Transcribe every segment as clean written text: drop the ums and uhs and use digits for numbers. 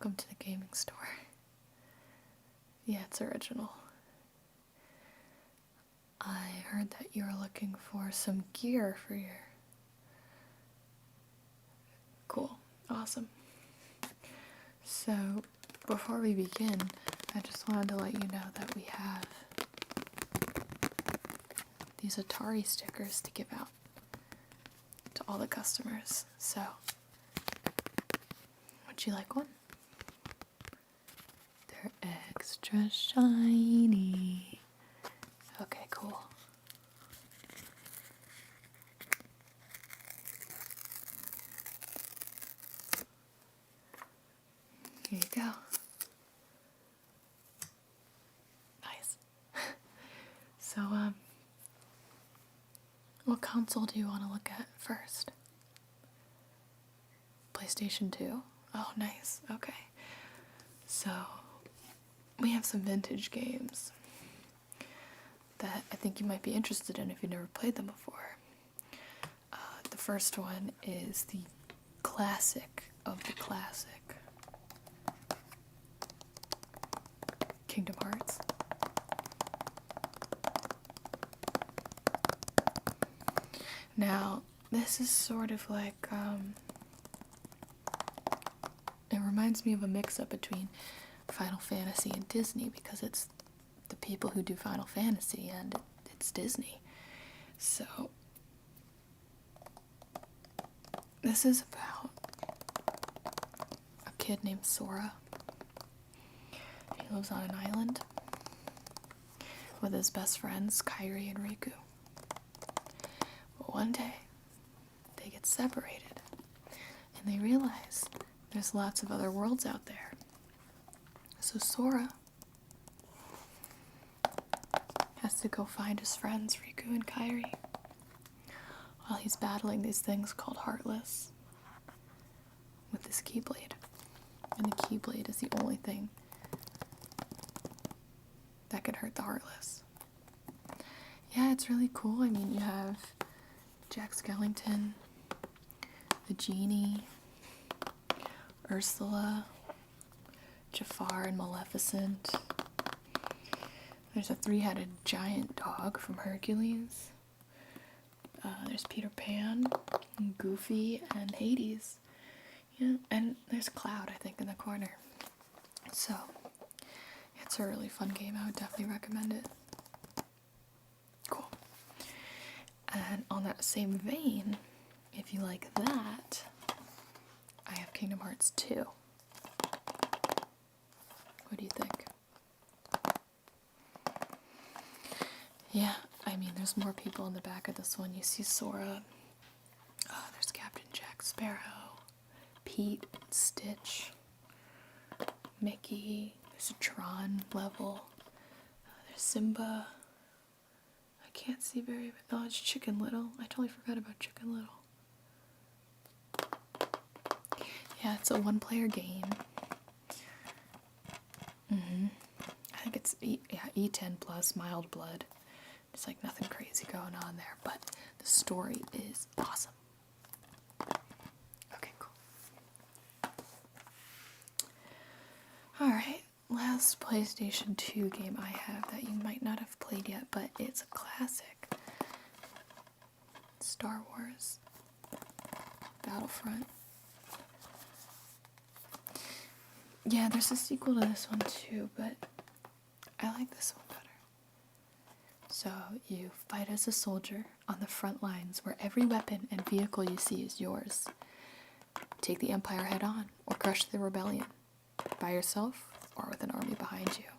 welcome to the gaming store. Yeah, it's original. I heard that you were looking for some gear for your... Cool. Awesome. So, before we begin, I just wanted to let you know that we have these Atari stickers to give out to all the customers. So, would you like one? They're extra shiny. Okay, cool. Here you go. Nice. So, what console do you want to look at first? PlayStation 2? Oh, nice. Okay. So, we have some vintage games that I think you might be interested in if you've never played them before. The first one is the classic of the classic, Kingdom Hearts. Now, this is sort of like, it reminds me of a mix-up between Final Fantasy and Disney, because it's the people who do Final Fantasy and it's Disney. So, this is about a kid named Sora. He lives on an island with his best friends, Kairi and Riku. But one day, they get separated, and they realize there's lots of other worlds out there. So Sora has to go find his friends, Riku and Kairi, while he's battling these things called Heartless with this Keyblade. And the Keyblade is the only thing that could hurt the Heartless. Yeah, it's really cool. I mean, you have Jack Skellington, the Genie, Ursula, Jafar and Maleficent. There's a three-headed giant dog from Hercules. There's Peter Pan, and Goofy, and Hades. Yeah, and there's Cloud, I think, in the corner. So, it's a really fun game. I would definitely recommend it. Cool. And on that same vein, if you like that, I have Kingdom Hearts 2. What do you think? Yeah, I mean, there's more people in the back of this one. You see Sora. There's Captain Jack Sparrow, Pete, Stitch, Mickey. There's a Tron level. There's Simba. I can't see very... Oh, it's Chicken Little. I totally forgot about Chicken Little. Yeah, it's a one-player game. I think it's E10 plus mild blood. There's like nothing crazy going on there, but the story is awesome. Okay, cool. Alright, last PlayStation 2 game I have that you might not have played yet, but it's a classic. Star Wars Battlefront. Yeah, there's a sequel to this one too, but I like this one better. So, you fight as a soldier on the front lines where every weapon and vehicle you see is yours. Take the Empire head on, or crush the rebellion. By yourself, or with an army behind you.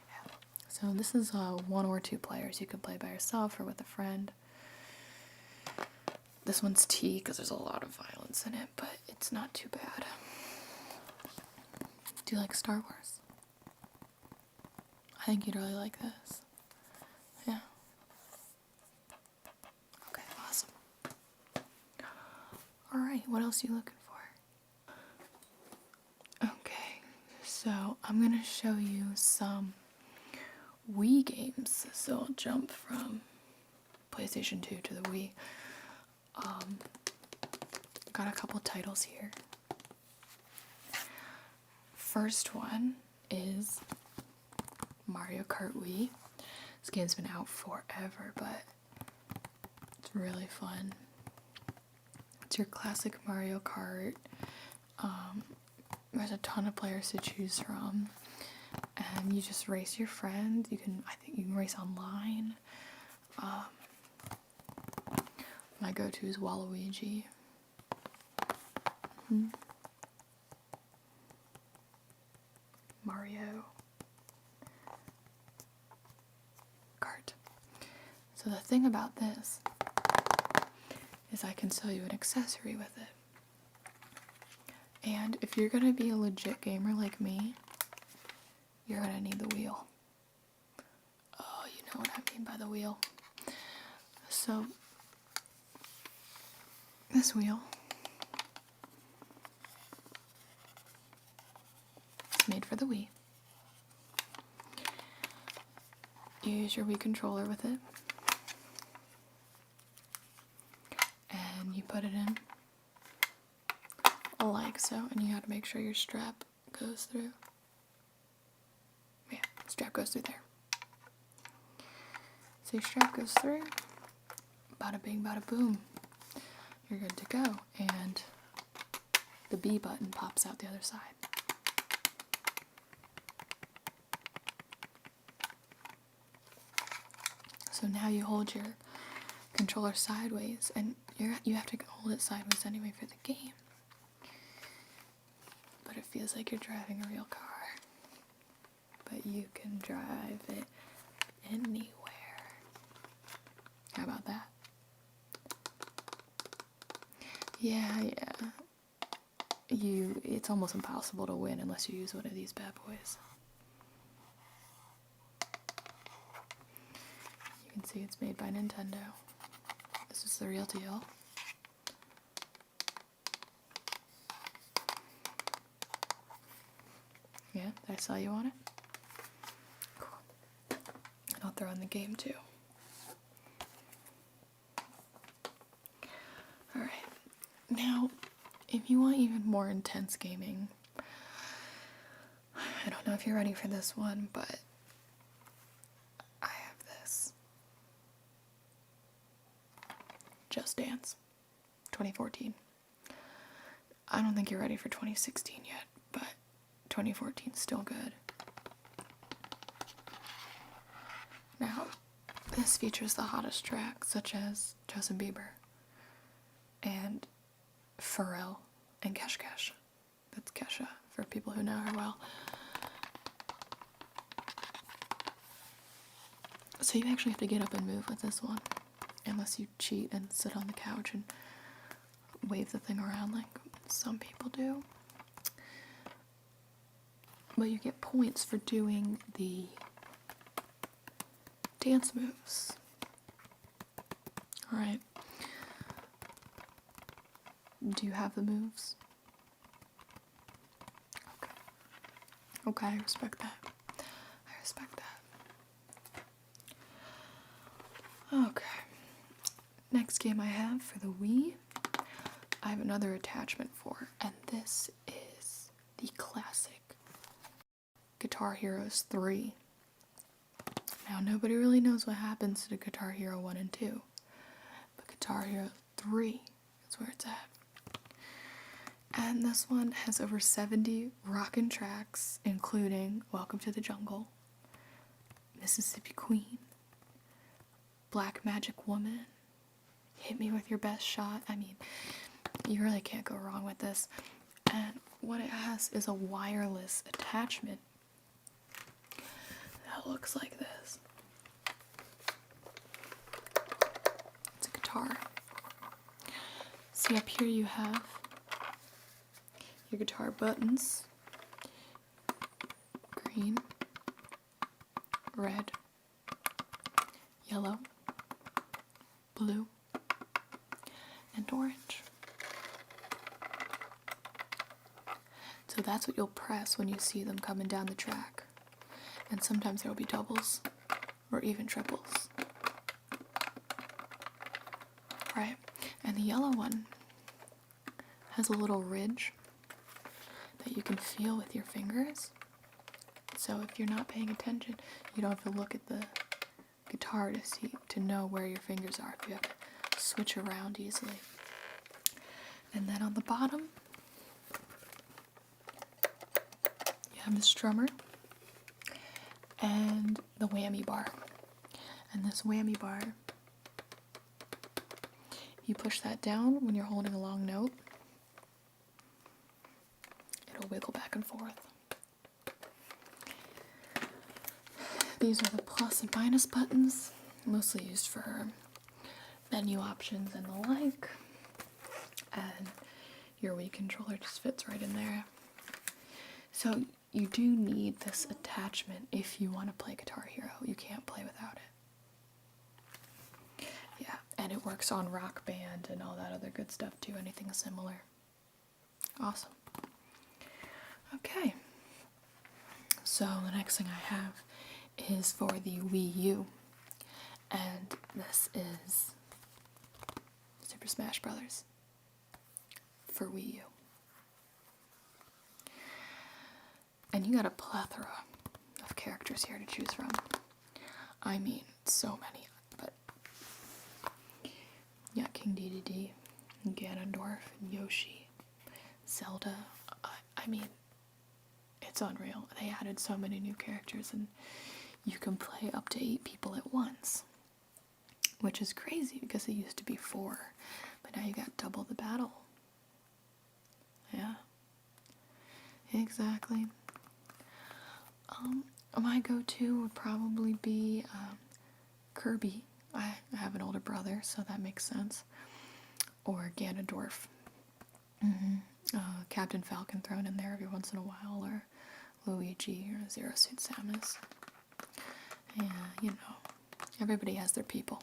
Yeah. So this is 1 or 2 players. You can play by yourself or with a friend. This one's T, because there's a lot of violence in it, but it's not too bad. Do you like Star Wars? I think you'd really like this. Yeah. Okay, awesome. Alright, what else are you looking for? Okay, so I'm gonna show you some Wii games. So I'll jump from PlayStation 2 to the Wii. Got a couple titles here. first one is Mario Kart Wii. This game's been out forever, but it's really fun. It's your classic Mario Kart. There's a ton of players to choose from, and you just race your friends. I think you can race online. My go-to is Waluigi. Mario Kart. So the thing about this is I can sell you an accessory with it. And if you're gonna be a legit gamer like me, you're gonna need the wheel. Oh, you know what I mean by the wheel. So, this wheel is made for the Wii. You use your Wii controller with it, and you put it in like so, and you have to make sure your strap goes through. Yeah, strap goes through there. So your strap goes through, bada bing, bada boom. You're good to go, and the B button pops out the other side. So now you hold your controller sideways, and you have to hold it sideways anyway for the game. But it feels like you're driving a real car. But you can drive it anywhere. How about that? Yeah. It's almost impossible to win unless you use one of these bad boys. You can see it's made by Nintendo. This is the real deal. Yeah, did I sell you on it? Cool. And I'll throw in the game too. Alright, now, if you want even more intense gaming, I don't know if you're ready for this one, but I have this. Just Dance 2014. I don't think you're ready for 2016 yet, but 2014 is still good. Now, this features the hottest tracks, such as Justin Bieber and Pharrell and Kesh Kesh. That's Kesha, for people who know her well. So you actually have to get up and move with this one, unless you cheat and sit on the couch and wave the thing around like some people do. But you get points for doing the dance moves. Alright. Do you have the moves? Okay, I respect that. I respect that. Okay. Next game I have for the Wii, I have another attachment for, and this is the classic Guitar Heroes 3. Now, nobody really knows what happens to Guitar Hero 1 and 2, but Guitar Hero 3 is where it's at. And this one has over 70 rockin' tracks, including Welcome to the Jungle, Mississippi Queen, Black Magic Woman, Hit Me With Your Best Shot. I mean, you really can't go wrong with this. And what it has is a wireless attachment that looks like this. It's a guitar. See, up here you have your guitar buttons: green, red, yellow, blue, and orange. So that's what you'll press when you see them coming down the track. And sometimes there will be doubles or even triples. Right? And the yellow one has a little ridge that you can feel with your fingers. So if you're not paying attention, you don't have to look at the guitar to know where your fingers are. You have to switch around easily. And then on the bottom, you have the strummer and the whammy bar. And this whammy bar, you push that down when you're holding a long note, it'll wiggle back and forth. These are the plus and minus buttons, mostly used for menu options and the like. And your Wii controller just fits right in there. So you do need this attachment if you want to play Guitar Hero. You can't play without it. Yeah, and it works on Rock Band and all that other good stuff too, anything similar. Awesome. Okay, so the next thing I have is for the Wii U, and this is Super Smash Brothers for Wii U. And you got a plethora of characters here to choose from. I mean, so many, but yeah, King Dedede, Ganondorf, and Yoshi, Zelda. I mean, it's unreal. They added so many new characters, and you can play up to 8 people at once, which is crazy because it used to be 4, but now you got double the battle. Yeah, exactly. My go-to would probably be Kirby. I have an older brother, so that makes sense. Or Ganondorf. Captain Falcon thrown in there every once in a while, or Luigi, or Zero Suit Samus. Yeah, you know, everybody has their people.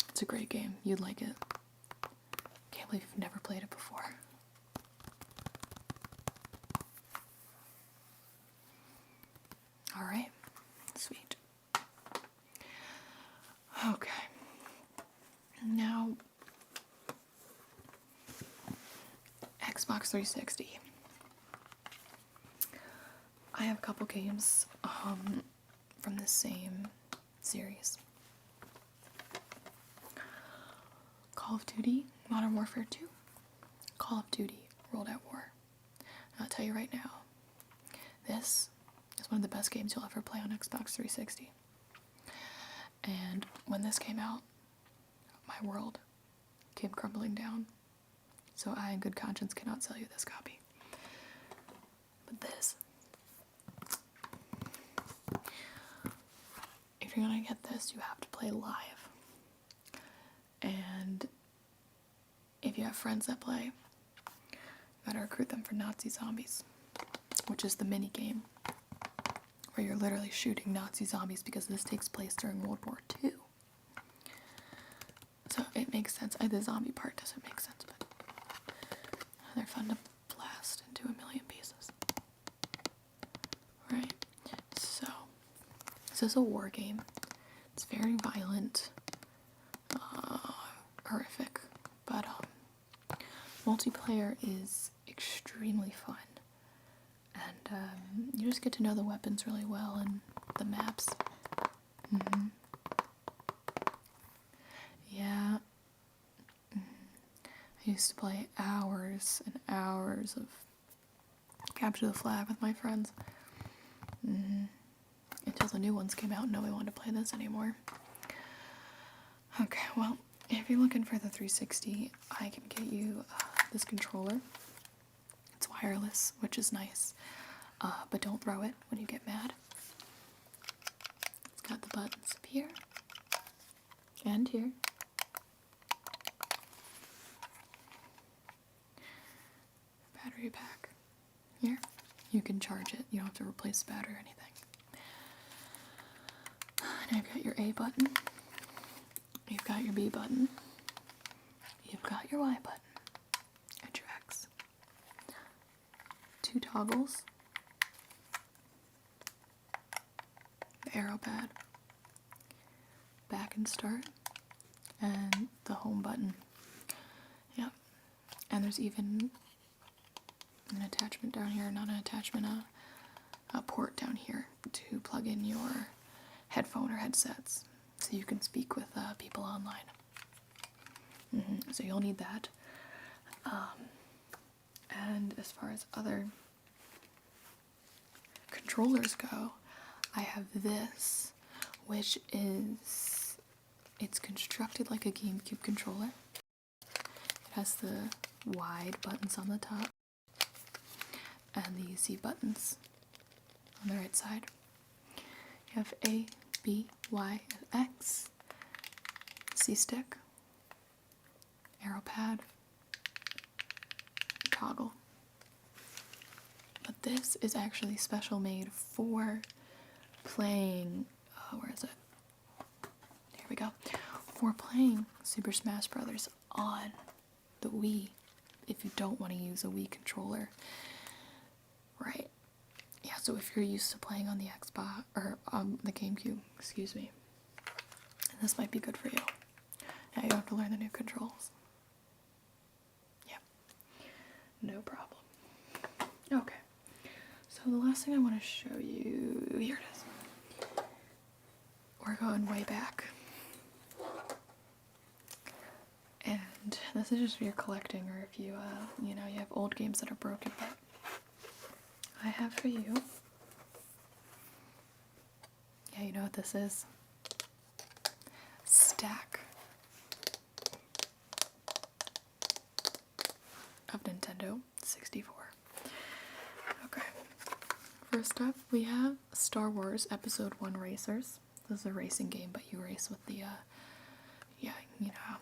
It's a great game. You'd like it. Can't believe you've never played it before. Alright, sweet. Okay. Now, Xbox 360. I have a couple games from the same series. Call of Duty, Modern Warfare 2, Call of Duty, World at War. And I'll tell you right now, this is one of the best games you'll ever play on Xbox 360. And when this came out, my world came crumbling down. So I, in good conscience, cannot sell you this copy. But this, if you're gonna get this, you have to play live. And if you have friends that play, you gotta recruit them for Nazi zombies, which is the mini game where you're literally shooting Nazi zombies, because this takes place during World War II. So it makes sense. The zombie part doesn't make sense, but they're fun to blast into a million pieces. Right? So, this is a war game. It's very violent, horrific, but multiplayer is extremely fun. And you just get to know the weapons really well and the maps. Yeah. I used to play hours and hours of Capture the Flag with my friends. Until the new ones came out and nobody wanted to play this anymore. Okay, well, if you're looking for the 360, I can get you this controller. It's wireless, which is nice. But don't throw it when you get mad. It's got the buttons up here and here. Battery pack here. You can charge it. You don't have to replace the battery or anything. And I've got your A button. You've got your B button. You've got your Y button. And your X. 2 toggles. The arrow pad. Back and start. And the home button. Yep. And there's even an attachment down here, not an attachment, a port down here to plug in your headphone or headsets so you can speak with people online. So you'll need that. And as far as other controllers go, I have this, which is, it's constructed like a GameCube controller. It has the wide buttons on the top and the Z buttons on the right side. You have A, B, Y, and X, C stick, arrow pad, toggle. But this is actually special made for playing, where is it? Here we go. For playing Super Smash Brothers on the Wii, if you don't want to use a Wii controller. Right. Yeah, so if you're used to playing on the Xbox, or the GameCube, excuse me, this might be good for you. Now you have to learn the new controls. Yeah. No problem. Okay. So the last thing I want to show you, here it is. We're going way back. And this is just for your collecting, or if you, you know, you have old games that are broken, but I have for you. Yeah, you know what this is? Stack of Nintendo 64. Okay. First up, we have Star Wars Episode 1 Racers. This is a racing game, but you race with the, yeah, you know,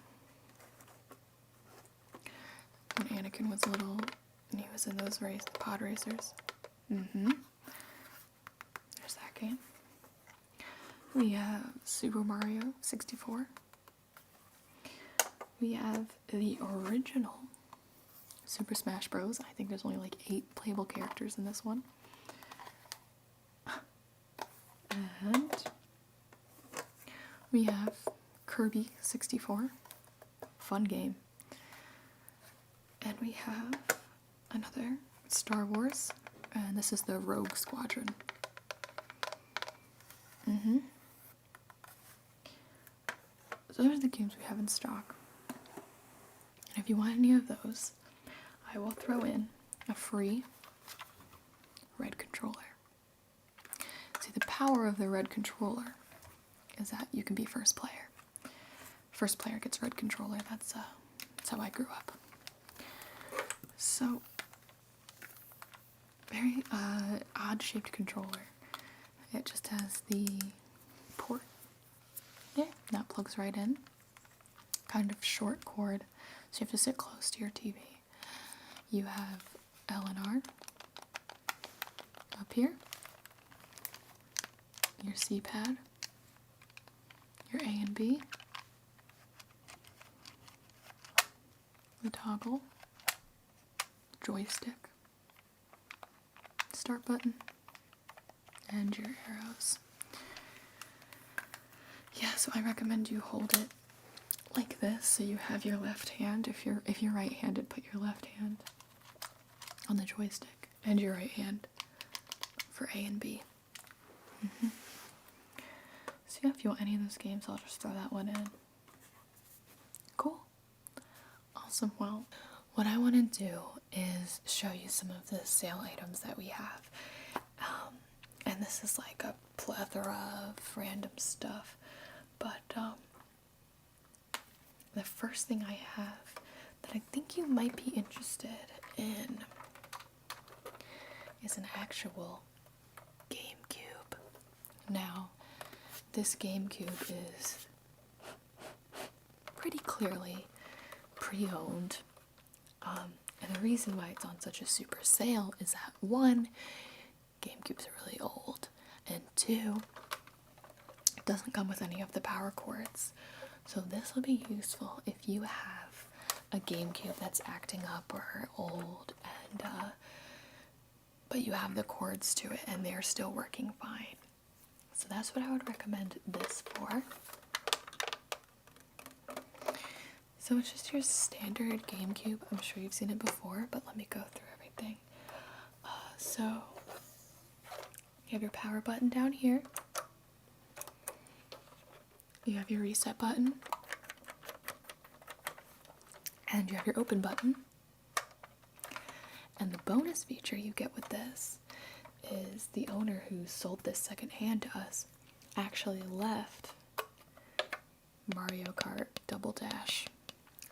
when Anakin was little and he was in those pod racers. There's that game. We have Super Mario 64. We have the original Super Smash Bros. I think there's only like 8 playable characters in this one. And we have Kirby 64. Fun game. And we have another Star Wars, and this is the Rogue Squadron. So those are the games we have in stock. And if you want any of those, I will throw in a free red controller. See, the power of the red controller is that you can be first player. First player gets red controller. That's how I grew up. So, very odd-shaped controller. It just has the port there, that plugs right in. Kind of short cord, so you have to sit close to your TV. You have L and R up here, your C pad, your A and B, the toggle, joystick, start button, and your arrows. Yeah, so I recommend you hold it like this, so you have your left hand. If you're right-handed, put your left hand on the joystick and your right hand for A and B. So yeah, if you want any of those games, I'll just throw that one in. Cool. Awesome. Well, what I want to do is show you some of the sale items that we have. And this is like a plethora of random stuff. But the first thing I have that I think you might be interested in is an actual GameCube. Now, this GameCube is pretty clearly pre-owned. And the reason why it's on such a super sale is that, one, GameCubes are really old, and two, it doesn't come with any of the power cords. So this will be useful if you have a GameCube that's acting up or old, and but you have the cords to it and they're still working fine. So that's what I would recommend this for. So it's just your standard GameCube. I'm sure you've seen it before, but let me go through everything. So you have your power button down here. You have your reset button. And you have your open button. And the bonus feature you get with this is the owner who sold this secondhand to us actually left Mario Kart Double Dash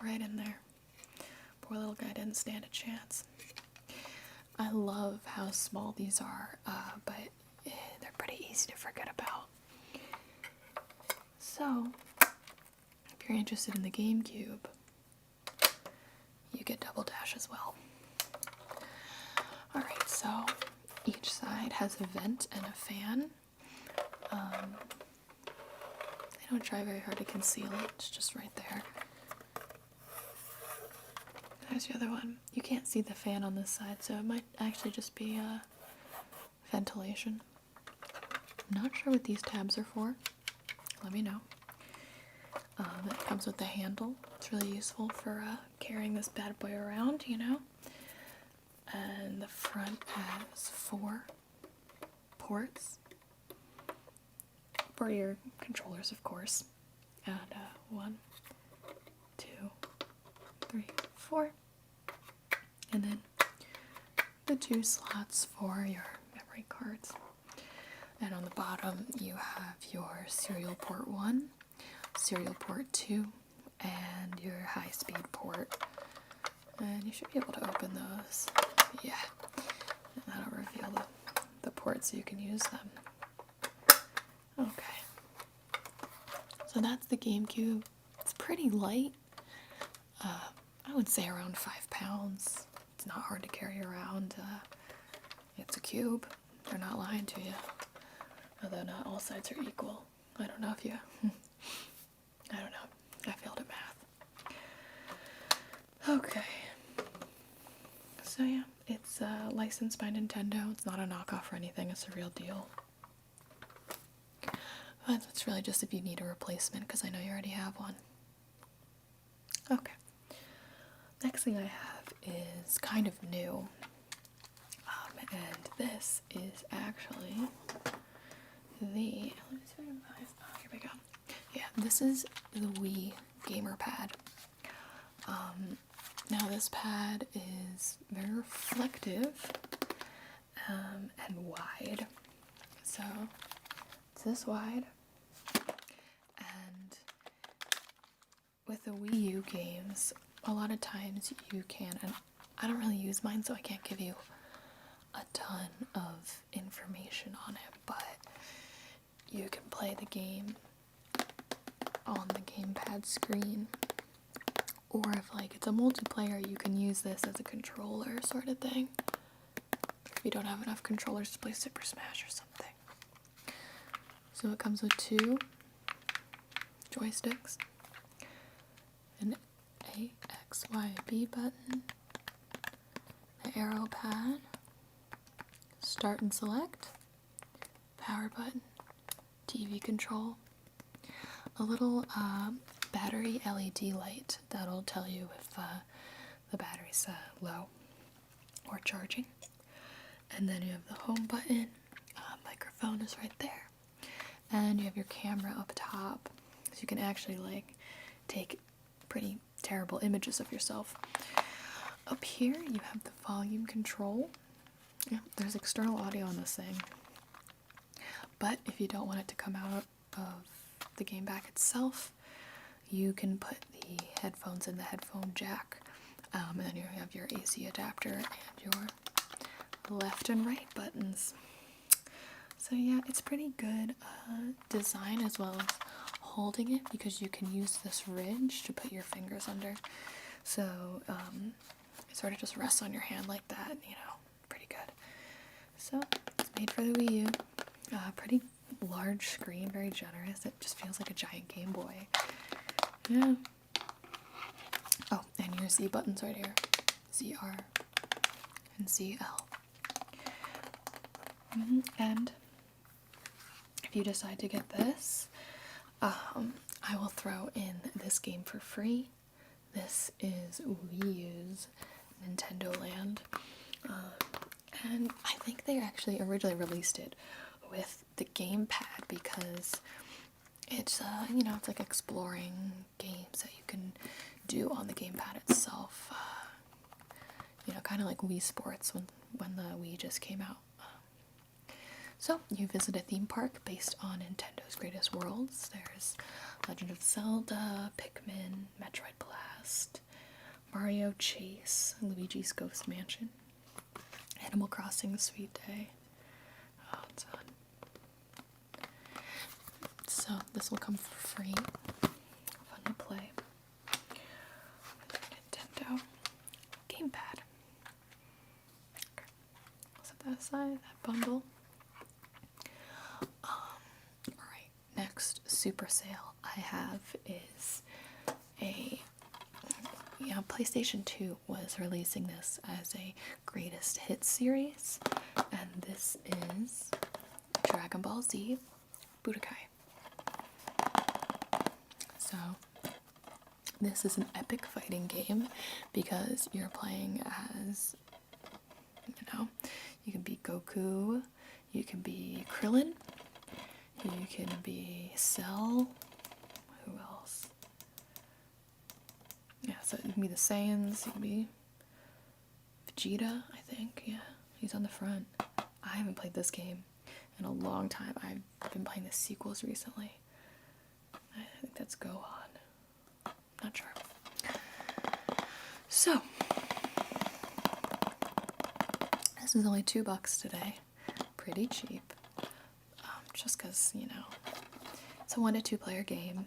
right in there. Poor little guy didn't stand a chance. I love how small these are, but they're pretty easy to forget about. So, if you're interested in the GameCube, you get Double Dash as well. Alright, so each side has a vent and a fan. They don't try very hard to conceal it, it's just right there. There's the other one. You can't see the fan on this side, so it might actually just be ventilation. I'm not sure what these tabs are for. Let me know. It comes with the handle. It's really useful for carrying this bad boy around, you know. And the front has 4 ports for your controllers, of course. And 1, 2, 3, 4. And then the 2 slots for your memory cards. And on the bottom you have your serial port 1, serial port 2, and your high-speed port. And you should be able to open those. Yeah. And that'll reveal the ports so you can use them. Okay. So that's the GameCube. It's pretty light. I would say around 5 pounds. It's not hard to carry around. It's a cube. They're not lying to you. Although not all sides are equal. I don't know if you... I don't know. I failed at math. Okay. So yeah, it's licensed by Nintendo. It's not a knockoff or anything. It's a real deal. But it's really just if you need a replacement, because I know you already have one. Okay. Next thing I have is kind of new. And this is actually the... Let me see if I can find... Oh, here we go. Yeah, this is the Wii GamerPad. Now this pad is very reflective and wide. So it's this wide. And with the Wii U games, a lot of times you can, and I don't really use mine, so I can't give you a ton of information on it, but you can play the game on the gamepad screen, or if like it's a multiplayer, you can use this as a controller sort of thing if you don't have enough controllers to play Super Smash or something. So it comes with 2 joysticks, an A, X, Y, B button, the arrow pad, start and select, power button, TV control, a little battery LED light that'll tell you if the battery's low or charging. And then you have the home button, microphone is right there, and you have your camera up top, so you can actually like take pretty terrible images of yourself. Up here you have the volume control. Yeah, there's external audio on this thing, but if you don't want it to come out of the game back itself, you can put the headphones in the headphone jack, and then you have your AC adapter and your left and right buttons. So yeah, it's pretty good design, as well as holding it, because you can use this ridge to put your fingers under. So it sort of just rests on your hand like that, you know, pretty good. So it's made for the Wii U. Pretty large screen, very generous. It just feels like a giant Game Boy. Yeah. Oh, and your Z buttons right here. ZR and ZL. And if you decide to get this, I will throw in this game for free, This is Wii U's Nintendo Land. And I think they actually originally released it with the GamePad because it's, you know, it's like exploring games that you can do on the GamePad itself. You know, kind of like Wii Sports when the Wii just came out. So, you visit a theme park based on Nintendo's greatest worlds. There's Legend of Zelda, Pikmin, Metroid Blast, Mario Chase, Luigi's Ghost Mansion, Animal Crossing Sweet Day. Oh, it's fun. So, this will come for free. Fun to play. Nintendo GamePad. Okay. I'll set that aside, that bundle. Alright, next super sale I have is PlayStation 2 was releasing this as a greatest hits series, and this is Dragon Ball Z Budokai. So, this is an epic fighting game because you're playing as, you know, you can be Goku, you can be Krillin, you can be Cell, who else? Yeah, so you can be the Saiyans, you can be Vegeta, I think, yeah, he's on the front. I haven't played this game in a long time. I've been playing the sequels recently. I think that's Gohan. Not sure. So, this is only $2 today. Pretty cheap. Just because, you know, it's a 1 to 2 player game.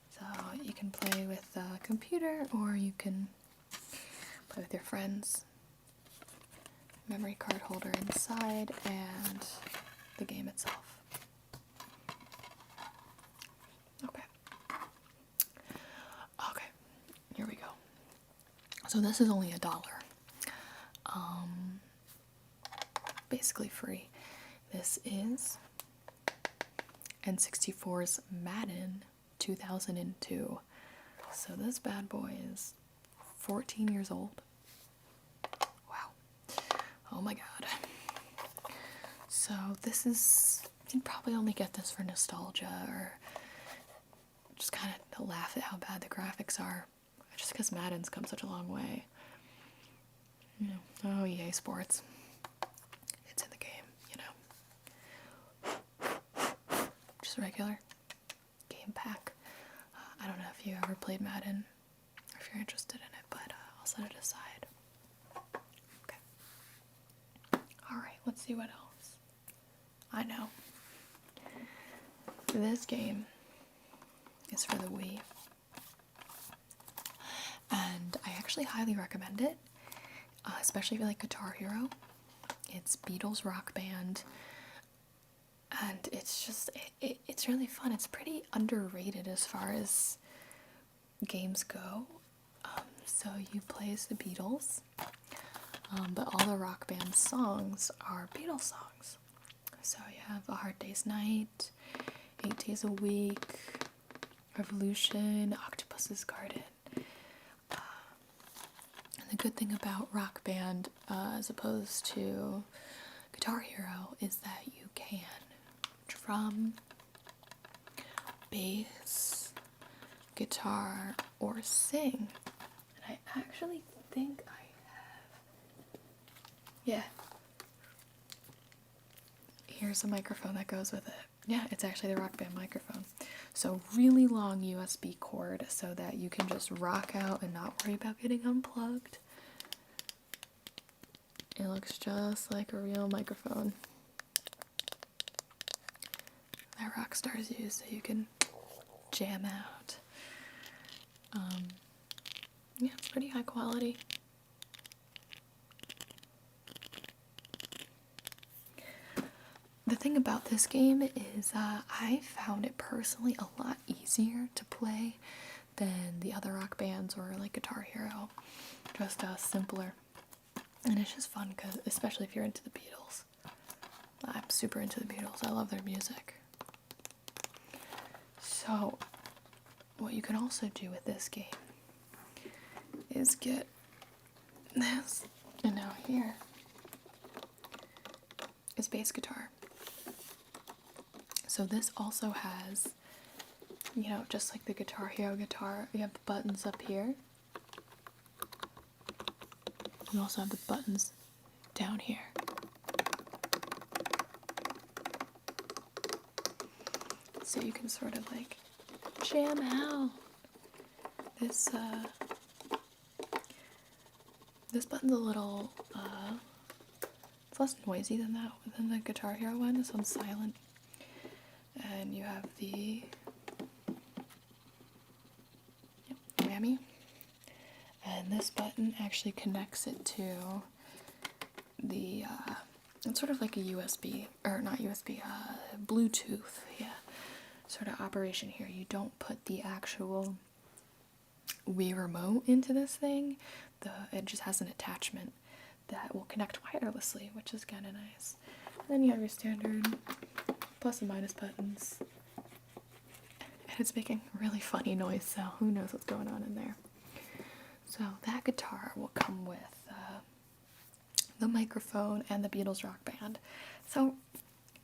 So you can play with a computer or you can play with your friends. Memory card holder inside and the game itself. Okay. Okay, here we go. So this is only $1. Basically free. This is N64's Madden 2002. So this bad boy is 14 years old. Wow. Oh my god. So this is, you'd probably only get this for nostalgia or just kind of to laugh at how bad the graphics are. Just because Madden's come such a long way. You know, oh, EA Sports. It's in the game, you know. Just regular game pack. I don't know if you ever played Madden, or if you're interested in it, but I'll set it aside. Okay. Alright, let's see what else. I know. This game is for the Wii. And I actually highly recommend it, especially if you like Guitar Hero. It's Beatles Rock Band, and it's just, it's really fun. It's pretty underrated as far as games go. So you play as the Beatles, but all the Rock Band songs are Beatles songs. So you have A Hard Day's Night, 8 Days a Week, Revolution, Octopus's Garden. And the good thing about Rock Band, as opposed to Guitar Hero, is that you can drum, bass, guitar, or sing. And I actually think I have... Yeah. Here's a microphone that goes with it. Yeah, it's actually the Rock Band microphone. So really long USB cord so that you can just rock out and not worry about getting unplugged. It looks just like a real microphone that rock stars use, so you can jam out. Yeah, it's pretty high quality. The thing about this game is I found it personally a lot easier to play than the other Rock Bands or like Guitar Hero. Just simpler. And it's just fun, because especially if you're into the Beatles. I'm super into the Beatles. I love their music. So, what you can also do with this game is get this, and now here is bass guitar. So this also has, you know, just like the Guitar Hero guitar, you have the buttons up here. You also have the buttons down here. So you can sort of like jam out. This button's a little, it's less noisy than the Guitar Hero one. This one's silent. And you have the whammy. And this button actually connects it to the, it's sort of like a USB, or not USB, Bluetooth, yeah, sort of operation here. You don't put the actual Wii remote into this thing. It just has an attachment that will connect wirelessly, which is kind of nice. And then you have your standard plus and minus buttons. And it's making really funny noise, so who knows what's going on in there. So that guitar will come with the microphone and the Beatles Rock Band. So,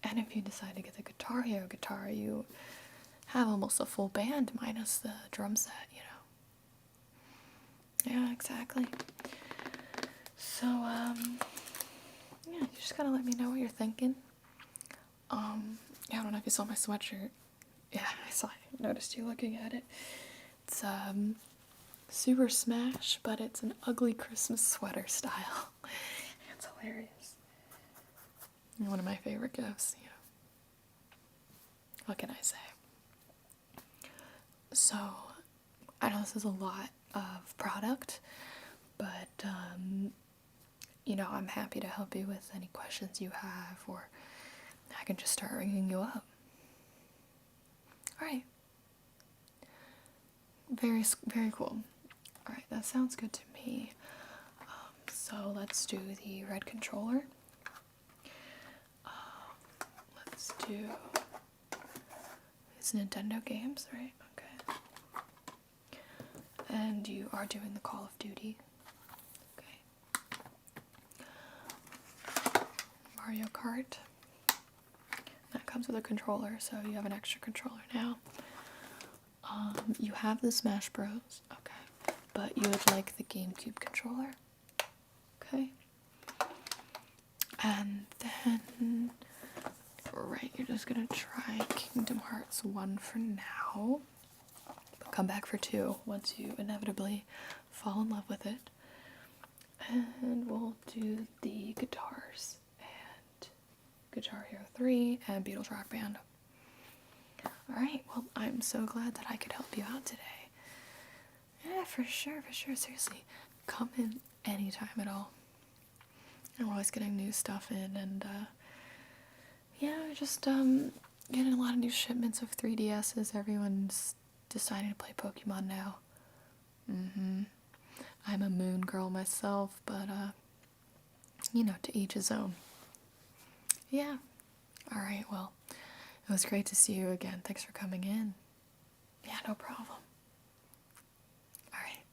and if you decide to get the Guitar Hero guitar, you have almost a full band minus the drum set, you know. Yeah, exactly. So, yeah, you just gotta let me know what you're thinking. Yeah, I don't know if you saw my sweatshirt. Yeah, I noticed you looking at it. It's, super smash, but it's an ugly Christmas sweater style. It's hilarious. One of my favorite gifts, you know. What can I say? So, I know this is a lot of product, but, you know, I'm happy to help you with any questions you have, or I can just start ringing you up. Alright. Very, very cool. Alright, that sounds good to me. So let's do the red controller. Let's do... It's Nintendo games, right? Okay. And you are doing the Call of Duty. Okay. Mario Kart. That comes with a controller, so you have an extra controller now. You have the Smash Bros. Okay. But you would like the GameCube controller. Okay. And then, right, you're just gonna try Kingdom Hearts 1 for now. Come back for 2 once you inevitably fall in love with it. And we'll do the guitars and Guitar Hero 3 and Beatles Rock Band. Alright, well, I'm so glad that I could help you out today. Yeah, for sure, seriously. Come in anytime at all. And we're always getting new stuff in, and, yeah, just, getting a lot of new shipments of 3DSs. Everyone's deciding to play Pokemon now. I'm a Moon girl myself, but, you know, to each his own. Yeah. Alright, well, it was great to see you again. Thanks for coming in. Yeah, no problem. Alright.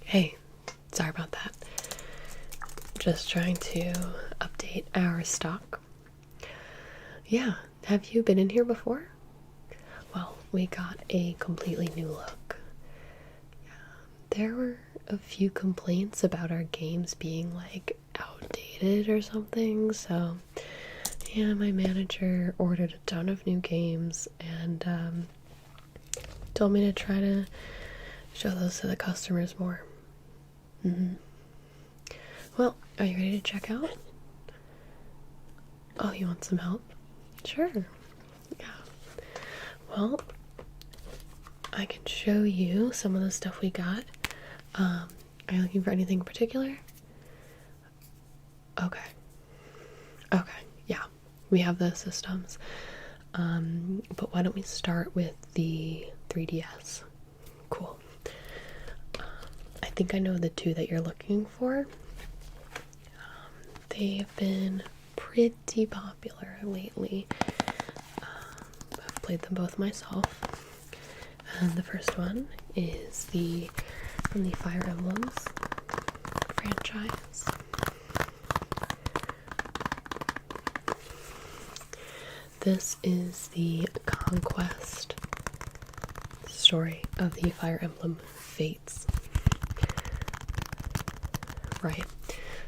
Hey, sorry about that. Just trying to update our stock. Yeah, have you been in here before? Well, we got a completely new look. There were a few complaints about our games being like outdated or something, so yeah, my manager ordered a ton of new games and told me to try to show those to the customers more. Well, are you ready to check out? Oh, you want some help? Sure. Yeah. Well, I can show you some of the stuff we got. Are you looking for anything in particular? Okay. Okay, yeah. we have those systems. But why don't we start with the 3DS? Cool. I think I know the two that you're looking for. They've been pretty popular lately. I've played them both myself. And the first one is from the Fire Emblems franchise. This is the conquest story of the Fire Emblem Fates. Right.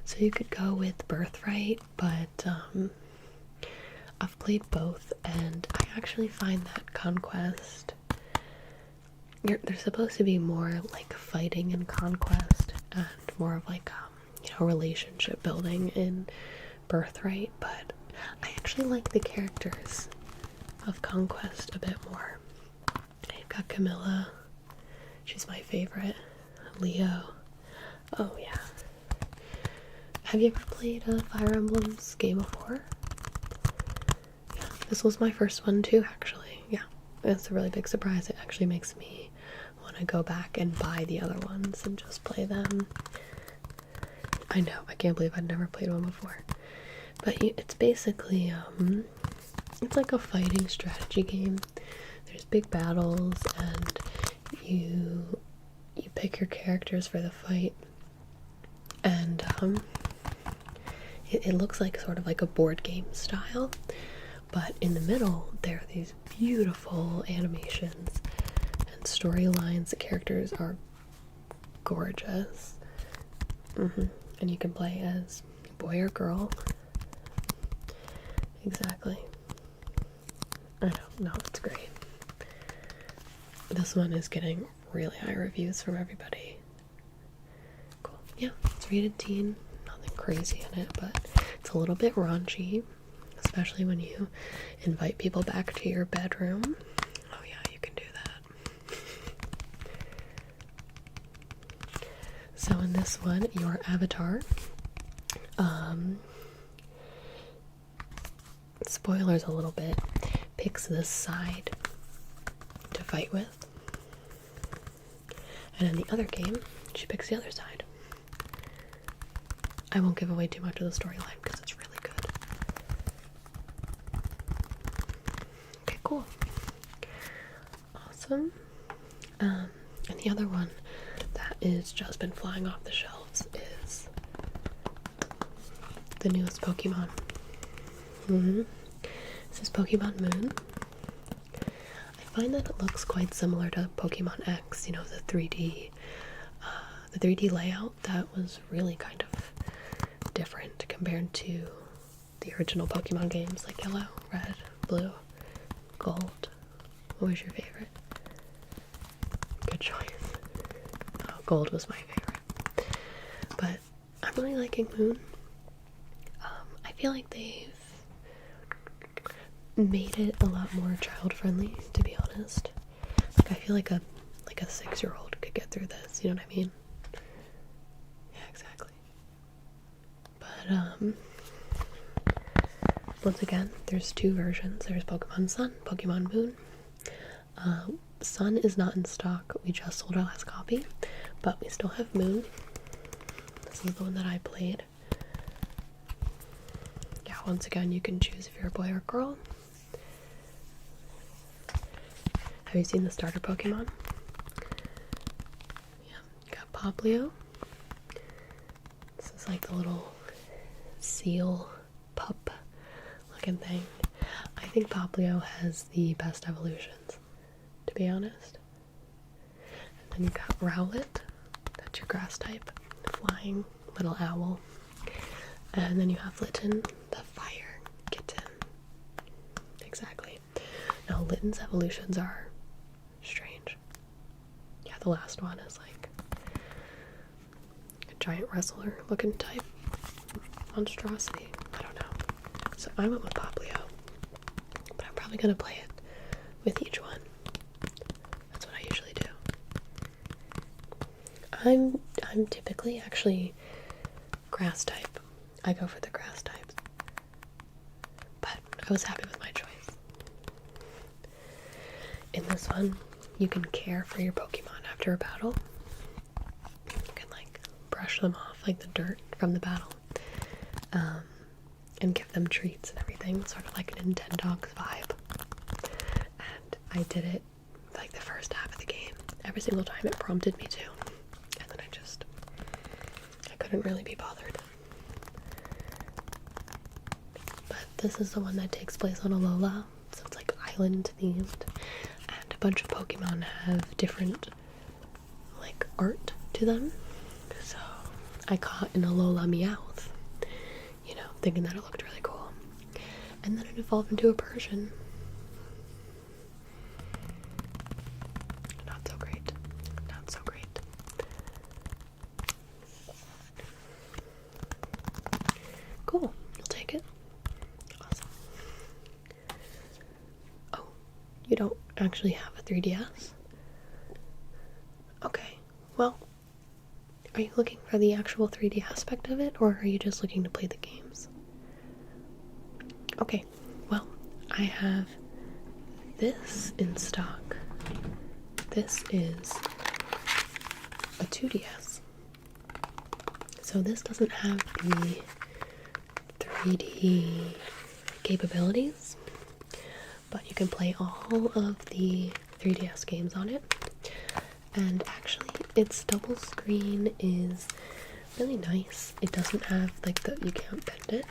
So you could go with Birthright, but I've played both, and I actually find that Conquest, there's supposed to be more like fighting in Conquest and more of like relationship building in Birthright, but I actually like the characters of Conquest a bit more. I've got Camilla, she's my favorite. Leo, oh yeah. Have you ever played a Fire Emblems game before? Yeah, this was my first one too, actually. Yeah, it's a really big surprise. It actually makes me want to go back and buy the other ones and just play them. I know, I can't believe I'd never played one before. But it's basically, it's like a fighting strategy game. There's big battles, and you pick your characters for the fight. And, it looks like sort of like a board game style, but in the middle there are these beautiful animations and storylines. The characters are gorgeous. And you can play as boy or girl. Exactly. I don't know, it's great. This one is getting really high reviews from everybody. Cool. Yeah, it's rated teen. Nothing crazy in it, but it's a little bit raunchy, especially when you invite people back to your bedroom. Oh yeah, you can do that. So in this one, your avatar, spoilers a little bit, picks this side to fight with, and in the other game, she picks the other side. I won't give away too much of the storyline because it's really good. Okay, cool. Awesome. And the other one that is just been flying off the shelves is the newest Pokemon. This is Pokemon Moon. I find that it looks quite similar to Pokemon X, the 3D layout that was really kind of different compared to the original Pokemon games like Yellow, Red, Blue, Gold. What was your favorite? Good choice. Oh, Gold was my favorite. But I'm really liking Moon. I feel like they've made it a lot more child-friendly, to be honest. Like, I feel like a 6-year-old could get through this, you know what I mean? Yeah, exactly. But, once again, there's two versions. There's Pokemon Sun, Pokemon Moon. Sun is not in stock. We just sold our last copy, but we still have Moon. This is the one that I played. Yeah, once again, you can choose if you're a boy or a girl. Have you seen the starter Pokemon? Yeah, got Poplio. This is like the little seal pup looking thing. I think Poplio has the best evolutions, to be honest. And then you've got Rowlet, that's your grass type, flying little owl. And then you have Litten, the fire kitten. Exactly. Now Litten's evolutions are strange. Yeah, the last one is like a giant wrestler looking type monstrosity. I don't know. So I went with Poplio, but I'm probably gonna play it with each one. That's what I usually do. I'm typically actually grass type. I go for the grass types. But I was happy with my choice. In this one, you can care for your Pokemon after a battle. You can like brush them off like the dirt from the battle, and give them treats and everything, sort of like a Nintendogs vibe. And I did it like the first half of the game. Every single time it prompted me to, and then I couldn't really be bothered. But this is the one that takes place on Alola, so it's like island themed, and a bunch of Pokemon have different like art to them. So I caught an Alola Meowth, you know, thinking that it looked really cool, and then it evolved into a Persian. Not so great. Not so great. Cool. You'll take it. Awesome. Oh, you don't actually have a 3DS? Okay. Well, are you looking for the actual 3D aspect of it, or are you just looking to play the games? Okay. Well, I have this in stock. This is a 2DS. So this doesn't have the 3D capabilities, but you can play all of the 3DS games on it. And actually, its double screen is really nice. It doesn't have like you can't bend it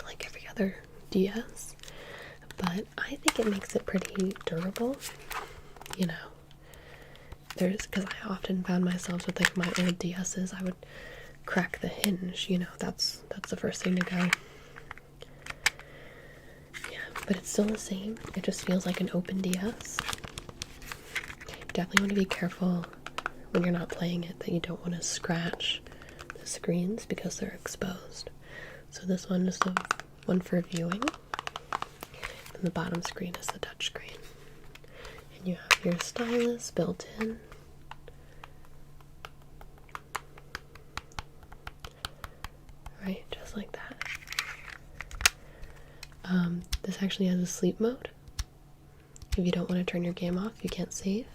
like every other DS, but I think it makes it pretty durable, you know. Because I often found myself with like my old DS's, I would crack the hinge, you know, that's the first thing to go. Yeah, but it's still the same. It just feels like an open DS. Definitely want to be careful when you're not playing it that you don't want to scratch the screens because they're exposed. So this one is the one for viewing, and the bottom screen is the touch screen. And you have your stylus built in. Right, just like that. This actually has a sleep mode. If you don't want to turn your game off, you can't save.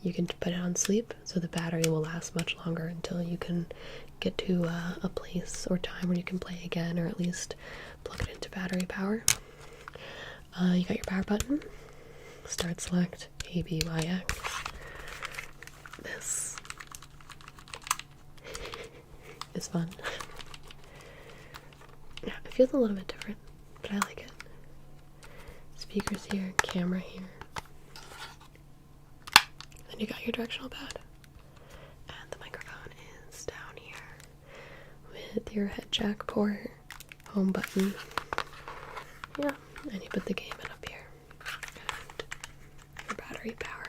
You can put it on sleep, so the battery will last much longer until you can get to a place or time where you can play again, or at least plug it into battery power. You got your power button. Start, select, A, B, Y, X. This is fun. Yeah, it feels a little bit different, but I like it. Speakers here, camera here. Then you got your directional pad. And the microphone is down here with your head jack port, home button. Yeah, and you put the game in up here. And your battery power.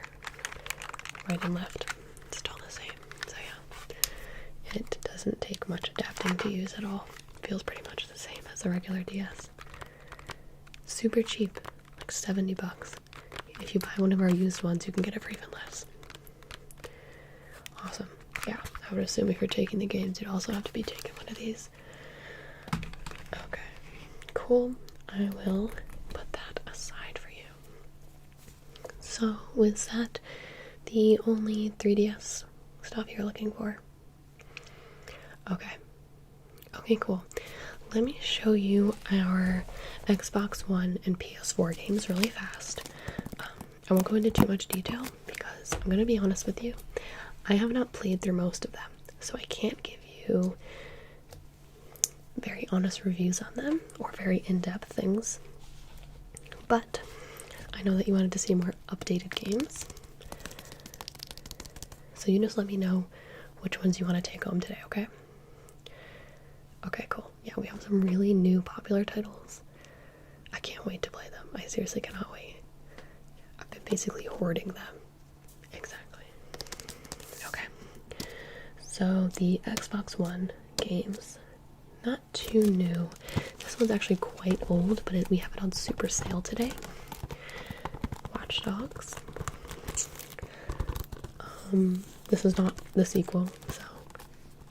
Right and left. It's still the same. So yeah. It doesn't take much adapting to use at all. It feels pretty much the same as the regular DS. Super cheap. Like $70. If you buy one of our used ones, you can get it for even less. Awesome. Yeah, I would assume if you're taking the games, you'd also have to be taking one of these. Okay. Cool. I will put that aside for you. So, was that the only 3DS stuff you're looking for? Okay. Okay, cool. Let me show you our Xbox One and PS4 games really fast. I won't go into too much detail because I'm going to be honest with you. I have not played through most of them, so I can't give you very honest reviews on them or very in-depth things. But I know that you wanted to see more updated games. So you just let me know which ones you want to take home today, okay? Okay, cool. Yeah, we have some really new popular titles. I can't wait to play them. I seriously cannot wait. I've been basically hoarding them. Exactly. Okay. So the Xbox One games, not too new. This one's actually quite old, but we have it on super sale today. Watch Dogs. This is not the sequel, so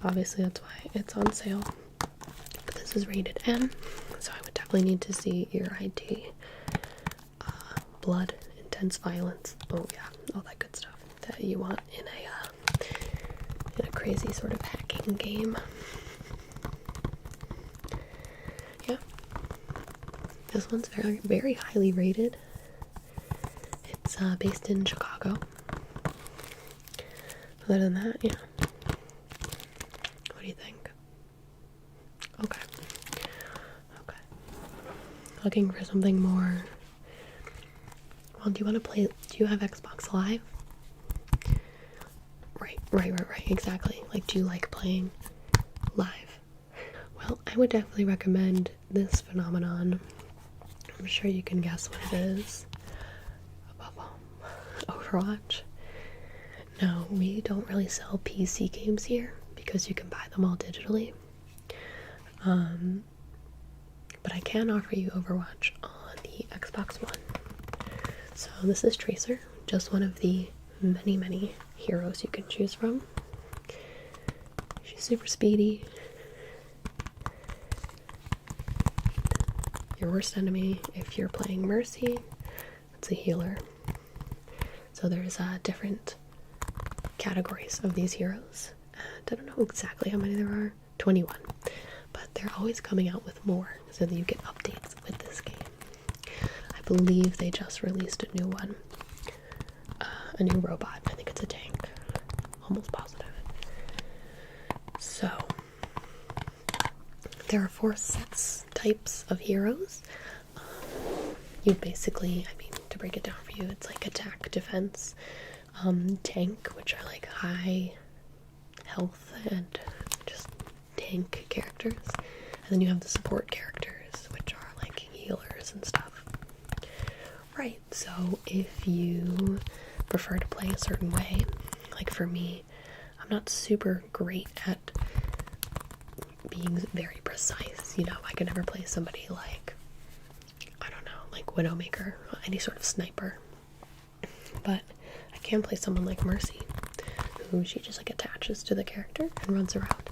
obviously that's why it's on sale. But this is rated M, so I would definitely need to see your ID. Blood, intense violence. Oh yeah, all that good stuff that you want in a crazy sort of hacking game. Yeah, this one's very, very highly rated. It's based in Chicago. Other than that, yeah. What do you think? Okay. Okay. Looking for something more. Well, do you want to play? Do you have Xbox Live? Right, exactly. Like, do you like playing live? Well, I would definitely recommend this phenomenon. I'm sure you can guess what it is. Overwatch. No, we don't really sell PC games here because you can buy them all digitally. But I can offer you Overwatch on the Xbox One. So this is Tracer, just one of the many, many heroes you can choose from. She's super speedy. Your worst enemy, if you're playing Mercy, it's a healer. So there's different categories of these heroes. And I don't know exactly how many there are, 21. But they're always coming out with more so that you get updates with this game. I believe they just released a new one. A new robot. I think it's a tank. Almost positive. So, there are 4 types of heroes. You basically, I mean, to break it down for you, it's like attack, defense, tank, which are like high health and just tank characters. And then you have the support characters, which are like healers and stuff. Right, so if you prefer to play a certain way, like for me, I'm not super great at being very precise, you know, I could never play somebody like, I don't know, like Widowmaker, any sort of sniper, but I can play someone like Mercy, who she just like attaches to the character and runs around,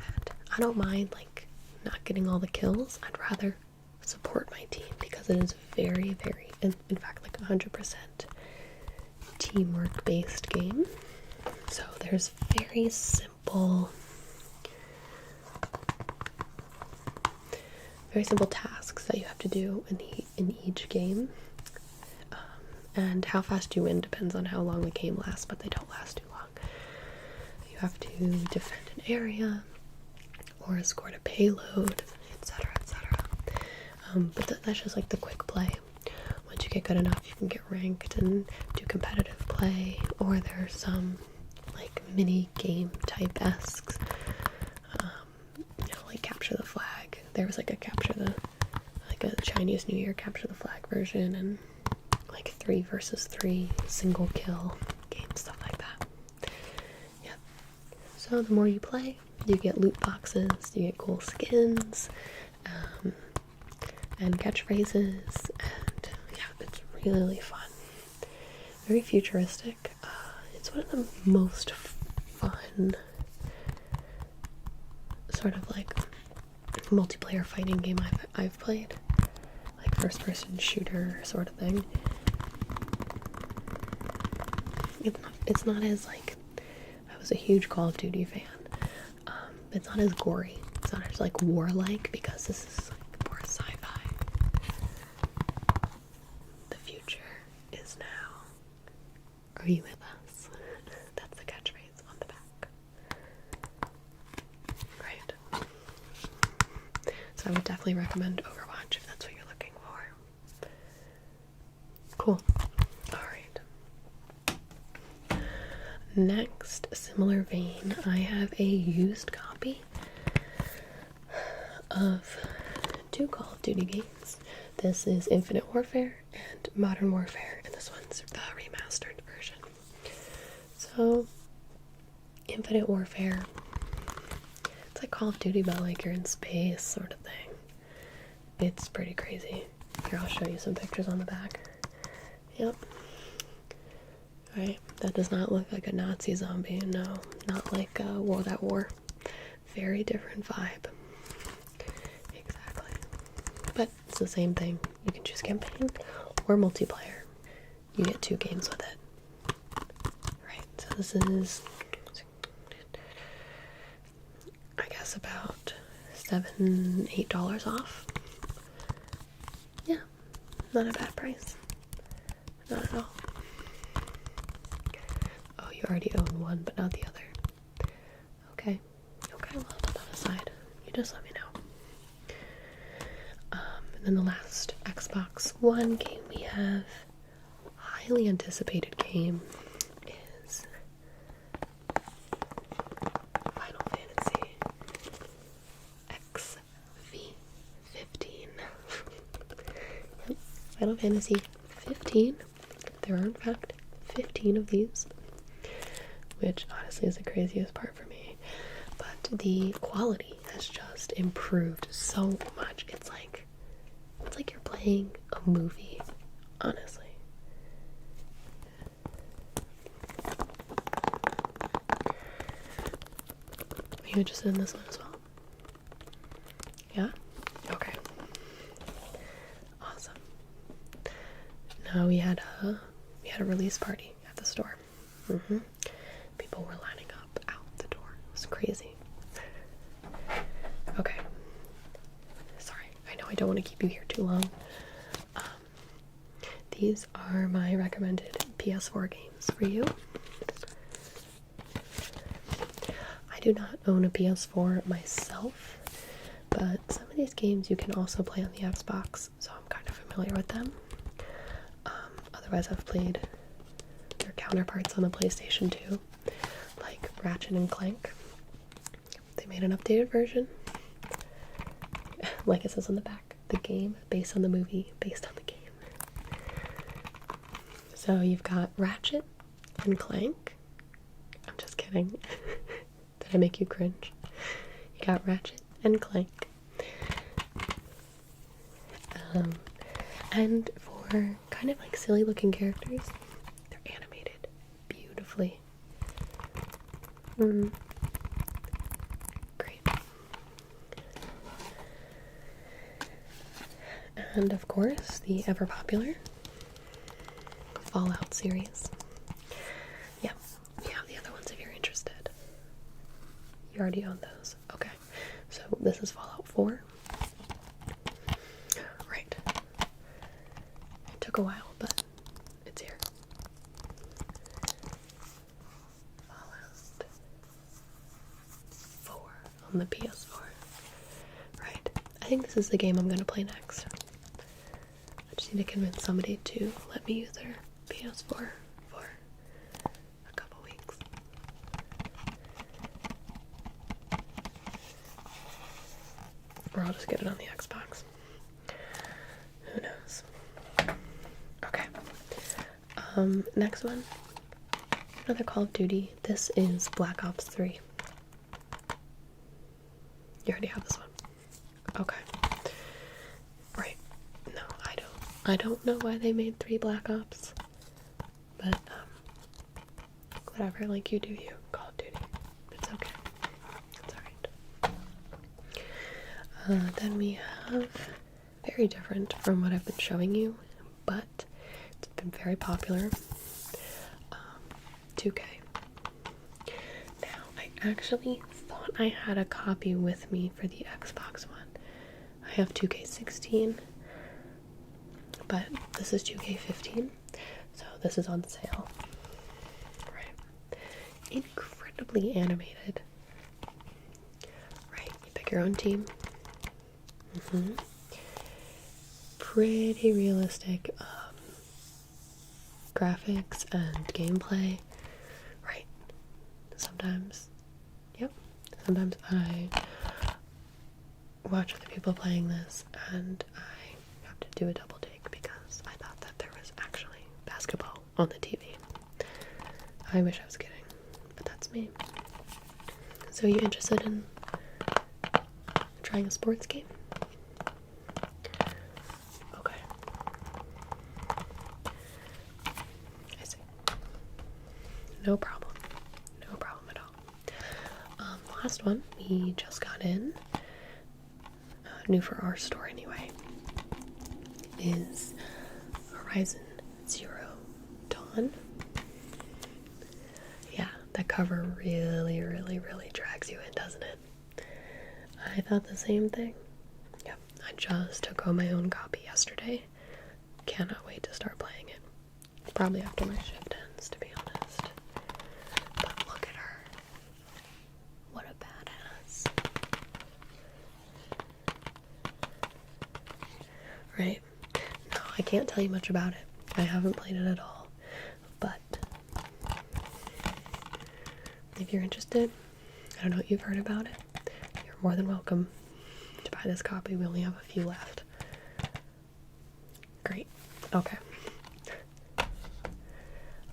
and I don't mind like not getting all the kills. I'd rather support my team because it is very, very, in fact like 100% teamwork based game. So there's very simple tasks that you have to do in each game, and how fast you win depends on how long the game lasts, but they don't last too long. You have to defend an area or escort a payload, etc., etc. But that's just like the quick play. Once you get good enough, you can get ranked and do competitive play, or there's some like mini game type esques, you know, like capture the flag. There was like a Chinese New Year capture the flag version, and like 3 versus 3 single kill games, stuff like that. Yeah. So the more you play, you get loot boxes, you get cool skins, and catchphrases, and yeah, it's really fun. Very futuristic. It's one of the most fun sort of like multiplayer fighting game I've played. Like first person shooter sort of thing. It's not as like, I was a huge Call of Duty fan. It's not as gory. It's not as like warlike, because this is like more sci-fi. The future is now. Are you with us? That's the catchphrase on the back. Right. So I would definitely recommend Overwatch if that's what you're looking for. Cool. Alright. Next, similar vein, I have a used copy of 2 Call of Duty games. This is Infinite Warfare and Modern Warfare, and this one's the remastered version. So, Infinite Warfare, it's like Call of Duty, but like you're in space sort of thing. It's pretty crazy. Here, I'll show you some pictures on the back. Yep. Right, that does not look like a Nazi zombie, no. Not like World at War. Very different vibe. Exactly. But it's the same thing. You can choose campaign or multiplayer. You get 2 games with it. Right, so this is, I guess, about $7, $8 off. Yeah, not a bad price. Not at all. Oh, you already own one, but not the other. Okay. Okay, well, I'll put that aside. You just let me know. And then the last Xbox One game we have, highly anticipated game, is Final Fantasy XV15. Final Fantasy 15. There are in fact 15 of these, which honestly is the craziest part for me. But the quality has just improved so much. It's like you're playing a movie, honestly. Are you interested in this one as well? Yeah? Okay. Awesome. Now we had a release party at the store. People were lining up out the door. It was crazy. Okay. Sorry, I know I don't want to keep you here too long. These are my recommended PS4 games for you. I do not own a PS4 myself, but some of these games you can also play on the Xbox, so I'm kind of familiar with them. Otherwise, I've played their counterparts on the PlayStation 2, like Ratchet and Clank. They made an updated version. Like it says on the back, the game based on the movie, based on the game. So you've got Ratchet and Clank. I'm just kidding. Did I make you cringe? You got Ratchet and Clank. And for kind of like silly looking characters, they're animated beautifully. Great. And of course, the ever popular Fallout series. Yeah, we have the other ones if you're interested. You already own those. Okay, so this is Fallout 4. Right. It took a while, but it's here. Fallout 4 on the PS4. Right. I think this is the game I'm going to play next. I just need to convince somebody to let me use their PS4 for a couple weeks. Or I'll just get it on the Xbox. Who knows? Okay. Next one. Another Call of Duty. This is Black Ops 3. You already have this one. Okay. Right. No, I don't know why they made 3 Black Ops. But, whatever, like you do you. Call of Duty. It's okay. It's alright. Then we have, very different from what I've been showing you, but it's been very popular, 2K. Now, I actually thought I had a copy with me for the Xbox One. I have 2K16, but this is 2K15, so this is on sale. Right. Incredibly animated. Right, you pick your own team. Pretty realistic graphics and gameplay. Right. Sometimes, yep. Sometimes I watch other people playing this and I have to do a double take because I thought that there was actually basketball on the TV. I wish I was kidding, but that's me. So you interested in trying a sports game? Okay. I see. No problem. No problem at all. Last one we just got in. New for our store anyway. is Horizon Zero Dawn. Yeah, that cover really, really, really drags you in, doesn't it? I thought the same thing. Yep, I just took home my own copy yesterday. Cannot wait to start playing it. Probably after my shift ends, to be honest. But look at her. What a badass. Right? No, I can't tell you much about it. I haven't played it at all. But if you're interested, I don't know what you've heard about it, you're more than welcome to buy this copy. We only have a few left. Great. Okay.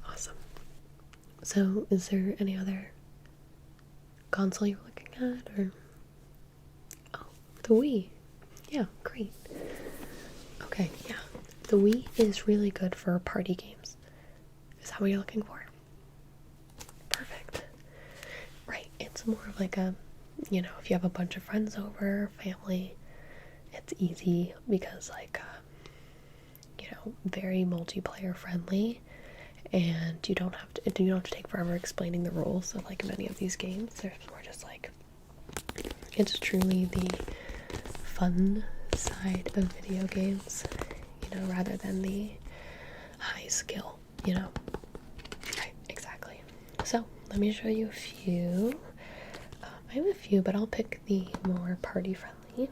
Awesome. So, is there any other console you're looking at, or? Oh, the Wii. Yeah, great. Okay, yeah. The Wii is really good for party games. Is that what you're looking for? Perfect. Right, it's more of like a, if you have a bunch of friends over, family, it's easy because very multiplayer friendly, and you don't have to take forever explaining the rules of like many of these games. They're more just like, it's truly the fun side of video games, rather than the high skill, Right, exactly. So, let me show you a few. I have a few, but I'll pick the more party friendly.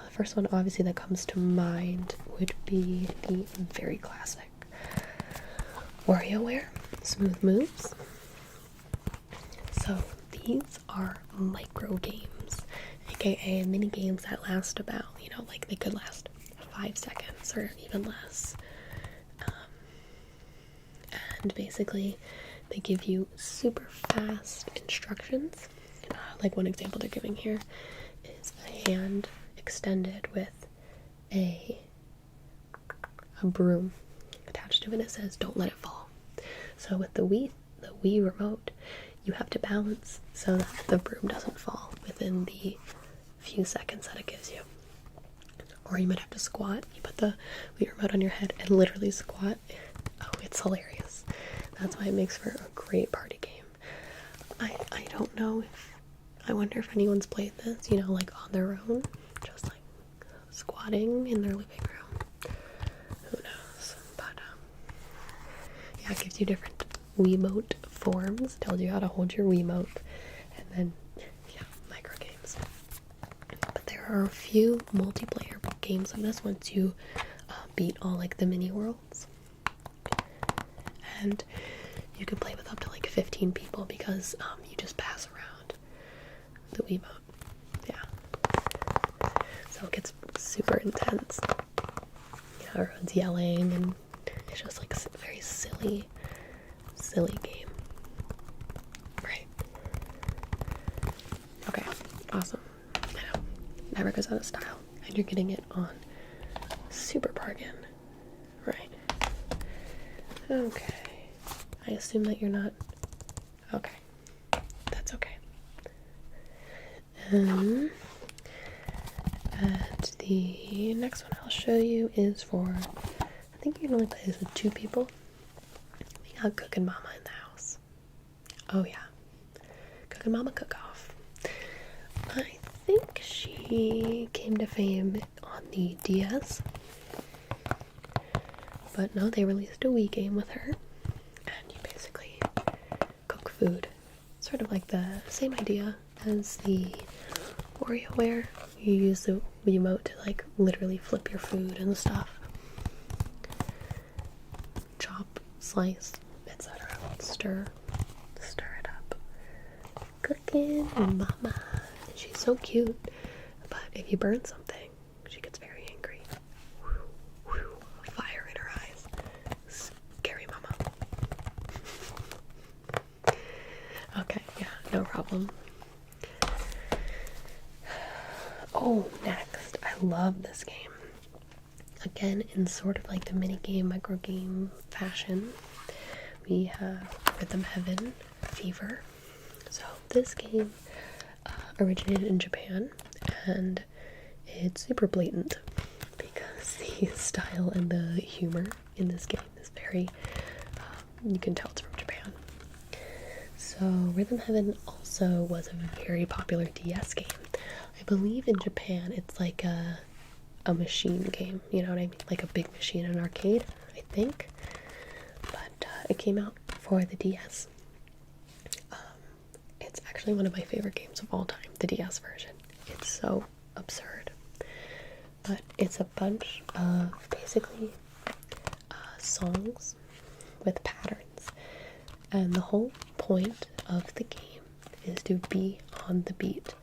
The first one, obviously, that comes to mind would be the very classic WarioWare Smooth Moves. So, these are micro games, aka mini games that last about, they could last 5 seconds or even less. And basically, they give you super fast instructions. Like one example they're giving here is a hand extended with a broom attached to it. It says, "Don't let it fall." So with the Wii remote, you have to balance so that the broom doesn't fall within the few seconds that it gives you. Or you might have to squat. You put the Wii remote on your head and literally squat. Oh, it's hilarious. That's why it makes for a great party game. I don't know I wonder if anyone's played this, like on their own, just like squatting in their living room. Who knows? But yeah, it gives you different Wiimote forms, tells you how to hold your Wiimote, and then micro games. But there are a few multiplayer games of this once you beat all like the mini worlds, and you can play with up to like 15 people because you just pass around the Wiimote. Yeah. So it gets super intense. Everyone's yelling, and it's just like a very silly game. Right. Okay. Awesome. I know. Never goes out of style. And you're getting it on super bargain. Right. Okay. I assume that you're not. Okay. That's okay. And the next one I'll show you is for, I think you can only play this with 2 people. We got Cookin' Mama in the house. Oh yeah. Cookin' Mama Cook-Off. I think she came to fame on the DS. But no, they released a Wii game with her. And you basically cook food. Sort of like the same idea as the WarioWare. You use the Wiimote to like literally flip your food and stuff. Chop, slice, etc. Stir it up. Cooking Mama. And she's so cute. But if you burn something, she gets very angry. Fire in her eyes. Scary Mama. Okay, yeah, no problem. Oh, next. I love this game. Again, in sort of like the mini game, micro game fashion, we have Rhythm Heaven Fever. So this game originated in Japan, and it's super blatant because the style and the humor in this game is very, you can tell it's from Japan. So Rhythm Heaven also was a very popular DS game. I believe in Japan it's like a machine game, you know what I mean? Like a big machine in an arcade, I think. But it came out for the DS. It's actually one of my favorite games of all time, the DS version. It's so absurd. But it's a bunch of basically songs with patterns. And the whole point of the game is to be on the beat.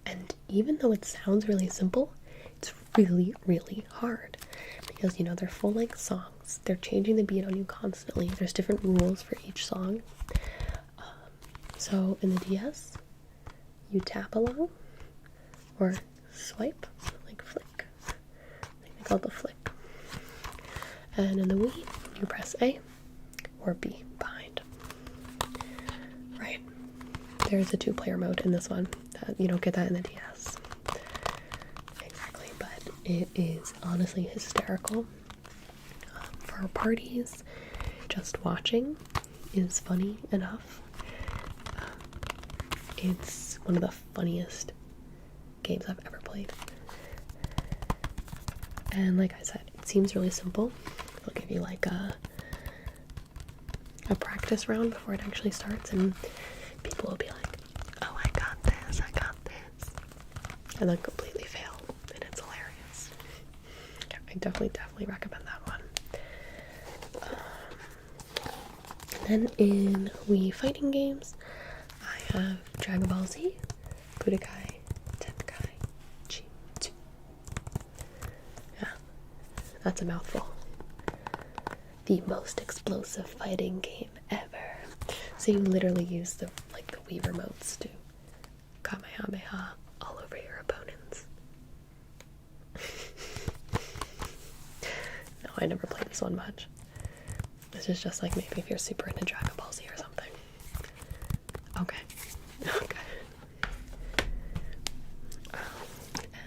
And even though it sounds really simple, it's really, really hard. Because, you know, they're full-length songs. They're changing the beat on you constantly. There's different rules for each song. So in the DS, you tap along or swipe, like flick. I think they call it the flick. And in the Wii, you press A or B behind. Right. There's a 2-player mode in this one. You don't get that in the DS. Exactly, but it is honestly hysterical. For parties, just watching is funny enough. It's one of the funniest games I've ever played. And like I said, it seems really simple. They'll give you like a practice round before it actually starts, and people will be like, oh, I got this, and then completely fail, and it's hilarious. Yeah, I definitely recommend that one. And then in Wii fighting games, I have Dragon Ball Z, Budokai, Tenkai, Chi. Yeah, that's a mouthful. The most explosive fighting game ever. So you literally use the Wii remotes to Kamehameha all over your opponents. No, I never played this one much. This is just like maybe if you're super into Dragon Ball Z or something. Okay.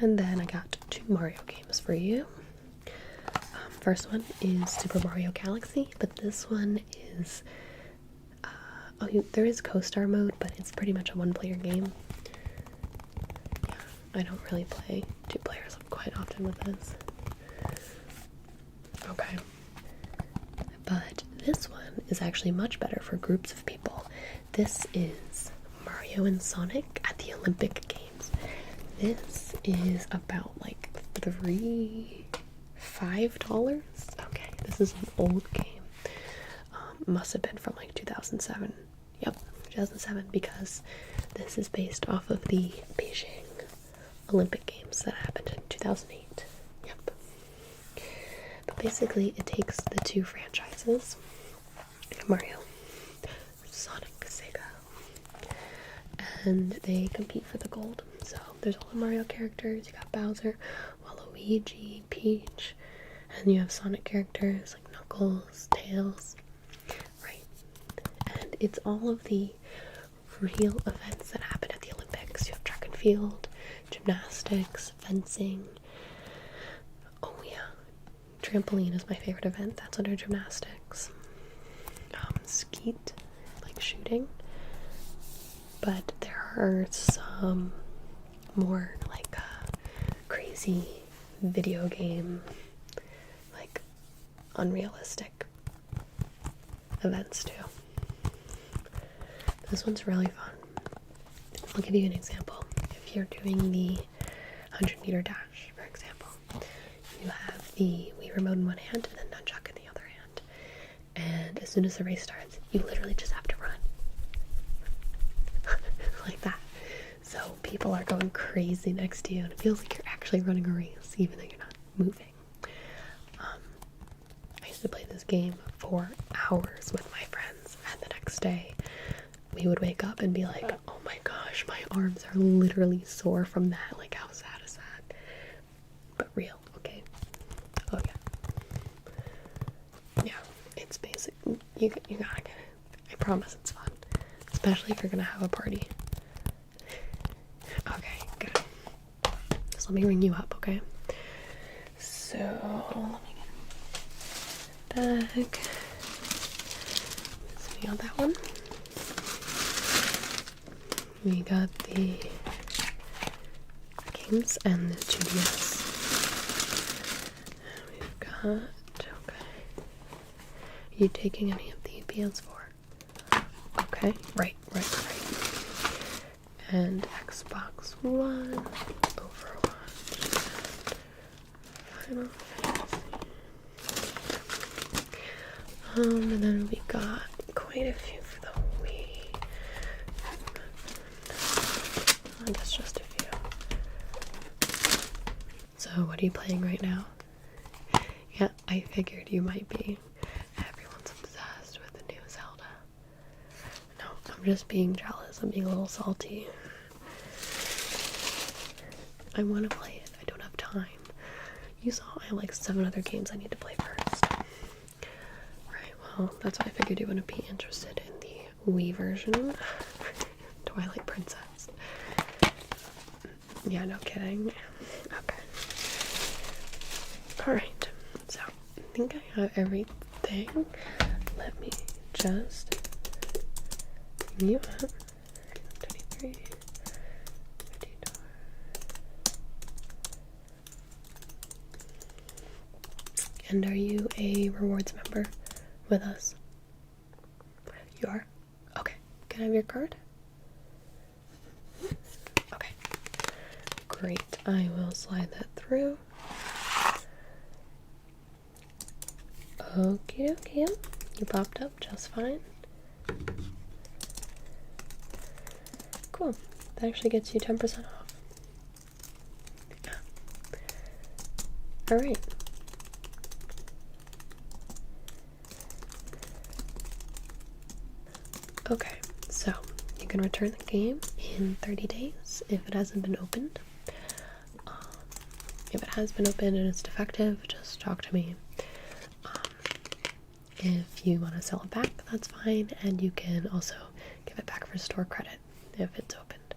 And then I got 2 Mario games for you. First one is Super Mario Galaxy, but this one is there is co-star mode, but it's pretty much a 1-player game. Yeah, I don't really play 2 players quite often with this. Okay. But this one is actually much better for groups of people. This is Mario and Sonic at the Olympic Games. This is about like $5. Okay, this is an old game. Must have been from like 2007. Yep, 2007, because this is based off of the Beijing Olympic Games that happened in 2008. Yep. But basically, it takes the 2 franchises, Mario, Sonic, Sega, and they compete for the gold. So there's all the Mario characters. You got Bowser, Waluigi, Peach, and you have Sonic characters like Knuckles, Tails, right? And it's all of the real events that happen at the Olympics. You have track and field, gymnastics, fencing. Oh yeah, trampoline is my favorite event. That's under gymnastics. Skeet, like shooting. But there are some more like crazy video game, like unrealistic events too. This one's really fun. I'll give you an example. If you're doing the 100-meter dash, for example, you have the Wii remote in one hand and the nunchuck in the other hand. And as soon as the race starts, you literally just have to run. Like that. So people are going crazy next to you, and it feels like you're actually running a race, even though you're not moving. I used to play this game for hours with my friends, and the next day we would wake up and be like, oh my gosh, my arms are literally sore from that. Like, how sad is that? But real, okay? Oh yeah. Yeah, it's basic. You gotta get it. I promise it's fun. Especially if you're gonna have a party. Okay, good. So let me ring you up, okay? So let me get a bag. So we got that one. We got the games and the 2DS. We've got, okay. Are you taking any of the PS4? Okay, right. And Xbox One, Overwatch, Final Fantasy. And then we got quite a few for the Wii. I guess just a few. So what are you playing right now? Yeah, I figured you might be. Everyone's obsessed with the new Zelda. No, I'm just being jealous. I'm being a little salty. I want to play it. I don't have time. You saw I have like 7 other games I need to play first. Right, well, that's why I figured you wouldn't be interested in the Wii version. Twilight Princess. Yeah, no kidding. Okay. Alright, so I think I have everything. Let me just bring you up. 23. 52. And are you a rewards member with us? You are? Okay. Can I have your card? Okay. Great. I will slide that through. Okie dokie. You popped up just fine. Cool. That actually gets you 10% off. Yeah. Alright. Okay, so you can return the game in 30 days if it hasn't been opened. If it has been opened and it's defective, just talk to me. If you want to sell it back, that's fine, and you can also give it back for store credit if it's opened.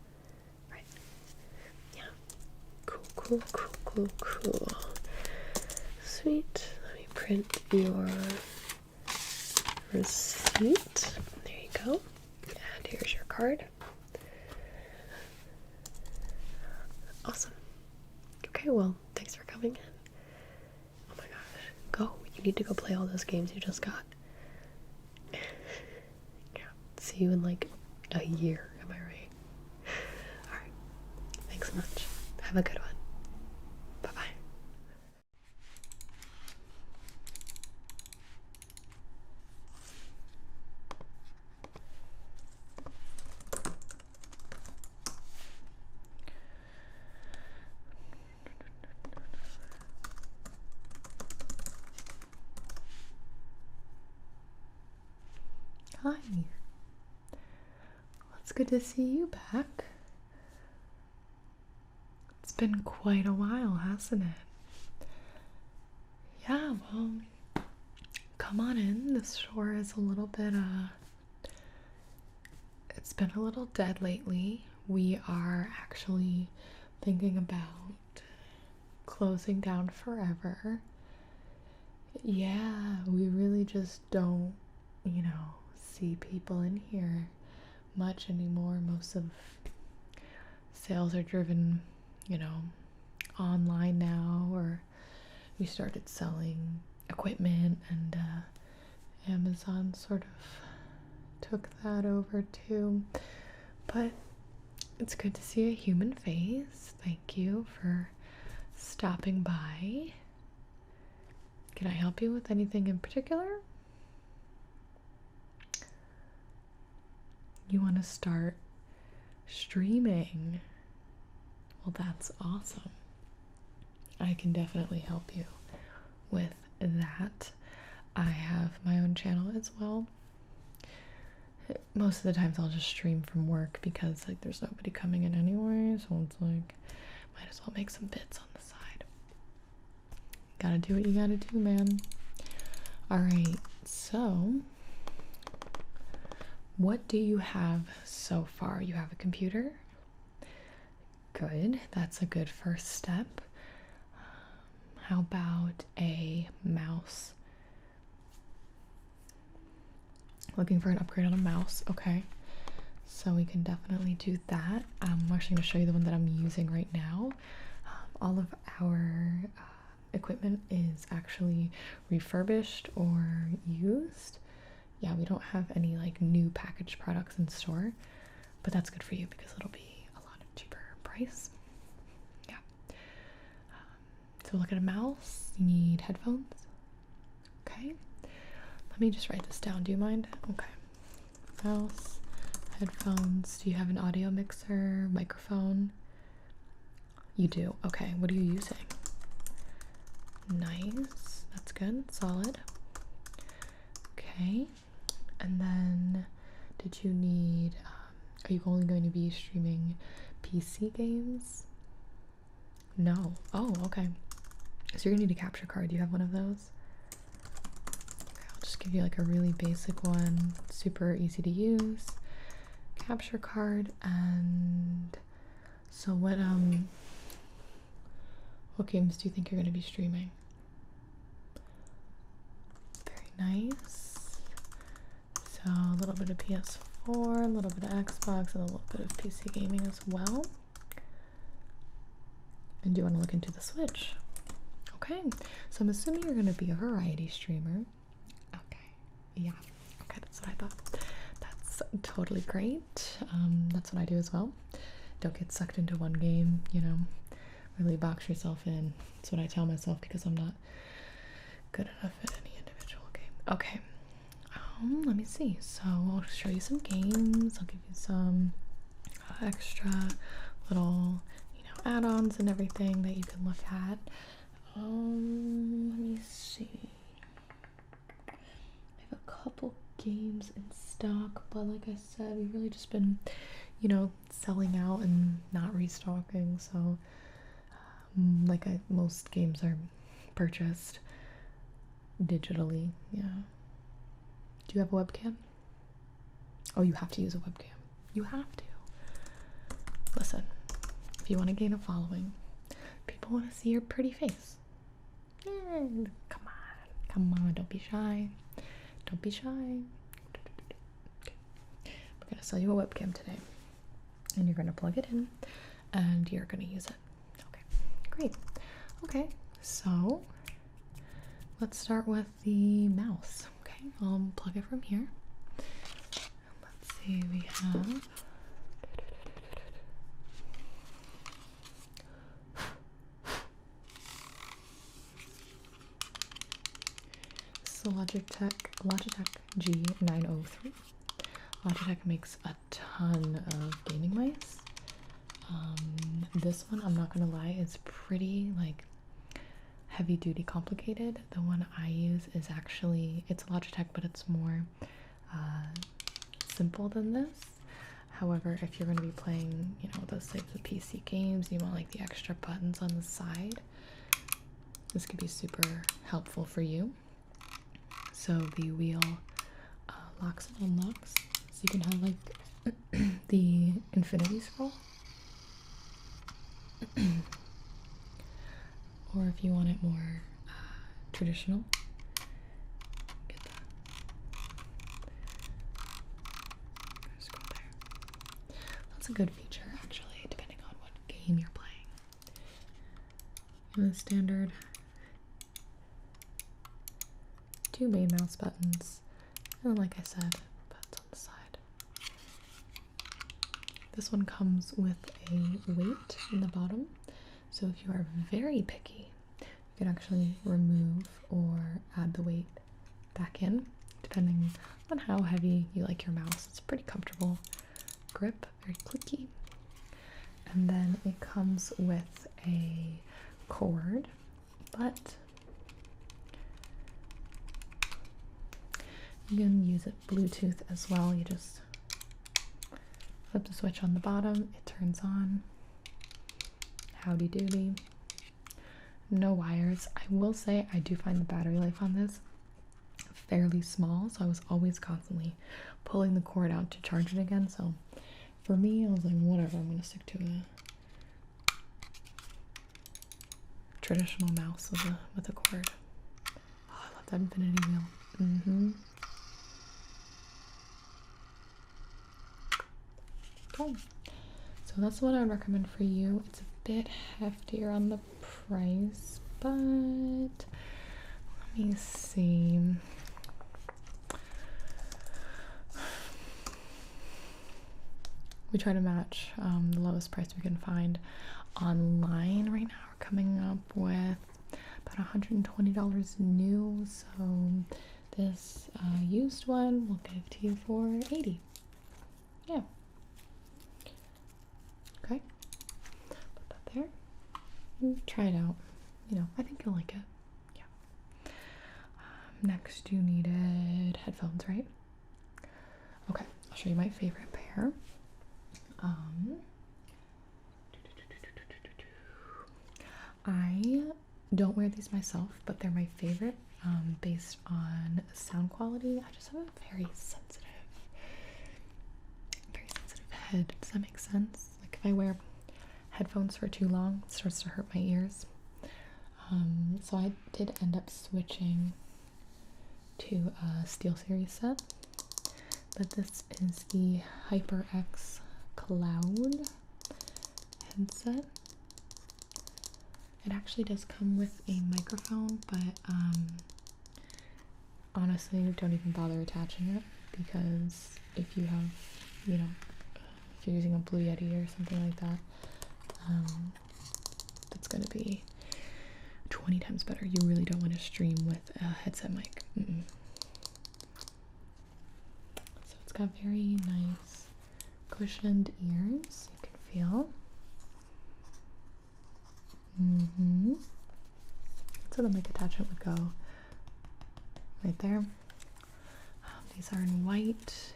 Right. Yeah. Cool. Sweet. Let me print your receipt. There you go. And here's your card. Awesome. Okay, well, thanks for coming in. Oh my gosh. Go. You need to go play all those games you just got. Yeah. See you in like a year, am I right? Alright. Thanks so much. Have a good one. Bye-bye. Hi. Well, it's good to see you back. It's been quite a while, hasn't it? Yeah, well, come on in. The store is a little bit, it's been a little dead lately. We are actually thinking about closing down forever. Yeah, we really just don't, see people in here much anymore. Most of sales are driven, online now, or we started selling equipment, and Amazon sort of took that over too. But it's good to see a human face. Thank you for stopping by. Can I help you with anything in particular? You want to start streaming? Well, that's awesome. I can definitely help you with that. I have my own channel as well. Most of the times I'll just stream from work because there's nobody coming in anyway, so it's might as well make some bits on the side. Gotta do what you gotta do, man. Alright, so what do you have so far? You have a computer? Good, that's a good first step. How about a mouse? Looking for an upgrade on a mouse. Okay. So we can definitely do that. I'm actually going to show you the one that I'm using right now. All of our equipment is actually refurbished or used. Yeah, we don't have any like new packaged products in store, but that's good for you because it'll be a lot cheaper price. Yeah. So look at a mouse. You need headphones. Okay. Let me just write this down. Do you mind? Okay. Mouse, headphones. Do you have an audio mixer, microphone? You do. Okay. What are you using? Nice. That's good. Solid. Okay. And then, did you need, are you only going to be streaming PC games? No. Oh, okay. So you're gonna need a capture card. Do you have one of those? Okay, I'll just give you like a really basic one. Super easy to use. Capture card. And so what games do you think you're gonna be streaming? Very nice. So a little bit of PS4, a little bit of Xbox, and a little bit of PC gaming as well. And do you want to look into the Switch? Okay, so I'm assuming you're going to be a variety streamer. Okay, yeah, okay, that's what I thought. That's totally great. That's what I do as well. Don't get sucked into one game, you know, really box yourself in. That's what I tell myself because I'm not good enough at any individual game. Okay, let me see. So I'll show you some games. I'll give you some extra little, you know, add-ons and everything that you can look at. Let me see. I have a couple games in stock, but like I said, we've really just been, you know, selling out and not restocking. So, most games are purchased digitally. Yeah. Do you have a webcam? Oh, you have to use a webcam. You have to. Listen, if you want to gain a following, people want to see your pretty face. Come on, don't be shy. Don't be shy. Okay. We're gonna sell you a webcam today, and you're gonna plug it in, and you're gonna use it. Okay, great. Okay, so let's start with the mouse. Okay, I'll plug it from here. Let's see, we have the Logitech G903. Logitech makes a ton of gaming mice. This one, I'm not gonna lie, is pretty like heavy duty complicated. The one I use is actually, it's Logitech, but it's more simple than this. However, if you're going to be playing, you know, those types of PC games, you want like the extra buttons on the side, this could be super helpful for you. So the wheel locks and unlocks, so you can have like the infinity scroll. Or if you want it more traditional, get that. Scroll there. That's a good feature, actually, depending on what game you're playing. And the standard 2 main mouse buttons, and like I said, buttons on the side. This one comes with a weight in the bottom, so if you are very picky, you can actually remove or add the weight back in, depending on how heavy you like your mouse. It's pretty comfortable grip, very clicky. And then it comes with a cord, but you can use it Bluetooth as well. You just flip the switch on the bottom, it turns on. Howdy doody. No wires. I will say I do find the battery life on this fairly small, so I was always constantly pulling the cord out to charge it again. So for me, I was like, whatever, I'm gonna stick to a traditional mouse with a cord. Oh, I love that infinity wheel. Okay, so that's what I would recommend for you. It's a bit heftier on the price, but let me see. We try to match the lowest price we can find online. Right now we're coming up with about $120 new, so this used one will give to you for $80. Yeah. Okay. Put that there. Try it out. You know, I think you'll like it. Yeah. Next you needed headphones, right? Okay, I'll show you my favorite pair. I don't wear these myself, but they're my favorite based on sound quality. I just have a very sensitive head. Does that make sense? Like if I wear headphones for too long, it starts to hurt my ears. So I did end up switching to a SteelSeries set, but this is the HyperX Cloud headset. It actually does come with a microphone, but honestly, don't even bother attaching it, because if you have, you know, if you're using a Blue Yeti or something like that, that's going to be 20 times better. You really don't want to stream with a headset mic. So it's got very nice cushioned ears, you can feel. So the mic attachment would go right there. These are in white.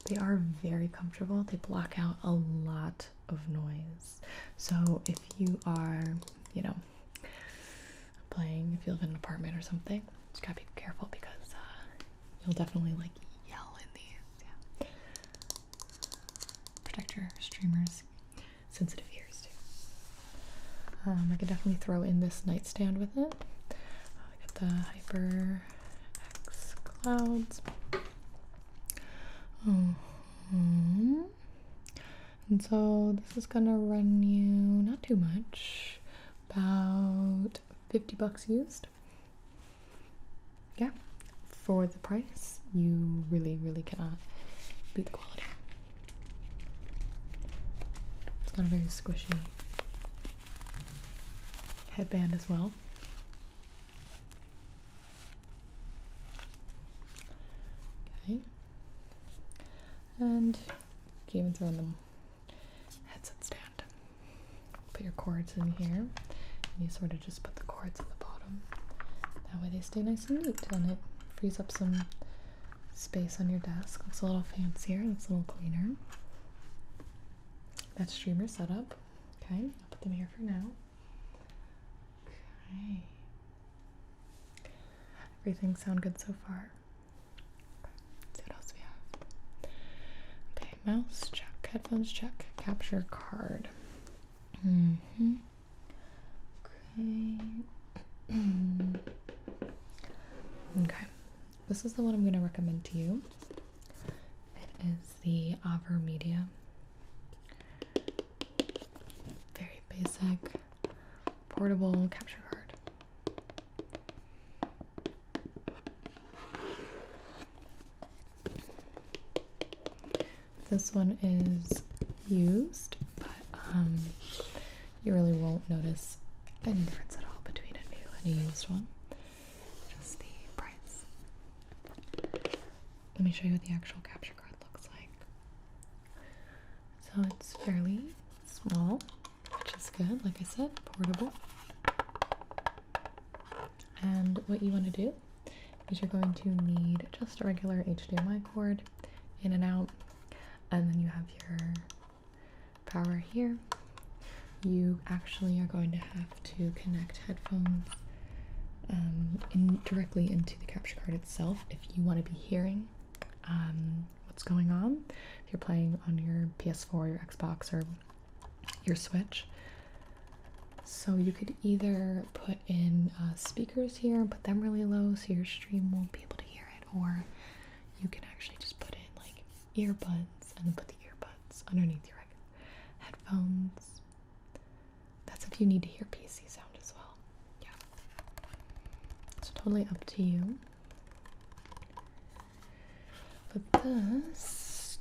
They are very comfortable. They block out a lot of noise. So if you are, you know, playing, if you live in an apartment or something, just gotta be careful, because you'll definitely like yell in these. Yeah. Protect your streamers' sensitive ears too. I could definitely throw in this nightstand with it. I got the HyperX Clouds. And so this is gonna run you not too much, about $50 used. Yeah, for the price, you really cannot beat the quality. It's got a very squishy headband as well. Okay. And you can even throw in the headset stand. Put your cords in here, and you sort of just put the cords at the bottom. That way they stay nice and neat, and it frees up some space on your desk. Looks a little fancier, looks a little cleaner. That streamer setup. Okay, I'll put them here for now. Okay. Everything sound good so far? Let's see what else we have. Okay, mouse check, headphones check, capture card. Okay. Okay, this is the one I'm going to recommend to you. It is the Aver Media. Very basic, portable capture card. This one is used, but you really won't notice any difference at all between a new and a used one. Just the price. Let me show you what the actual capture card looks like. So it's fairly small, which is good. Like I said, portable. And what you want to do is you're going to need just a regular HDMI cord, in and out, and then you have your power here. You actually are going to have to connect headphones directly into the capture card itself if you want to be hearing what's going on. If you're playing on your PS4, your Xbox, or your Switch. So you could either put in speakers here and put them really low so your stream won't be able to hear it, or you can actually just put in like earbuds and then put the earbuds underneath your headphones. That's if you need to hear PC sound as well. Yeah. It's totally up to you. But this,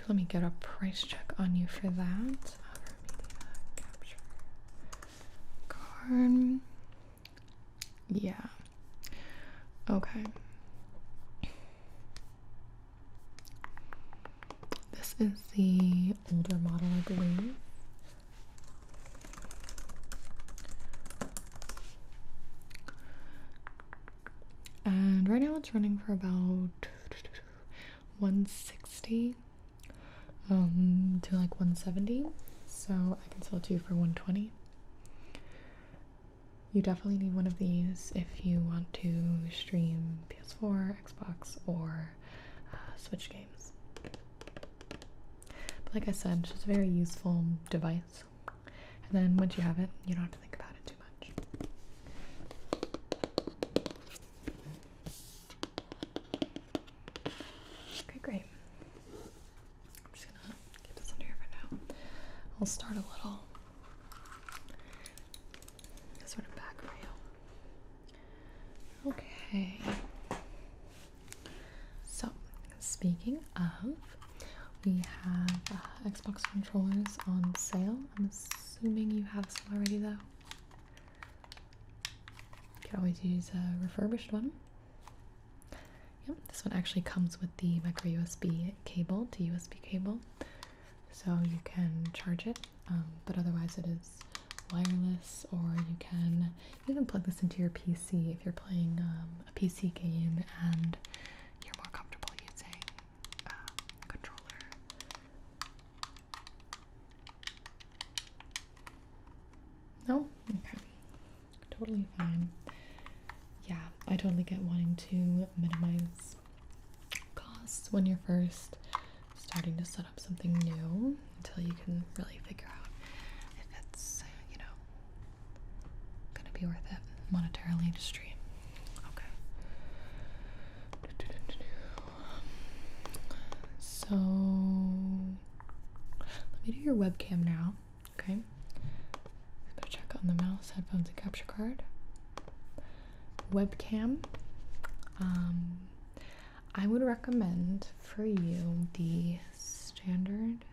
let me get a price check on you for that. Capture card. Yeah. Okay. This is the older model, I believe. And right now it's running for about 160 to like 170. So I can sell it to you for 120. You definitely need one of these if you want to stream PS4, Xbox, or Switch games. But like I said, it's just a very useful device. And then once you have it, you don't have to think about it too much. Okay, great. I'm just gonna get this under here for now. I'll start a little sort of back for you. Okay. So, speaking of, we have Xbox controllers on sale. I'm assuming you have some already though. You can always use a refurbished one. Yep, this one actually comes with the micro USB cable to USB cable, so you can charge it, but otherwise it is wireless, or you can even plug this into your PC if you're playing a PC game and you're more comfortable using a controller. No? Okay. Totally fine. Yeah, I totally get wanting to minimize costs when you're first starting to set up something new until you can really figure out if it's, you know, gonna be worth it monetarily to stream. Okay. So let me do your webcam now. Okay. Better check on the mouse, headphones, and capture card. Webcam. I would recommend for you the standard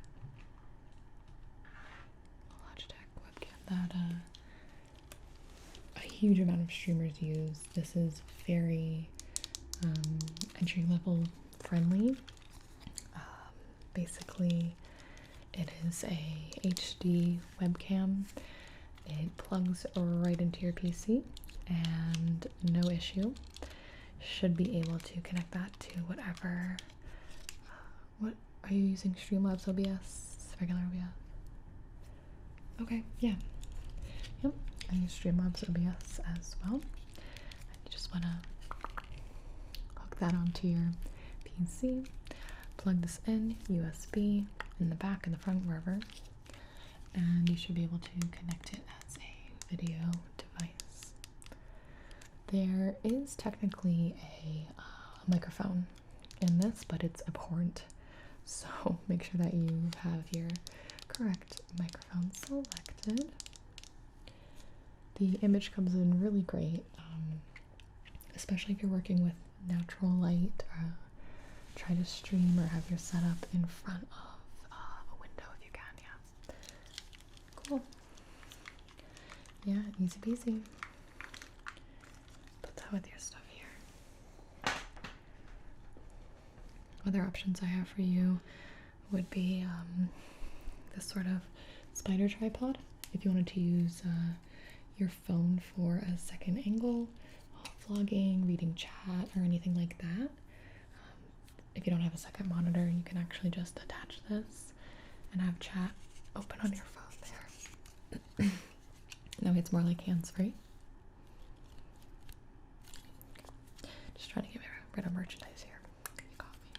Logitech webcam that a huge amount of streamers use. This is very entry level friendly. Basically, it is a HD webcam. It plugs right into your PC and no issue. Should be able to connect that to whatever. What are you using? Streamlabs OBS? Regular OBS? Okay, yeah. Yep, I use Streamlabs OBS as well. You just want to hook that onto your PC, plug this in, USB, in the back, in the front, wherever, and you should be able to connect it as a video device. There is technically a microphone in this, but it's abhorrent, so make sure that you have your correct microphone selected. The image comes in really great, especially if you're working with natural light. Try to stream or have your setup in front of a window if you can. Yeah, cool. Yeah, easy peasy. Put that with your stuff here. Other options I have for you would be this sort of spider tripod. If you wanted to use your phone for a second angle, vlogging, reading chat, or anything like that. If you don't have a second monitor, you can actually just attach this and have chat open on your phone there. That way it's more like hands-free. Just trying to get rid of merchandise here. You caught me.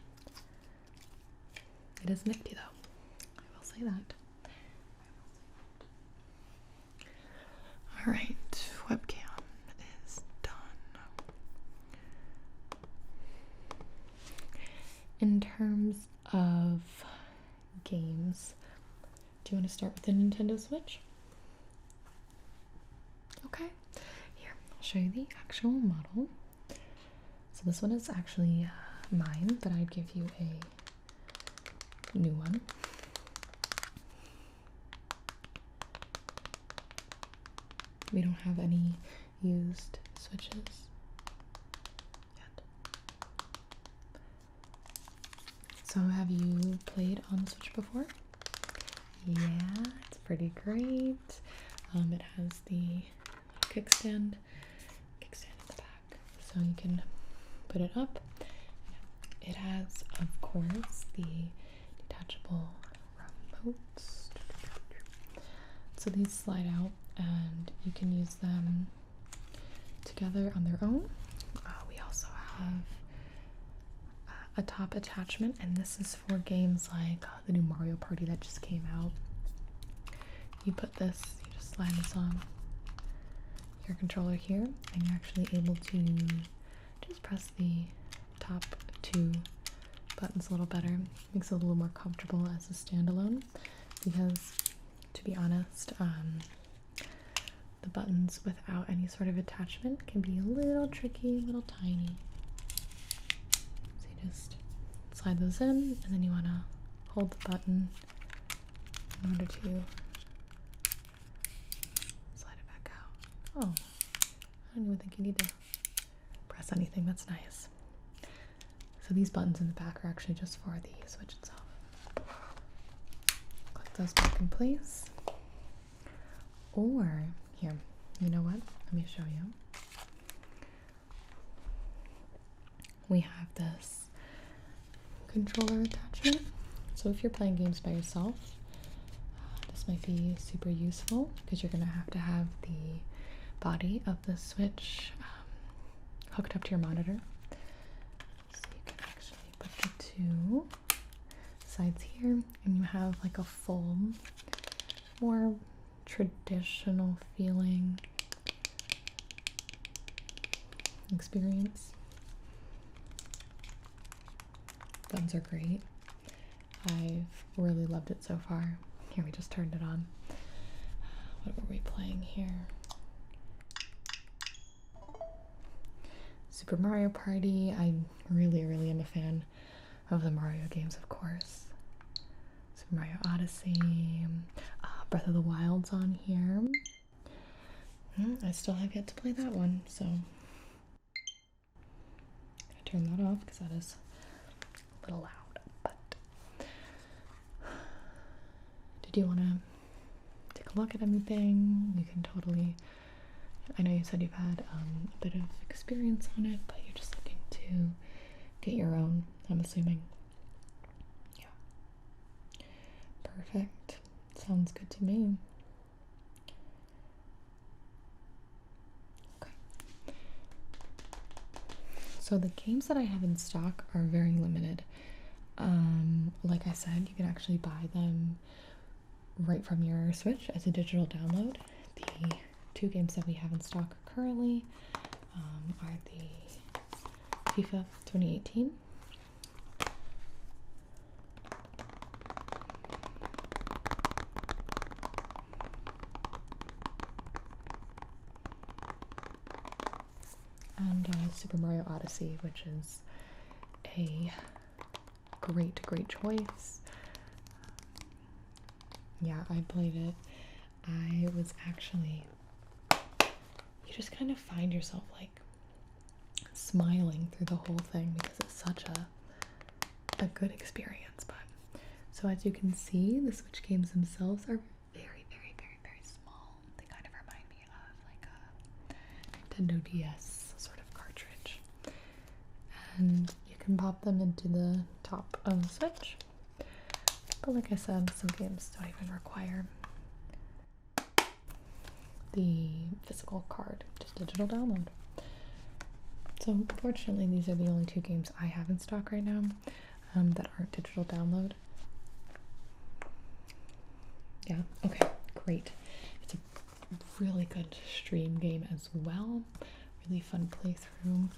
It is nifty though. I will say that. Alright, webcam is done. In terms of games, do you want to start with the Nintendo Switch? Okay, here, I'll show you the actual model. So this one is actually mine, but I'd give you a new one. We don't have any used Switches yet. So have you played on the Switch before? Yeah, it's pretty great. It has the kickstand in the back, so you can put it up. It has, of course, the detachable remotes. So these slide out and you can use them together on their own. We also have a top attachment, and this is for games like the new Mario Party that just came out. You put this, you just slide this on your controller here, and you're actually able to just press the top two buttons a little better. Makes it a little more comfortable as a standalone, because to be honest, the buttons without any sort of attachment can be a little tricky, a little tiny. So you just slide those in, and then you want to hold the button in order to slide it back out. Oh, I don't even think you need to press anything. That's nice. So these buttons in the back are actually just for the Switch itself. Click those back in place. Or, here, you know what? Let me show you. We have this controller attachment. So if you're playing games by yourself, this might be super useful, because you're going to have the body of the Switch hooked up to your monitor. So you can actually put the two sides here, and you have like a full, more traditional feeling experience. Buttons are great. I've really loved it so far. Here, we just turned it on. What were we playing here? Super Mario Party. I really am a fan of the Mario games, of course. Super Mario Odyssey. Breath of the Wild's on here. I still have yet to play that one, so I turn that off because that is a little loud. But did you want to take a look at anything? You can totally. I know you said you've had a bit of experience on it, but you're just looking to get your own, I'm assuming. Yeah. Perfect. Sounds good to me. Okay. So the games that I have in stock are very limited. Like I said, you can actually buy them right from your Switch as a digital download. The two games that we have in stock currently are the FIFA 2018 and Super Mario Odyssey, which is a great choice. Yeah, I played it. I was actually, you just kind of find yourself like smiling through the whole thing because it's such a good experience. But so as you can see, the Switch games themselves are very small. They kind of remind me of like a Nintendo DS sort of cartridge, and you can pop them into the top of the Switch. But like I said, some games don't even require the physical card, just digital download. So unfortunately, these are the only two games I have in stock right now that aren't digital download. Yeah, okay, great. It's a really good stream game as well. Really fun playthrough.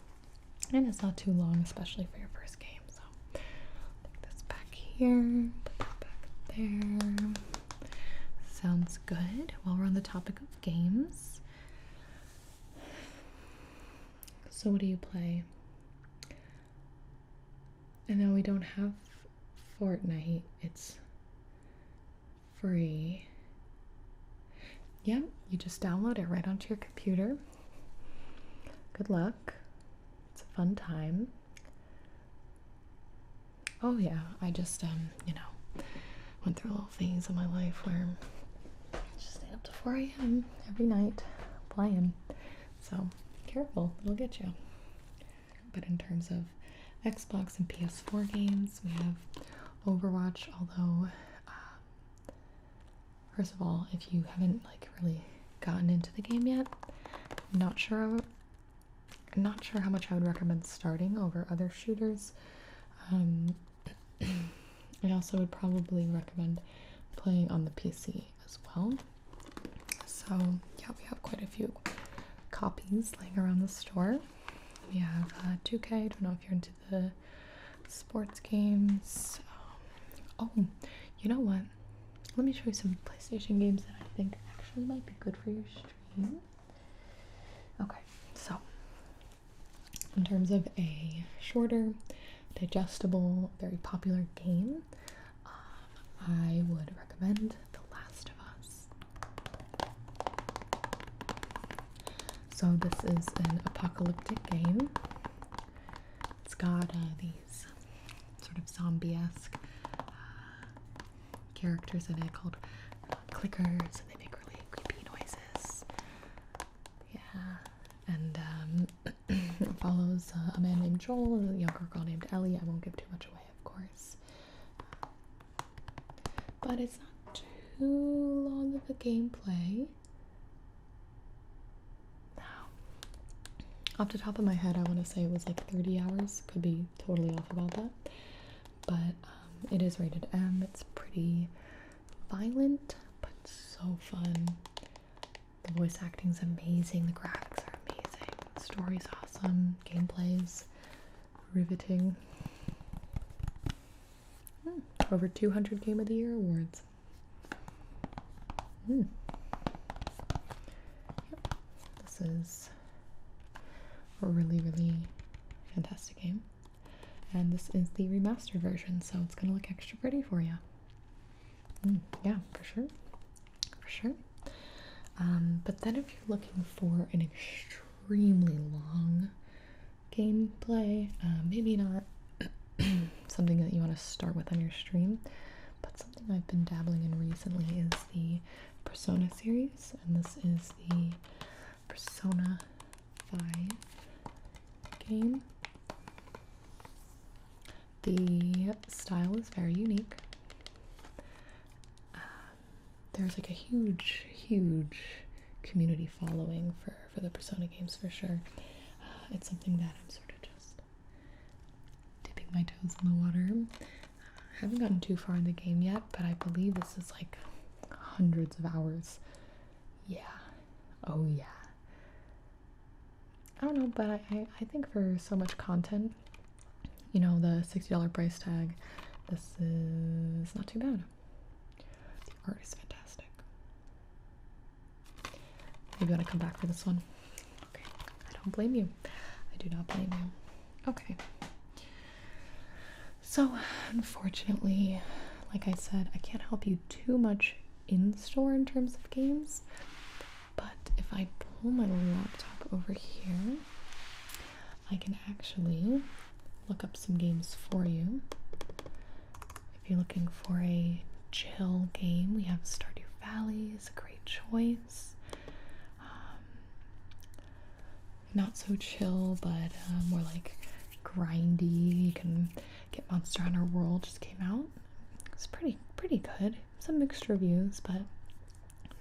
And it's not too long, especially for your first game. So take this back here, put that back there. Sounds good. While we're on the topic of games, so what do you play? I know we don't have Fortnite. It's free. Yeah, you just download it right onto your computer. Good luck. It's a fun time. Oh yeah, I just went through a little phase of my life where I just stay up to 4 a.m. every night playing. So careful, it'll get you. But in terms of Xbox and PS4 games, we have Overwatch, although first of all, if you haven't really gotten into the game yet, I'm not sure how much I would recommend starting over other shooters. I also would probably recommend playing on the PC as well. So yeah, we have quite a few copies laying around the store. We have 2K. I don't know if you're into the sports games. Oh, you know what? Let me show you some PlayStation games that I think actually might be good for your stream. Okay, so in terms of a shorter, digestible, very popular game, I would recommend The Last of Us. So this is an apocalyptic game. It's got these sort of zombie-esque characters in it called clickers, and they make really creepy noises. Yeah, and it follows a man named Joel and a younger girl named Ellie. I won't give too much away, of course. But it's not too long of a gameplay. Now, off the top of my head, I want to say it was like 30 hours. Could be totally off about that. But it is rated M. It's pretty violent, but so fun. The voice acting's amazing. The graphics are amazing. The story's awesome. Gameplay's riveting. Over 200 Game of the Year awards. Yep. This is a really, really fantastic game. And this is the remastered version, so it's gonna look extra pretty for you. Yeah, for sure. For sure. But then if you're looking for an extremely long gameplay, maybe not something that you want to start with on your stream, but something I've been dabbling in recently is the Persona series, and this is the Persona 5 game. The style is very unique. There's like a huge community following for the Persona games for sure. It's something that I'm sort of just dipping my toes in the water. I haven't gotten too far in the game yet, but I believe this is like hundreds of hours. Yeah. Oh yeah. I don't know, but I think for so much content, you know, the $60 price tag, this is not too bad. The art is fantastic. Maybe you want to come back for this one? Okay, I don't blame you. I do not blame you. Okay. So, unfortunately, like I said, I can't help you too much in store in terms of games, but if I pull my laptop over here, I can actually look up some games for you. If you're looking for a chill game, we have Stardew Valley is a great choice. Not so chill, but more like grindy. You can get Monster Hunter World, just came out. It's pretty good. Some mixed reviews, but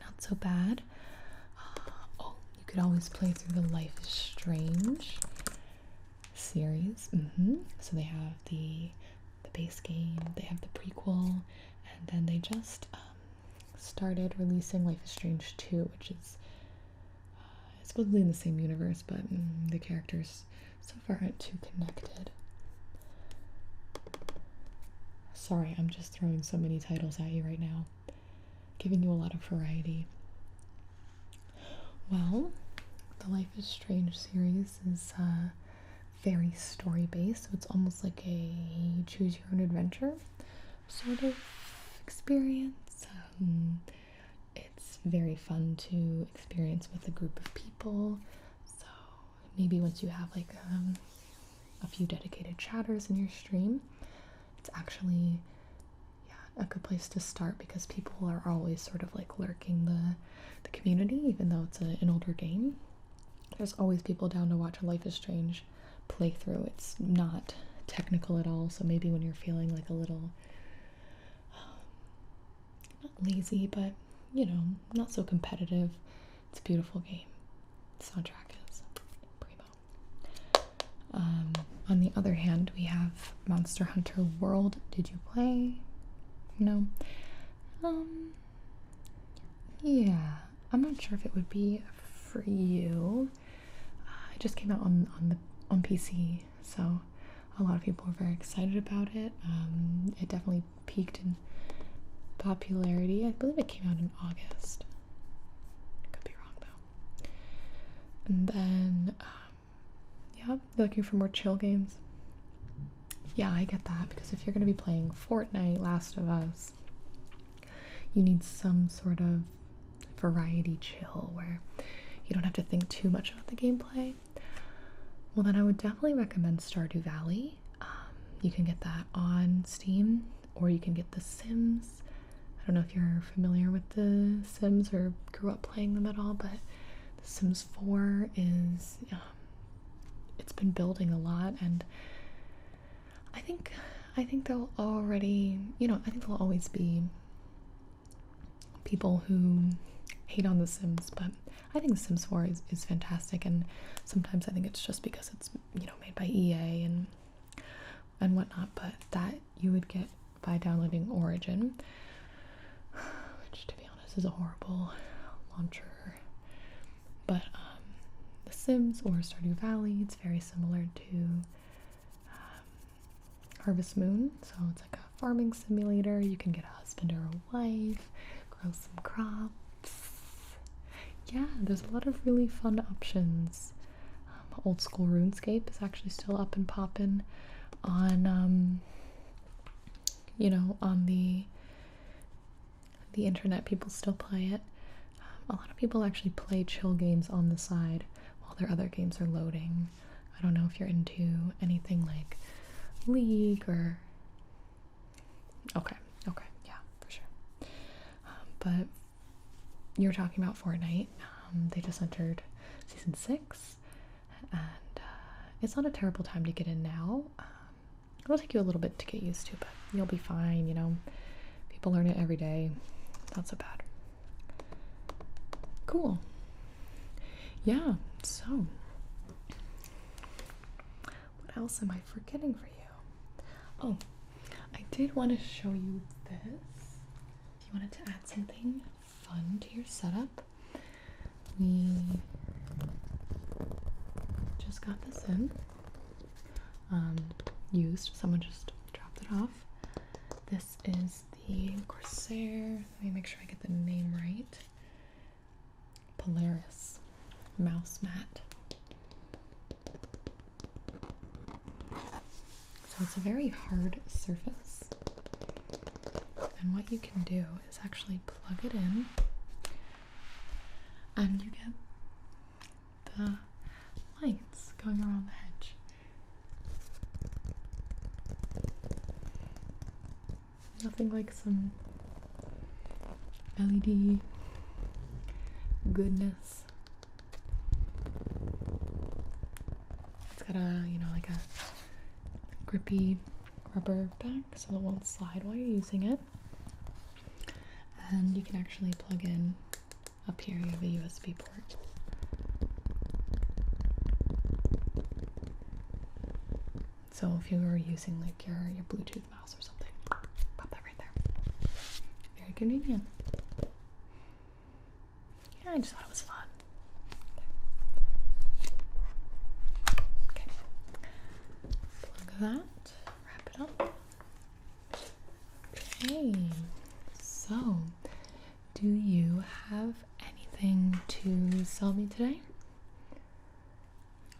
not so bad. Oh, you could always play through the Life is Strange series. So they have the base game, they have the prequel, and then they just started releasing Life is Strange 2, which is supposedly in the same universe, but the characters so far aren't too connected. Sorry, I'm just throwing so many titles at you right now, giving you a lot of variety. Well, the Life is Strange series is very story-based, so it's almost like a choose-your-own-adventure sort of experience. It's very fun to experience with a group of people, so maybe once you have like a few dedicated chatters in your stream, it's actually a good place to start, because people are always sort of like lurking the community, even though it's an older game. There's always people down to watch a Life is Strange playthrough. It's not technical at all, so maybe when you're feeling like a little not lazy, but you know, not so competitive, it's a beautiful game. The soundtrack is primo. On the other hand, we have Monster Hunter World. Did you play? No. Yeah, I'm not sure if it would be for you. It just came out on PC, so a lot of people are very excited about it. It definitely peaked in popularity. I believe it came out in August. Could be wrong though. And then, yeah, looking for more chill games. Yeah, I get that, because if you're going to be playing Fortnite, Last of Us, you need some sort of variety chill where you don't have to think too much about the gameplay. Well, then I would definitely recommend Stardew Valley. You can get that on Steam, or you can get The Sims. I don't know if you're familiar with The Sims or grew up playing them at all, but The Sims 4 is, it's been building a lot, and I think there'll already, I think there'll always be people who hate on The Sims, but I think The Sims 4 is fantastic, and sometimes I think it's just because it's, made by EA and whatnot, but that you would get by downloading Origin, which, to be honest, is a horrible launcher. But The Sims or Stardew Valley, it's very similar to Harvest Moon, so it's like a farming simulator. You can get a husband or a wife, grow some crops. Yeah, there's a lot of really fun options. Old school RuneScape is actually still up and poppin' on on the internet. People still play it. A lot of people actually play chill games on the side while their other games are loading. I don't know if you're into anything like League or okay, yeah, for sure. But you're talking about Fortnite. They just entered season 6, and it's not a terrible time to get in now. It'll take you a little bit to get used to, but you'll be fine. People learn it every day. Not so bad. Cool. Yeah. So, what else am I forgetting for you? Oh, I did want to show you this. If you wanted to add something fun to your setup, we just got this in. Used. Someone just dropped it off. This is the Corsair. Let me make sure I get the name right. Polaris mouse mat. So it's a very hard surface, and what you can do is actually plug it in, and you get the lights going around the hedge. Nothing like some LED goodness. It's got a, like a grippy rubber back so it won't slide while you're using it. And you can actually plug in up here, you have a USB port. So if you were using like your Bluetooth mouse or something, pop that right there. Very convenient. Yeah, I just thought it was fun. that. Wrap it up. Okay, so do you have anything to sell me today?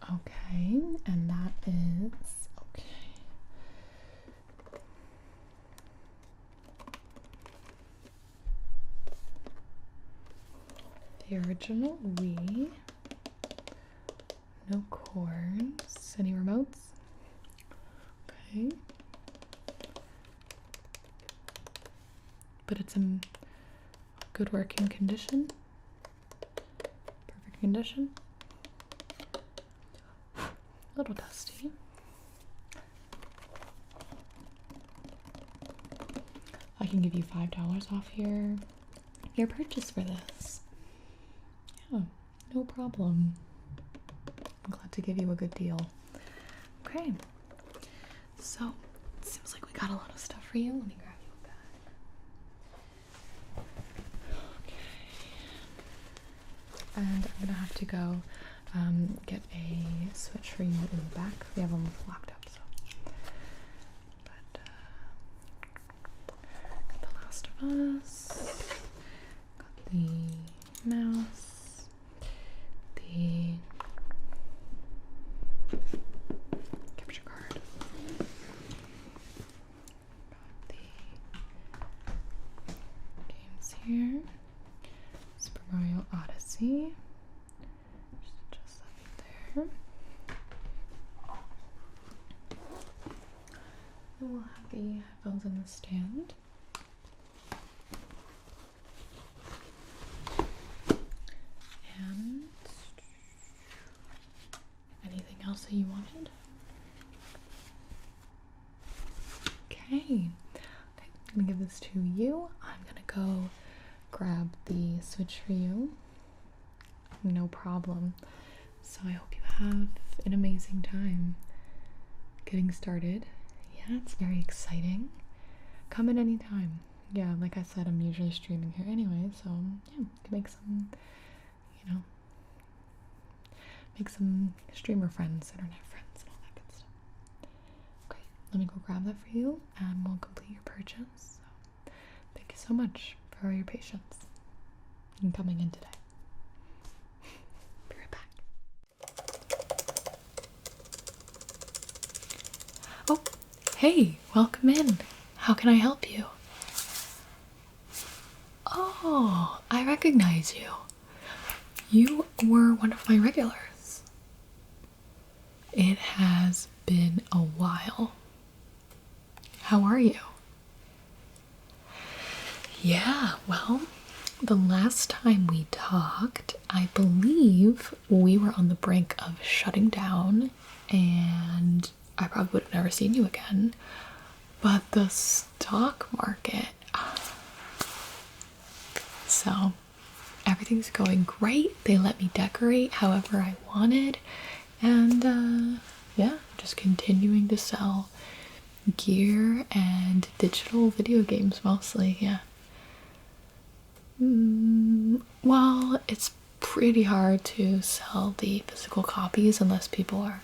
Okay, and that is okay. The original Wii. No cords. Any remotes? Okay. But it's in good working condition. Perfect condition. A little dusty. I can give you $5 off your purchase for this. Yeah, no problem. I'm glad to give you a good deal. Okay, so it seems like we got a lot of stuff for you. Let me grab you a bag. Okay. And I'm gonna have to go get a switch for you in the back. We have them locked up, so. But got The Last of Us. Got the mouse. The capture card. Got the games here. Super Mario Odyssey. Just that there. Then we'll have the headphones in the stand. And anything else that you wanted? Okay. Okay, I'm gonna give this to you. I'm gonna go grab the switch for you. No problem. So I hope you have an amazing time getting started. Yeah, it's very exciting. Come in anytime. Yeah, like I said, I'm usually streaming here anyway, so yeah, you can make some, you know, make some streamer friends, internet friends, and all that good stuff. Okay, let me go grab that for you, and we'll complete your purchase. So, thank you so much for your patience and coming in today. Be right back. Oh, hey, welcome in. How can I help you? Oh, I recognize you. You were one of my regulars. It has been a while. How are you? Yeah, well, the last time we talked, I believe we were on the brink of shutting down, and I probably would have never seen you again. But the stock market. So, everything's going great. They let me decorate however I wanted. And, yeah, just continuing to sell gear and digital video games mostly, yeah. Well, it's pretty hard to sell the physical copies unless people are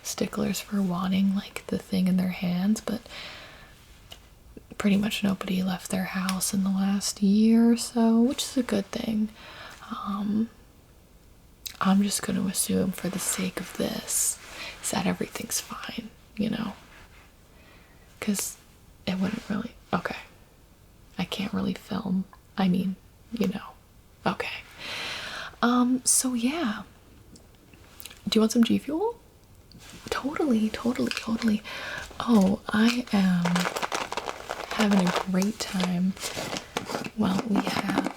sticklers for wanting, like, the thing in their hands, but pretty much nobody left their house in the last year or so, which is a good thing. I'm just going to assume for the sake of this is that everything's fine, you know, because it wouldn't really, okay, I can't really film, I mean, you know, okay. So yeah, do you want some G Fuel? Totally. Oh, I am having a great time. Well, we have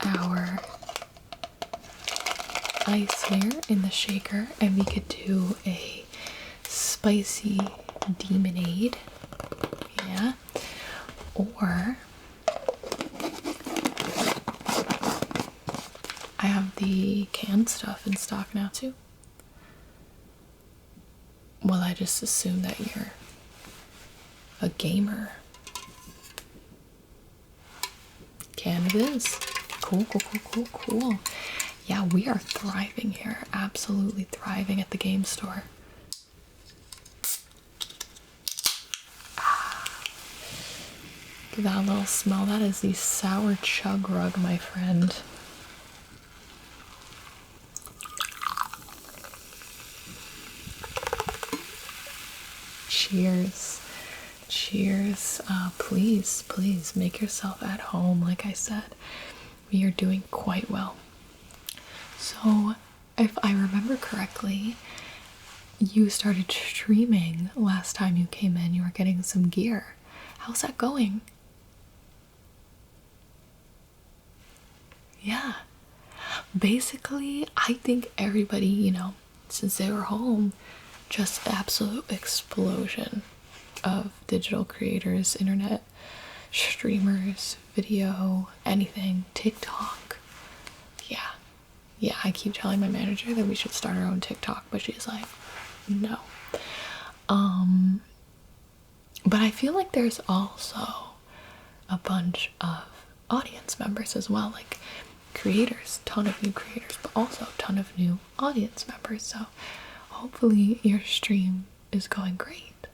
our ice here in the shaker, and we could do a spicy demonade, yeah, or I have the canned stuff in stock now too. Well, I just assume that you're a gamer. Can it is. Cool. Yeah, we are thriving here. Absolutely thriving at the game store. that little smell. That is the sour chug rug, my friend. Cheers. Cheers. Please make yourself at home. Like I said, we are doing quite well. So, if I remember correctly, you started streaming last time you came in. You were getting some gear. How's that going? Yeah. Basically, I think everybody, you know, since they were home, just absolute explosion of digital creators, internet streamers, video, anything, TikTok. Yeah, I keep telling my manager that we should start our own TikTok, but she's like, no. But I feel like there's also a bunch of audience members as well, like creators, ton of new creators, but also a ton of new audience members. So hopefully your stream is going great.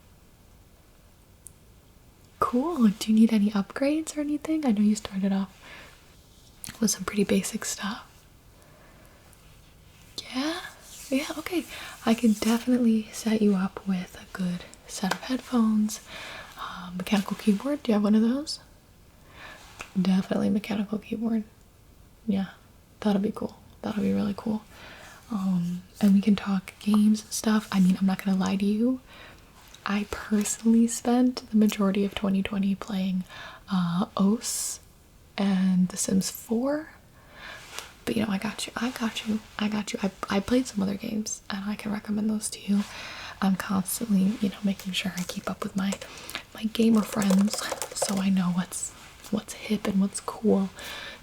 Cool. Do you need any upgrades or anything? I know you started off with some pretty basic stuff. Yeah, okay. I can definitely set you up with a good set of headphones, mechanical keyboard. Do you have one of those? Definitely mechanical keyboard. Yeah, that'll be cool. That'll be really cool. And we can talk games and stuff. I mean, I'm not gonna lie to you. I personally spent the majority of 2020 playing OS and The Sims 4. But you know, I got you. I played some other games and I can recommend those to you. I'm constantly, you know, making sure I keep up with my gamer friends so I know what's hip and what's cool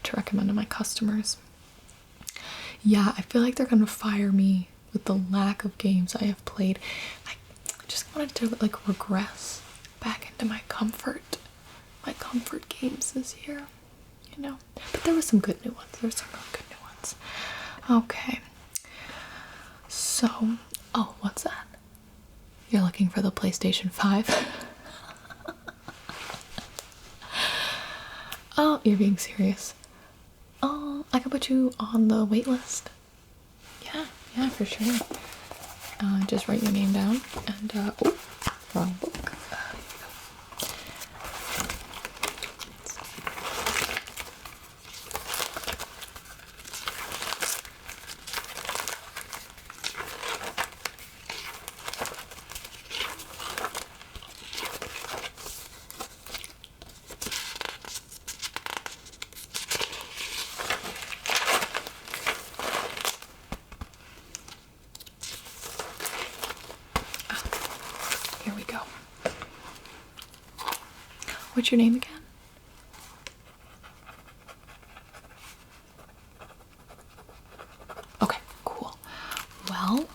to recommend to my customers. Yeah, I feel like they're gonna fire me with the lack of games I have played. I just wanted to like regress back into my comfort games this year, you know. But there were some good new ones. Okay. So, oh, what's that? You're looking for the PlayStation 5? Oh, you're being serious. Oh, I can put you on the wait list. Yeah, for sure. Just write your name down and, oh, wrong book. Here we go. What's your name again? Okay, cool. Well,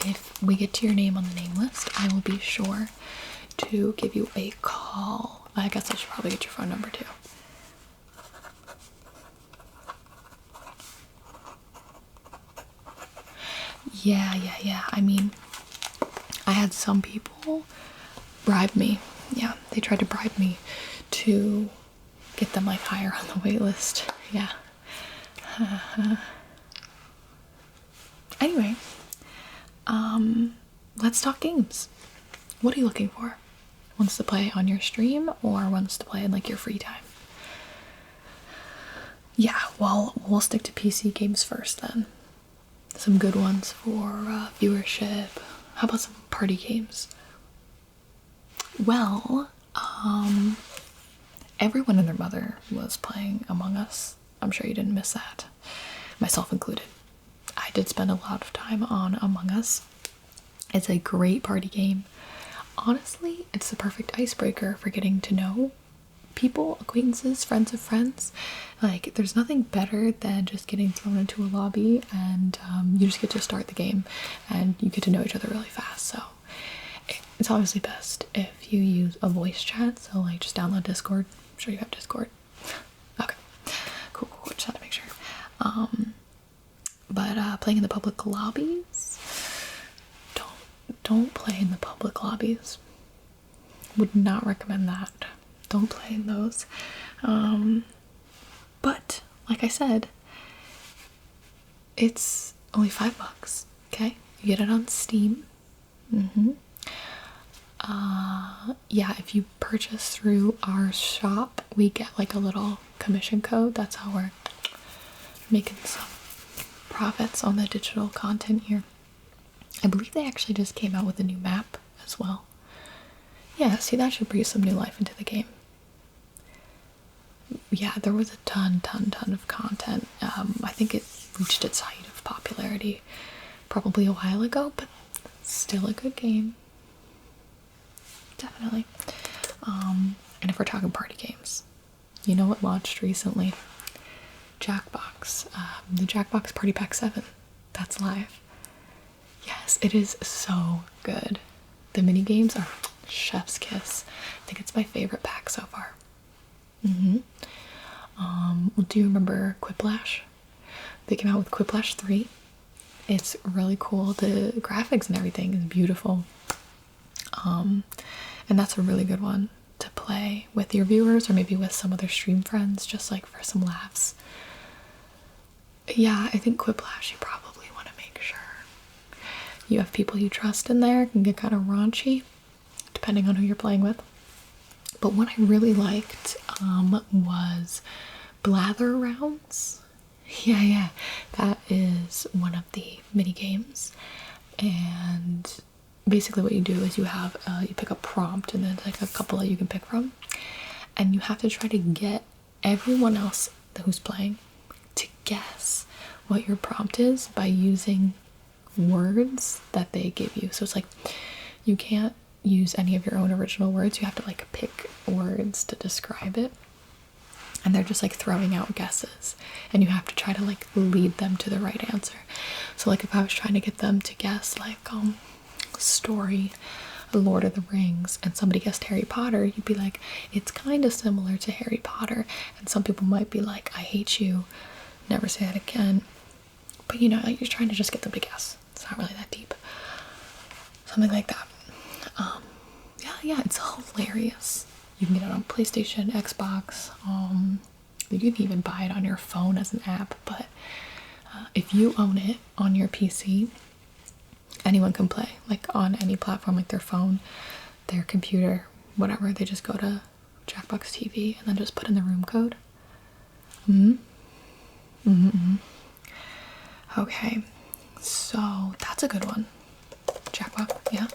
if we get to your name on the name list, I will be sure to give you a call. I guess I should probably get your phone number too. Yeah. I mean, I had some people bribe me. Yeah, they tried to bribe me to get them like higher on the wait list. Yeah. Anyway, let's talk games. What are you looking for? Wants to play on your stream or wants to play in like your free time? Yeah, well, we'll stick to PC games first then. Some good ones for viewership. How about some party games? Well, everyone and their mother was playing Among Us. I'm sure you didn't miss that. Myself included. I did spend a lot of time on Among Us. It's a great party game. Honestly, it's the perfect icebreaker for getting to know people, acquaintances, friends of friends. Like, there's nothing better than just getting thrown into a lobby and you just get to start the game and you get to know each other really fast. So it's obviously best if you use a voice chat. So like, just download Discord. I'm sure you have Discord. Okay, cool. Just had to make sure. But playing in the public lobbies, don't play in the public lobbies. Would not recommend that. don't play in those. But like I said, it's only $5, okay? You get it on Steam. Yeah, if you purchase through our shop, we get like a little commission code. That's how we're making some profits on the digital content here. I believe they actually just came out with a new map as well. Yeah, see, that should breathe some new life into the game. Yeah, there was a ton of content. I think it reached its height of popularity probably a while ago, but still a good game. Definitely. And if we're talking party games, you know what launched recently? Jackbox. The Jackbox Party Pack 7. That's live. Yes, it is so good. The mini games are chef's kiss. I think it's my favorite pack so far. Do you remember Quiplash? They came out with Quiplash 3. It's really cool. The graphics and everything is beautiful. And that's a really good one to play with your viewers or maybe with some other stream friends, just like for some laughs. Yeah, I think Quiplash, you probably want to make sure you have people you trust in there. It can get kind of raunchy depending on who you're playing with. But what I really liked was Blather Rounds. Yeah, that is one of the mini games. And basically what you do is you have you pick a prompt, and then like a couple that you can pick from, and you have to try to get everyone else who's playing to guess what your prompt is by using words that they give you. So it's like you can't use any of your own original words. You have to like pick words to describe it, and they're just like throwing out guesses, and you have to try to like lead them to the right answer. So like if I was trying to get them to guess like story, Lord of the Rings, and somebody guessed Harry Potter, you'd be like, it's kind of similar to Harry Potter. And some people might be like, I hate you, never say that again. But you know, like, you're trying to just get them to guess. It's not really that deep. Something like that. Yeah, it's hilarious. You can get it on PlayStation, Xbox. You can even buy it on your phone as an app. But if you own it on your PC, anyone can play, like on any platform, like their phone, their computer, whatever. They just go to Jackbox TV and then just put in the room code. Okay, so that's a good one. Jackbox, yeah.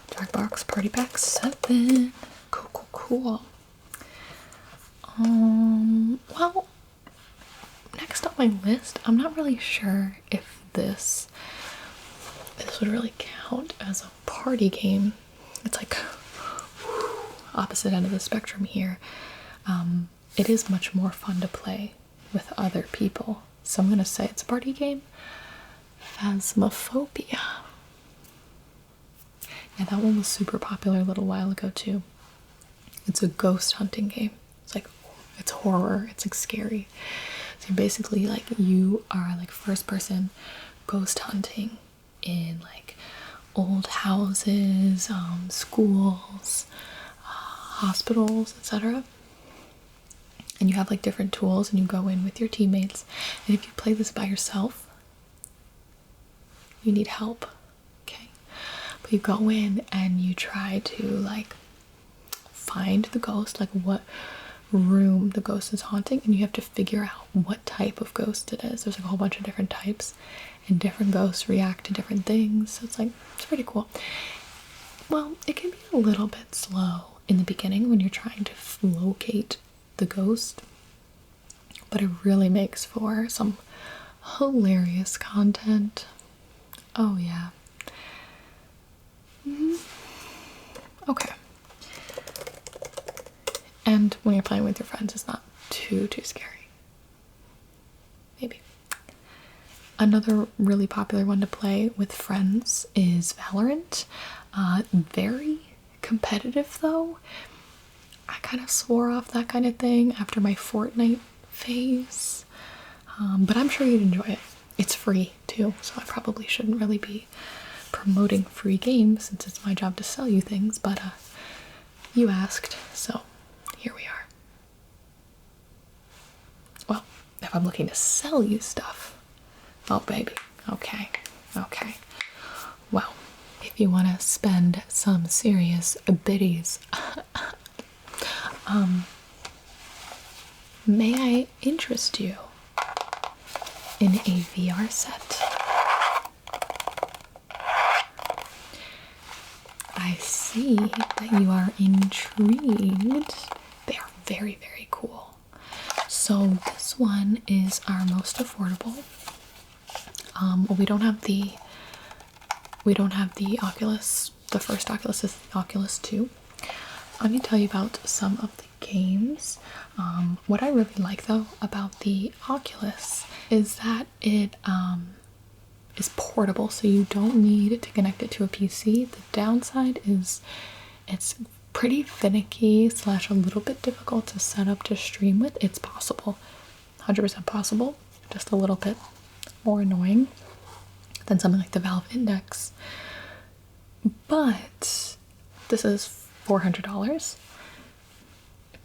Jackbox Party Pack 7. Cool. Well, next on my list, I'm not really sure if this would really count as a party game. It's like opposite end of the spectrum here. It is much more fun to play with other people, so I'm gonna say it's a party game. Phasmophobia. Yeah, that one was super popular a little while ago too. It's a ghost hunting game. It's like, it's horror, it's like scary. So basically like you are like first person ghost hunting in like old houses, schools, hospitals, etc. And you have like different tools, and you go in with your teammates. And if you play this by yourself, you need help, okay? But you go in and you try to like find the ghost, like what room the ghost is haunting, and you have to figure out what type of ghost it is. There's like a whole bunch of different types, and different ghosts react to different things. So it's like, it's pretty cool. Well, it can be a little bit slow in the beginning when you're trying to locate the ghost, but it really makes for some hilarious content. Oh yeah. Okay. And when you're playing with your friends, it's not too scary. Maybe. Another really popular one to play with friends is Valorant. Very competitive though. I kind of swore off that kind of thing after my Fortnite phase. But I'm sure you'd enjoy it. It's free too, so I probably shouldn't really be promoting free games since it's my job to sell you things, but you asked, so here we are. Well, if I'm looking to sell you stuff, oh baby, okay. Well, if you want to spend some serious biddies, may I interest you in a VR set? I see that you are intrigued. They are very, very cool. So this one is our most affordable. Well, we don't have the Oculus. The first Oculus is the Oculus 2. Let me tell you about some of the games. What I really like though about the Oculus is that it is portable, so you don't need to connect it to a PC. The downside is it's pretty finicky / a little bit difficult to set up to stream with. It's possible, 100% possible, just a little bit more annoying than something like the Valve Index. But this is $400,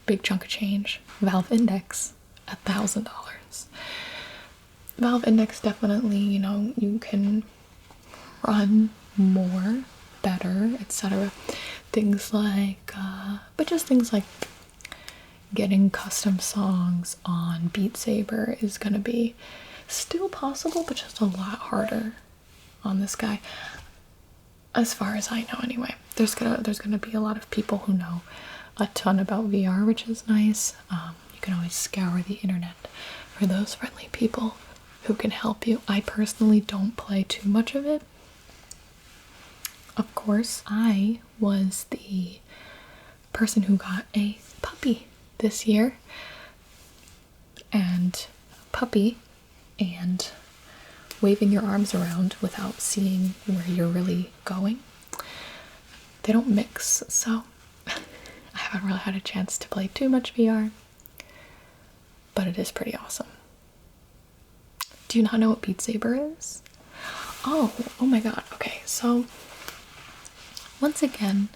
big chunk of change. Valve Index, $1,000. Valve Index definitely, you know, you can run more, better, etc. Things like, but just things like getting custom songs on Beat Saber is gonna be still possible, but just a lot harder on this guy, as far as I know anyway. There's gonna be a lot of people who know a ton about VR, which is nice. You can always scour the internet for those friendly people who can help you. I personally don't play too much of it. Of course, I was the person who got a puppy this year, and puppy and waving your arms around without seeing where you're really going, they don't mix, so I haven't really had a chance to play too much VR, but it is pretty awesome. Do you not know what Beat Saber is? Oh my god. Okay, so once again,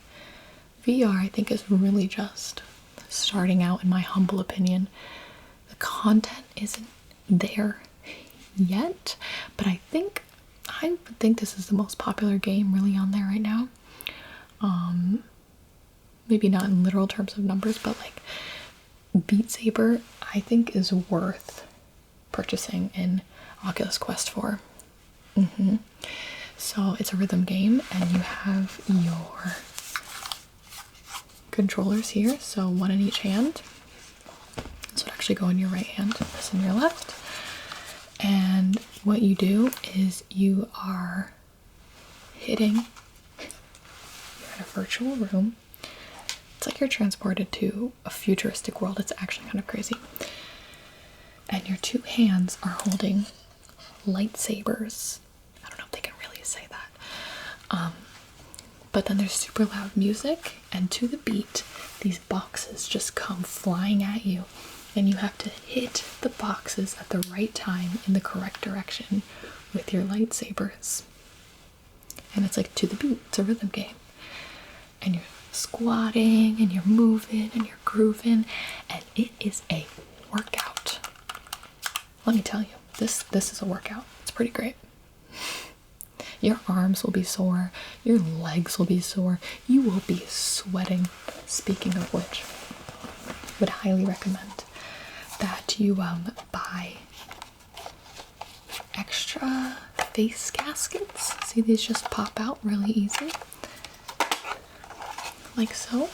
VR I think is really just starting out, in my humble opinion. The content isn't there yet, but I would think this is the most popular game really on there right now. Maybe not in literal terms of numbers, but like Beat Saber I think is worth purchasing in Oculus Quest 4. So it's a rhythm game, and you have your controllers here, so one in each hand. This would actually go in your right hand, this in your left. And what you do is you are hitting, you're in a virtual room. It's like you're transported to a futuristic world. It's actually kind of crazy. And your two hands are holding lightsabers. I don't know if they can really say that. But then there's super loud music, and to the beat, these boxes just come flying at you, and you have to hit the boxes at the right time in the correct direction with your lightsabers. And it's like to the beat. It's a rhythm game. And you're squatting, and you're moving, and you're grooving, and it is a workout. Let me tell you, this is a workout. It's pretty great. Your arms will be sore, your legs will be sore, you will be sweating. Speaking of which, would highly recommend that you buy extra face gaskets. See, these just pop out really easy, like so.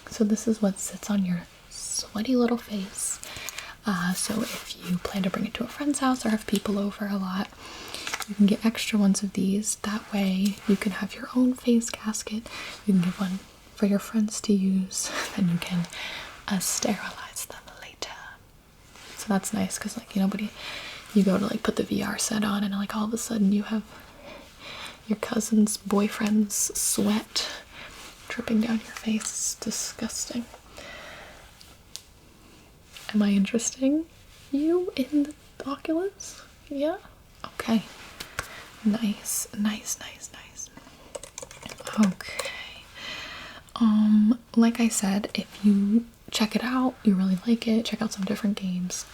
So this is what sits on your sweaty little face. So if you plan to bring it to a friend's house or have people over a lot, you can get extra ones of these. That way you can have your own face gasket. You can give one for your friends to use, and you can sterilize them later. So that's nice, because like, you know, but you go to like put the VR set on, and like all of a sudden you have your cousin's boyfriend's sweat dripping down your face. It's disgusting. Am I interesting you in the Oculus? Yeah? Okay. Nice. Okay. Like I said, if you check it out, you really like it, check out some different games.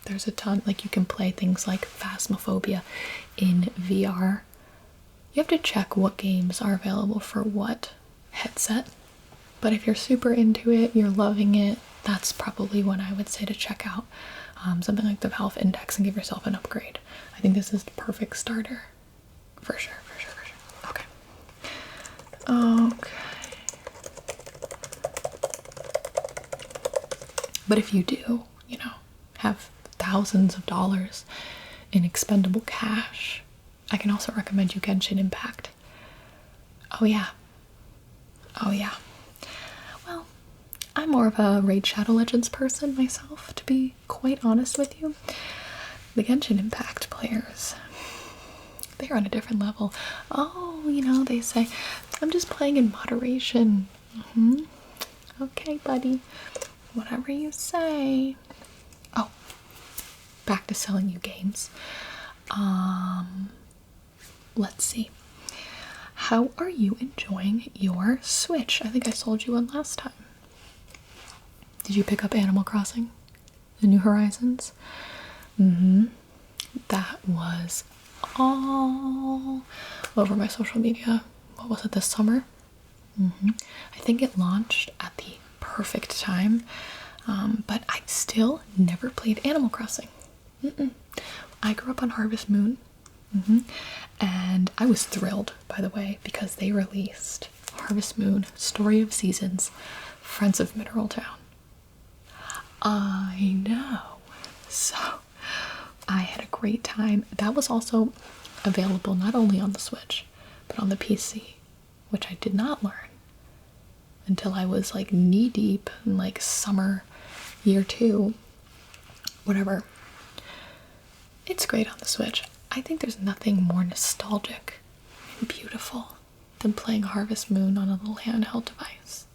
There's a ton, like you can play things like Phasmophobia in VR. You have to check what games are available for what headset. But if you're super into it, you're loving it, that's probably one I would say to check out. Something like the Valve Index and give yourself an upgrade. I think this is the perfect starter. For sure, for sure, for sure. Okay. Okay. But if you do, you know, have thousands of dollars in expendable cash, I can also recommend you Genshin Impact. Oh yeah. Oh yeah. Well, I'm more of a Raid Shadow Legends person myself, to be quite honest with you. The Genshin Impact players, they're on a different level. Oh, you know, they say, I'm just playing in moderation. Okay, buddy. Whatever you say. Oh, back to selling you games. Let's see. How are you enjoying your Switch? I think I sold you one last time. Did you pick up Animal Crossing? The New Horizons? That was all over my social media. What was it, this summer? I think it launched at the perfect time, but I still never played Animal Crossing. I grew up on Harvest Moon, and I was thrilled, by the way, because they released Harvest Moon, Story of Seasons, Friends of Mineral Town. I know. So I had a great time. That was also available not only on the Switch, but on the PC, which I did not learn until I was like knee deep in like summer year 2, whatever. It's great on the Switch. I think there's nothing more nostalgic and beautiful than playing Harvest Moon on a little handheld device.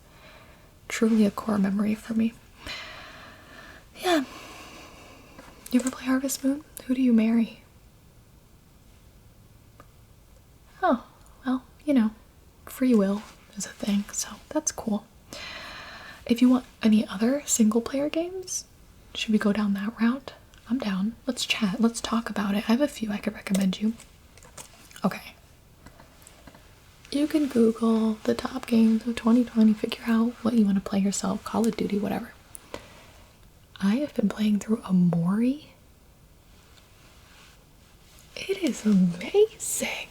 Truly a core memory for me. Yeah. You ever play Harvest Moon? Who do you marry? Oh, well, you know, free will is a thing, so that's cool. If you want any other single player games, should we go down that route? I'm down. Let's chat. Let's talk about it. I have a few I could recommend you. Okay. You can Google the top games of 2020, figure out what you want to play yourself, Call of Duty, whatever. I have been playing through Amori. It is amazing.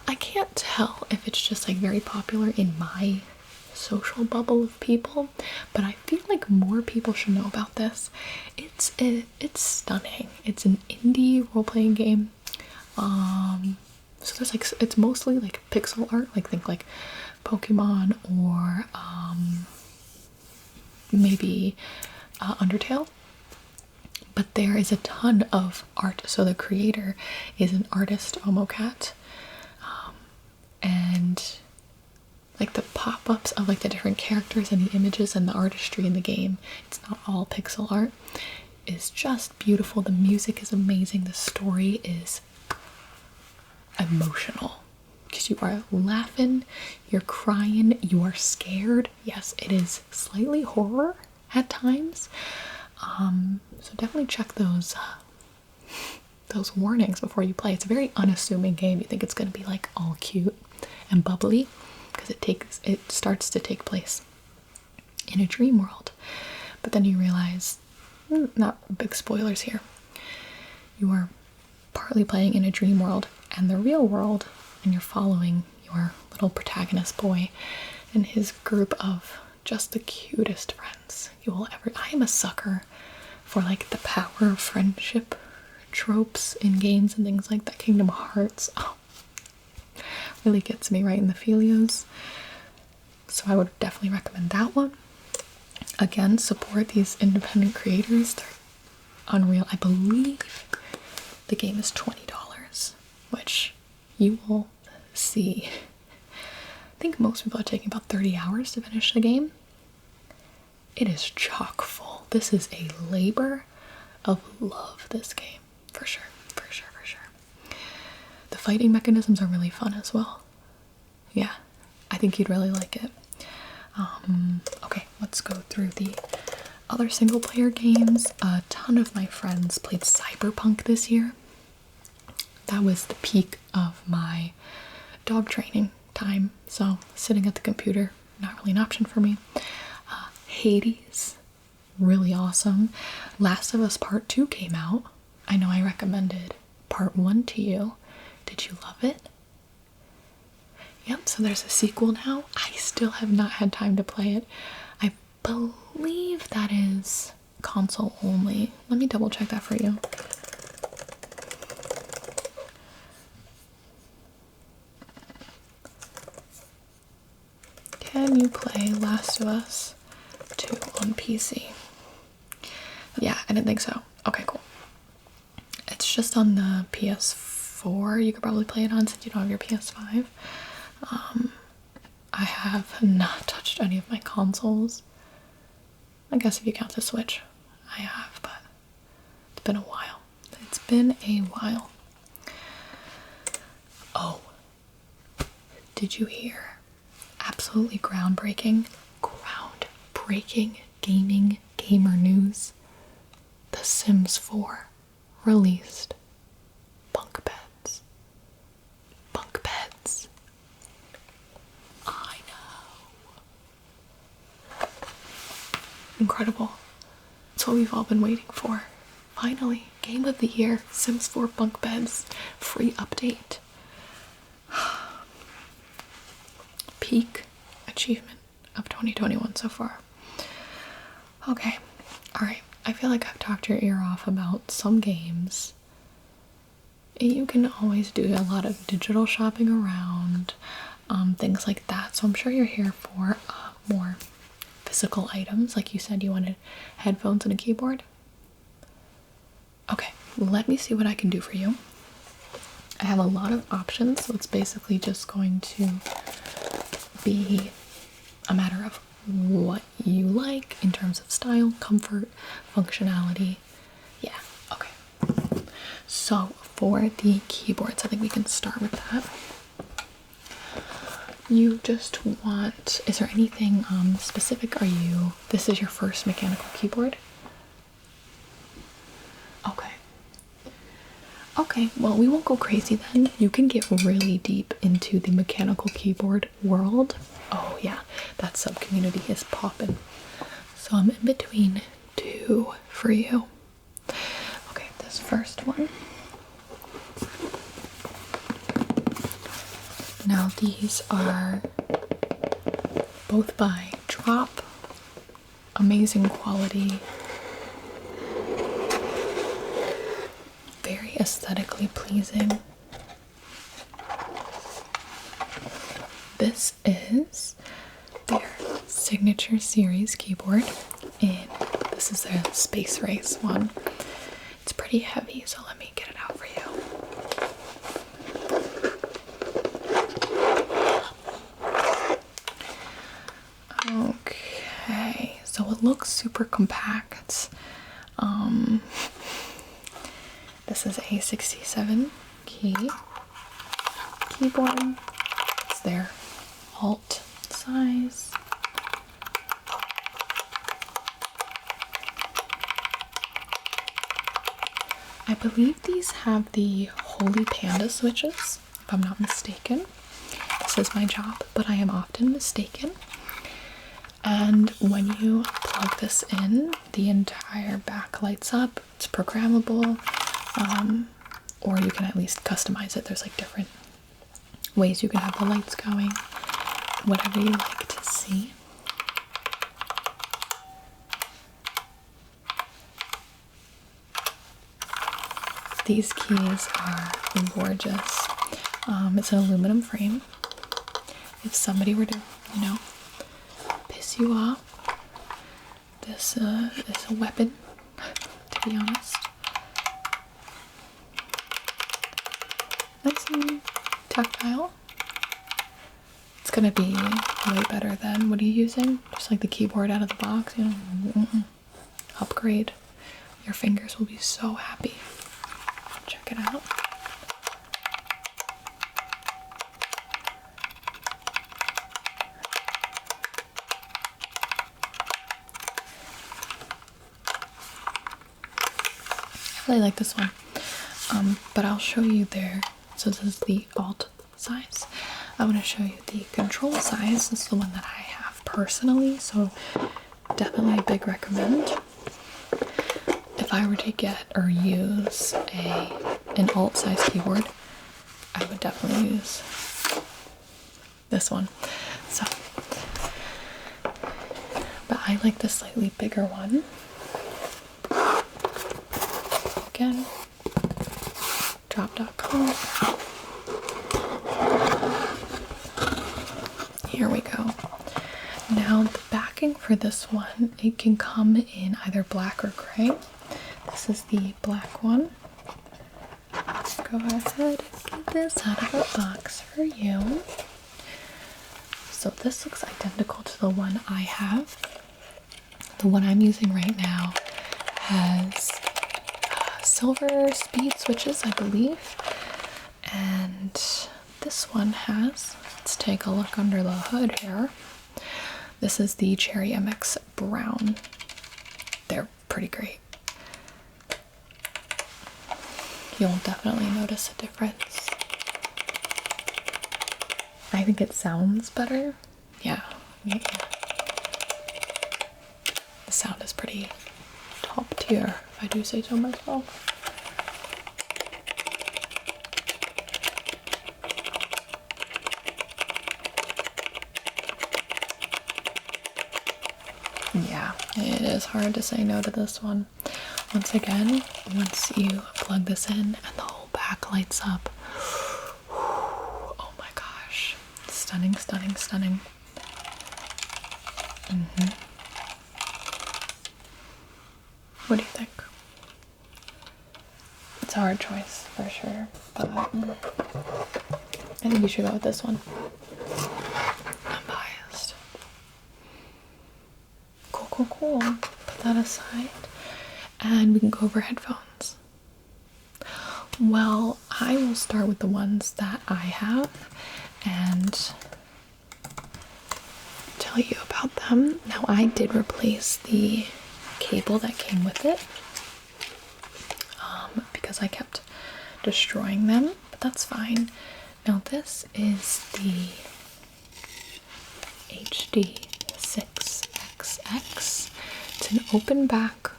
I can't tell if it's just like very popular in my social bubble of people, but I feel like more people should know about this. It's stunning. It's an indie role-playing game. So there's like, it's mostly like pixel art, like think like Pokemon or maybe Undertale. But there is a ton of art. So the creator is an artist, Omocat, and like the pop-ups of like the different characters and the images and the artistry in the game, it's not all pixel art, is just beautiful. The music is amazing. The story is emotional because you are laughing, you're crying, you are scared. Yes, it is slightly horror at times. So definitely check those warnings before you play. It's a very unassuming game. You think it's going to be like all cute and bubbly because it starts to take place in a dream world, but then you realize, not big spoilers here, you are partly playing in a dream world and the real world, and you're following your little protagonist boy and his group of just the cutest friends you will ever. I am a sucker for like the power of friendship tropes in games and things like that. Kingdom Hearts, really gets me right in the feelios. So I would definitely recommend that one. Again, support these independent creators. They're unreal. I believe the game is $20, which you will see. I think most people are taking about 30 hours to finish the game. It is chock full. This is a labor of love, this game. For sure, for sure, for sure. The fighting mechanisms are really fun as well. Yeah, I think you'd really like it. Okay, let's go through the other single player games. A ton of my friends played Cyberpunk this year. That was the peak of my dog training time, so sitting at the computer, not really an option for me. Hades, really awesome. Last of Us Part 2 came out. I know I recommended Part 1 to you. Did you love it? Yep, so there's a sequel now. I still have not had time to play it. I believe that is console only. Let me double check that for you. Can you play Last of Us 2 on PC? Yeah, I didn't think so. Okay, cool. It's just on the PS4. You could probably play it on since you don't have your PS5. I have not touched any of my consoles. I guess if you count the Switch, I have, but it's been a while. It's been a while. Oh, did you hear? Absolutely groundbreaking gaming gamer news. The Sims 4 released bunk beds. Bunk beds. I know. Incredible. It's what we've all been waiting for. Finally, game of the year, Sims 4 bunk beds, free update. Peak achievement of 2021 so far. Okay, alright. I feel like I've talked your ear off about some games. You can always do a lot of digital shopping around, things like that. So I'm sure you're here for more physical items. Like you said, you wanted headphones and a keyboard. Okay, let me see what I can do for you. I have a lot of options, so it's basically just going to be a matter of what you like in terms of style, comfort, functionality. Yeah, okay. So for the keyboards, I think we can start with that. You just want, is there anything specific? This is your first mechanical keyboard? Okay. Okay, well, we won't go crazy then. You can get really deep into the mechanical keyboard world. Oh yeah, that sub-community is popping. So I'm in between two for you. Okay, this first one. Now these are both by Drop. Amazing quality. Very aesthetically pleasing. This is their signature series keyboard, and this is their Space Race one. It's pretty heavy, so let me get it out for you. Okay, so it looks super compact. This is a 67 key keyboard. It's their alt size. I believe these have the Holy Panda switches, if I'm not mistaken. This is my job, but I am often mistaken. And when you plug this in, the entire back lights up. It's programmable, or you can at least customize it. There's like different ways you can have the lights going, whatever you like to see. These keys are gorgeous. It's an aluminum frame. If somebody were to, piss you off, this is a weapon, to be honest. Nice and tactile. It's gonna be way better than, what are you using? Just like the keyboard out of the box, Upgrade. Your fingers will be so happy. Check it out. really like this one. But I'll show you there. So this is the alt size. I want to show you the control size. This is the one that I have personally, so definitely a big recommend. If I were to get or use an alt size keyboard, I would definitely use this one. So, but I like the slightly bigger one. Again, drop.com. Here we go. Now the backing for this one, it can come in either black or gray. This is the black one. Go ahead and get this out of the box for you. So this looks identical to the one I have. The one I'm using right now has silver speed switches, I believe. And this one has, let's take a look under the hood here. This is the Cherry MX Brown. They're pretty great. You'll definitely notice a difference. I think it sounds better. Yeah. The sound is pretty top tier, if I do say so myself. Yeah, it is hard to say no to this one. Once again, once you plug this in and the whole back lights up, oh my gosh, stunning, stunning, stunning. What do you think? It's a hard choice for sure, but I think you should go with this one. I'm biased. Cool. Put that aside. And we can go over headphones. Well, I will start with the ones that I have and tell you about them. Now, I did replace the cable that came with it because I kept destroying them, but that's fine. Now, this is the HD6XX. It's an open back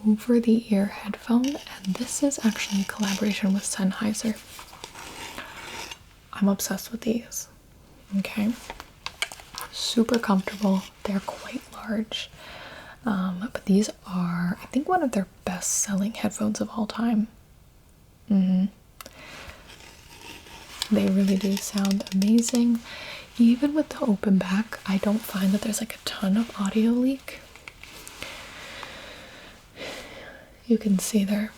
over the ear headphone, and this is actually a collaboration with Sennheiser. I'm obsessed with these. Okay, super comfortable. They're quite large, but these are, I think, one of their best selling headphones of all time. They really do sound amazing. Even with the open back, I don't find that there's like a ton of audio leak. You can see they're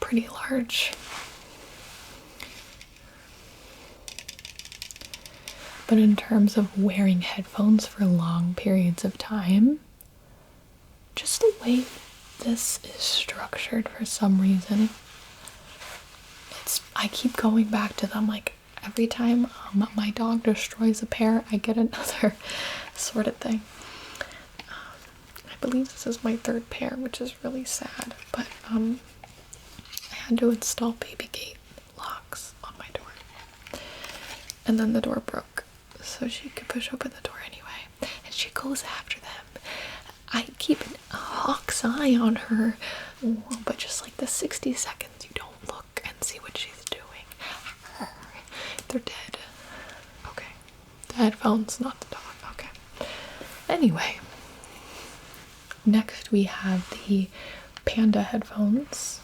pretty large. But in terms of wearing headphones for long periods of time, just the way this is structured for some reason, I keep going back to them. Like every time my dog destroys a pair, I get another sort of thing. I believe this is my third pair, which is really sad, but I had to install baby gate locks on my door, and then the door broke, so she could push open the door anyway, and she goes after them. I keep a hawk's eye on her, but just like the 60 seconds you don't look and see what she's doing, they're dead. Okay, the headphones, not the dog. Okay, anyway. Next, we have the Panda headphones,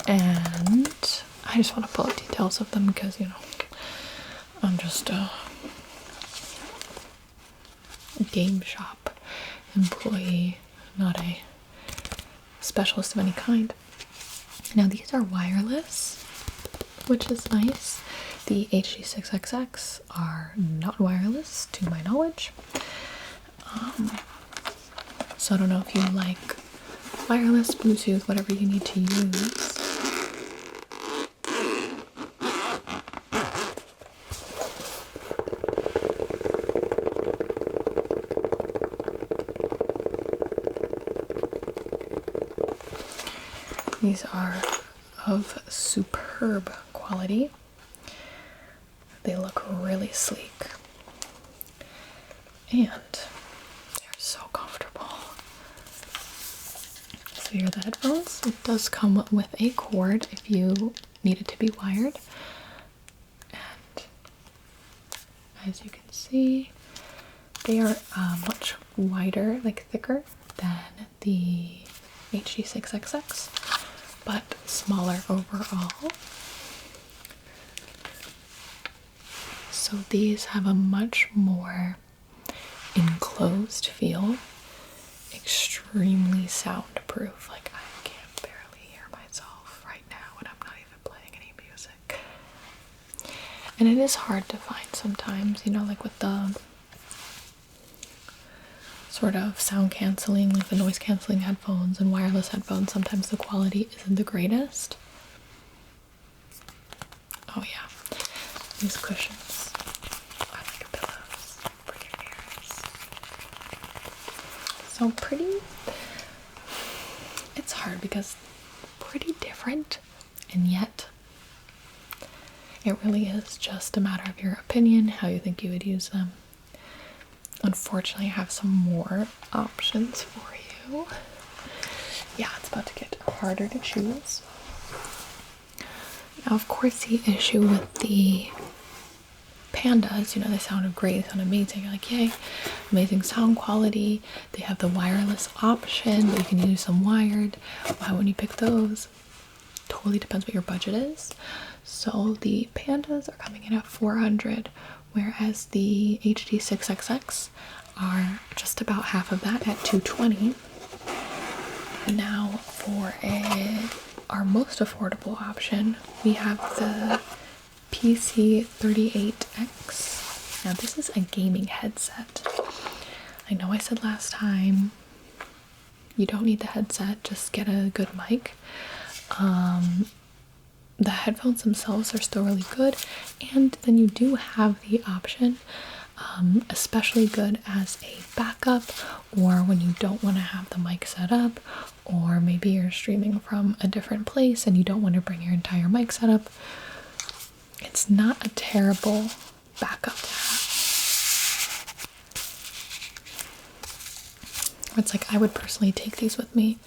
and I just want to pull up details of them because, you know, I'm just a game shop employee, not a specialist of any kind. Now, these are wireless, which is nice. The HD6XX are not wireless, to my knowledge. So I don't know if you like wireless, Bluetooth, whatever you need to use. These are of superb quality. They look really sleek. And they're so comfortable. So here are the headphones. It does come with a cord if you need it to be wired. And as you can see, they are much wider, like thicker than the HD6XX, but smaller overall. So these have a much more enclosed feel, extremely soundproof. Like I can barely hear myself right now when I'm not even playing any music. And it is hard to find sometimes, you know, like with the sort of sound canceling, like the noise canceling headphones and wireless headphones, sometimes the quality isn't the greatest. Oh yeah, these cushions are like pillows for your ears. So pretty. It's hard because pretty different, and yet it really is just a matter of your opinion, how you think you would use them. Unfortunately, I have some more options for you. Yeah, it's about to get harder to choose. Now, of course, the issue with the Pandas, you know, they sounded great, they sound amazing. You're like, yay, amazing sound quality. They have the wireless option, but you can use them wired. Why wouldn't you pick those? Totally depends what your budget is. So the Pandas are coming in at $400, whereas the HD6XX are just about half of that at $220. Now for our most affordable option, we have the PC38X. Now this is a gaming headset. I know I said last time you don't need the headset, just get a good mic. The headphones themselves are still really good, and then you do have the option, especially good as a backup, or when you don't want to have the mic set up, or maybe you're streaming from a different place and you don't want to bring your entire mic setup. It's not a terrible backup to have. It's like I would personally take these with me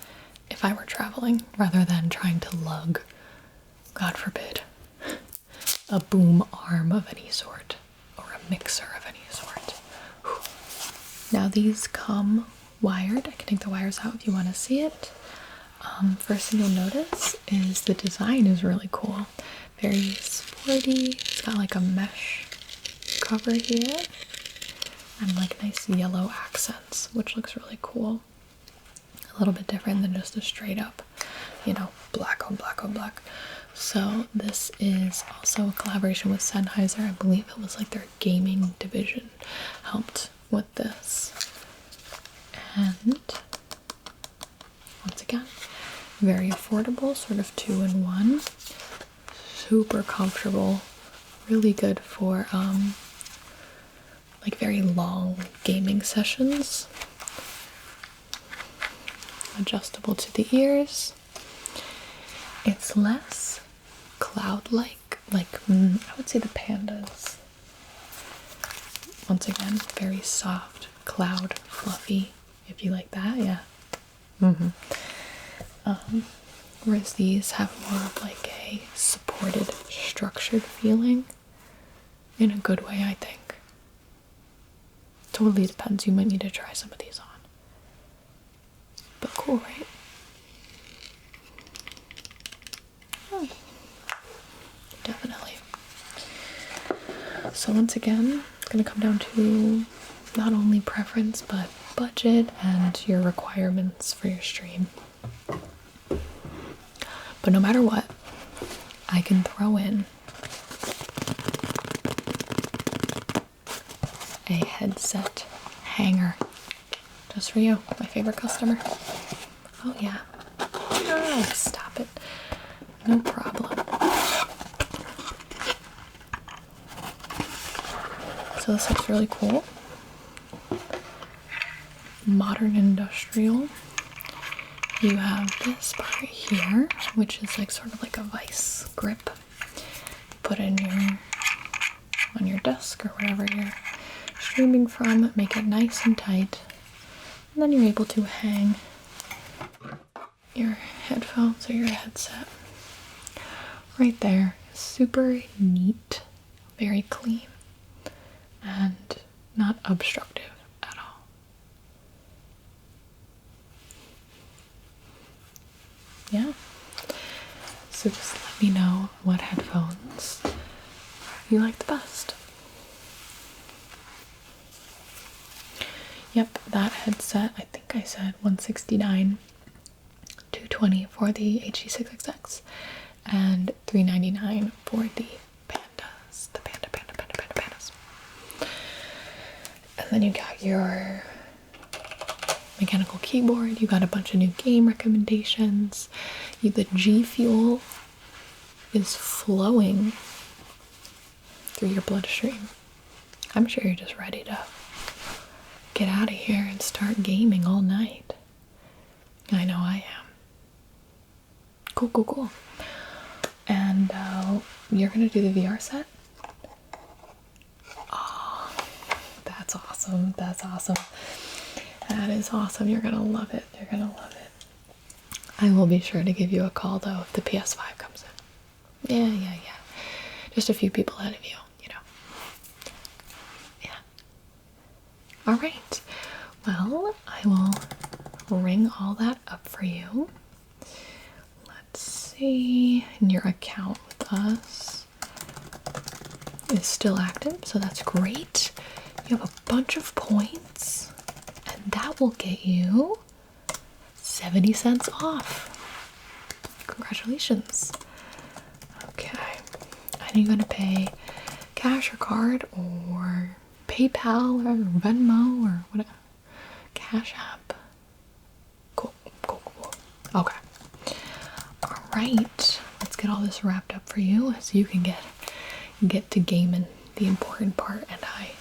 if I were traveling, rather than trying to lug, God forbid, a boom arm of any sort or a mixer of any sort. Whew. Now these come wired. I can take the wires out if you want to see it. First thing you'll notice is the design is really cool. Very sporty. It's got like a mesh cover here and like nice yellow accents, which looks really cool. A little bit different than just a straight up, you know, black on black on black. So this is also a collaboration with Sennheiser. I believe it was like their gaming division helped with this. And once again, very affordable, sort of 2-in-1. Super comfortable, really good for like very long gaming sessions. Adjustable to the ears. It's less cloud-like, like I would say the Pandas. Once again, very soft, cloud, fluffy, if you like that, yeah. Whereas these have more of like a supported, structured feeling, in a good way, I think. Totally depends. You might need to try some of these on. But cool, right? Definitely. So once again, it's going to come down to not only preference, but budget and your requirements for your stream. But no matter what, I can throw in a headset hanger just for you, my favorite customer. Oh yeah. Oh, stop it. No problem. So this looks really cool. Modern industrial. you have this part here, which is like sort of like a vice grip. Put it in on your desk or wherever you're streaming from, make it nice and tight, and then you're able to hang your headphones or your headset right there. Super neat, very clean, and not obstructive at all. Yeah. So just let me know what headphones you like the best. Yep, that headset, I think I said $169, $220 for the HD6XX, and $399 for the pandas. The pandas. And then you got your mechanical keyboard. You got a bunch of new game recommendations. The G Fuel is flowing through your bloodstream. I'm sure you're just ready to get out of here and start gaming all night. I know I am. Cool. And you're gonna do the VR set? Oh, that's awesome. That is awesome. You're gonna love it. I will be sure to give you a call though if the PS5 comes in. Yeah. Just a few people ahead of you, you know. Yeah. Alright. Well, I will ring all that up for you. Let's see. And your account with us is still active, so that's great. You have a bunch of points, and that will get you 70 cents off. Congratulations. Okay. And you're gonna pay cash or card or PayPal or Venmo or whatever. Cash App. Cool. Okay. Alright. Let's get all this wrapped up for you so you can get to gaming, the important part. And I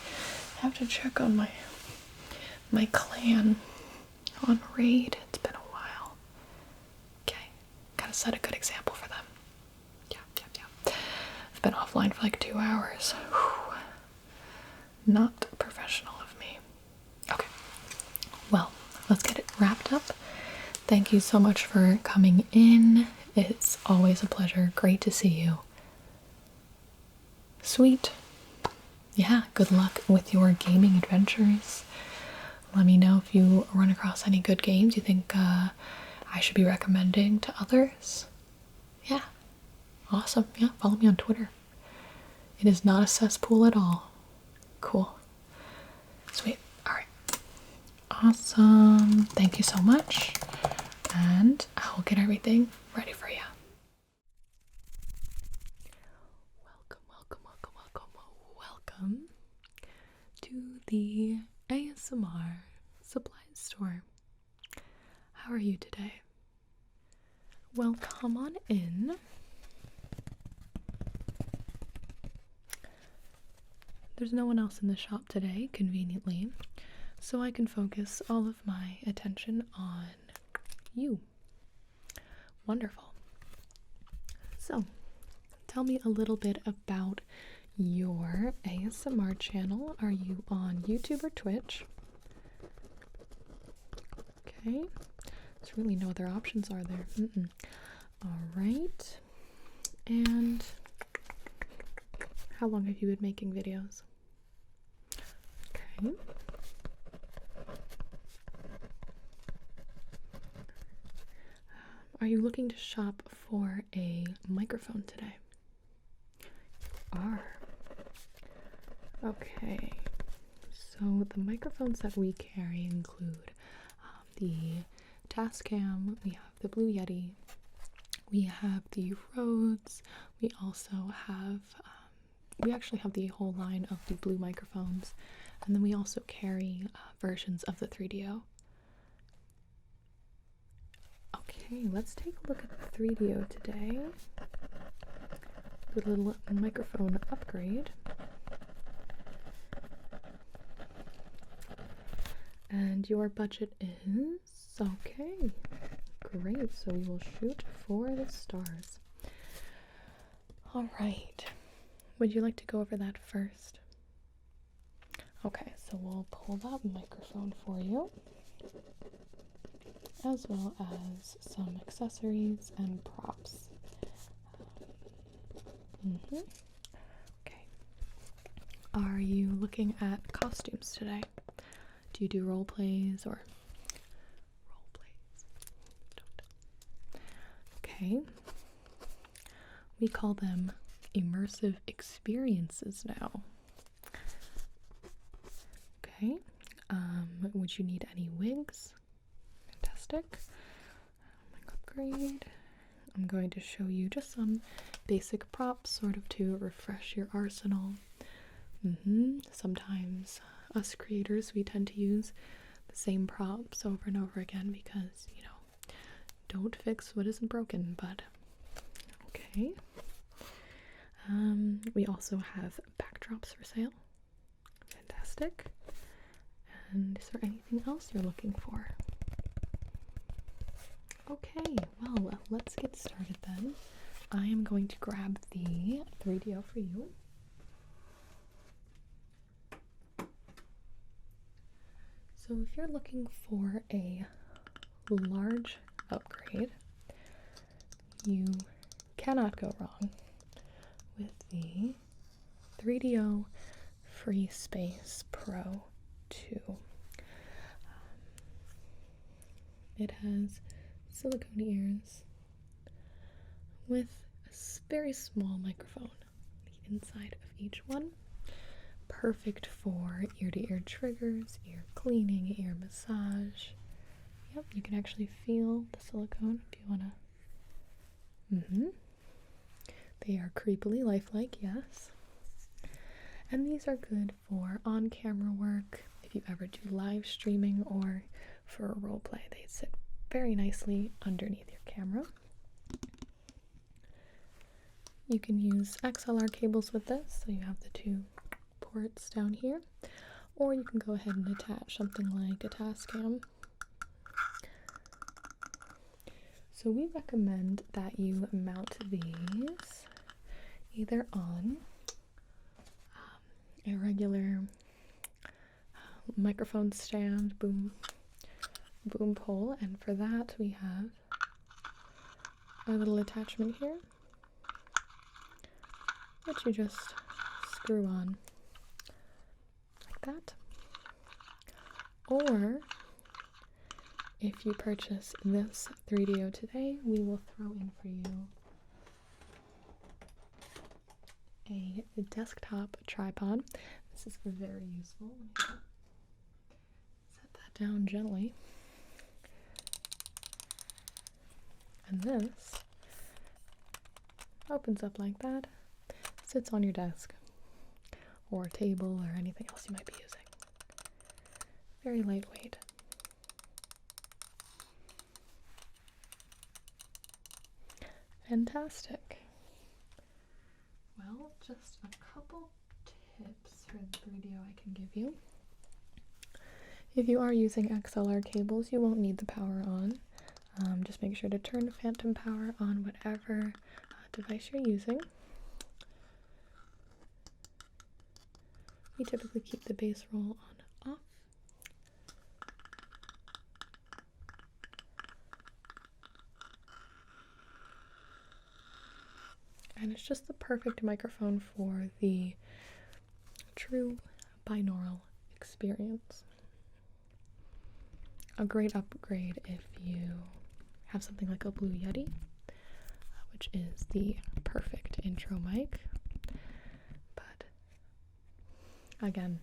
have to check on my clan on raid. It's been a while. Okay. Gotta set a good example for them. Yeah. I've been offline for like 2 hours. Whew. Not professional of me. Okay. Well, let's get it wrapped up. Thank you so much for coming in. It's always a pleasure. Great to see you. Sweet. Yeah, good luck with your gaming adventures. Let me know if you run across any good games you think I should be recommending to others. Yeah. Awesome. Yeah, follow me on Twitter. It is not a cesspool at all. Cool. Sweet. Alright. Awesome. Thank you so much. And I will get everything ready for you. Welcome to the ASMR supply store. How are you today? Well, come on in. There's no one else in the shop today, conveniently, so I can focus all of my attention on you. Wonderful. So, tell me a little bit about your ASMR channel. Are you on YouTube or Twitch? Okay. There's really no other options, are there? Alright. And how long have you been making videos? Okay. Are you looking to shop for a microphone today? You are. Okay. So the microphones that we carry include the Tascam, we have the Blue Yeti, we have the Rhodes, we also have, we actually have the whole line of the Blue microphones, and then we also carry versions of the 3DO. Okay, let's take a look at the 3DO today. With a little microphone upgrade. And your budget is okay. Great, so we will shoot for the stars. All right. Would you like to go over that first? Okay, so we'll pull that microphone for you, as well as some accessories and props. Okay. Are you looking at costumes today? Do you do role plays or role plays? Don't. Okay. We call them immersive experiences now. Okay. Would you need any wigs? Fantastic. Upgrade. I'm going to show you just some basic props, sort of to refresh your arsenal. Sometimes us creators, we tend to use the same props over and over again because, you know, don't fix what isn't broken, but okay. We also have backdrops for sale. Fantastic. And is there anything else you're looking for? Okay, well, let's get started then. I am going to grab the 3DO for you. So if you're looking for a large upgrade, you cannot go wrong with the 3DO Free Space Pro 2. It has silicone ears with a very small microphone on the inside of each one. Perfect for ear-to-ear triggers, ear cleaning, ear massage. Yep, you can actually feel the silicone if you wanna. They are creepily lifelike, yes. And these are good for on-camera work, if you ever do live streaming or for a role play. They sit very nicely underneath your camera. You can use XLR cables with this, so you have the two ports down here, or you can go ahead and attach something like a Tascam. So we recommend that you mount these either on a regular microphone stand, boom pole, and for that we have our little attachment here, which you just screw on like that. Or if you purchase this 3DO today, we will throw in for you a desktop tripod. This is very useful. Let me set that down gently. And this opens up like that, sits on your desk or table or anything else you might be using. Very lightweight. Fantastic. Well, just a couple tips for the 3DO I can give you. If you are using XLR cables, you won't need the power on. Just make sure to turn the phantom power on whatever device you're using. We typically keep the base roll on off. And it's just the perfect microphone for the true binaural experience. A great upgrade if you have something like a Blue Yeti, which is the perfect intro mic. But again,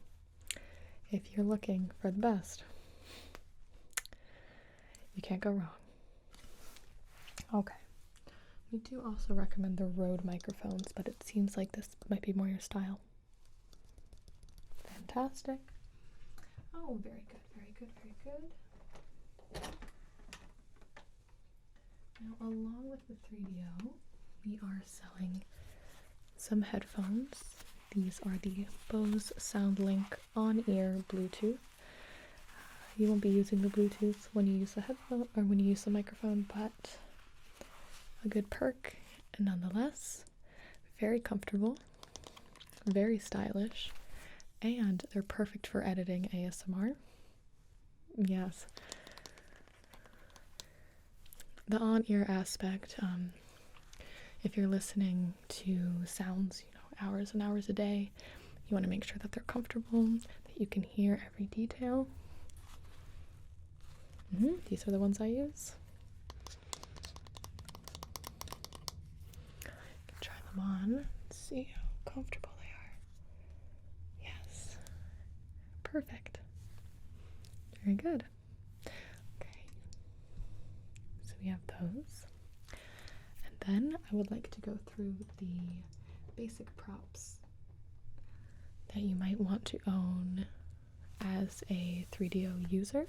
if you're looking for the best, you can't go wrong. Okay. We do also recommend the Rode microphones, but it seems like this might be more your style. Fantastic. Oh, very good, very good, very good. Now, along with the 3DO, we are selling some headphones. These are the Bose SoundLink on-ear Bluetooth. you won't be using the Bluetooth when you use the headphone or when you use the microphone, but a good perk, and nonetheless, very comfortable, very stylish, and they're perfect for editing ASMR. Yes. The on-ear aspect, if you're listening to sounds, hours and hours a day, you want to make sure that they're comfortable, that you can hear every detail. These are the ones I use. Try them on and see how comfortable they are. Yes. Perfect. Very good. Okay. So we have those. And then I would like to go through the basic props that you might want to own as a 3DO user.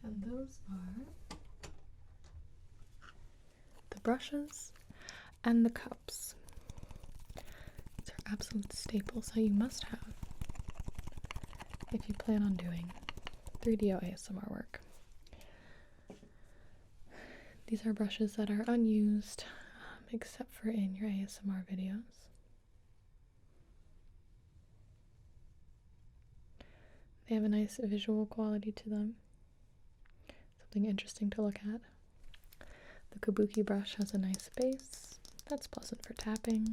And those are the brushes and the cups. These are absolute staples that you must have if you plan on doing 3DO ASMR work. These are brushes that are unused except for in your ASMR videos. They have a nice visual quality to them. Something interesting to look at. The kabuki brush has a nice base. That's pleasant for tapping.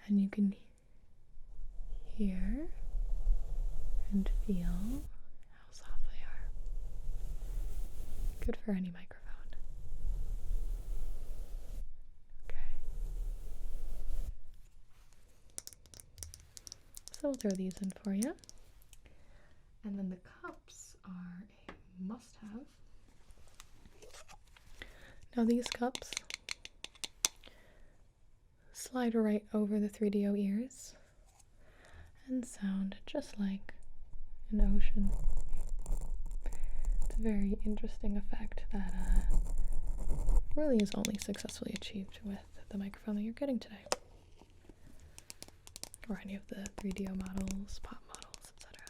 And you can hear and feel how soft they are. Good for any microphone. Okay. So we'll throw these in for you. And then the cups are a must-have. Now these cups slide right over the 3DO ears and sound just like an ocean. It's a very interesting effect that really is only successfully achieved with the microphone that you're getting today. Or any of the 3DO models, pop models, etc.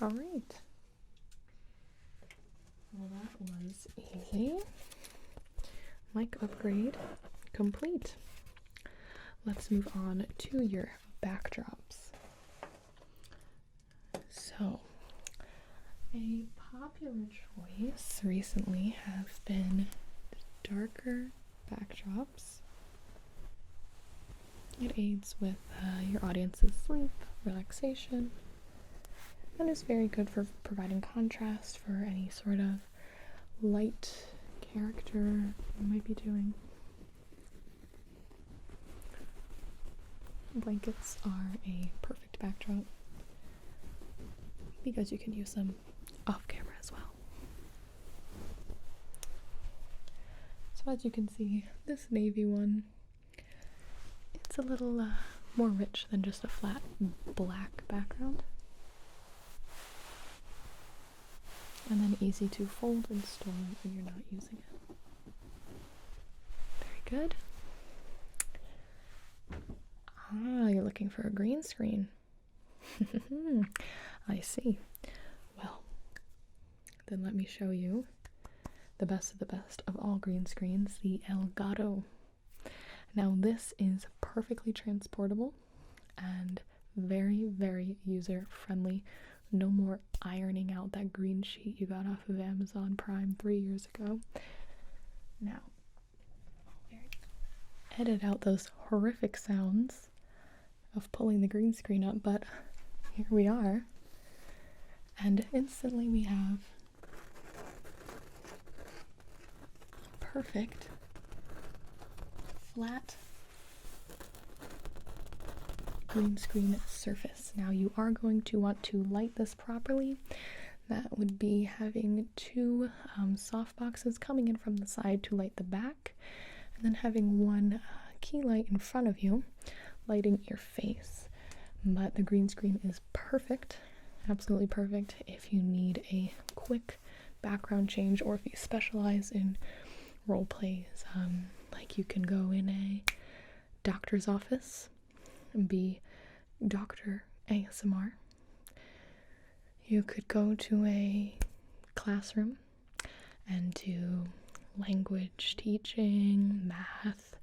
Alright. Well, that was easy. Mic upgrade complete. Let's move on to your backdrops. So, a popular choice recently have been darker backdrops. It aids with your audience's sleep, relaxation, and is very good for providing contrast for any sort of light character you might be doing. Blankets are a perfect backdrop because you can use them off camera as well. So as you can see, this navy one, it's a little more rich than just a flat black background. And then easy to fold and store when you're not using it. Very good. Ah, you're looking for a green screen. I see. Well, then let me show you the best of the best of all green screens, the Elgato. Now this is perfectly transportable and very, very user-friendly. No more ironing out that green sheet you got off of Amazon Prime 3 years ago. Now, edit out those horrific sounds of pulling the green screen up, but here we are. And instantly we have perfect flat green screen surface. Now you are going to want to light this properly. That would be having two soft boxes coming in from the side to light the back, and then having one key light in front of you lighting your face. But the green screen is perfect, absolutely perfect, if you need a quick background change, or if you specialize in role plays, like you can go in a doctor's office and be Dr. ASMR. You could go to a classroom and do language teaching, math,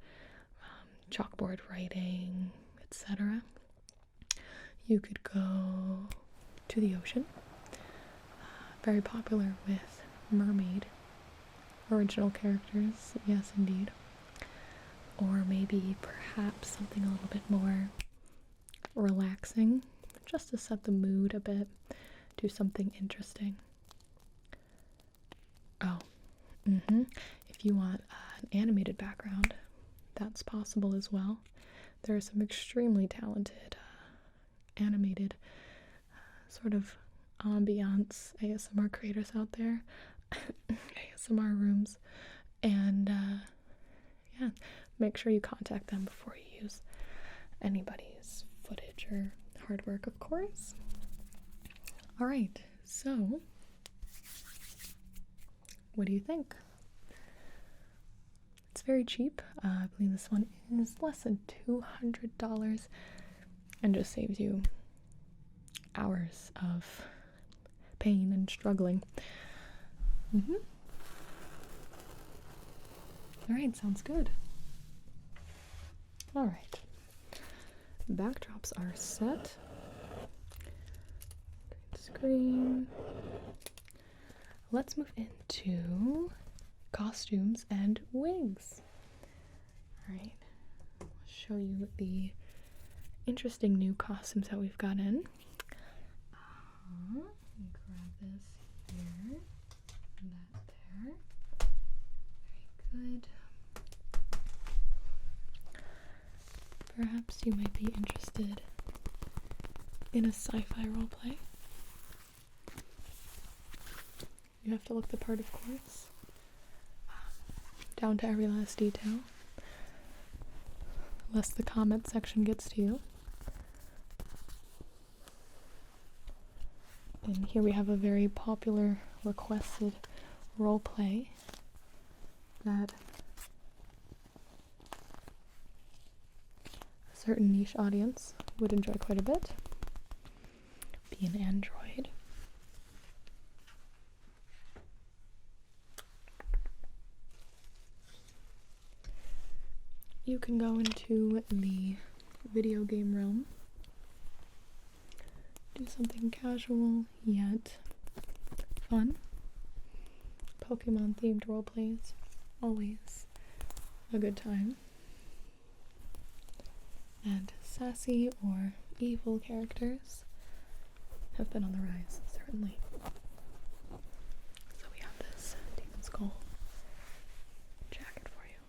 chalkboard writing, etc. You could go to the ocean, very popular with mermaid original characters, yes indeed. Or maybe perhaps something a little bit more relaxing, just to set the mood a bit, do something interesting. Oh, if you want an animated background, that's possible as well. There are some extremely talented animated sort of ambiance ASMR creators out there, ASMR rooms, and yeah, make sure you contact them before you use anybody's footage or hard work, of course. Alright, so what do you think? It's very cheap. I believe this one is less than $200 and just saves you hours of pain and struggling. Alright, sounds good. Alright. Backdrops are set. Screen. Let's move into costumes and wigs. Alright. I'll show you the interesting new costumes that we've got in. Let me grab this here and that there. Very good. Perhaps you might be interested in a sci-fi roleplay. You have to look the part, of course, down to every last detail, lest the comment section gets to you. And here we have a very popular requested roleplay that a certain niche audience would enjoy quite a bit. Be an android. You can go into the video game realm. Do something casual yet fun. Pokemon themed roleplays, always a good time. And sassy or evil characters have been on the rise, certainly. So we have this Demon Skull jacket for you.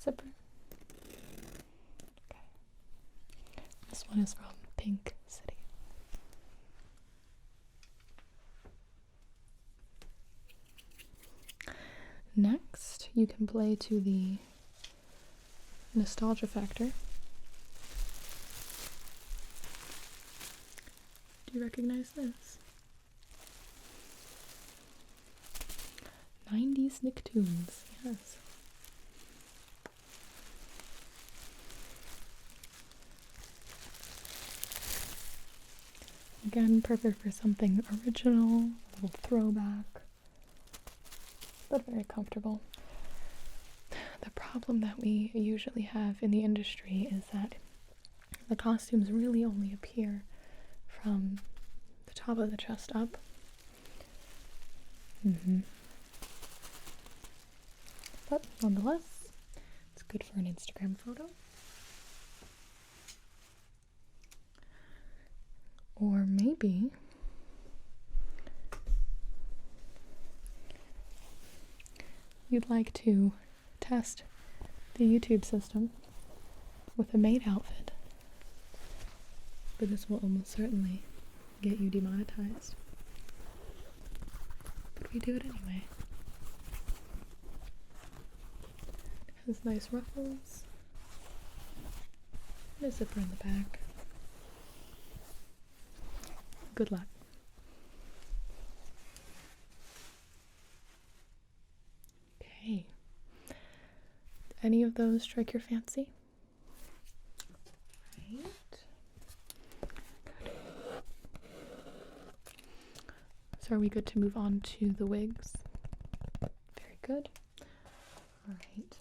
Zipper. Okay. This one is from Pink City. Next, you can play to the nostalgia factor. Do you recognize this? 90s Nicktoons, yes. Again, perfect for something original, a little throwback, but very comfortable. The problem that we usually have in the industry is that the costumes really only appear from the top of the chest up. But nonetheless, it's good for an Instagram photo. Or maybe you'd like to test the YouTube system with a maid outfit, but this will almost certainly get you demonetized. But we do it anyway. It has nice ruffles and a zipper in the back. Good luck. Okay. Any of those strike your fancy? Right. Good. So are we good to move on to the wigs? Very good. All right.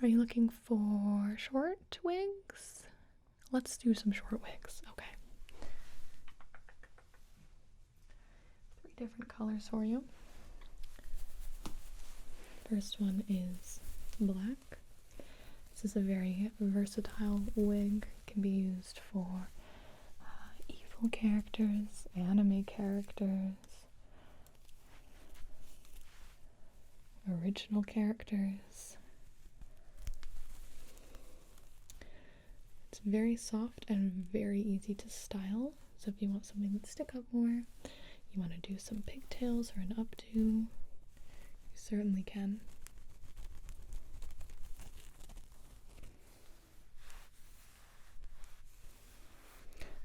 Are you looking for short wigs? Let's do some short wigs. Okay. 3 different colors for you. First one is black. This is a very versatile wig. It can be used for evil characters, anime characters, original characters. It's very soft and very easy to style. So if you want something that stick up more, you want to do some pigtails or an updo, you certainly can.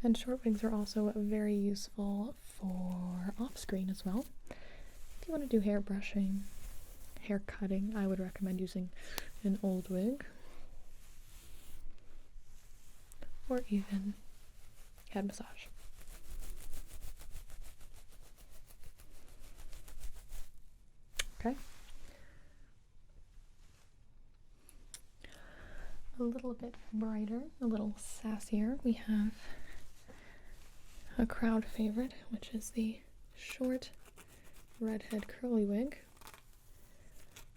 And short wigs are also very useful for off-screen as well. If you want to do hair brushing, hair cutting, I would recommend using an old wig. Or even head massage. Okay. A little bit brighter, a little sassier, we have a crowd favorite, which is the short redhead curly wig.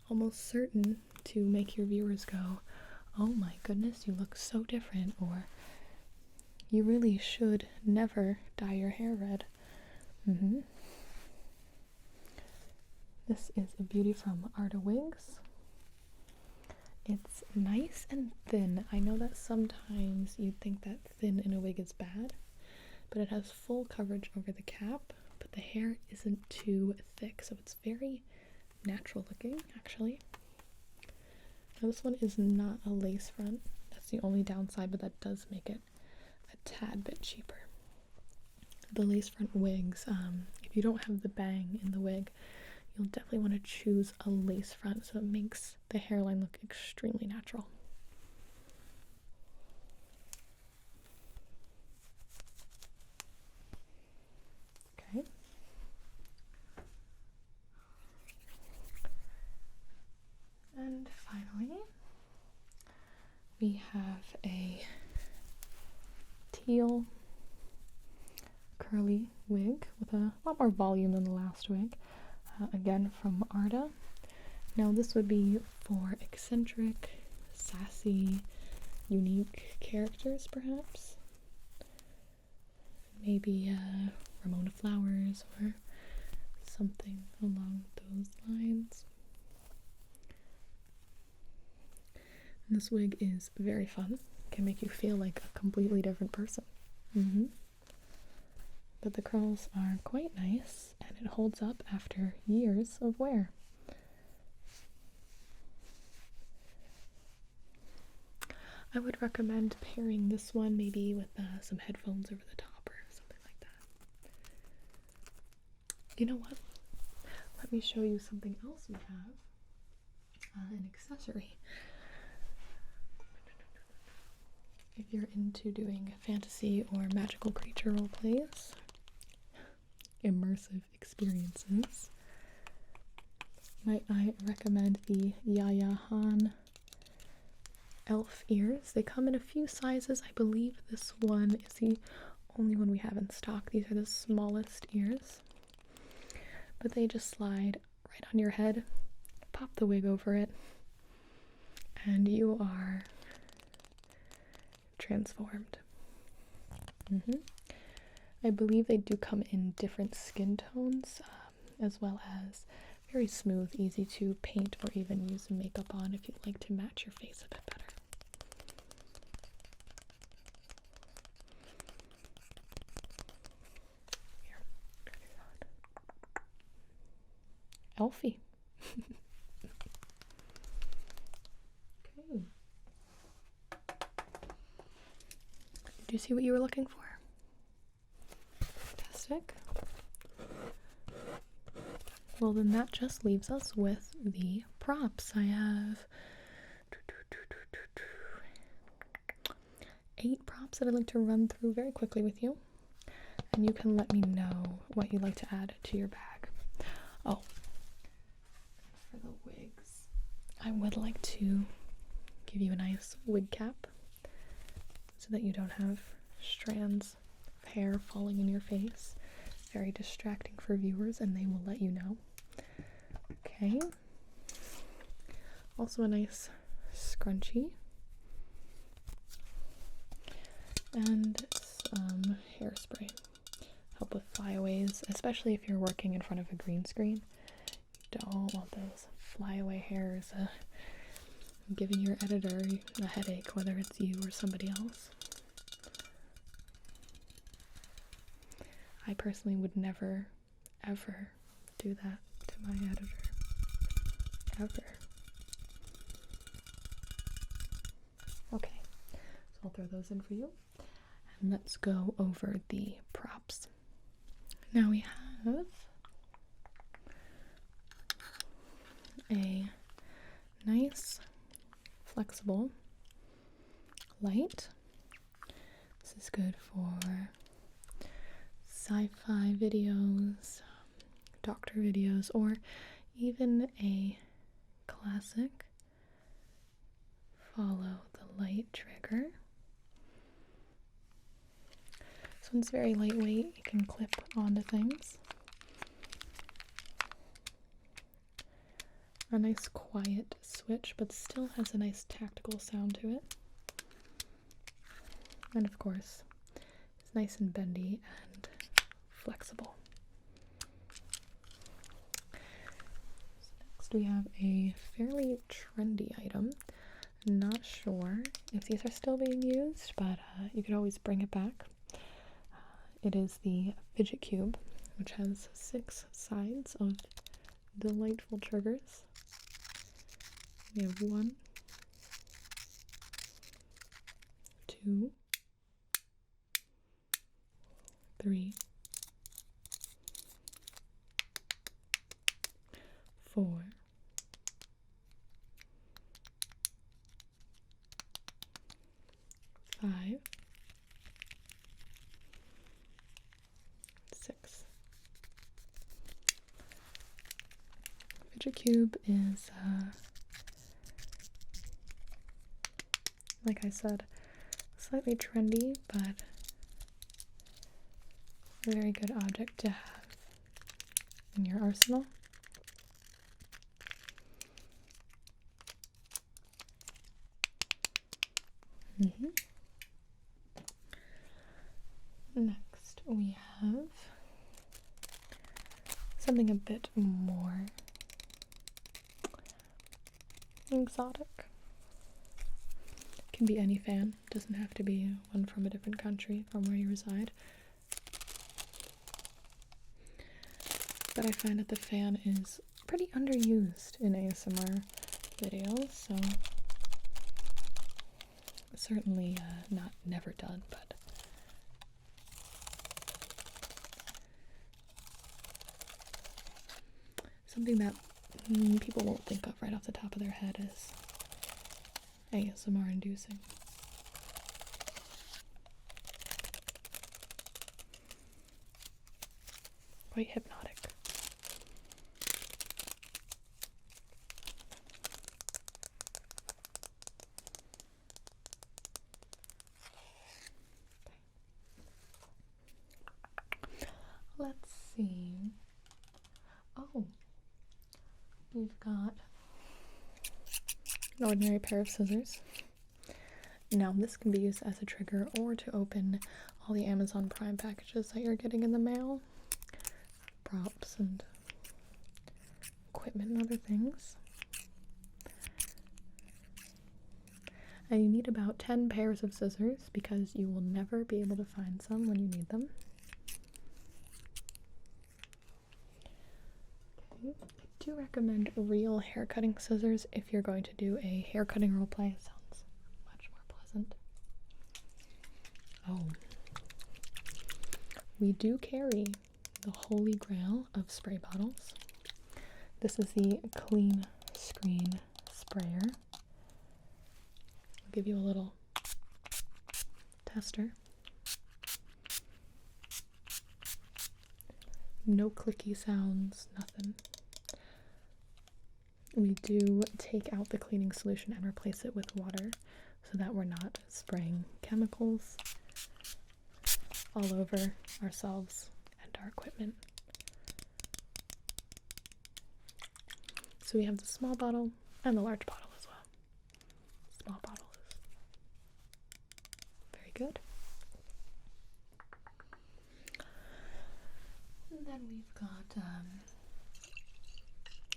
Almost certain to make your viewers go, "Oh my goodness, you look so different," or "You really should never dye your hair red." This is a beauty from Arta Wigs. It's nice and thin. I know that sometimes you'd think that thin in a wig is bad, but it has full coverage over the cap, but the hair isn't too thick, so it's very natural looking, actually. Now this one is not a lace front. That's the only downside, but that does make it a tad bit cheaper. The lace front wigs, if you don't have the bang in the wig, you'll definitely want to choose a lace front so it makes the hairline look extremely natural. Okay. And finally, we have a teal curly wig with a lot more volume than the last wig. Again from Arta. Now this would be for eccentric, sassy, unique characters perhaps. Maybe Ramona Flowers or something along those lines. And this wig is very fun. Can make you feel like a completely different person. But the curls are quite nice, and it holds up after years of wear. I would recommend pairing this one maybe with some headphones over the top or something like that. You know what? Let me show you something else we have. An accessory. If you're into doing fantasy or magical creature role plays, immersive experiences, might I recommend the Yaya Han elf ears. They come in a few sizes. I believe this one is the only one we have in stock. These are the smallest ears, but they just slide right on your head. Pop the wig over it, and you are transformed. I believe they do come in different skin tones, as well as very smooth, easy to paint or even use makeup on if you'd like to match your face a bit better. Here, turn it on. Elfie. Okay. Did you see what you were looking for? stick. Well, then that just leaves us with the props. I have 8 props that I'd like to run through very quickly with you. And you can let me know what you'd like to add to your bag. Oh, for the wigs, I would like to give you a nice wig cap so that you don't have strands of hair falling in your face. Very distracting for viewers, and they will let you know. Okay. Also a nice scrunchie. And some hairspray. Help with flyaways, especially if you're working in front of a green screen. You don't want those flyaway hairs giving your editor a headache, whether it's you or somebody else. I personally would never, ever do that to my editor. Ever. Okay, so I'll throw those in for you. And let's go over the props. Now we have a nice, flexible light. This is good for sci-fi videos, doctor videos, or even a classic follow the light trigger. This one's very lightweight, you can clip onto things. A nice quiet switch, but still has a nice tactical sound to it. And of course, it's nice and bendy and flexible. So next we have a fairly trendy item. I'm not sure if these are still being used, but you could always bring it back. It is the fidget cube, which has 6 sides of delightful triggers. We have 1, 2, 3, 4, 5, 6. Fidget cube is, like I said, slightly trendy, but a very good object to have in your arsenal. Next, we have something a bit more exotic. Can be any fan, doesn't have to be one from a different country from where you reside. But I find that the fan is pretty underused in ASMR videos, so certainly not never done, but something that people won't think of right off the top of their head as ASMR inducing. Quite hypnotic. Let's see. Oh, we've got an ordinary pair of scissors. Now this can be used as a trigger or to open all the Amazon Prime packages that you're getting in the mail. Props and equipment and other things. And you need about 10 pairs of scissors because you will never be able to find some when you need them. Okay. I do recommend real hair cutting scissors if you're going to do a hair cutting roleplay. It sounds much more pleasant. Oh, we do carry the holy grail of spray bottles. This is the Clean Screen Sprayer. I'll give you a little tester. No clicky sounds, nothing. We do take out the cleaning solution and replace it with water so that we're not spraying chemicals all over ourselves and our equipment. So we have the small bottle and the large bottle as well. Small bottle is very good. And then we've got,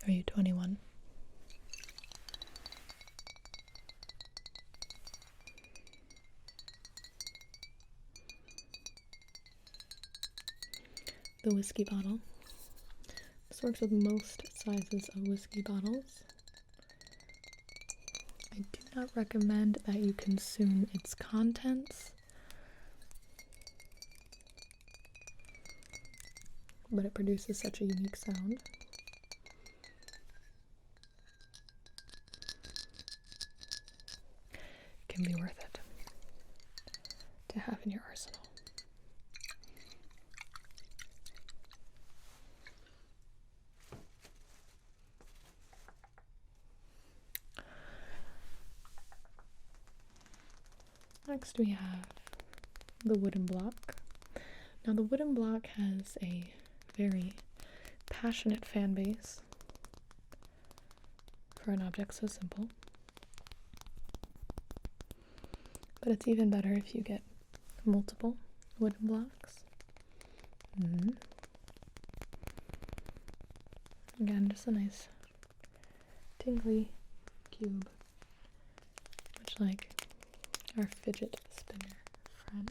are you 21? The whiskey bottle. This works with most sizes of whiskey bottles. I do not recommend that you consume its contents, but it produces such a unique sound. It can be worth it to have in your arsenal. Next we have the wooden block. Now the wooden block has a very passionate fan base for an object so simple. But it's even better if you get multiple wooden blocks. Again, just a nice tingly cube, much like our fidget spinner friend.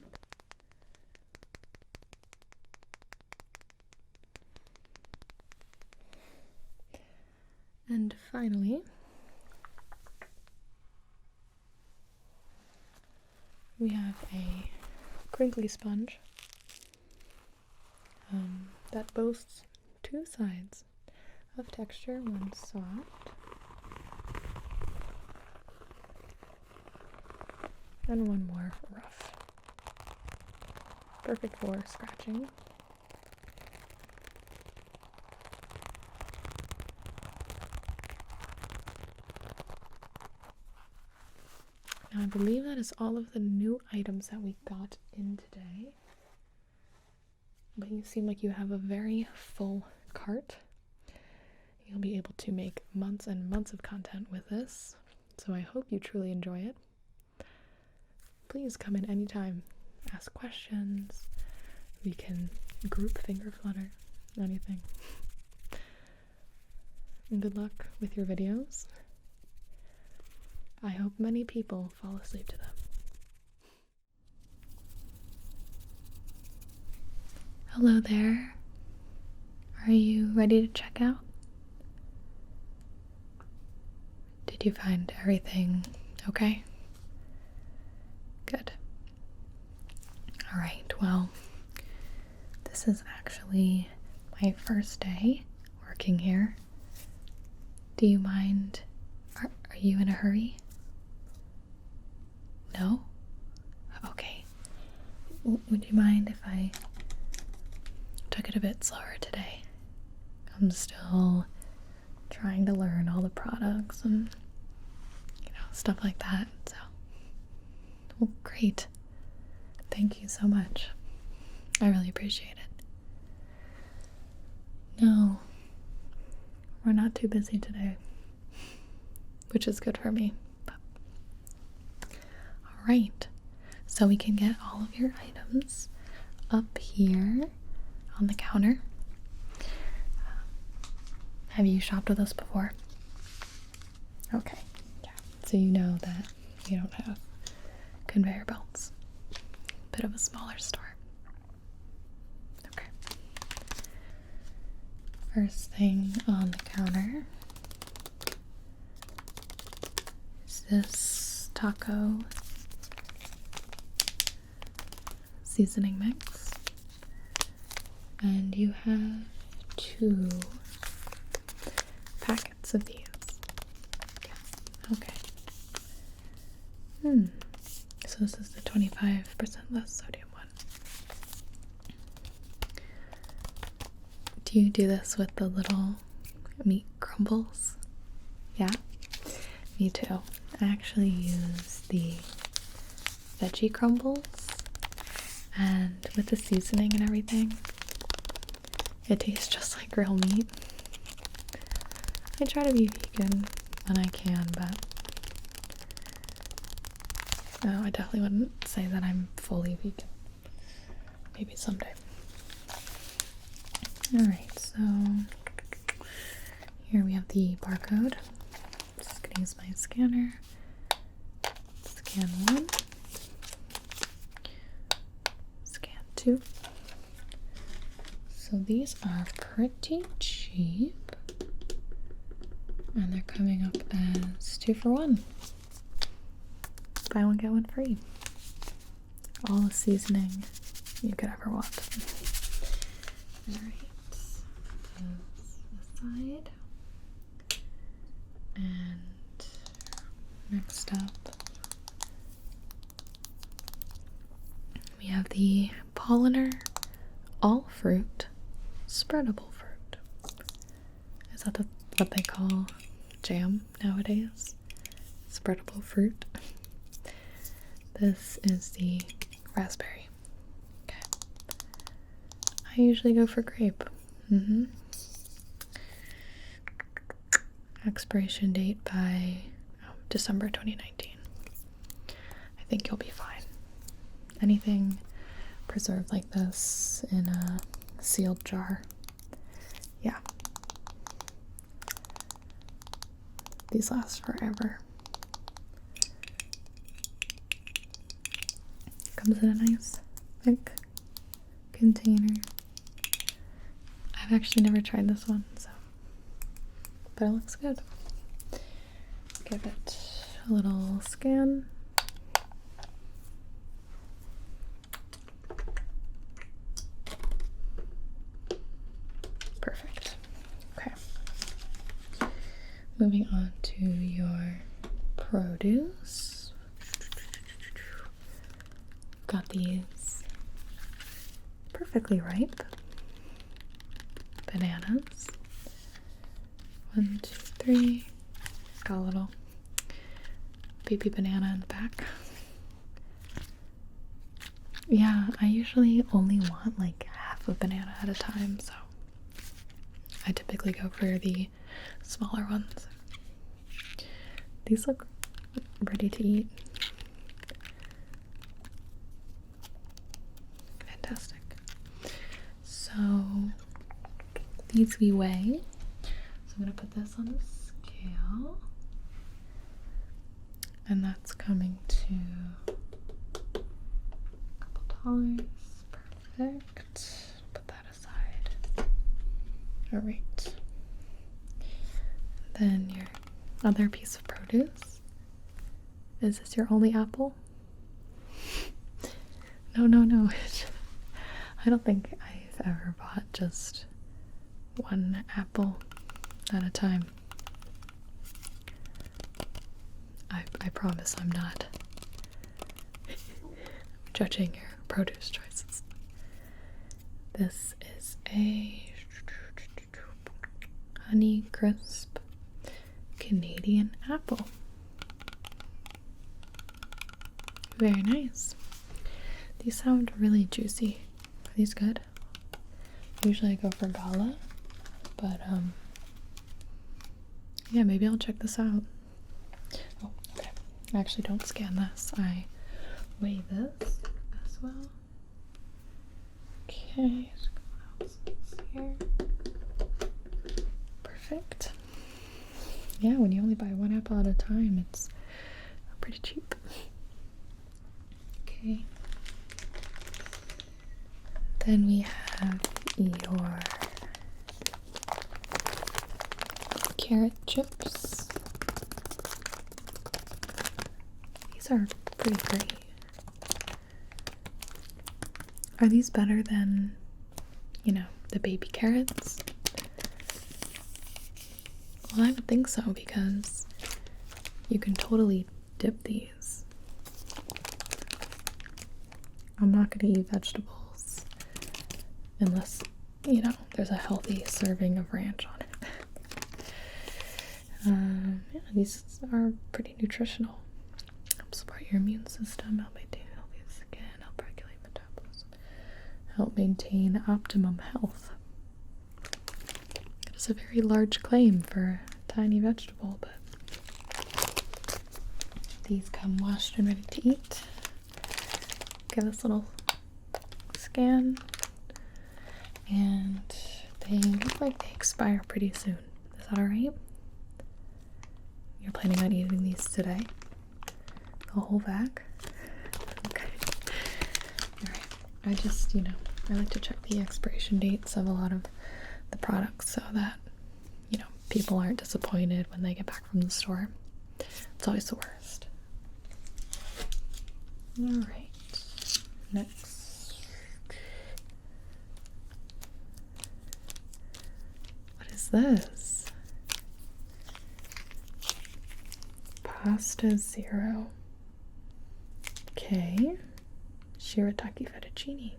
And finally, we have a crinkly sponge that boasts two sides of texture, one soft and one more rough. Perfect for scratching. Now I believe that is all of the new items that we got in today. But you seem like you have a very full cart. You'll be able to make months and months of content with this. So I hope you truly enjoy it. Please come in anytime, ask questions, we can group finger flutter, anything. And good luck with your videos. I hope many people fall asleep to them. Hello there. Are you ready to check out? Did you find everything okay? Good. Alright, well, this is actually my first day working here. Do you mind? Are you in a hurry? No? Okay. Would you mind if I took it a bit slower today? I'm still trying to learn all the products and, stuff like that, so. Well, great. Thank you so much. I really appreciate it. No, we're not too busy today, which is good for me. Alright, so we can get all of your items up here on the counter. Have you shopped with us before? Okay, yeah. So you know that we don't have conveyor belts. Bit of a smaller store. Okay. First thing on the counter is this taco seasoning mix. And you have 2 packets of these. Okay. So this is the 25% less sodium one. Do you do this with the little meat crumbles? Yeah? Me too. I actually use the veggie crumbles, and with the seasoning and everything, it tastes just like real meat. I try to be vegan when I can, but no, I definitely wouldn't say that I'm fully vegan. Maybe someday. Alright, so here we have the barcode. Just gonna use my scanner. Scan 1. Scan 2. So these are pretty cheap. And they're coming up as 2 for 1. Buy one, get one free. All the seasoning you could ever want. Alright. Aside. And next up, we have the Polliner All Fruit Spreadable Fruit. Is that what they call jam nowadays? Spreadable fruit. This is the raspberry. Okay. I usually go for grape. Expiration date by December 2019. I think you'll be fine. Anything preserved like this in a sealed jar. Yeah. These last forever. Comes in a nice thick container. I've actually never tried this one, so but it looks good. Give it a little scan. Perfect. Okay. Moving on to your produce. Got these perfectly ripe bananas. 1, 2, 3. Got a little baby banana in the back. Yeah, I usually only want like half a banana at a time, so I typically go for the smaller ones. These look ready to eat. Fantastic. So these we weigh. I'm going to put this on the scale, and that's coming to a couple dollars. Perfect. Put that aside. All right. Then your other piece of produce. Is this your only apple? No. I don't think I've ever bought just one apple at a time. I promise I'm not judging your produce choices. This is a Honey Crisp Canadian apple. Very nice. These sound really juicy. Are these good? Usually I go for Gala, but yeah, maybe I'll check this out. Oh, okay. I actually don't scan this. I weigh this as well. Okay, what else is here? Perfect. Yeah, when you only buy one apple at a time, it's pretty cheap. Okay. Then we have your carrot chips. These are pretty great. Are these better than you know, the baby carrots? Well, I would think so, because you can totally dip these. I'm not going to eat vegetables unless, you know, there's a healthy serving of ranch on it. Yeah, these are pretty nutritional. Help support your immune system, help maintain healthy skin, help regulate metabolism, help maintain optimum health. It's a very large claim for a tiny vegetable, but these come washed and ready to eat. Give this little scan, and they look like they expire pretty soon. Is that alright? You're planning on eating these today? The whole bag? Okay. Alright. I just, you know, I like to check the expiration dates of a lot of the products so that, you know, people aren't disappointed when they get back from the store. It's always the worst. Alright. Next. What is this? Pasta Zero. Okay. Shirataki fettuccine.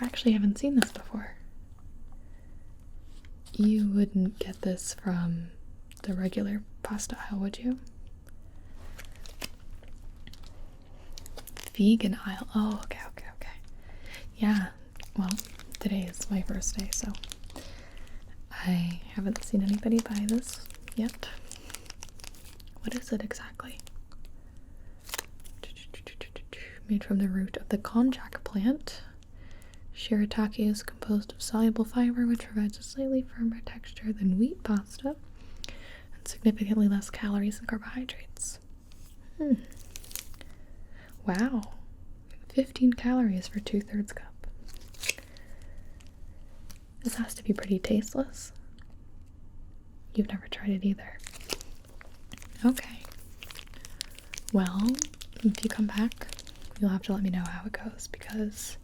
I actually haven't seen this before. You wouldn't get this from the regular pasta aisle, would you? Vegan aisle. Oh, okay. Yeah, well, today is my first day, so I haven't seen anybody buy this yet. What is it exactly? Made from the root of the konjac plant. Shirataki is composed of soluble fiber, which provides a slightly firmer texture than wheat pasta and significantly less calories and carbohydrates. Wow. 15 calories for 2/3 cup. This has to be pretty tasteless. You've never tried it either. Okay. Well, if you come back, you'll have to let me know how it goes, because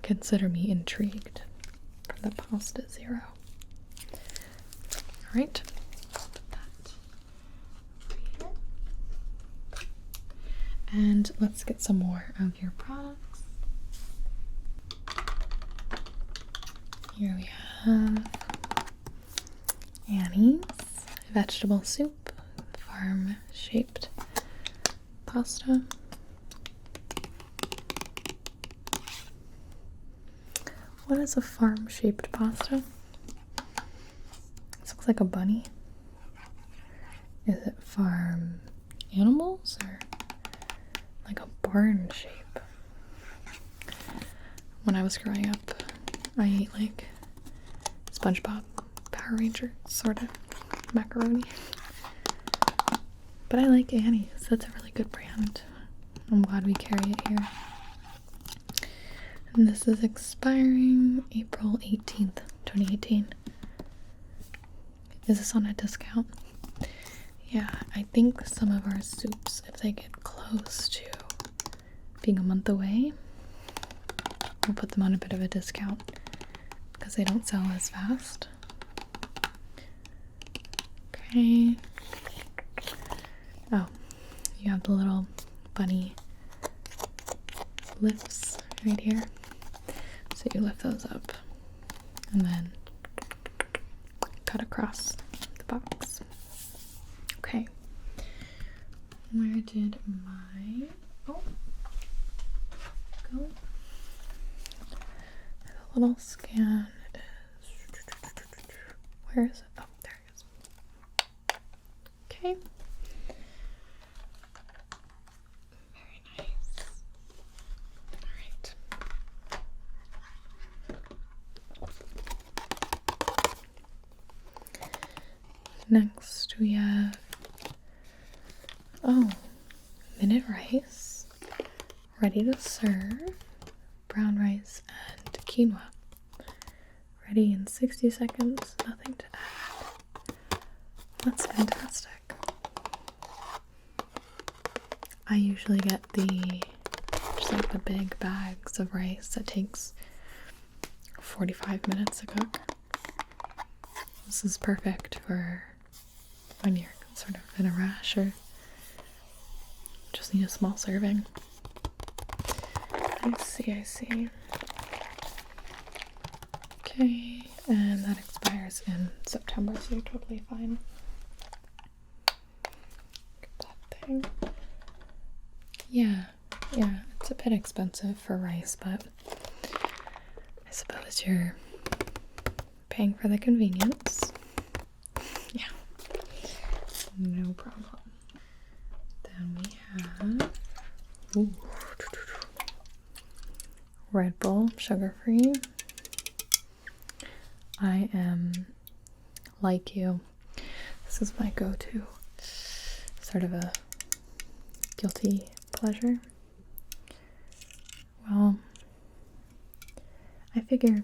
consider me intrigued for the Pasta Zero. Alright. Put that over here. And let's get some more of your products. Here we have Annie's vegetable soup, farm-shaped pasta. What is a farm-shaped pasta? This looks like a bunny. Is it farm animals or like a barn shape? When I was growing up, I ate like SpongeBob, Power Ranger sort of macaroni. But I like Annie's. That's a really good brand. I'm glad we carry it here. And this is expiring April 18th, 2018. Is this on a discount? Yeah, I think some of our soups, if they get close to being a month away, we'll put them on a bit of a discount because they don't sell as fast. Okay. Oh, you have the little bunny lifts right here. So you lift those up and then cut across the box. Okay. Where did my go? The little scan is, where is it? Oh, there it is. Okay. Very nice. Alright. Next we have, minute rice, ready to serve, brown rice and quinoa. Ready in 60 seconds, nothing to add. That's fantastic. I usually get just like the big bags of rice that takes 45 minutes to cook. This is perfect for when you're sort of in a rush or just need a small serving. I see. Okay, and that expires in September, so you're totally fine. Get that thing. Yeah, it's a bit expensive for rice, but I suppose you're paying for the convenience. Yeah, no problem. Then we have Red Bull, sugar-free. I am like you. This is my go-to. Sort of a guilty pleasure. Well, I figure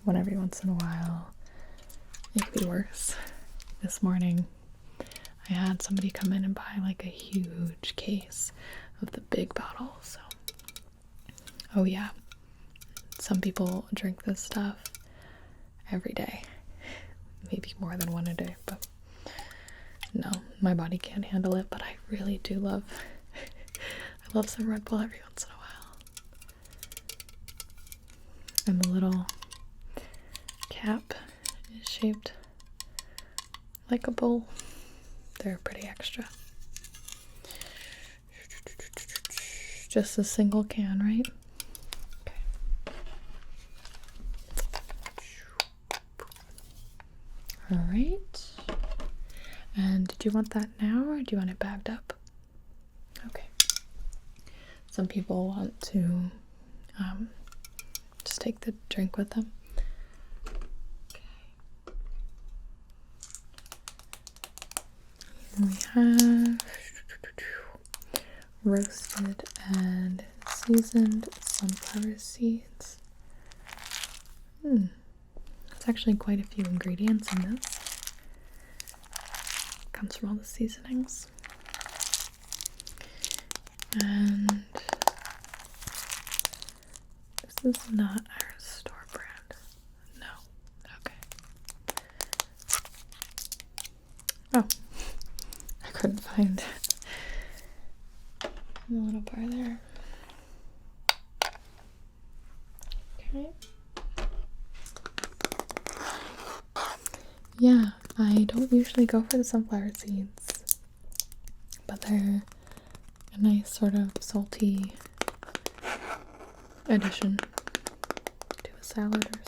one every once in a while it could be worse. This morning I had somebody come in and buy like a huge case of the big bottle, so oh yeah, some people drink this stuff every day, maybe more than one a day, but no, my body can't handle it. But I really do love I love some Red Bull every once in a while. And the little cap is shaped like a bowl. They're pretty extra. Just a single can, right? Okay. All right. And did you want that now or do you want it bagged up? Okay. Some people want to just take the drink with them. We have roasted and seasoned sunflower seeds. It's actually quite a few ingredients in this. Comes from all the seasonings. And this is not our store brand. No. Okay. Oh. Couldn't find the little bar there. Okay. Yeah, I don't usually go for the sunflower seeds, but they're a nice sort of salty addition to a salad or something.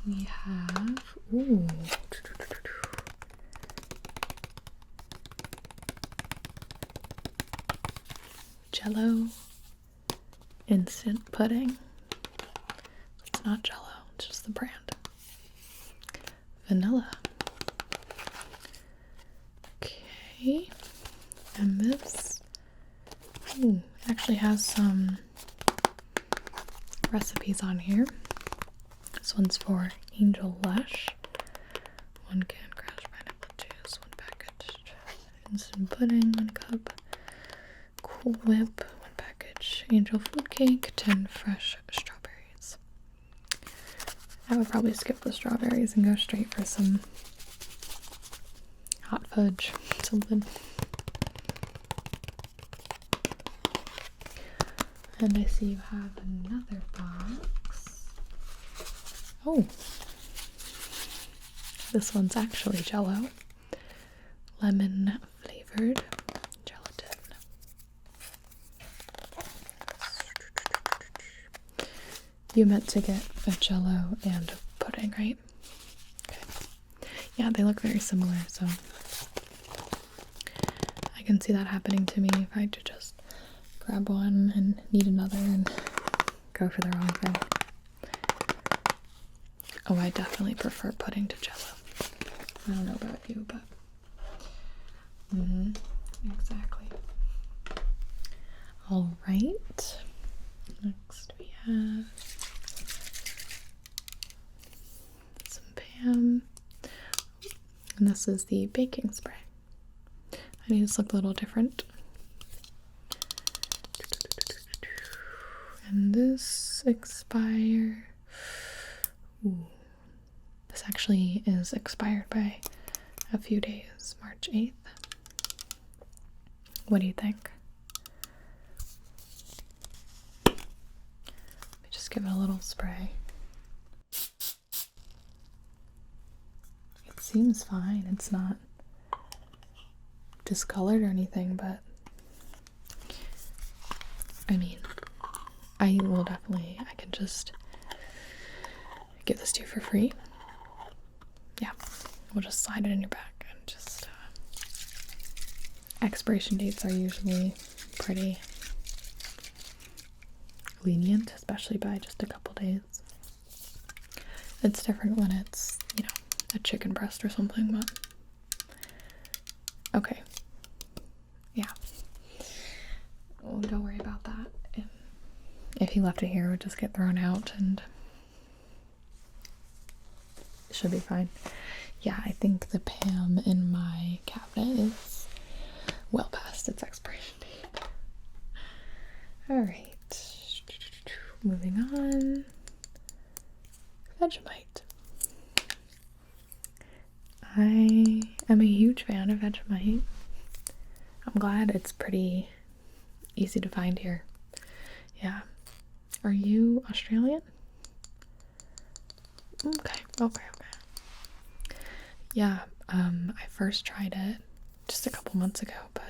We have, Jello instant pudding. It's not Jello, it's just the brand. Vanilla. Okay, and this actually has some recipes on here. This one's for Angel Lush. 1 can crushed pineapple juice, 1 package instant pudding, 1 cup Cool Whip, 1 package Angel food cake, 10 fresh strawberries. I would probably skip the strawberries and go straight for some hot fudge, something. And I see you have another box. Oh, this one's actually Jello. Lemon flavored gelatin. You meant to get a Jello and a pudding, right? Okay. Yeah, they look very similar, so I can see that happening to me if I had to just grab one and need another and go for the wrong thing. Oh, I definitely prefer pudding to Jello. I don't know about you, but exactly. All right. Next we have some Pam. And And this is the baking spray. I need this look a little different. And this expire. Ooh. This actually is expired by a few days, March 8th. What do you think? Let me just give it a little spray. It seems fine. It's not discolored or anything, but I mean, I can just give this to you for free. Yeah, we'll just slide it in your bag and just, expiration dates are usually pretty lenient, especially by just a couple days. It's different when it's, you know, a chicken breast or something, but okay. Yeah. Oh, don't worry about that. If you left it here, it would just get thrown out and it should be fine. Yeah, I think the Pam in my cabinet is well past its expiration date. Alright. Moving on. Vegemite. I am a huge fan of Vegemite. I'm glad it's pretty easy to find here. Yeah. Are you Australian? Okay. Yeah, I first tried it just a couple months ago, but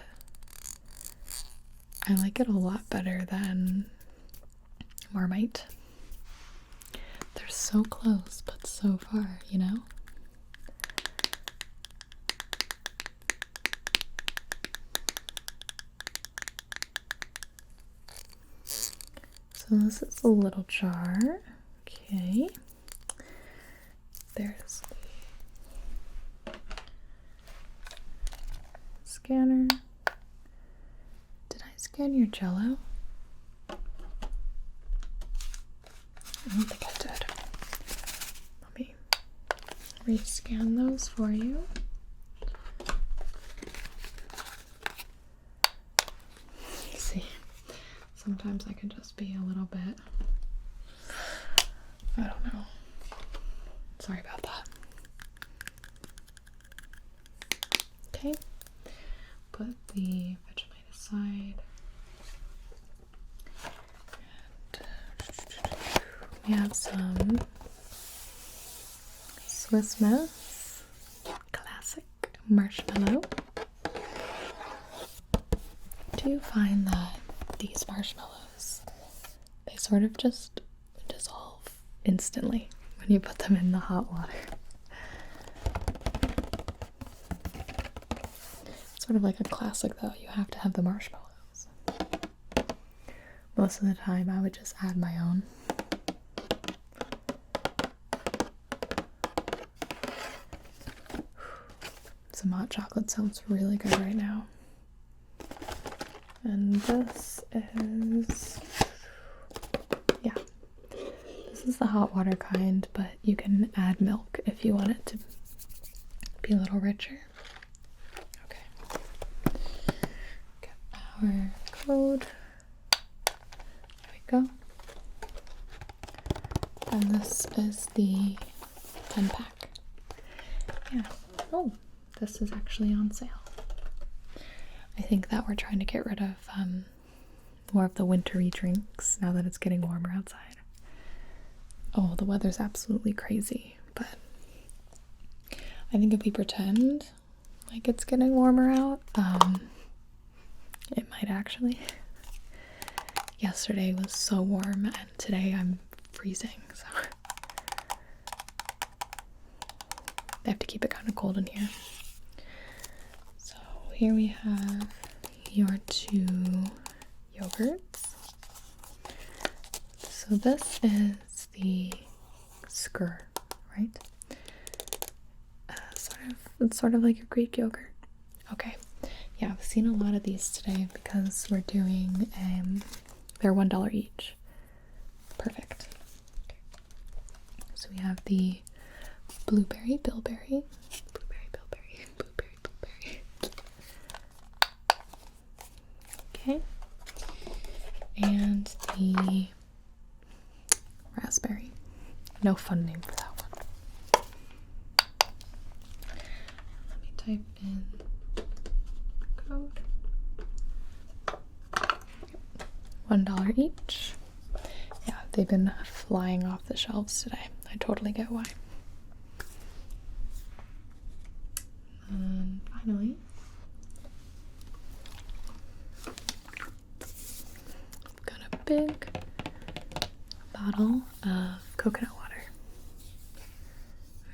I like it a lot better than Marmite. They're so close, but so far, you know? So this is a little jar. Okay. There's the scanner. Did I scan your Jello? I don't think I did. Let me rescan those for you. See, sometimes I can just be a little bit, I don't know. Sorry about that. Okay, put the Vegemite aside. And we have some Swiss Miss classic marshmallow. Do you find that these marshmallows, they sort of just dissolve instantly when you put them in the hot water? It's sort of like a classic though, you have to have the marshmallows. Most of the time I would just add my own. Some hot chocolate sounds really good right now. And this is, yeah, this is the hot water kind, but you can add milk if you want it to be a little richer. Okay. Get our code. There we go. And this is the 10-pack. Yeah. Oh, this is actually on sale. I think that we're trying to get rid of more of the wintry drinks now that it's getting warmer outside. Oh, the weather's absolutely crazy, but I think if we pretend like it's getting warmer out, it might actually. Yesterday was so warm and today I'm freezing, so I have to keep it kind of cold in here. So here we have your two yogurts. So this is the skyr, right? It's sort of like a Greek yogurt. Okay, yeah, I've seen a lot of these today because we're doing they're $1 each. Perfect. Okay. So we have the blueberry bilberry. Okay. And the raspberry. No fun name for that one. Let me type in code. $1 each. Yeah, they've been flying off the shelves today. I totally get why. And finally, I've got a big bottle of coconut water.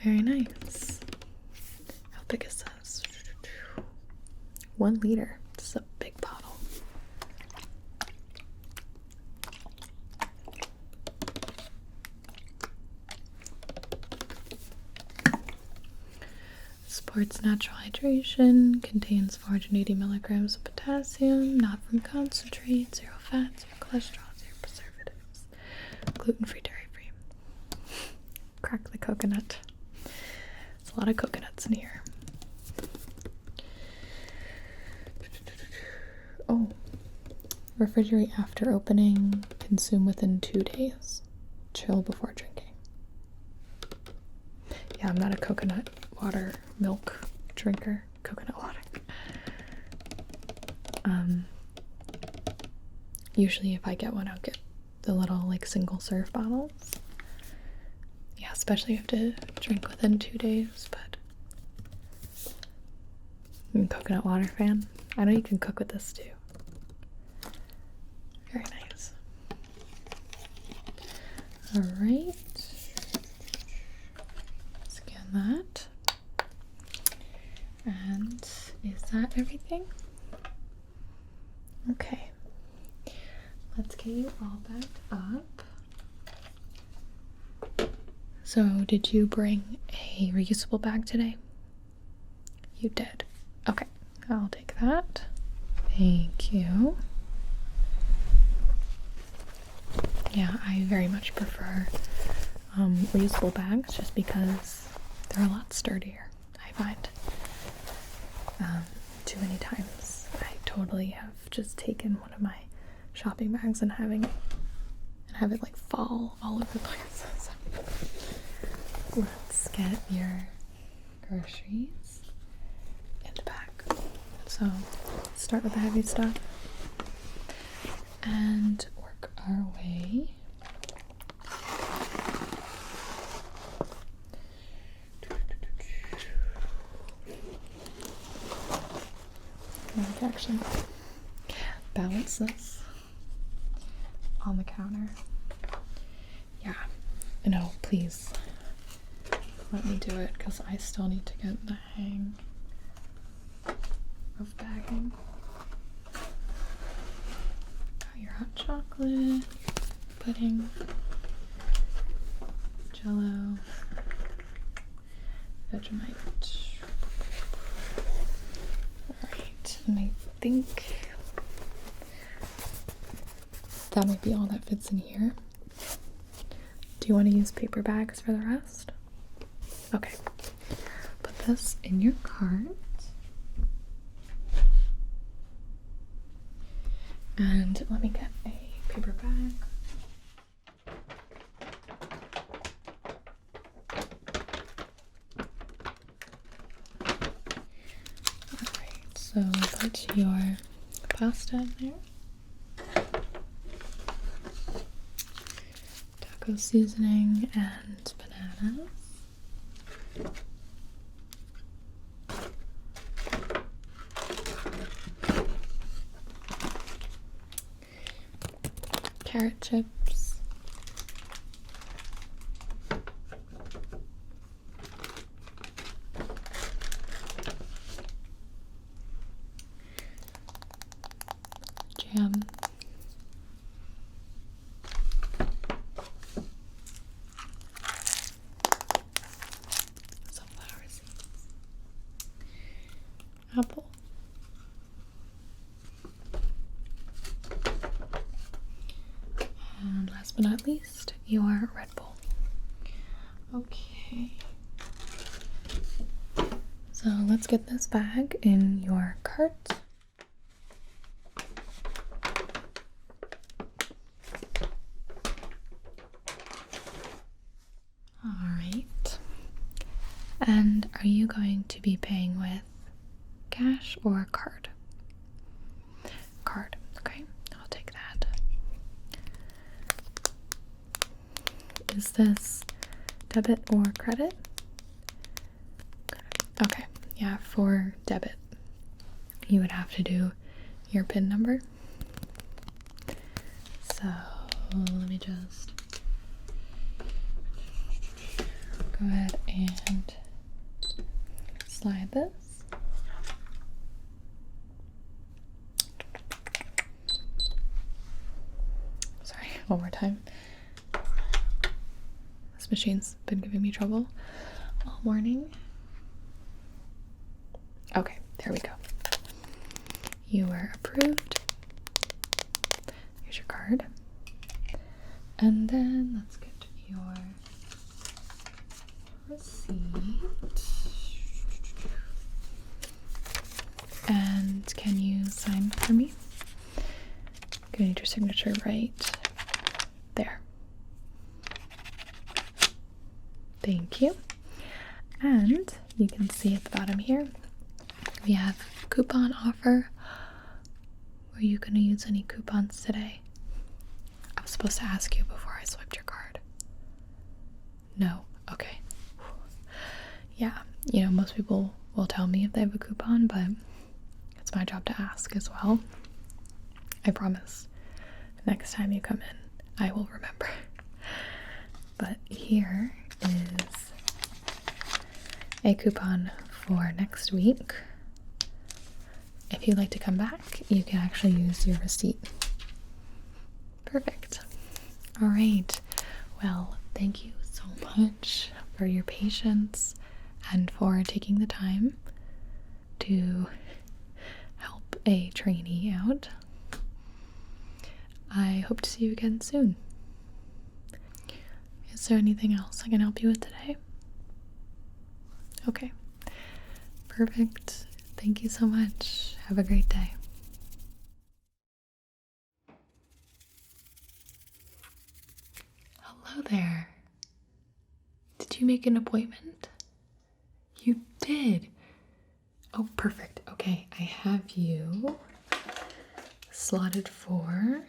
Very nice. How big is this? 1 liter. This is a big bottle. Supports natural hydration, contains 480 milligrams of potassium, not from concentrate, 0 fat, 0 cholesterol, 0 preservatives, gluten-free, dairy-free. Crack the coconut. There's a lot of coconuts in here. Oh, refrigerate after opening, consume within 2 days, chill before drinking. Yeah, I'm not a coconut water milk drinker. Coconut water. Usually if I get one, I'll get the little like single serve bottles. Yeah, especially if you have to drink within 2 days, but I'm a coconut water fan. I know you can cook with this too. Very nice. Alright. Scan that. And is that everything? Okay. Let's get you all backed up. So, did you bring a reusable bag today? You did. Okay, I'll take that. Thank you. Yeah, I very much prefer reusable bags just because they're a lot sturdier, I find. Too many times I totally have just taken one of my shopping bags and have it like fall all over the place. So, let's get your groceries in the bag. So let's start with the heavy stuff and work our way I can actually balance this on the counter. Yeah, no, please let me do it because I still need to get the hang of bagging. Got your hot chocolate, pudding, Jello, Vegemite. And I think that might be all that fits in here. Do you want to use paper bags for the rest? Okay. Put this in your cart. And let me get a paper bag. So put your pasta in there, taco seasoning and bananas, carrot chips, jam, sunflower seeds, apple, and last but not least, your Red Bull. Okay. So let's get this bag in your cart. And are you going to be paying with cash or card? Card. Okay, I'll take that. Is this debit or credit? Okay, yeah, for debit, you would have to do your PIN number. So let me just go ahead and slide this. Sorry, one more time. This machine's been giving me trouble all morning. Okay, there we go. You were approved. Here's your card. And then let's get your receipt. And can you sign for me? I'm gonna need your signature right there. Thank you. And you can see at the bottom here, we have a coupon offer. Were you gonna use any coupons today? I was supposed to ask you before I swiped your card. No? Okay. Yeah, you know, most people will tell me if they have a coupon, but it's my job to ask as well. I promise. Next time you come in, I will remember. But here is a coupon for next week. If you'd like to come back, you can actually use your receipt. Perfect. All right. Well, thank you so much for your patience and for taking the time to help a trainee out. I hope to see you again soon. Is there anything else I can help you with today? Okay. Perfect. Thank you so much. Have a great day. Hello there. Did you make an appointment? You did. Oh, perfect. Okay, I have you slotted for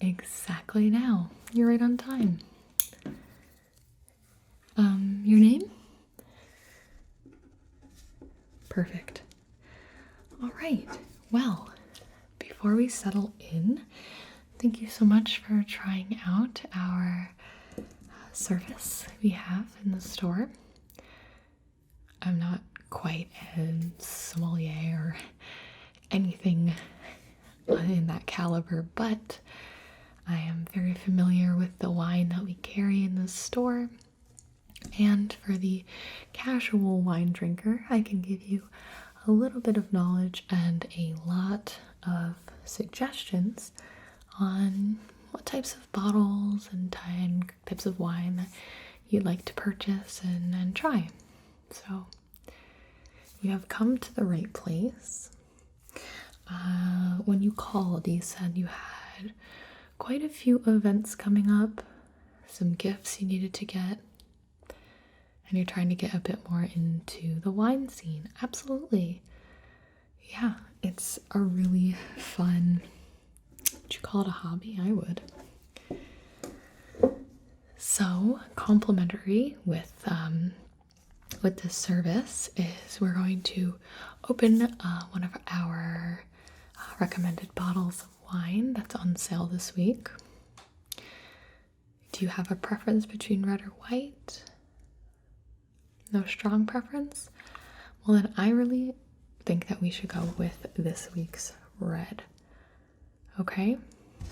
exactly now. You're right on time. Your name? Perfect. All right. Well, before we settle in, thank you so much for trying out our service we have in the store. I'm not quite a sommelier or anything in that caliber, but I am very familiar with the wine that we carry in the store. And for the casual wine drinker, I can give you a little bit of knowledge and a lot of suggestions on what types of bottles and types of wine that you'd like to purchase and try. So you have come to the right place. When you called, you said you had quite a few events coming up, some gifts you needed to get, and you're trying to get a bit more into the wine scene. Absolutely. Yeah, it's a really fun, would you call it a hobby? I would. So, complimentary with this service is we're going to open one of our recommended bottles of wine that's on sale this week. Do you have a preference between red or white? No strong preference? Well, then I really think that we should go with this week's red. Okay?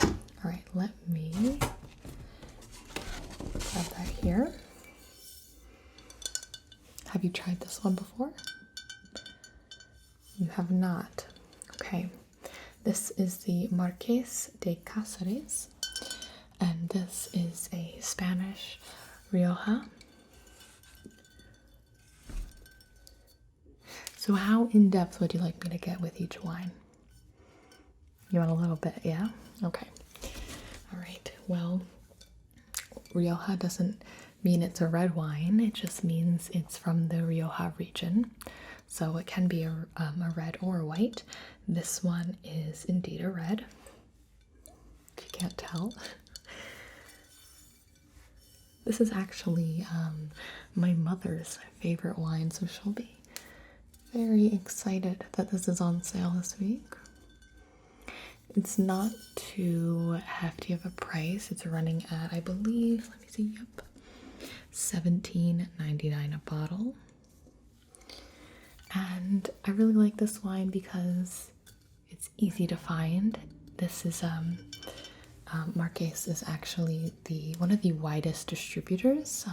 All right, let me grab that here. Have you tried this one before? You have not. Okay. This is the Marqués de Cáceres, and this is a Spanish Rioja. So how in-depth would you like me to get with each wine? You want a little bit, yeah? Okay. All right. Well, Rioja doesn't mean it's a red wine, it just means it's from the Rioja region. So it can be a red or a white. This one is indeed a red, if you can't tell. This is actually my mother's favorite wine, so she'll be very excited that this is on sale this week. It's not too hefty of a price. It's running at, I believe, let me see, yep, $17.99 a bottle. And I really like this wine because it's easy to find. This is Marques is actually one of the widest distributors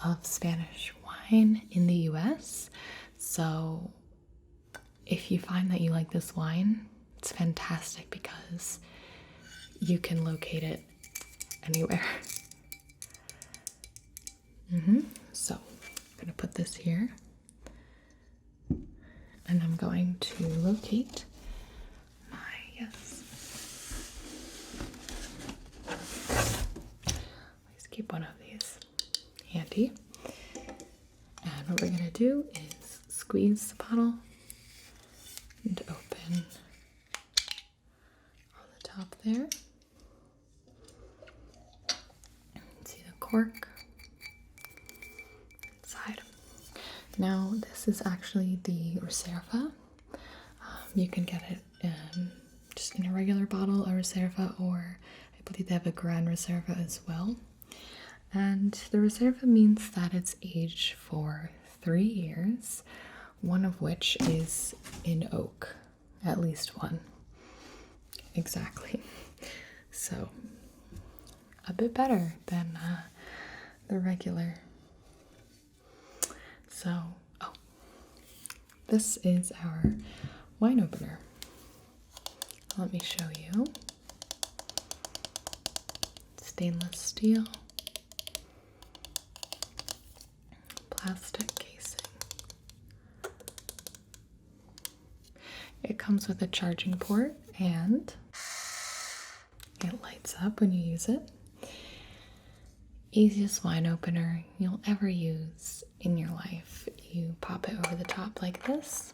of Spanish wine in the US. So if you find that you like this wine, it's fantastic because you can locate it anywhere. So I'm gonna put this here, and I'm going to locate my, yes. Let's keep one of these handy. And what we're gonna do is squeeze the bottle and open on the top there. See the cork inside. Now this is actually the Reserva. You can get it just in a regular bottle, a Reserva, or I believe they have a Gran Reserva as well. And the Reserva means that it's aged for 3 years, one of which is in oak, at least one. Exactly. So, a bit better than the regular. So, this is our wine opener. Let me show you. Stainless steel. Plastic casing. It comes with a charging port and it lights up when you use it. Easiest wine opener you'll ever use in your life. You pop it over the top like this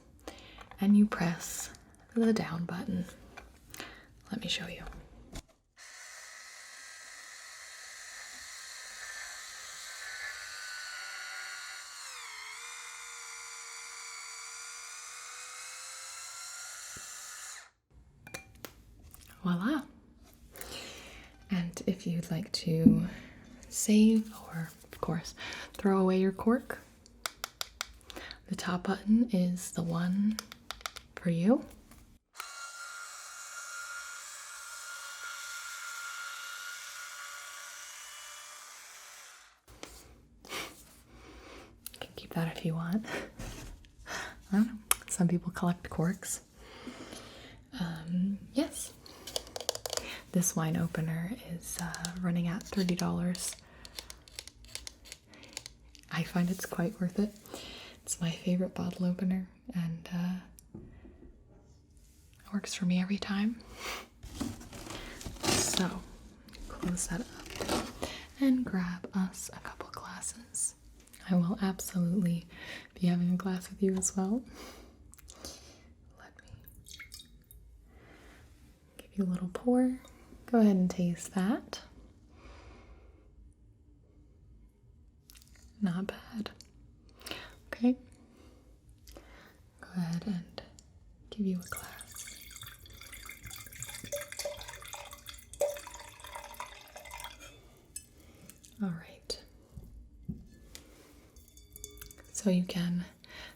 and you press the down button. Let me show you. Voila! And if you'd like to save or, of course, throw away your cork, the top button is the one for you. You can keep that if you want. I don't know. Some people collect corks. Yes. This wine opener is running at $30. I find it's quite worth it. It's my favorite bottle opener, and it works for me every time. So, close that up and grab us a couple glasses. I will absolutely be having a glass with you as well. Let me give you a little pour. Go ahead and taste that. Not bad. Okay. Go ahead and give you a glass. All right. So you can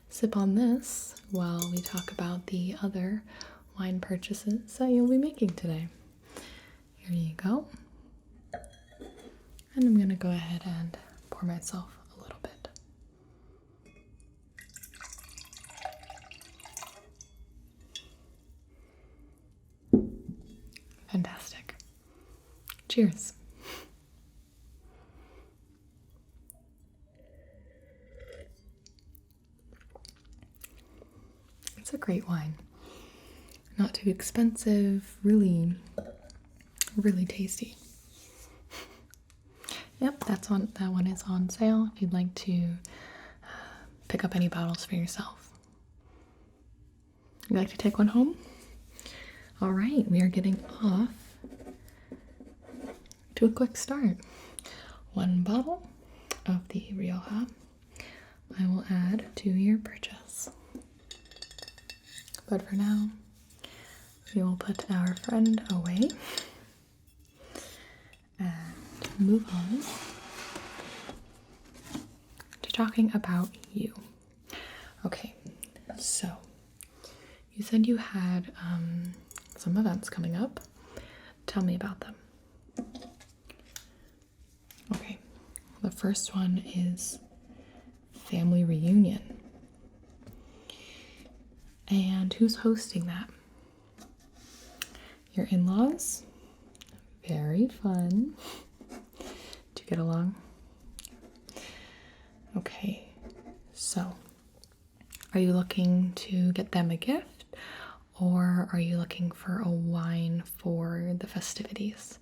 sip on this while we talk about the other wine purchases that you'll be making today. Here you go. And I'm gonna go ahead and pour myself a little bit. Fantastic. Cheers. It's a great wine. Not too expensive, really tasty. Yep, that one is on sale if you'd like to pick up any bottles for yourself. You'd like to take one home? All right, we are getting off to a quick start. One bottle of the Rioja I will add to your purchase. But for now, we will put our friend away and move on to talking about you. Okay, so you said you had some events coming up. Tell me about them. Okay, the first one is family reunion. And who's hosting that? Your in-laws? Very fun. Do you get along? Okay, so are you looking to get them a gift, or are you looking for a wine for the festivities?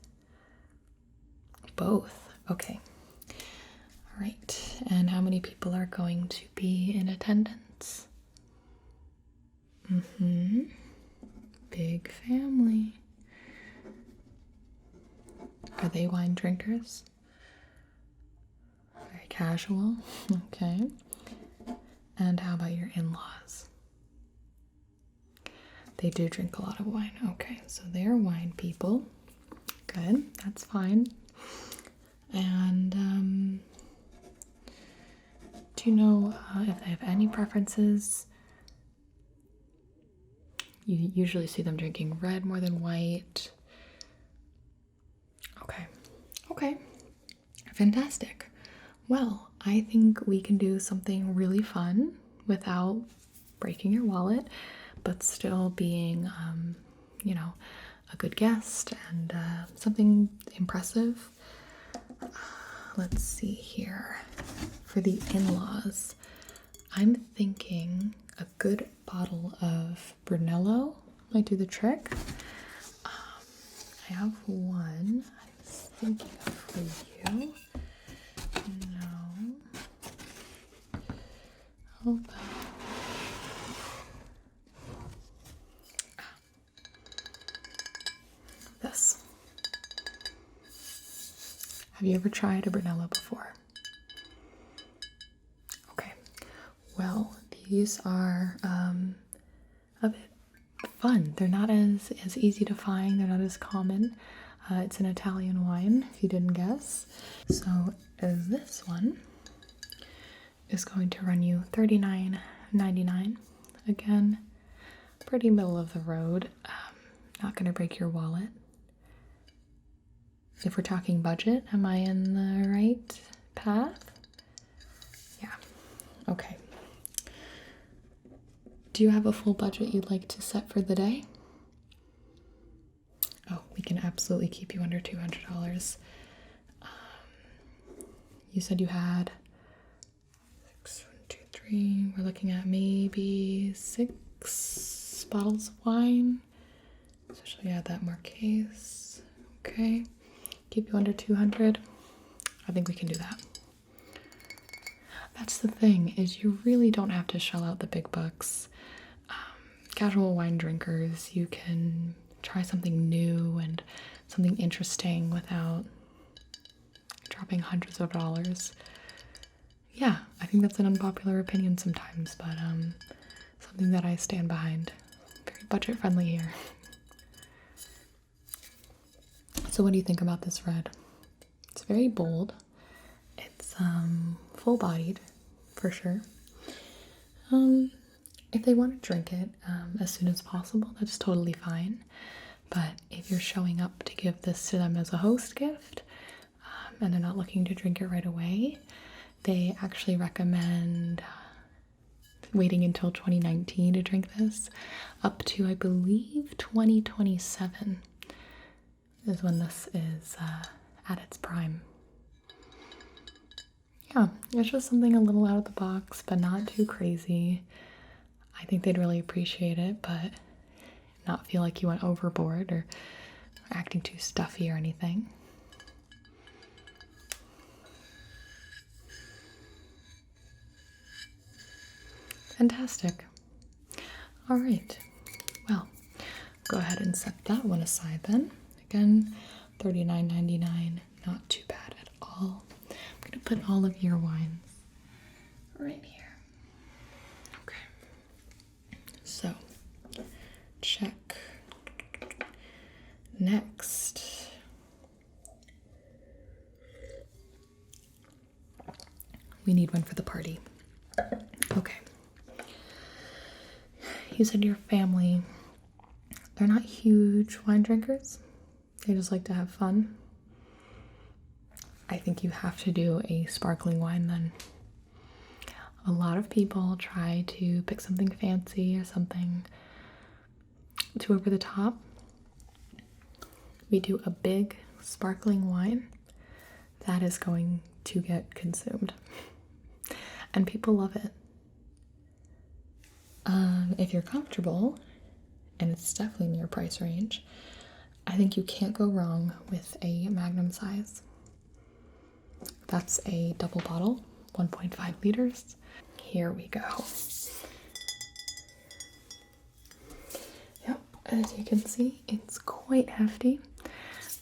Both. Okay. All right. And how many people are going to be in attendance? Big family. Are they wine drinkers? Very casual. Okay. And how about your in-laws? They do drink a lot of wine. Okay, so they're wine people. Good, that's fine. And do you know if they have any preferences? You usually see them drinking red more than white. Okay, fantastic. Well, I think we can do something really fun without breaking your wallet, but still being, a good guest and something impressive. Let's see here. For the in-laws, I'm thinking a good bottle of Brunello might do the trick. I have one I was thinking of for you. No. Hold on. This. Have you ever tried a Brunello before? Okay. Well, these are a bit fun. They're not as easy to find. They're not as common. It's an Italian wine, if you didn't guess. So this one is going to run you $39.99. Again, pretty middle of the road. Not going to break your wallet. If we're talking budget, am I in the right path? Yeah. Okay. Do you have a full budget you'd like to set for the day? Oh, we can absolutely keep you under $200. You said you had 6, 1, 2, 3. We're looking at maybe 6 bottles of wine. Especially add that Marquise. Okay. Keep you under 200. I think we can do that. That's the thing, is you really don't have to shell out the big bucks. Casual wine drinkers, you can try something new and something interesting without dropping hundreds of dollars. Yeah, I think that's an unpopular opinion sometimes, but something that I stand behind. Very budget friendly here. So what do you think about this red? It's very bold. It's full bodied for sure. If they want to drink it as soon as possible, that's totally fine. But if you're showing up to give this to them as a host gift, and they're not looking to drink it right away, they actually recommend waiting until 2019 to drink this, up to, I believe, 2027 is when this is at its prime. Yeah, it's just something a little out of the box, but not too crazy. I think they'd really appreciate it, but not feel like you went overboard or acting too stuffy or anything. Fantastic. All right. Well, go ahead and set that one aside then. Again, $39.99. Not too bad at all. I'm going to put all of your wines right here. Okay. So, check. Next. We need one for the party. Okay. You said your family, they're not huge wine drinkers. They just like to have fun. I think you have to do a sparkling wine then. A lot of people try to pick something fancy or something too over the top. We do a big sparkling wine that is going to get consumed. And people love it. If you're comfortable, and it's definitely in your price range, I think you can't go wrong with a magnum size. That's a double bottle, 1.5 liters. Here we go. Yep, as you can see, it's quite hefty,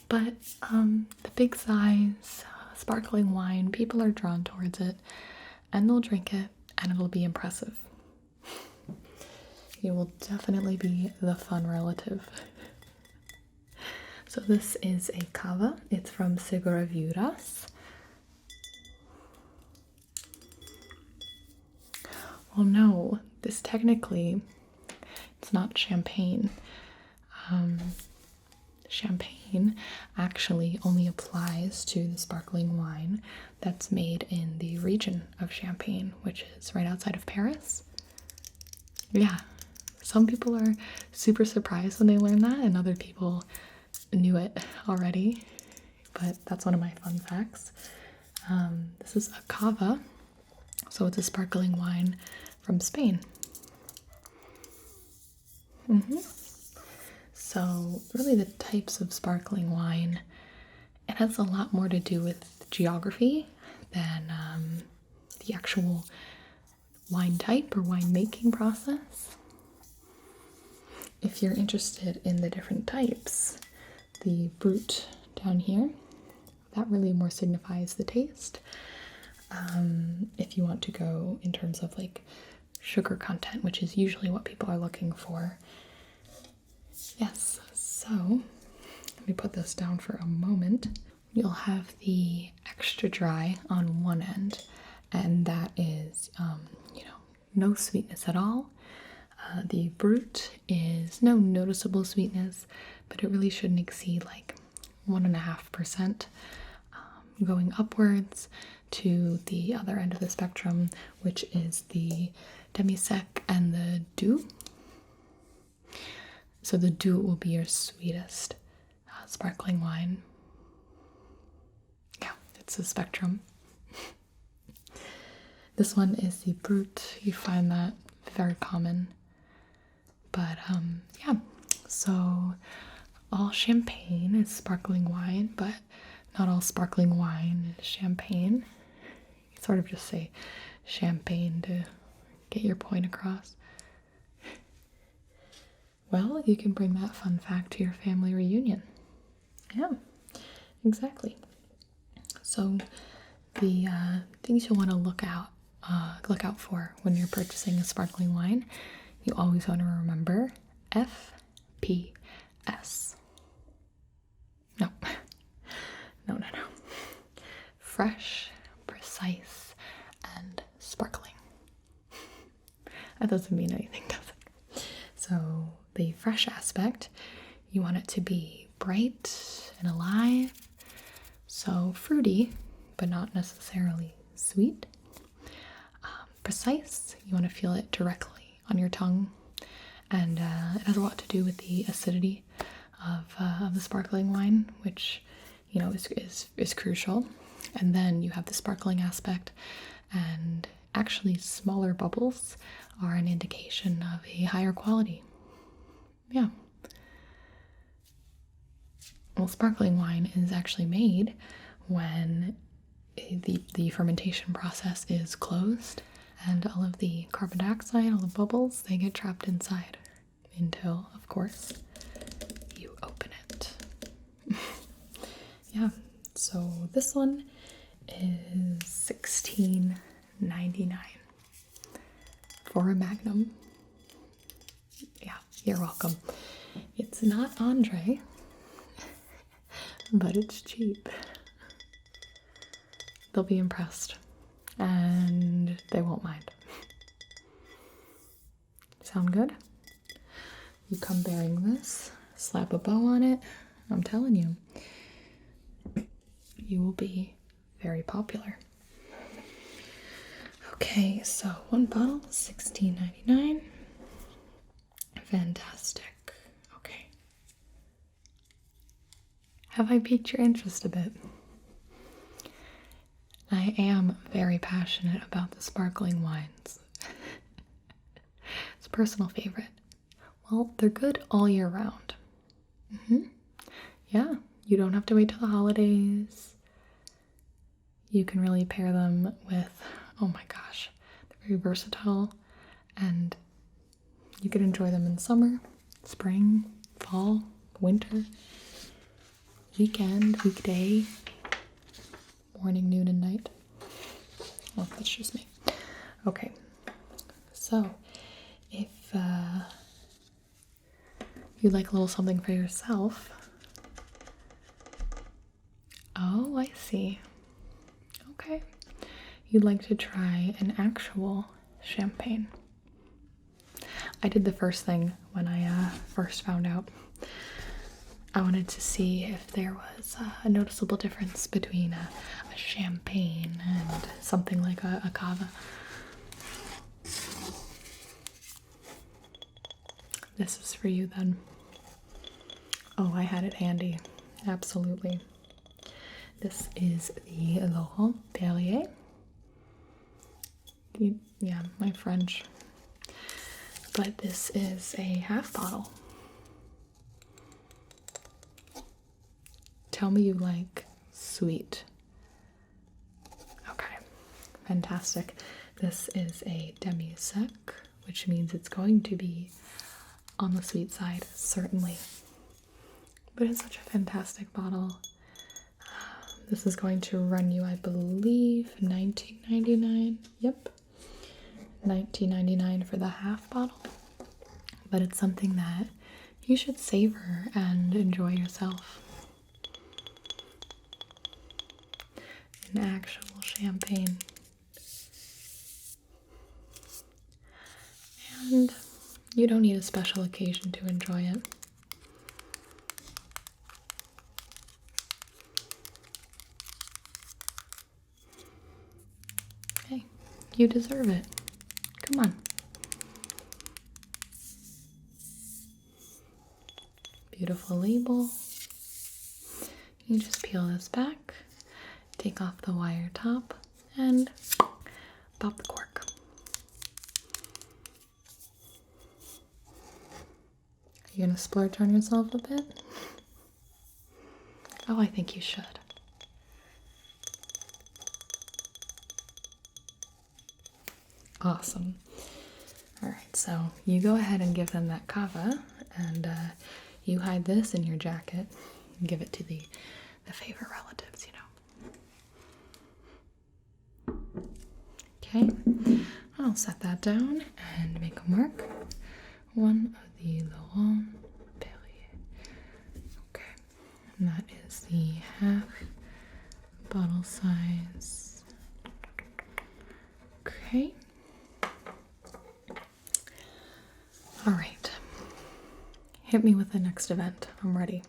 but the big size sparkling wine, people are drawn towards it, and they'll drink it, and it'll be impressive. You will definitely be the fun relative. So this is a cava. It's from Seguraviuras. Well, no, this technically, it's not champagne. Champagne actually only applies to the sparkling wine that's made in the region of Champagne, which is right outside of Paris. Yeah, some people are super surprised when they learn that, and other people knew it already, but that's one of my fun facts. This is a cava, so it's a sparkling wine from Spain. So really the types of sparkling wine, it has a lot more to do with geography than the actual wine type or wine making process. If you're interested in the different types, the brut down here, that really more signifies the taste. If you want to go in terms of like sugar content, which is usually what people are looking for. Yes, so let me put this down for a moment. You'll have the extra dry on one end, and that is, no sweetness at all. The brut is no noticeable sweetness, but it really shouldn't exceed like 1.5%, going upwards to the other end of the spectrum, which is the demi-sec and the doux. So the doux will be your sweetest sparkling wine. Yeah, it's a spectrum. This one is the brut. You find that very common. But yeah, so all champagne is sparkling wine, but not all sparkling wine is champagne. You sort of just say champagne to get your point across. Well, you can bring that fun fact to your family reunion. Yeah, exactly. So the things you'll want to look out for when you're purchasing a sparkling wine, you always want to remember FPS. No. Fresh, precise, and sparkling. That doesn't mean anything, does it? So the fresh aspect, you want it to be bright and alive, so fruity, but not necessarily sweet. Precise, you want to feel it directly on your tongue, and it has a lot to do with the acidity of the sparkling wine, which is crucial. And then you have the sparkling aspect, and actually smaller bubbles are an indication of a higher quality. Yeah. Well, sparkling wine is actually made when the fermentation process is closed and all of the carbon dioxide, all the bubbles, they get trapped inside until, of course, you open it. Yeah, so this one is $16.99 for a Magnum. Yeah, you're welcome. It's not Andre, but it's cheap. They'll be impressed, and they won't mind. Sound good? You come bearing this, slap a bow on it, I'm telling you, you will be very popular. Okay, so one bottle, $16.99. Fantastic. Okay. Have I piqued your interest a bit? I am very passionate about the sparkling wines. It's a personal favorite. Well, they're good all year round. Yeah, you don't have to wait till the holidays. You can really pair them with, oh my gosh, they're very versatile, and you can enjoy them in summer, spring, fall, winter, weekend, weekday, morning, noon, and night. Well, that's just me. Okay, so if you'd like a little something for yourself. Oh, I see. Okay. You'd like to try an actual champagne. I did the first thing when I first found out. I wanted to see if there was a noticeable difference between a champagne and something like a cava. This is for you then. Oh, I had it handy. Absolutely. This is the Laurent Perrier. Yeah, my French. But this is a half bottle. Tell me you like sweet. Okay, fantastic. This is a demi-sec, which means it's going to be on the sweet side, certainly. But it's such a fantastic bottle. This is going to run you, I believe, $19.99. Yep, $19.99 for the half bottle. But it's something that you should savor and enjoy yourself. An actual champagne. And you don't need a special occasion to enjoy it. Hey, you deserve it. Come on. Beautiful label. You just peel this back, take off the wire top, and pop the cork. You gonna splurge on yourself a bit? Oh, I think you should. Awesome. Alright, so you go ahead and give them that cava, and you hide this in your jacket and give it to the favorite relatives, you know. Okay, I'll set that down and make a mark. One of the Laurent Perrier. Okay, and that is the half bottle size. Okay. All right. Hit me with the next event. I'm ready.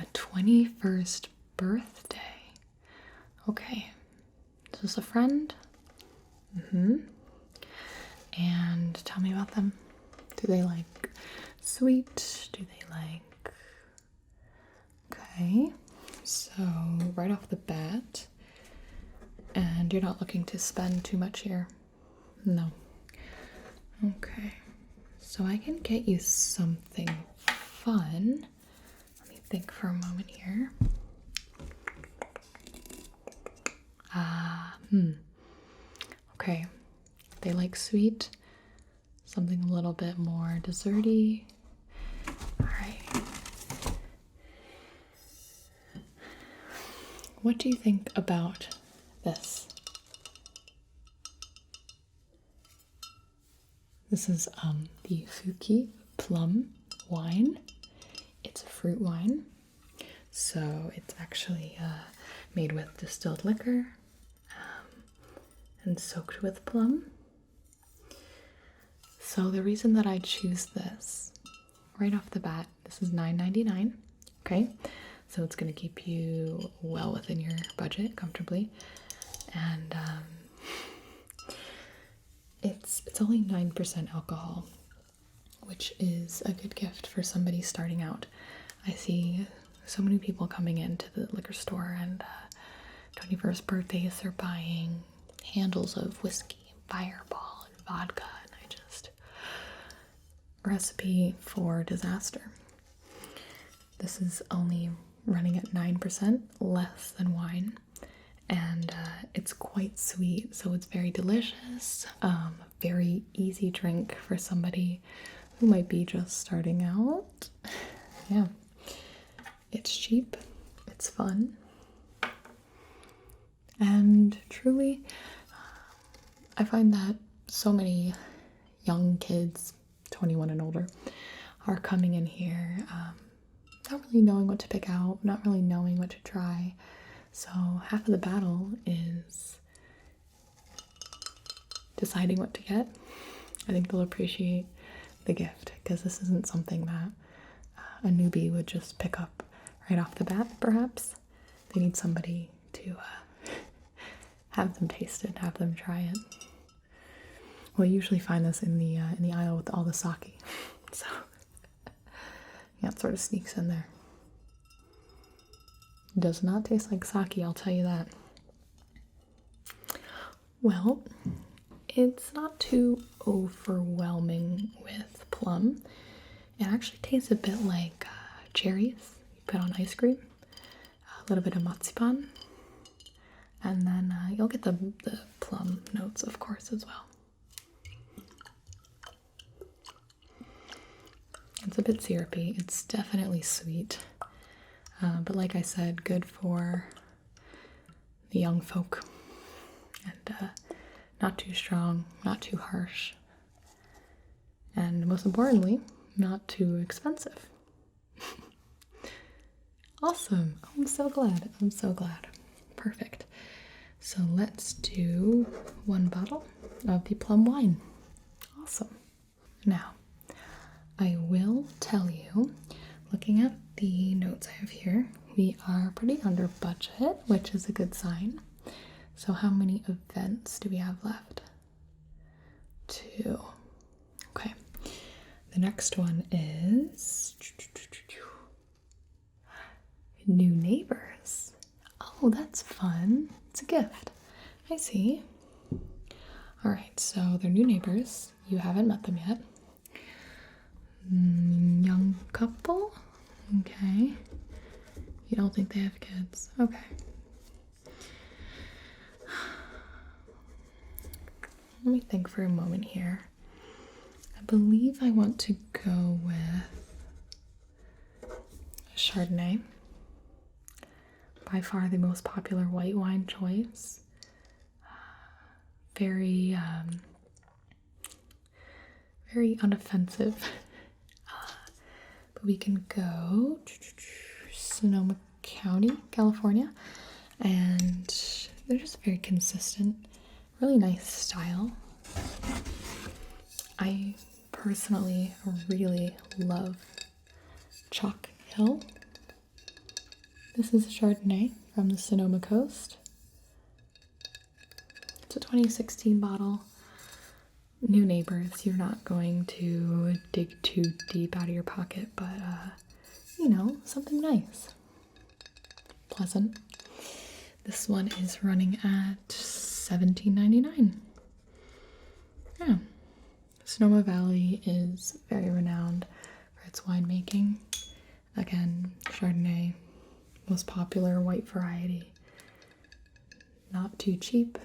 A 21st birthday. Okay. Is this a friend? And tell me about them. Do they like sweet? Do they like... Okay. So, right off the bat. And you're not looking to spend too much here? No. Okay. So I can get you something fun. Let me think for a moment here. Okay. They like sweet. Something a little bit more desserty. Alright. What do you think about this? This is the Fuki Plum wine. It's a fruit wine. So it's actually made with distilled liquor and soaked with plum. So the reason that I choose this, right off the bat, this is $9.99, okay? So it's gonna keep you well within your budget comfortably. And it's only 9% alcohol, which is a good gift for somebody starting out. I see so many people coming into the liquor store and 21st birthdays are buying handles of whiskey and Fireball and vodka, and I just recipe for disaster. This is only running at 9%, less than wine, and it's quite sweet, so it's very delicious. Very easy drink for somebody who might be just starting out. Yeah, it's cheap, it's fun, and truly, I find that so many young kids, 21 and older, are coming in here not really knowing what to pick out, not really knowing what to try. So half of the battle is deciding what to get. I think they'll appreciate the gift because this isn't something that a newbie would just pick up right off the bat, perhaps. They need somebody to have them taste it, have them try it. Well, you usually find this in the aisle with all the sake. So yeah, it sort of sneaks in there. It does not taste like sake, I'll tell you that. Well, it's not too overwhelming with plum. It actually tastes a bit like cherries you put on ice cream. A little bit of marzipan. And then you'll get the plum notes, of course, as well. It's a bit syrupy. It's definitely sweet. But like I said, good for the young folk. And not too strong, not too harsh. And most importantly, not too expensive. Awesome. I'm so glad. I'm so glad. Perfect. So let's do one bottle of the plum wine. Awesome. Now, I will tell you, looking at the notes I have here, we are pretty under budget, which is a good sign. So how many events do we have left? 2. Okay. The next one is new neighbors. Oh, that's fun. It's a gift. I see. All right, so they're new neighbors. You haven't met them yet. Young couple. Okay. You don't think they have kids? Okay. Let me think for a moment here. I believe I want to go with Chardonnay. By far the most popular white wine choice. Very unoffensive. But we can go Sonoma County, California, and they're just very consistent, really nice style. I personally really love Chalk Hill. This is a Chardonnay from the Sonoma coast. It's a 2016 bottle. New neighbors, you're not going to dig too deep out of your pocket, but you know, something nice. Pleasant. This one is running at $17.99. Yeah. Sonoma Valley is very renowned for its winemaking. Again, Chardonnay, most popular white variety. Not too cheap,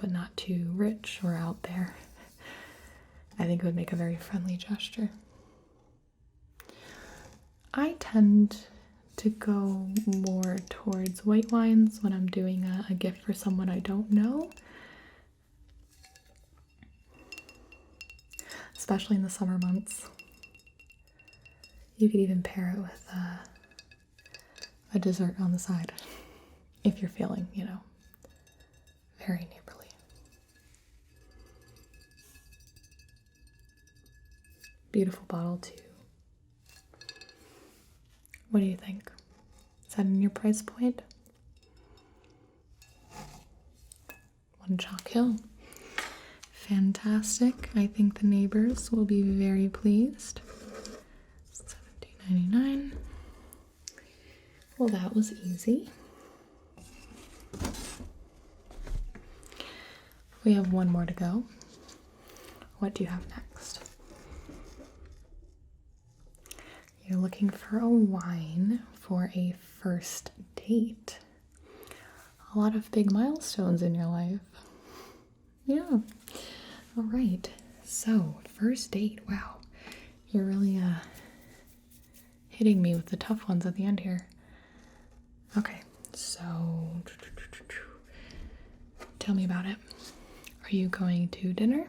but not too rich or out there. I think it would make a very friendly gesture. I tend to go more towards white wines when I'm doing a gift for someone I don't know. Especially in the summer months. You could even pair it with a dessert on the side if you're feeling, you know, very neighborly. Beautiful bottle too. What do you think? Is that in your price point? One Chalk Hill. Fantastic. I think the neighbors will be very pleased. $17.99. Well, that was easy. We have one more to go. What do you have next? You're looking for a wine for a first date. A lot of big milestones in your life. Yeah. All right. So, first date. Wow. You're really hitting me with the tough ones at the end here. Okay. So, tell me about it. Are you going to dinner?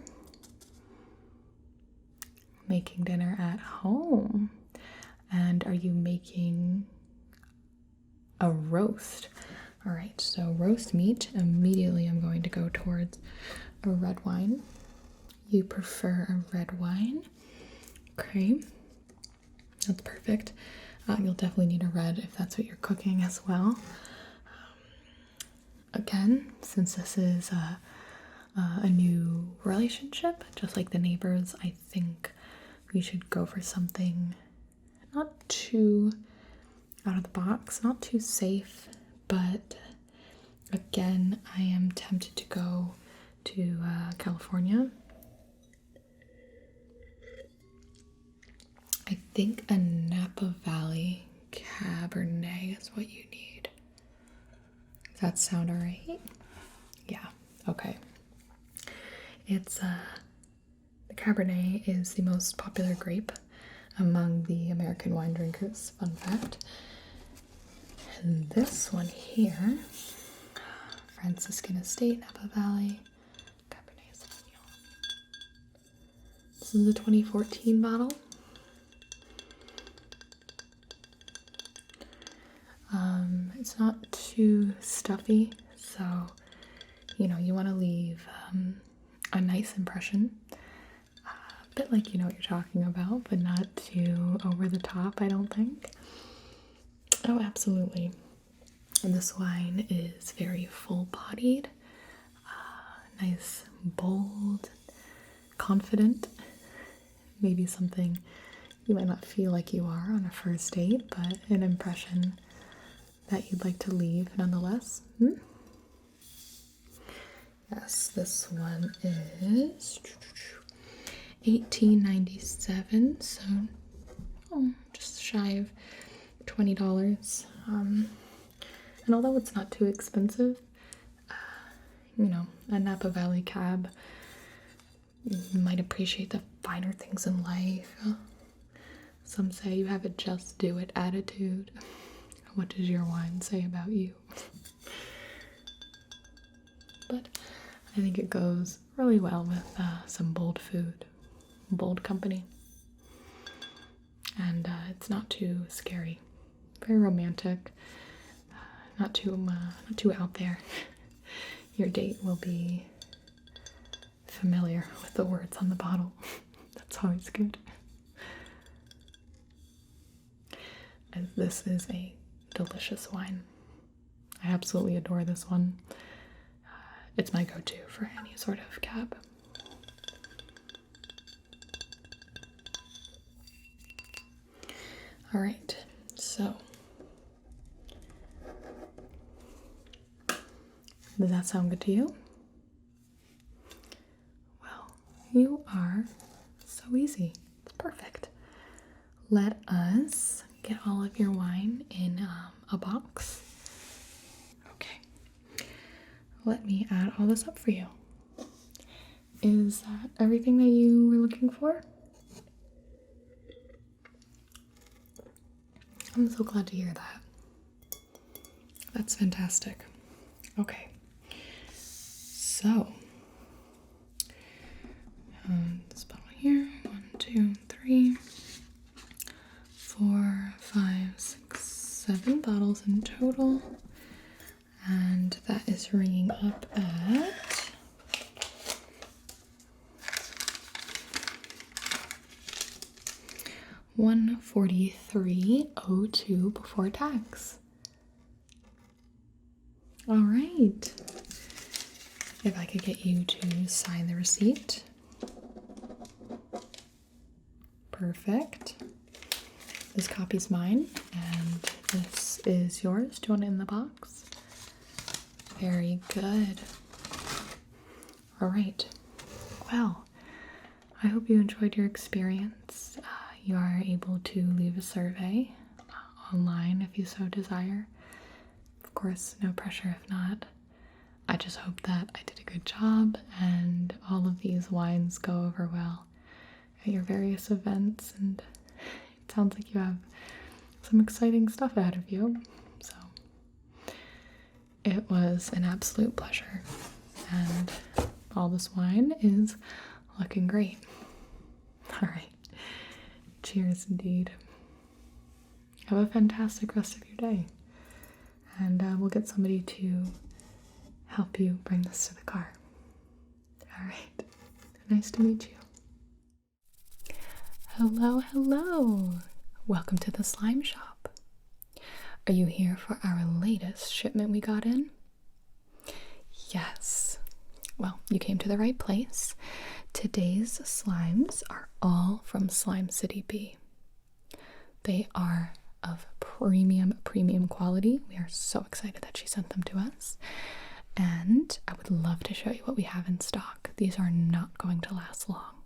Making dinner at home? And are you making a roast? All right, so roast meat. Immediately I'm going to go towards a red wine. You prefer a red wine? Okay, that's perfect. You'll definitely need a red if that's what you're cooking as well. Again, since this is a new relationship, just like the neighbors, I think we should go for something not too out of the box, not too safe, but again, I am tempted to go to California. I think a Napa Valley Cabernet is what you need. Does that sound alright? Yeah, okay. It's the Cabernet is the most popular grape among the American wine drinkers, fun fact. And this one here, Franciscan Estate, Napa Valley, Cabernet Sauvignon. This is the 2014 bottle. It's not too stuffy, so, you know, you want to leave a nice impression. A bit like you know what you're talking about, but not too over the top, I don't think. Oh, absolutely. And this wine is very full-bodied, nice, bold, confident. Maybe something you might not feel like you are on a first date, but an impression that you'd like to leave nonetheless. Yes, this one is $18.97, so just shy of $20. And although it's not too expensive, you know, a Napa Valley cab, you might appreciate the finer things in life. Some say you have a just do it attitude. What does your wine say about you? But I think it goes really well with some bold food, bold company. And it's not too scary. Very romantic. Not too out there. Your date will be familiar with the words on the bottle. That's always good. And this is a delicious wine. I absolutely adore this one. It's my go-to for any sort of cab. All right, so does that sound good to you? Well, you are so easy. It's perfect. Let us get all of your wine in a box. Okay. Let me add all this up for you. Is that everything that you were looking for? I'm so glad to hear that. That's fantastic. Okay. So, this bottle here, 1, 2, 3, 4, 5, 6, 7 bottles in total. And that is ringing up at $143.02 before tax. All right. If I could get you to sign the receipt. Perfect. This copy's mine, and this is yours. Do you want it in the box? Very good. All right. Well, I hope you enjoyed your experience. You are able to leave a survey online if you so desire. Of course, no pressure if not. I just hope that I did a good job and all of these wines go over well at your various events, and it sounds like you have some exciting stuff ahead of you. So it was an absolute pleasure, and all this wine is looking great. All right. Cheers indeed. Have a fantastic rest of your day. And we'll get somebody to help you bring this to the car. All right. Nice to meet you. Hello, hello. Welcome to the slime shop. Are you here for our latest shipment we got in? Yes. Well, you came to the right place. Today's slimes are all from Slime City B. They are of premium quality. We are so excited that she sent them to us. And I would love to show you what we have in stock. These are not going to last long.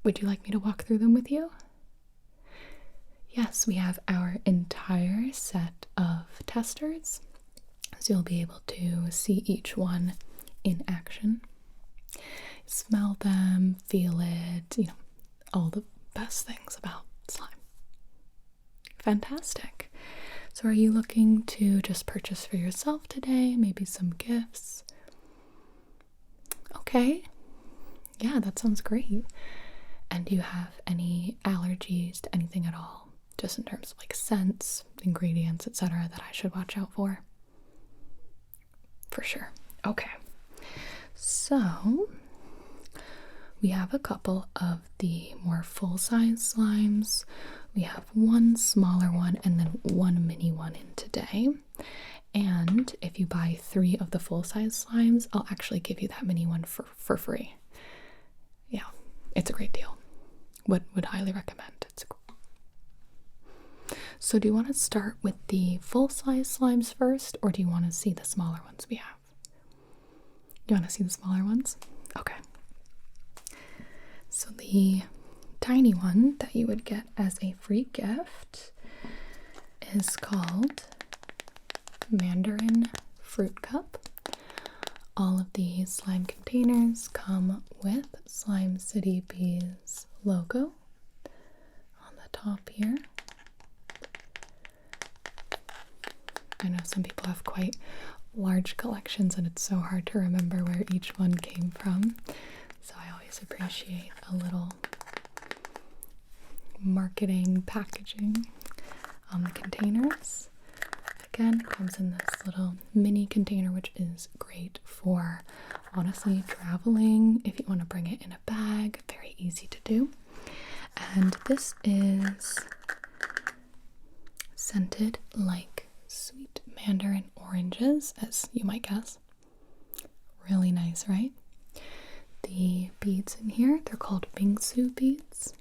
Would you like me to walk through them with you? Yes, we have our entire set of testers. So you'll be able to see each one in action. Smell them, feel it, all the best things about slime. Fantastic. So are you looking to just purchase for yourself today? Maybe some gifts? Okay. Yeah, that sounds great. And do you have any allergies to anything at all? Just in terms of like scents, ingredients, etc. that I should watch out for? For sure. Okay. So we have a couple of the more full-size slimes. We have one smaller one and then one mini one in today. And if you buy 3 of the full-size slimes, I'll actually give you that mini one for free. Yeah, it's a great deal. Would highly recommend. So do you want to start with the full-size slimes first, or do you want to see the smaller ones we have? You want to see the smaller ones? Okay. So the tiny one that you would get as a free gift is called Mandarin Fruit Cup. All of these slime containers come with Slime City B's logo on the top here. I know some people have quite large collections and it's so hard to remember where each one came from. So I always appreciate a little marketing packaging on the containers. Again, it comes in this little mini container, which is great for honestly traveling. If you want to bring it in a bag, very easy to do. And this is scented like sweet mandarin oranges, as you might guess. Really nice, right? The beads in here, they're called bingsu beads.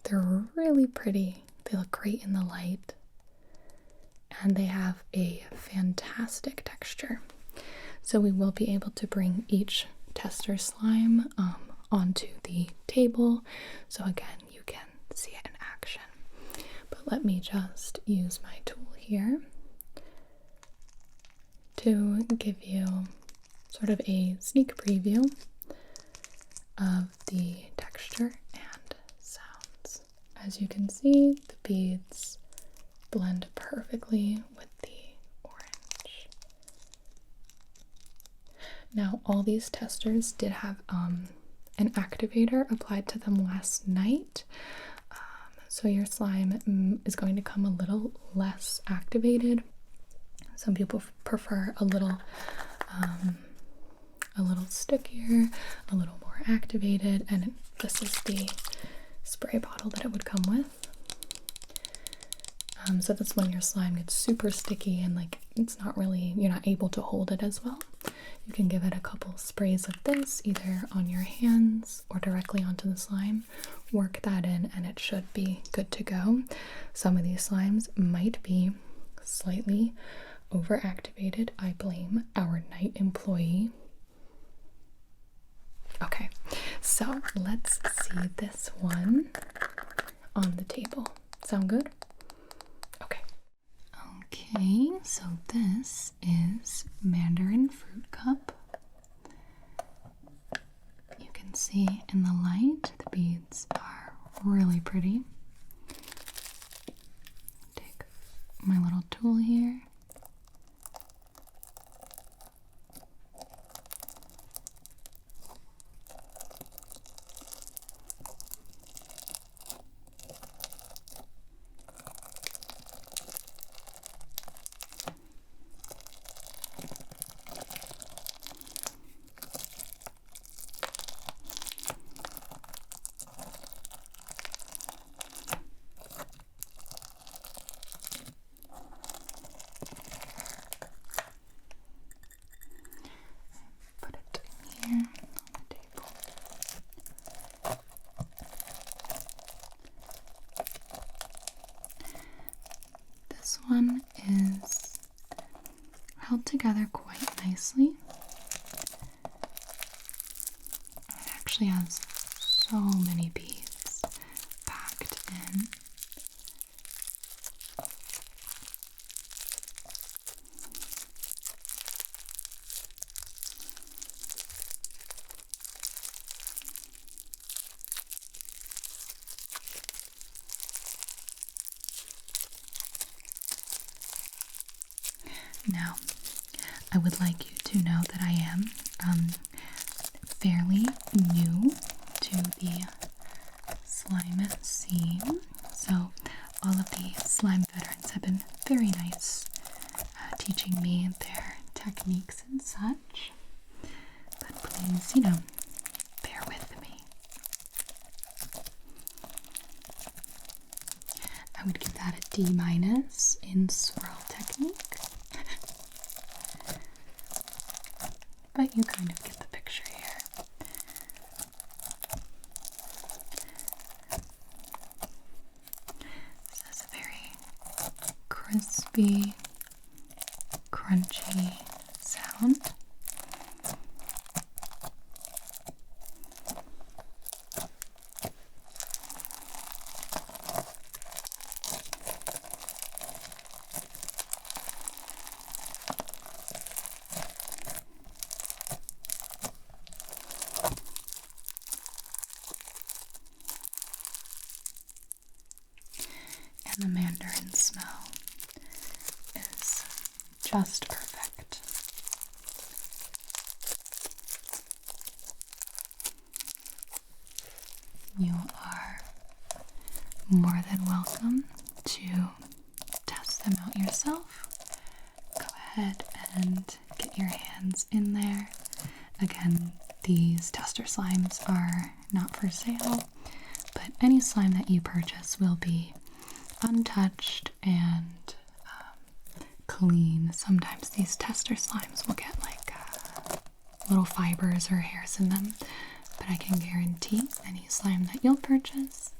They're really pretty. They look great in the light. And they have a fantastic texture. So we will be able to bring each tester slime onto the table. So again, you can see it in action. But let me just use my tool here to give you sort of a sneak preview of the texture and sounds. As you can see, the beads blend perfectly with the orange. Now, all these testers did have an activator applied to them last night, so your slime is going to come a little less activated. Some people prefer a little stickier, a little more activated, and this is the spray bottle that it would come with. So that's when your slime gets super sticky and like you're not able to hold it as well. You can give it a couple sprays of this either on your hands or directly onto the slime. Work that in and it should be good to go. Some of these slimes might be slightly overactivated. I blame our night employee. Okay, so let's see this one on the table. Sound good? Okay, so this is Mandarin Fruit Cup. You can see in the light, the beads are really pretty. Take my little tool here. This one is held together quite nicely. It actually has so many beads packed in. Now, I would like you to know that I am fairly new to the slime scene, so all of the slime veterans have been very nice teaching me their techniques and such, but please, bear with me. I would give that a D- in swirl technique. But you kind of get the picture here. This has a very crispy, crunchy sound. And the mandarin smell is just perfect. You are more than welcome to test them out yourself. Go ahead and get your hands in there. Again, these tester slimes are not for sale, but any slime that you purchase will be untouched and clean. Sometimes these tester slimes will get like little fibers or hairs in them, but I can guarantee any slime that you'll purchase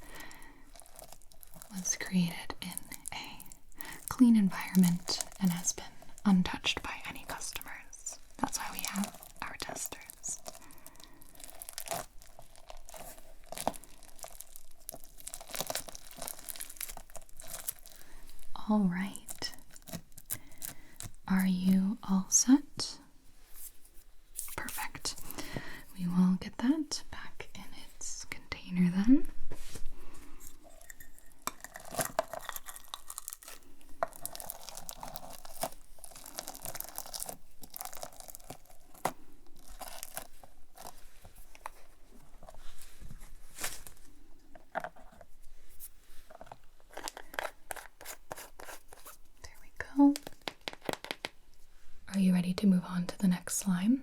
was created in a clean environment and has been untouched by any customers. That's why we have our testers. All right. Are you all set? we will get that back in its container then. There we go. Are you ready to move on to the next slime?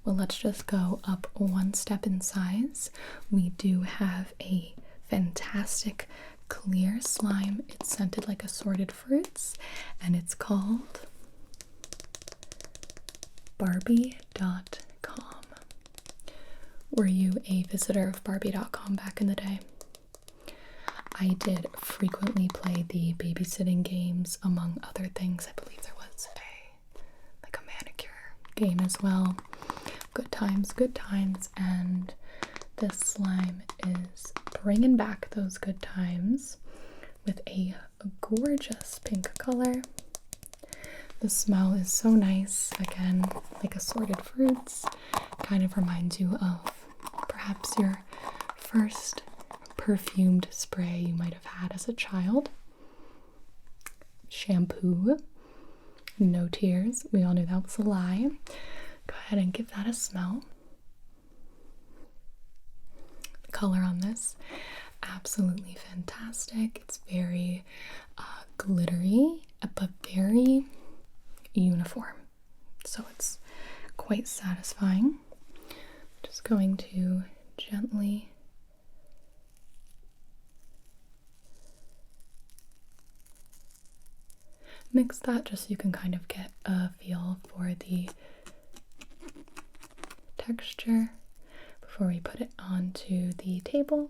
Well, let's just go up one step in size. We do have a fantastic clear slime. It's scented like assorted fruits, and it's called Barbie.com. Were you a visitor of Barbie.com back in the day? I did frequently play the babysitting games, among other things. I believe there was a manicure game as well. Good times, and this slime is bringing back those good times with a gorgeous pink color. The smell is so nice, again, like assorted fruits. Kind of reminds you of perhaps your first perfumed spray you might have had as a child. Shampoo. No tears. We all knew that was a lie. Go ahead and give that a smell. The color on this, absolutely fantastic. It's very glittery, but very uniform. So it's quite satisfying. Just going to gently mix that just so you can kind of get a feel for the texture before we put it onto the table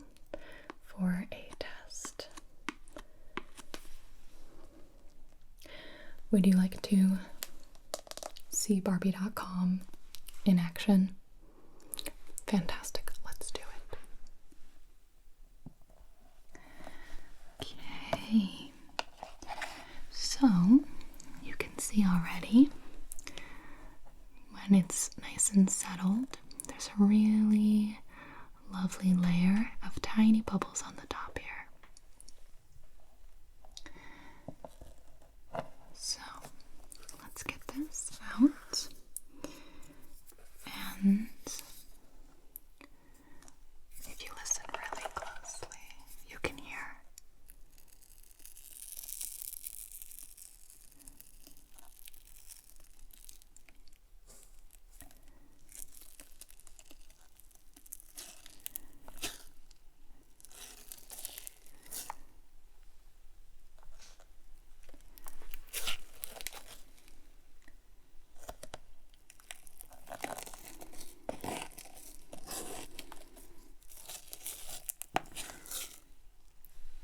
for a test. Would you like to see Barbie.com in action? Fantastic. Let's do it. Okay. So, you can see already when it's nice and settled, there's a really lovely layer of tiny bubbles on the top here. So, let's get this out. And if you listen really closely, you can hear.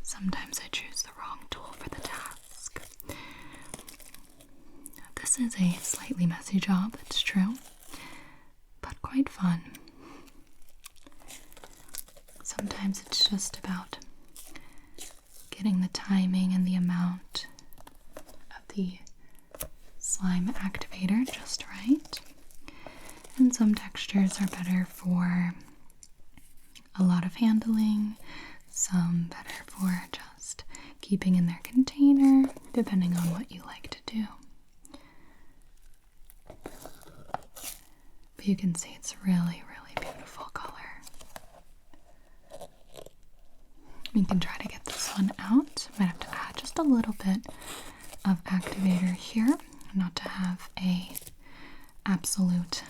Sometimes I choose the wrong tool for the task. This is a slightly messy job, it's true, but quite fun. Sometimes it's just about getting the timing and the amount of the slime activator just right. And some textures are better for a lot of handling, some better for just keeping in their container, depending on what you like to do. But you can see it's really, really beautiful color. We can try to get this one out. Might have to add just a little bit of activator here, not to have a absolute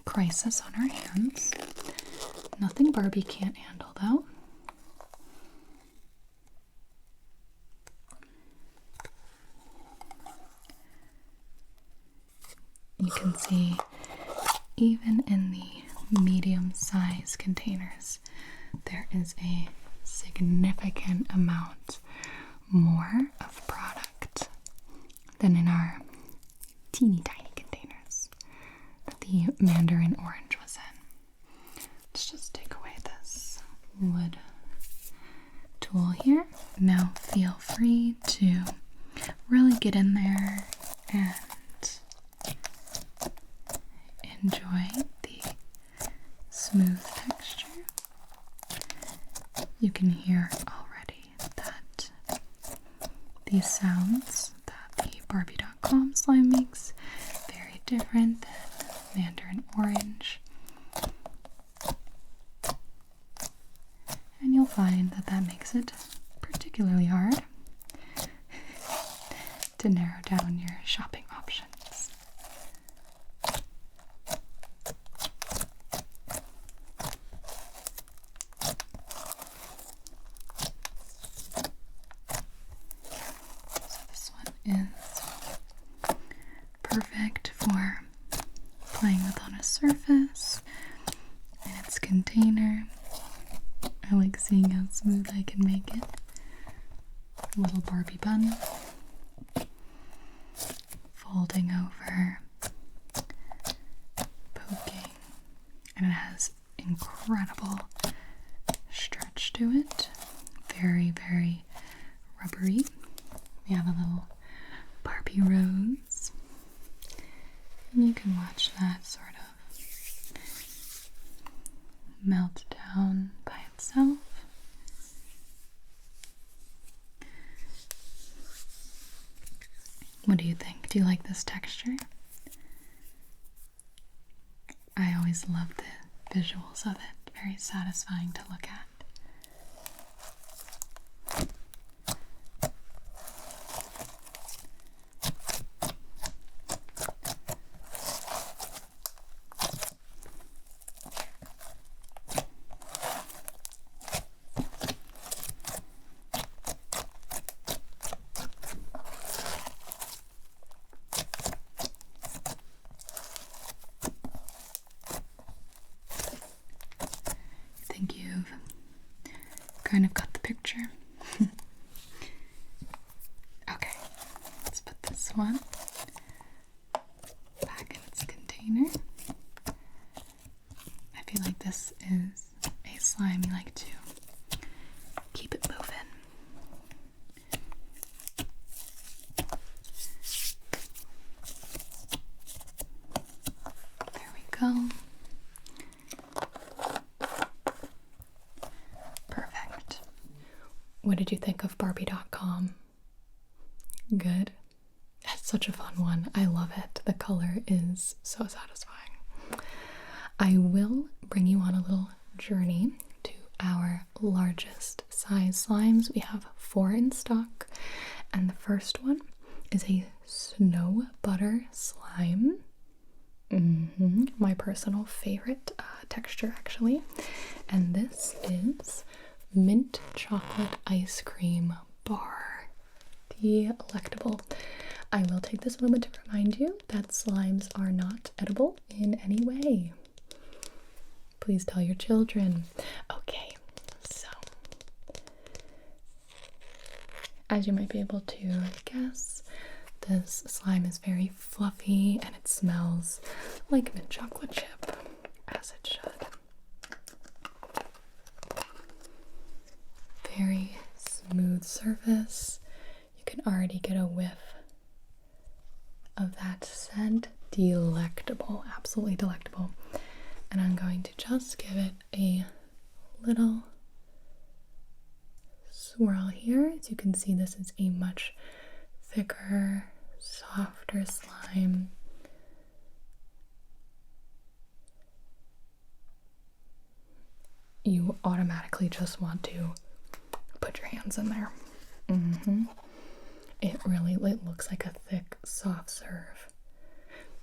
crisis on our hands. Nothing Barbie can't handle though. You can see even in the medium-sized containers, there is a significant amount more of product than in our teeny tiny containers that the mandarin orange was in. Let's just take away this wood tool here. Now feel free to really get in there and enjoy the smooth texture. You can hear already that these sounds that the Barbie.com slime makes very different than Mandarin Orange. And you'll find that that makes it particularly hard to narrow down your shopping options. So this one is perfect for playing with on a surface in its container. I like seeing how smooth I can make it. Little Barbie bun. Folding over. Poking. And it has incredible stretch to it. Very, very rubbery. We have a little Barbie rose. And you can watch that sort of melt down by itself. What do you think? Do you like this texture? I always love the visuals of it. Very satisfying to look at. Kind of got the picture. Okay, let's put this one back in its container. I feel like this is a slime you like to keep it moving. There we go. What did you think of Barbie.com? Good? It's such a fun one. I love it. The color is so satisfying. I will bring you on a little journey to our largest size slimes. We have 4 in stock, and the first one is a snow butter slime. My personal favorite texture, actually. And this is mint chocolate ice cream bar. Delectable. I will take this moment to remind you that slimes are not edible in any way. Please tell your children. Okay, so as you might be able to guess, this slime is very fluffy and it smells like mint chocolate chip, as it should. Very smooth surface. You can already get a whiff of that scent. Delectable, absolutely delectable. And I'm going to just give it a little swirl here. As you can see, this is a much thicker, softer slime. You automatically just want to put your hands in there. It looks like a thick, soft serve,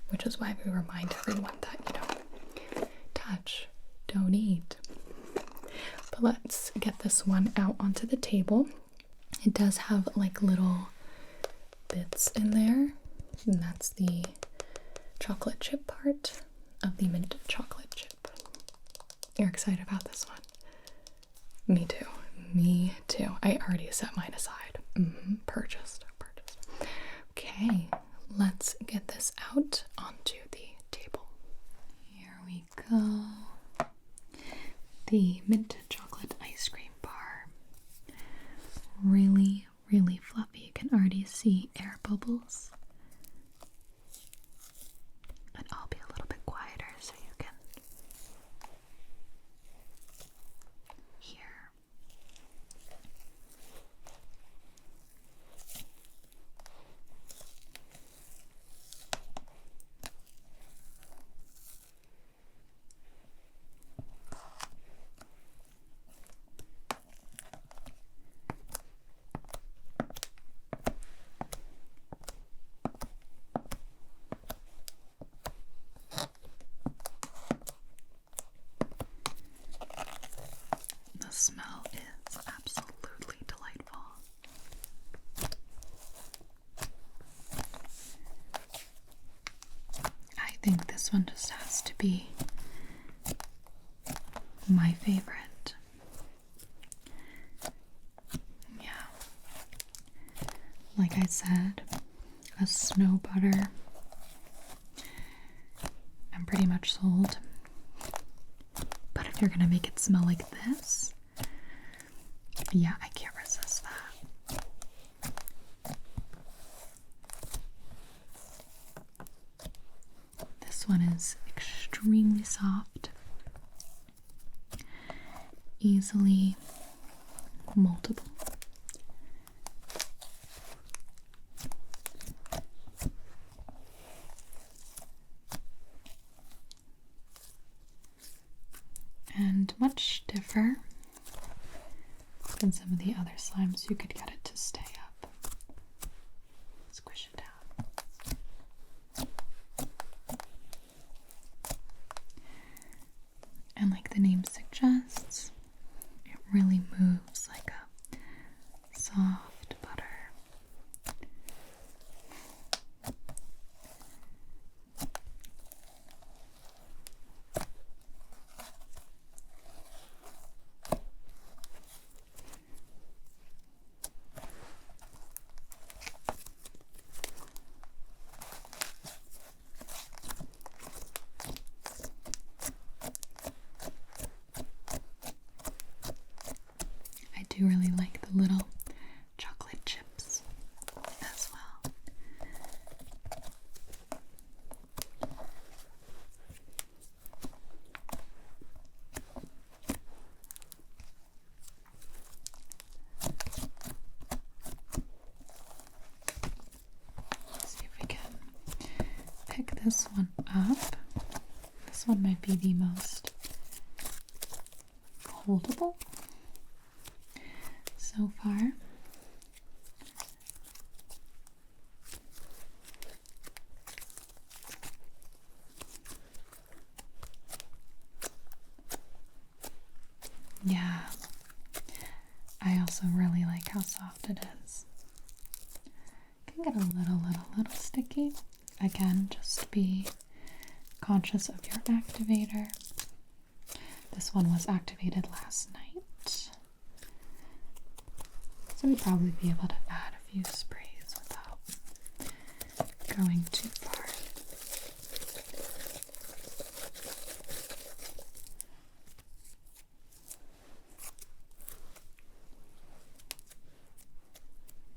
which is why we remind everyone that, touch, don't eat. But let's get this one out onto the table. It does have like little bits in there, and that's the chocolate chip part of the mint chocolate chip. You're excited about this one? Me too. Me too. I already set mine aside. Purchased. Okay, let's get this out onto the table. Here we go. The mint chocolate ice cream bar. Really, really fluffy. You can already see air bubbles. And I'll be a little bit quieter so you can think this one just has to be my favorite. Yeah. Like I said, a snow butter. I'm pretty much sold. But if you're gonna make it smell like this, yeah, I can't resist that. This one is extremely soft, easily moldable. And much stiffer than some of the other slimes. You could get it to stay up. Squish it down. And like the name suggests, it really moves like a soft butter. I do really like the little chocolate chips as well. Let's see if we can pick this one up. This one might be the most holdable so far. Yeah, I also really like how soft it is. Can get a little sticky. Again, just be conscious of your activator. This one was activated last night, so we'd probably be able to add a few sprays without going too far.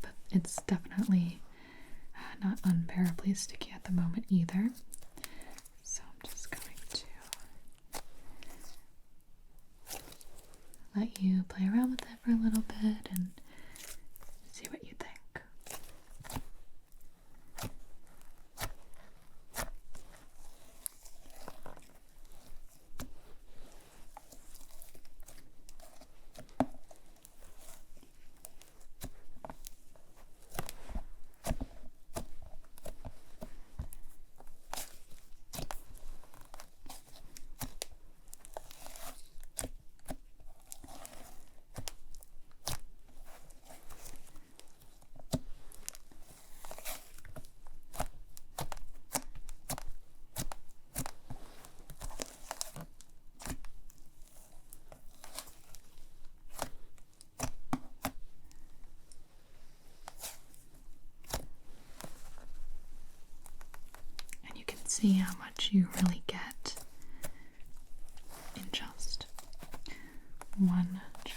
But it's definitely not unbearably sticky at the moment either. So I'm just going to let you play around with it for a little bit and see what you think. See how much you really get in just one jar.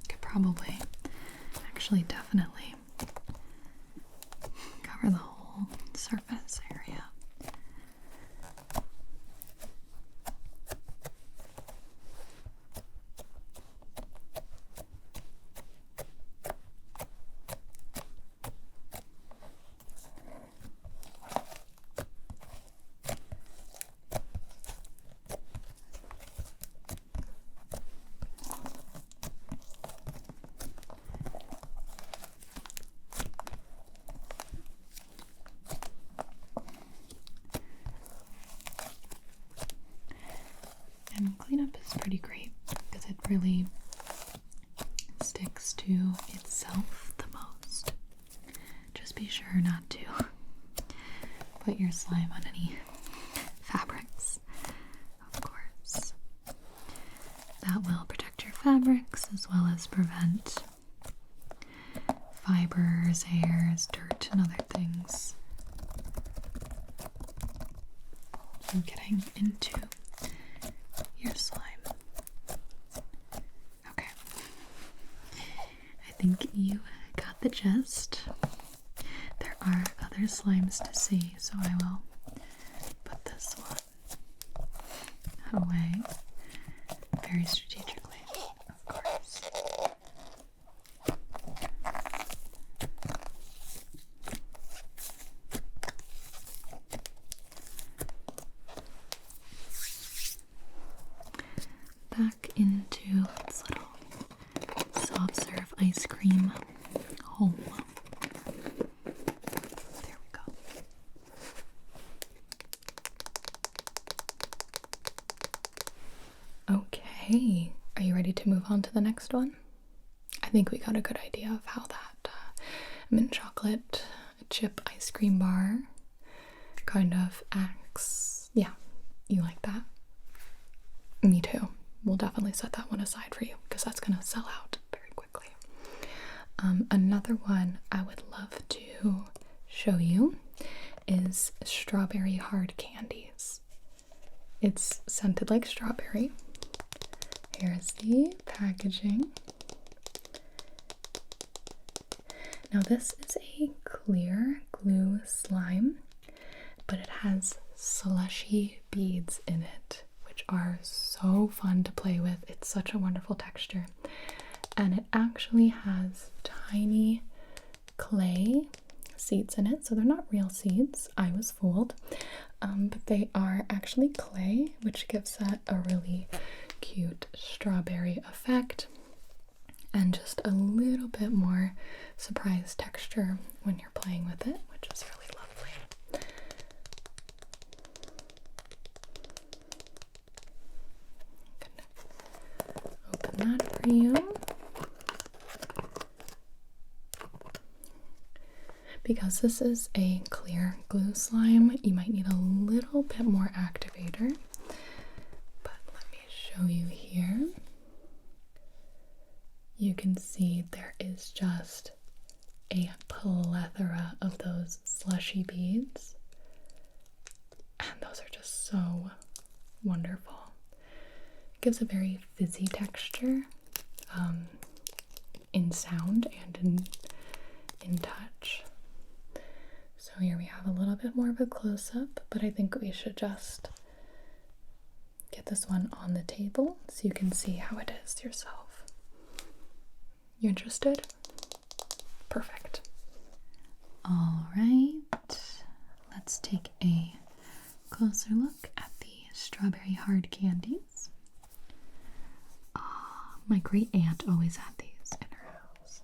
Could probably, actually definitely cover the whole surface area. And cleanup is pretty great because it really sticks to itself the most. Just be sure not to put your slime on any fabrics, of course. That will protect your fabrics as well as prevent fibers, hairs, dirt, and other things from getting into your slime. Okay. I think you got the gist. There are other slimes to see, so I will put this one away very strategically, of course. Back into its little soft serve ice cream home. There we go. Okay, are you ready to move on to the next one? I think we got a good idea of how that mint chocolate chip ice cream bar kind of acts. Yeah, you like that? Me too. We'll definitely set that one aside for you because that's going to sell out very quickly. Another one I would love to show you is strawberry hard candies. It's scented like strawberry. Here's the packaging. Now this is a clear glue slime, but it has slushy beads in it, which are so fun to play with. It's such a wonderful texture. And it actually has tiny clay seeds in it, so they're not real seeds. I was fooled. But they are actually clay, which gives that a really cute strawberry effect and just a little bit more surprise texture when you're playing with it, which is really lovely. Open that for you. Because this is a clear glue slime, you might need a little bit more activator. But let me show you here. You can see there is just a plethora of those slushy beads. And those are just so wonderful. It gives a very fizzy texture in sound and in touch. So here we have a little bit more of a close-up, but I think we should just get this one on the table so you can see how it is yourself. You interested? Perfect. All right, let's take a closer look at the strawberry hard candies. My great aunt always had these in her house.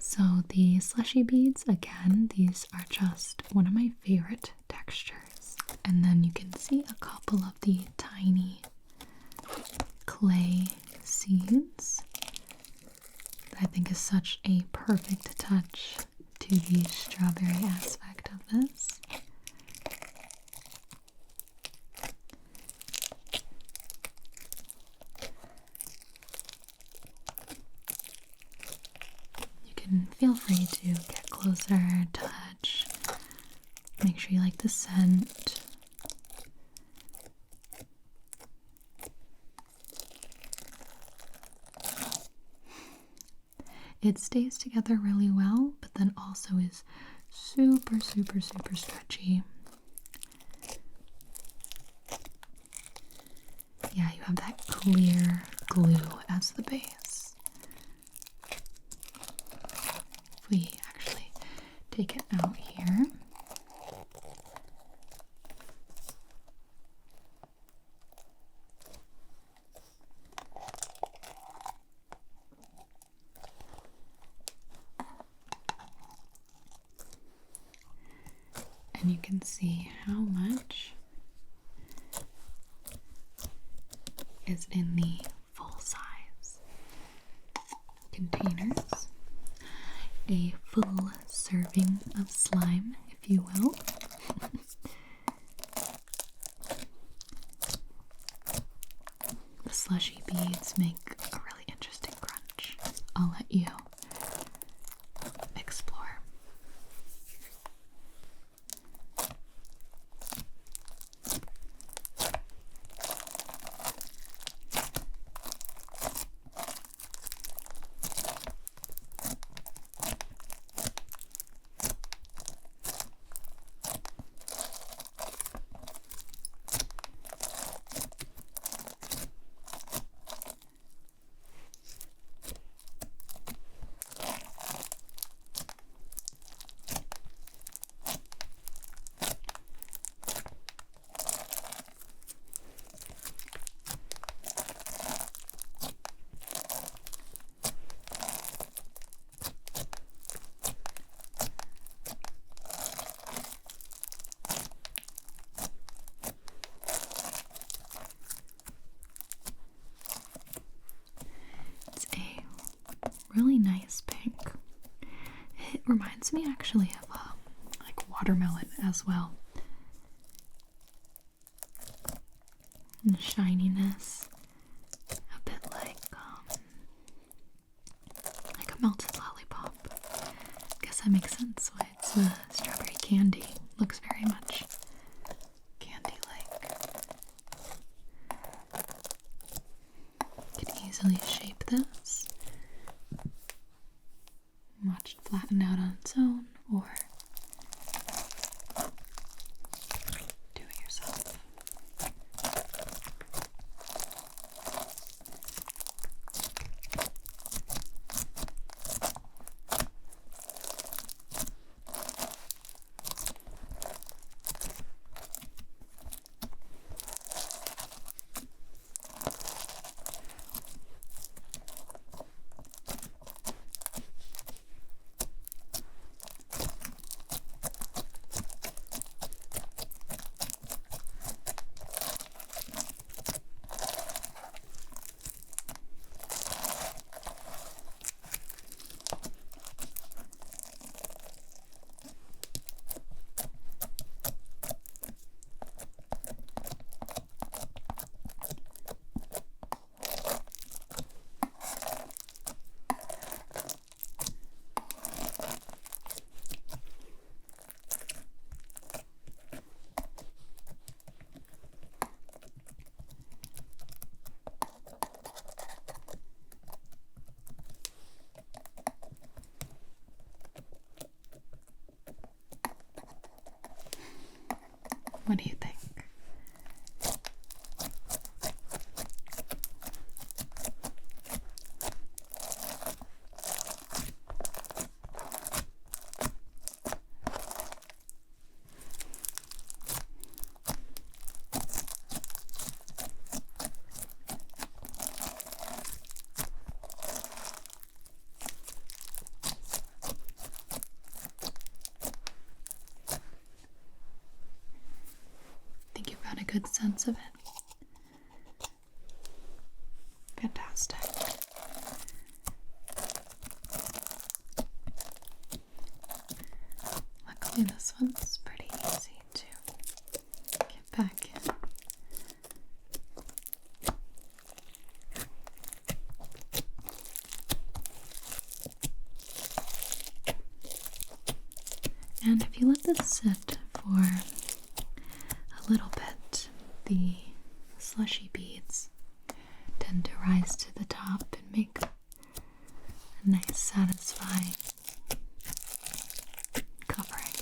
So the slushy beads, again, these are just one of my favorite textures. And then you can see a couple of the tiny clay seeds that I think is such a perfect touch to the strawberry aspect of this. You can feel free to get closer, touch, make sure you like the scent. It stays together really well, but then also is super, super, super stretchy. Yeah, you have that clear glue as the base. If we actually take it out here. And you can see how much is in the full size. containers. A full serving of slime, if you will. The slushy beads make a really interesting crunch. I'll let you explore. Really nice pink. It reminds me actually of like watermelon as well. And shininess, a bit like a melted lollipop. I guess that makes sense why it's strawberry candy. Looks very much candy-like. Could easily shape this. Watch it flatten out on its own, or do it yourself. What do you think? A good sense of it. Fantastic. Luckily this one's pretty easy to get back in. And if you let this sit for a little bit, the slushy beads tend to rise to the top and make a nice, satisfying covering.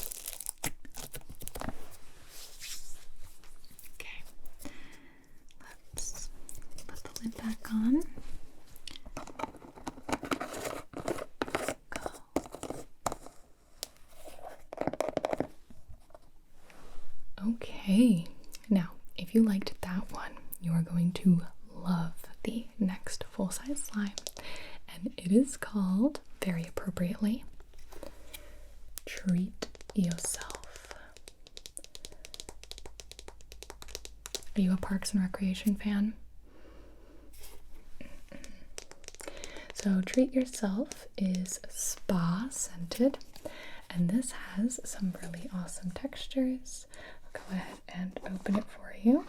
Okay, let's put the lid back on. Okay, now if you liked that one, you are going to love the next full-size slime, and it is called, very appropriately, Treat Yourself. Are you a Parks and Recreation fan? So Treat Yourself is spa scented, and this has some really awesome textures. I'll go ahead and open it for you.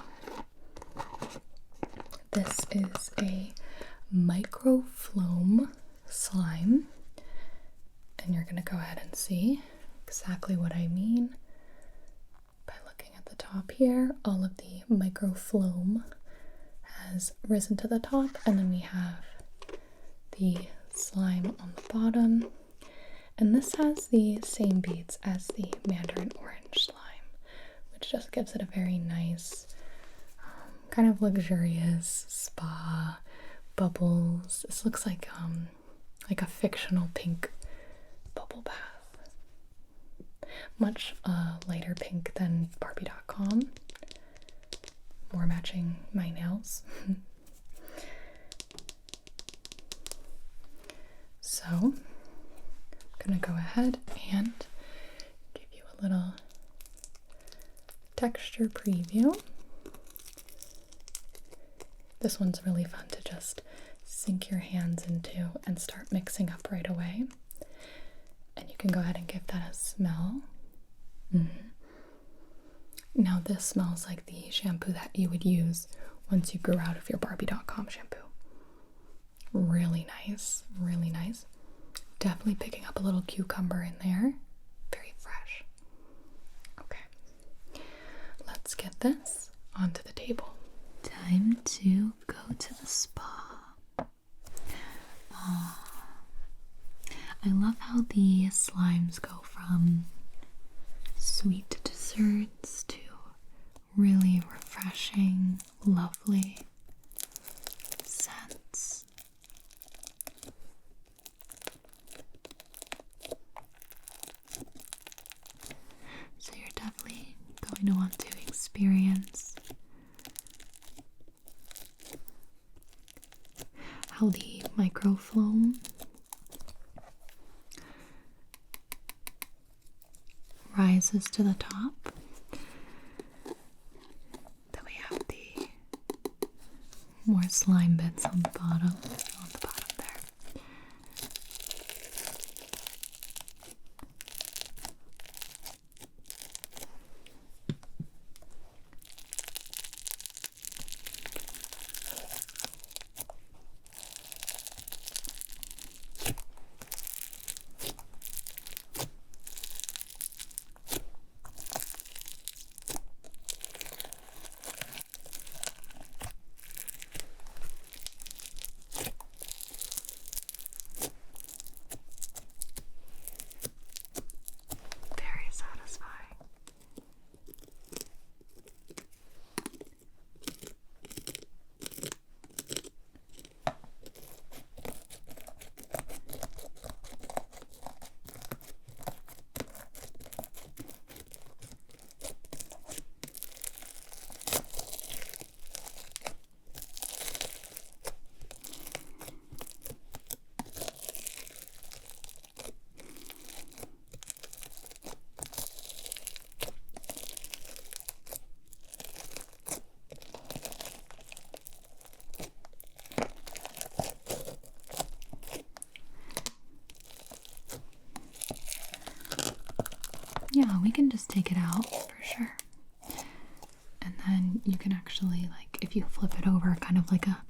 This is a microfloam slime, and you're going to go ahead and see exactly what I mean by looking at the top here. All of the microfloam has risen to the top, and then we have the slime on the bottom, and this has the same beads as the mandarin orange slime, which just gives it a very nice kind of luxurious spa bubbles. This looks like a fictional pink bubble bath, much lighter pink than Barbie.com, more matching my nails. So I'm gonna go ahead and give you a little texture preview. This one's really fun to just sink your hands into and start mixing up right away. And you can go ahead and give that a smell. Now this smells like the shampoo that you would use once you grew out of your Barbie.com shampoo. Really nice, really nice. Definitely picking up a little cucumber in there. Very fresh. Okay, let's get this onto the table. Time to go to the spa. I love how the slimes go from sweet desserts to really refreshing, lovely scents. So you're definitely going to want to experience how the microfloam rises to the top. Then we have the more slime bits on the bottom there. Yeah, we can just take it out for sure. And then you can actually, like, if you flip it over, kind of like a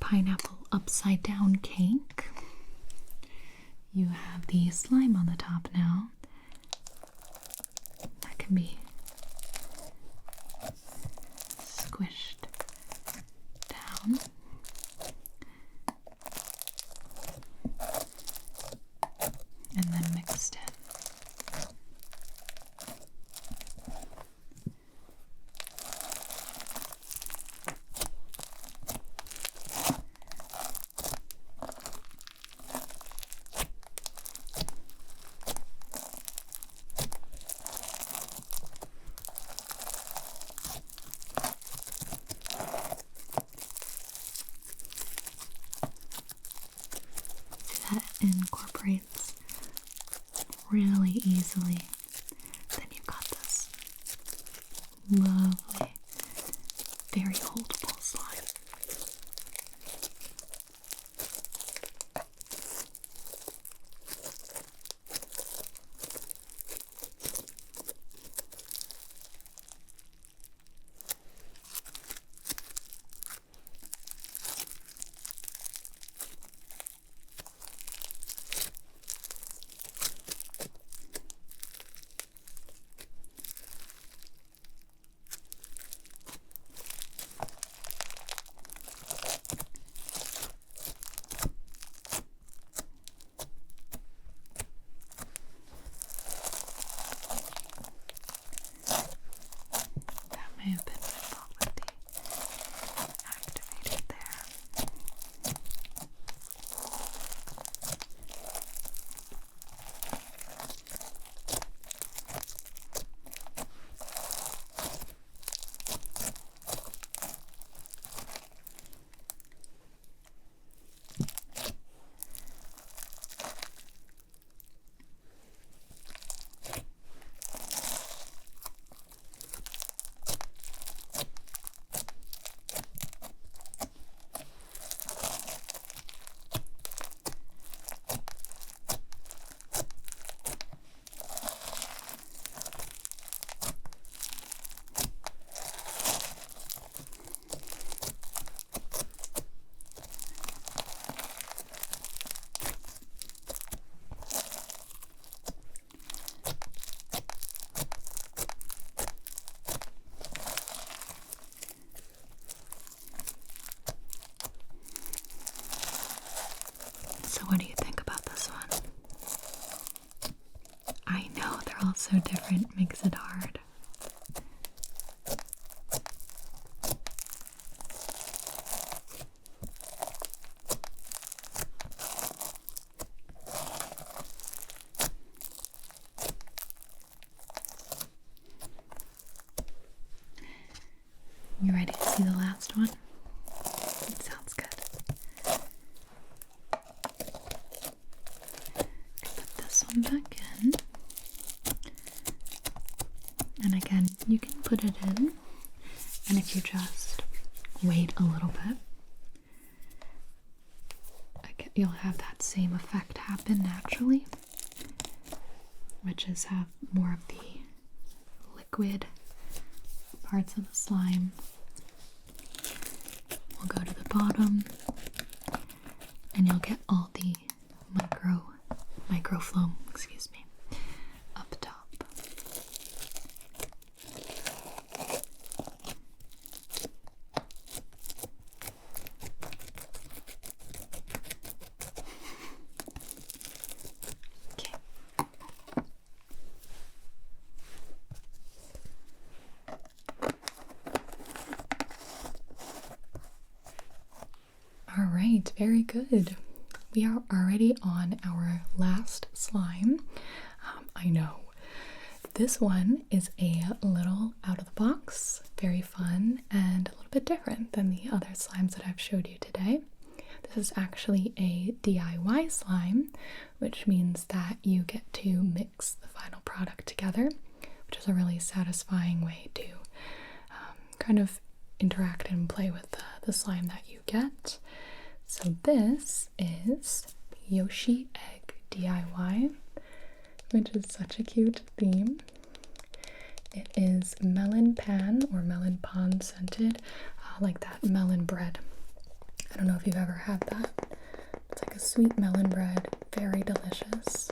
pineapple upside down cake, you have the slime on the top now. That can be squished down. And then mixed in. That incorporates really easily. Then you've got this lovely, very holdable slime. So what do you think about this one? I know, they're all so different, makes it hard. You ready to see the last one? It sounds good. Put this one back in. And again, you can put it in, and if you just wait a little bit, you'll have that same effect happen naturally, which is have more of the liquid parts of the slime will go to the bottom, and you'll get all the microflow, excuse me, up top. Okay. All right, very good. We are already on our last slime. I know. This one is a little out of the box, very fun, and a little bit different than the other slimes that I've showed you today. This is actually a DIY slime, which means that you get to mix the final product together, which is a really satisfying way to kind of interact and play with the slime that you get. So this is Yoshi Egg DIY, which is such a cute theme. It is melon pan or melon pond scented, like that melon bread. I don't know if you've ever had that. It's like a sweet melon bread, very delicious.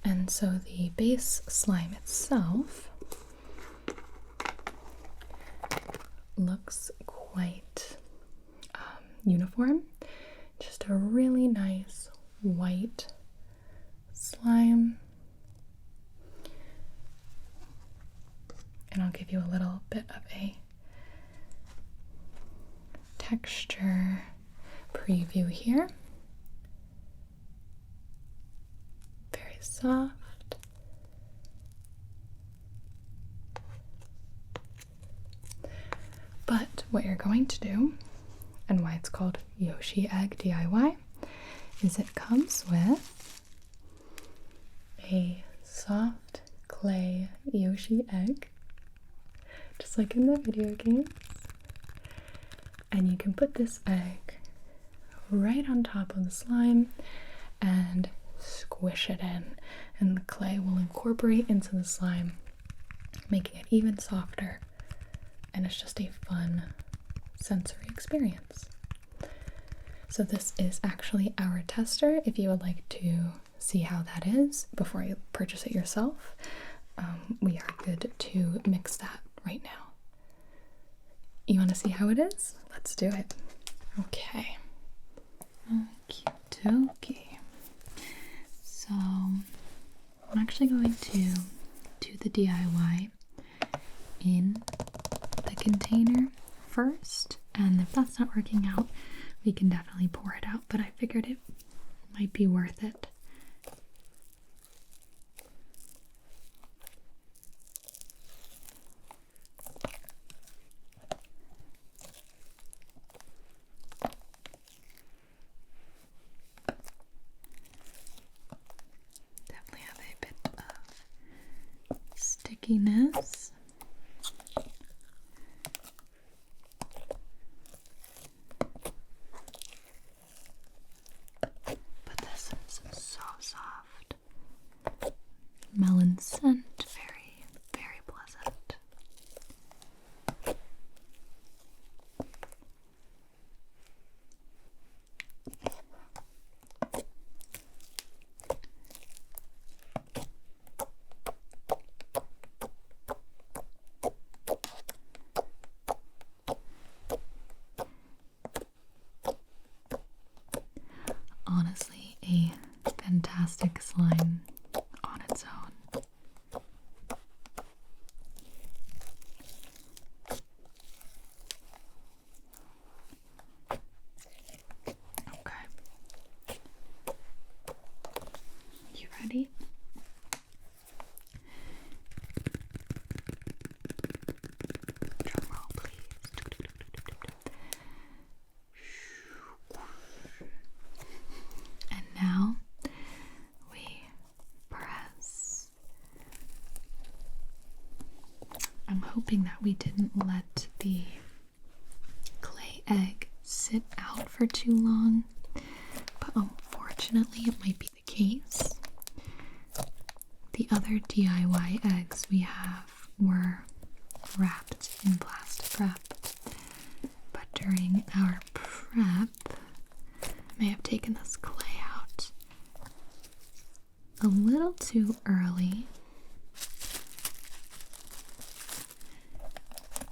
And so the base slime itself looks quite uniform. Just a really nice white slime. And I'll give you a little bit of a texture preview here. Very soft. But what you're going to do, and why it's called Yoshi Egg DIY, is it comes with a soft clay Yoshi egg, just like in the video games. And you can put this egg right on top of the slime and squish it in, and the clay will incorporate into the slime, making it even softer. And it's just a fun sensory experience. So this is actually our tester. If you would like to see how that is before you purchase it yourself, we are good to mix that right now. You want to see how it is? Let's do it. Okay. Okie-dokie. So I'm actually going to do the DIY in the container first, and if that's not working out, we can definitely pour it out, but I figured it might be worth it. Definitely have a bit of stickiness. Melon scent, very, very pleasant. hoping that we didn't let the clay egg sit out for too long, but unfortunately it might be the case. The other DIY eggs we have were wrapped in plastic wrap, but during our prep, I may have taken this clay out a little too early.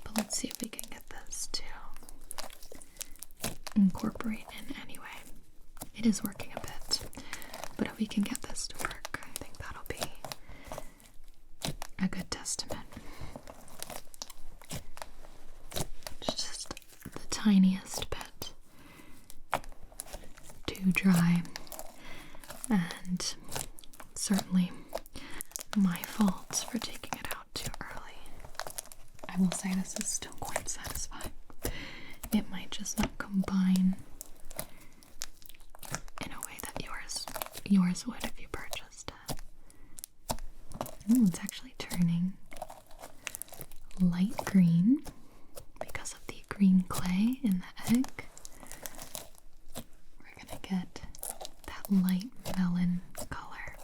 But let's see if we can get this to incorporate in anyway. It is working a bit, but if we can get this to work, I think that'll be a good testament. It's just the tiniest bit too dry, and certainly my fault for taking it out too early. I will say this is still quite satisfying. It might just not combine in a way that yours would if you purchased it. Ooh, it's actually turning light green because of the green clay in the egg. We're gonna get that light melon color.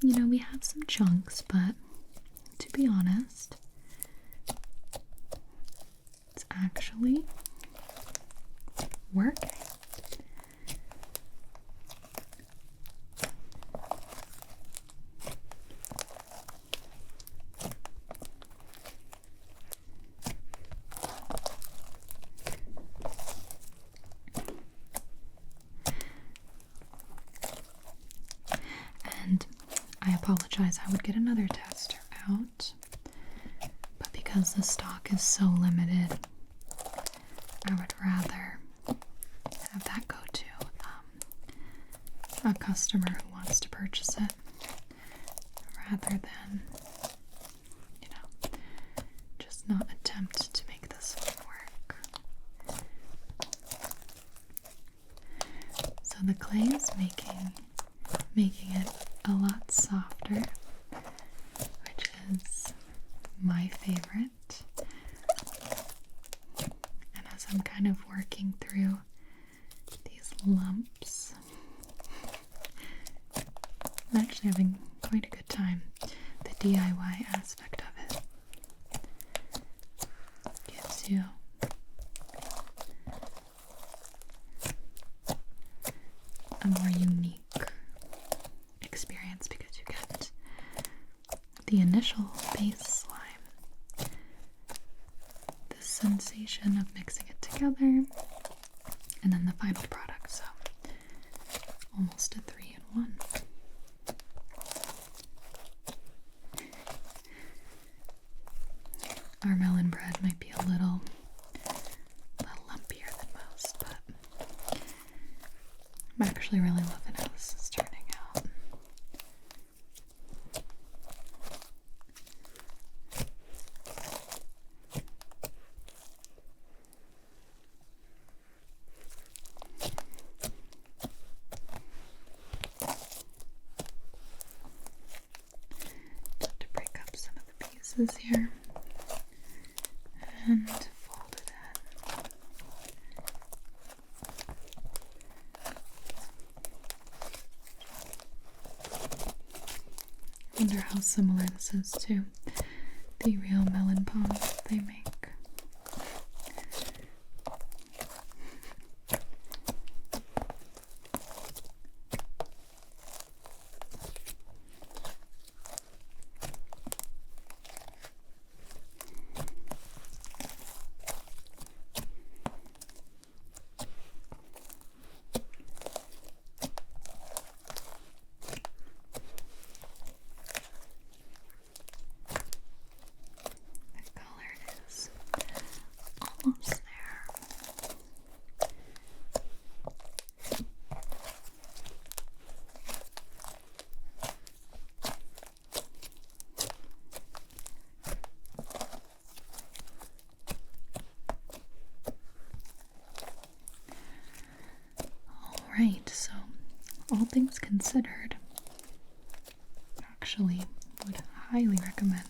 You know, we have some chunks, but to be honest, it's actually working. And I apologize, I would get another tester out, but because the stock is so limited, I would rather have that go to a customer who wants to purchase it rather than, you know, just not attempt to make this one work. So the clay is making it a lot softer, which is my favorite. And as I'm kind of working through these lumps, I'm actually having quite a good time. The DIY aspect of it gives you a more unique experience because you get the initial base slime, the sensation of mixing it together, and then the final product. So almost a 3-in-1. Our melon bread might be a little lumpier than most, but I'm actually really loving how this is turning out. Just to break up some of the pieces here and fold it in. I wonder how similar this is to the real melon palms that they make. all things considered, actually would highly recommend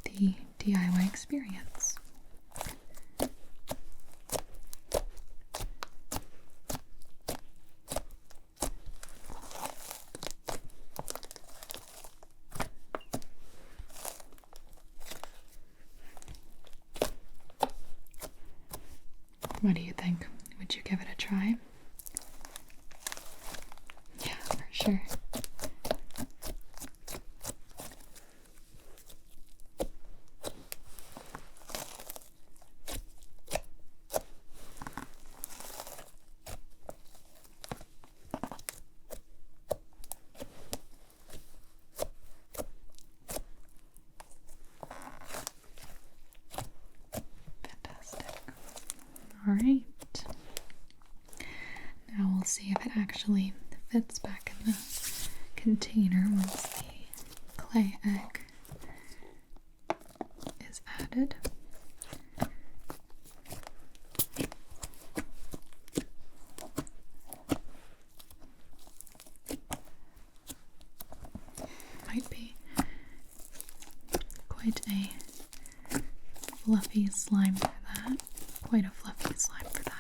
the DIY experience. What do you think? Would you give it a try? Yeah, for sure. Alright, now we'll see if it actually fits back in the container once the clay egg is added. Might be quite a fluffy slime for that. Quite a fluffy slime for that.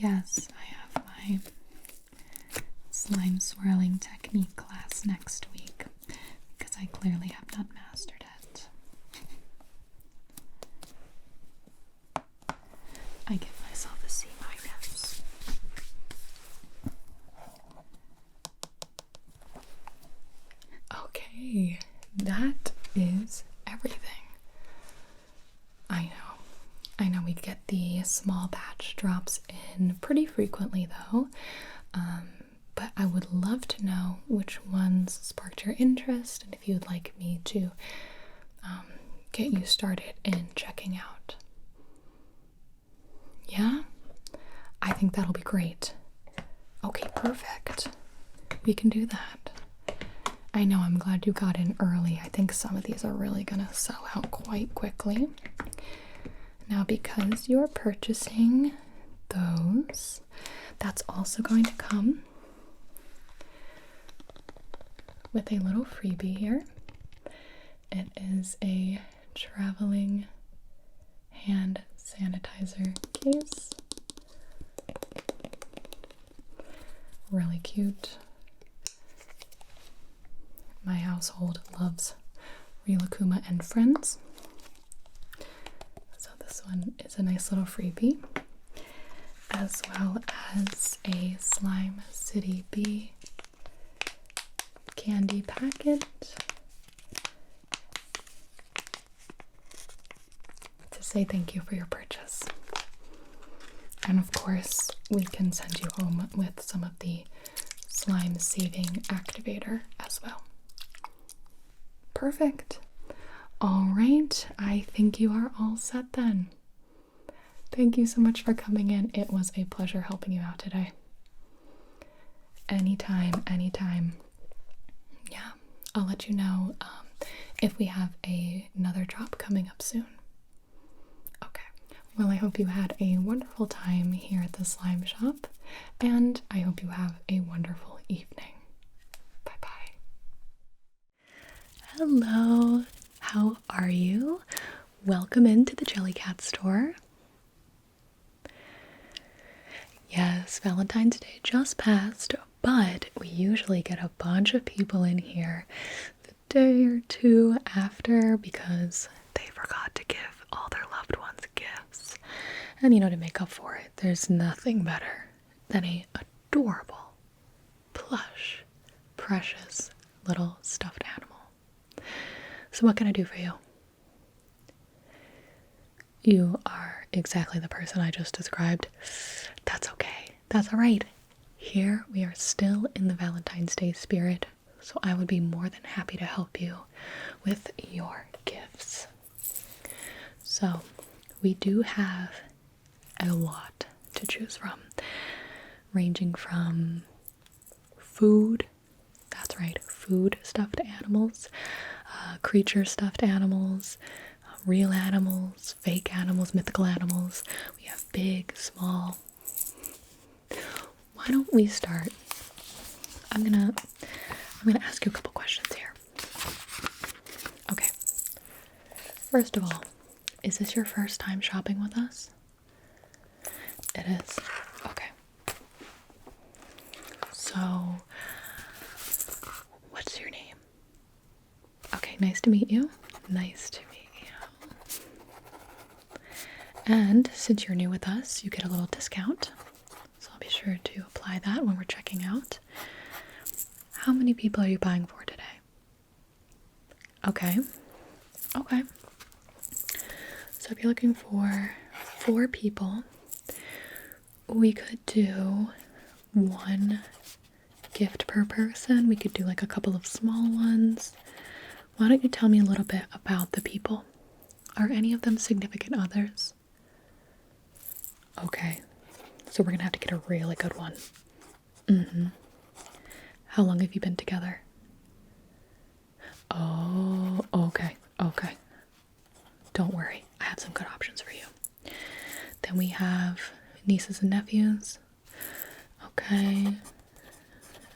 Yes, I have my slime swirling technique class next week because I clearly have not mastered it. I give myself a C-. Okay, that is everything. I know we get the small batch drops in pretty frequently though, but I would love to know which ones sparked your interest and if you'd like me to get you started in checking out. Yeah? I think that'll be great. Okay, perfect. We can do that. I know, I'm glad you got in early. I think some of these are really gonna sell out quite quickly. Now, because you're purchasing those, that's also going to come with a little freebie here. It is a traveling hand sanitizer case. Really cute. My household loves Rilakuma and Friends. So this one is a nice little freebie, as well as a Slime City Bee candy packet to say thank you for your purchase. And of course, we can send you home with some of the slime saving activator as well. Perfect. All right, I think you are all set then. Thank you so much for coming in. It was a pleasure helping you out today. Anytime, anytime. Yeah, I'll let you know if we have another drop coming up soon. Okay. Well, I hope you had a wonderful time here at the slime shop, and I hope you have a wonderful evening. Bye-bye. Hello. How are you? Welcome into the Jellycat store. Yes, Valentine's Day just passed, but we usually get a bunch of people in here the day or two after because they forgot to give all their loved ones gifts. And to make up for it, there's nothing better than a adorable, plush, precious little stuffed animal. So what can I do for you? You are exactly the person I just described. That's okay. That's all right. Here we are still in the Valentine's Day spirit, so I would be more than happy to help you with your gifts. So we do have a lot to choose from, ranging from food, that's right, food stuffed animals, creature stuffed animals, real animals, fake animals, mythical animals. We have big, small. Why don't we start? I'm gonna ask you a couple questions here. Okay. First of all, is this your first time shopping with us? It is. Okay. So, what's your name? Okay, nice to meet you. Nice to meet you. And since you're new with us, you get a little discount. So I'll be sure to apply that when we're checking out. How many people are you buying for today? Okay. Okay. So if you're looking for 4 people, we could do 1 gift per person. We could do like a couple of small ones. Why don't you tell me a little bit about the people? Are any of them significant others? Okay. So we're gonna have to get a really good one. How long have you been together? Oh, okay. Okay. Don't worry. I have some good options for you. Then we have nieces and nephews. Okay.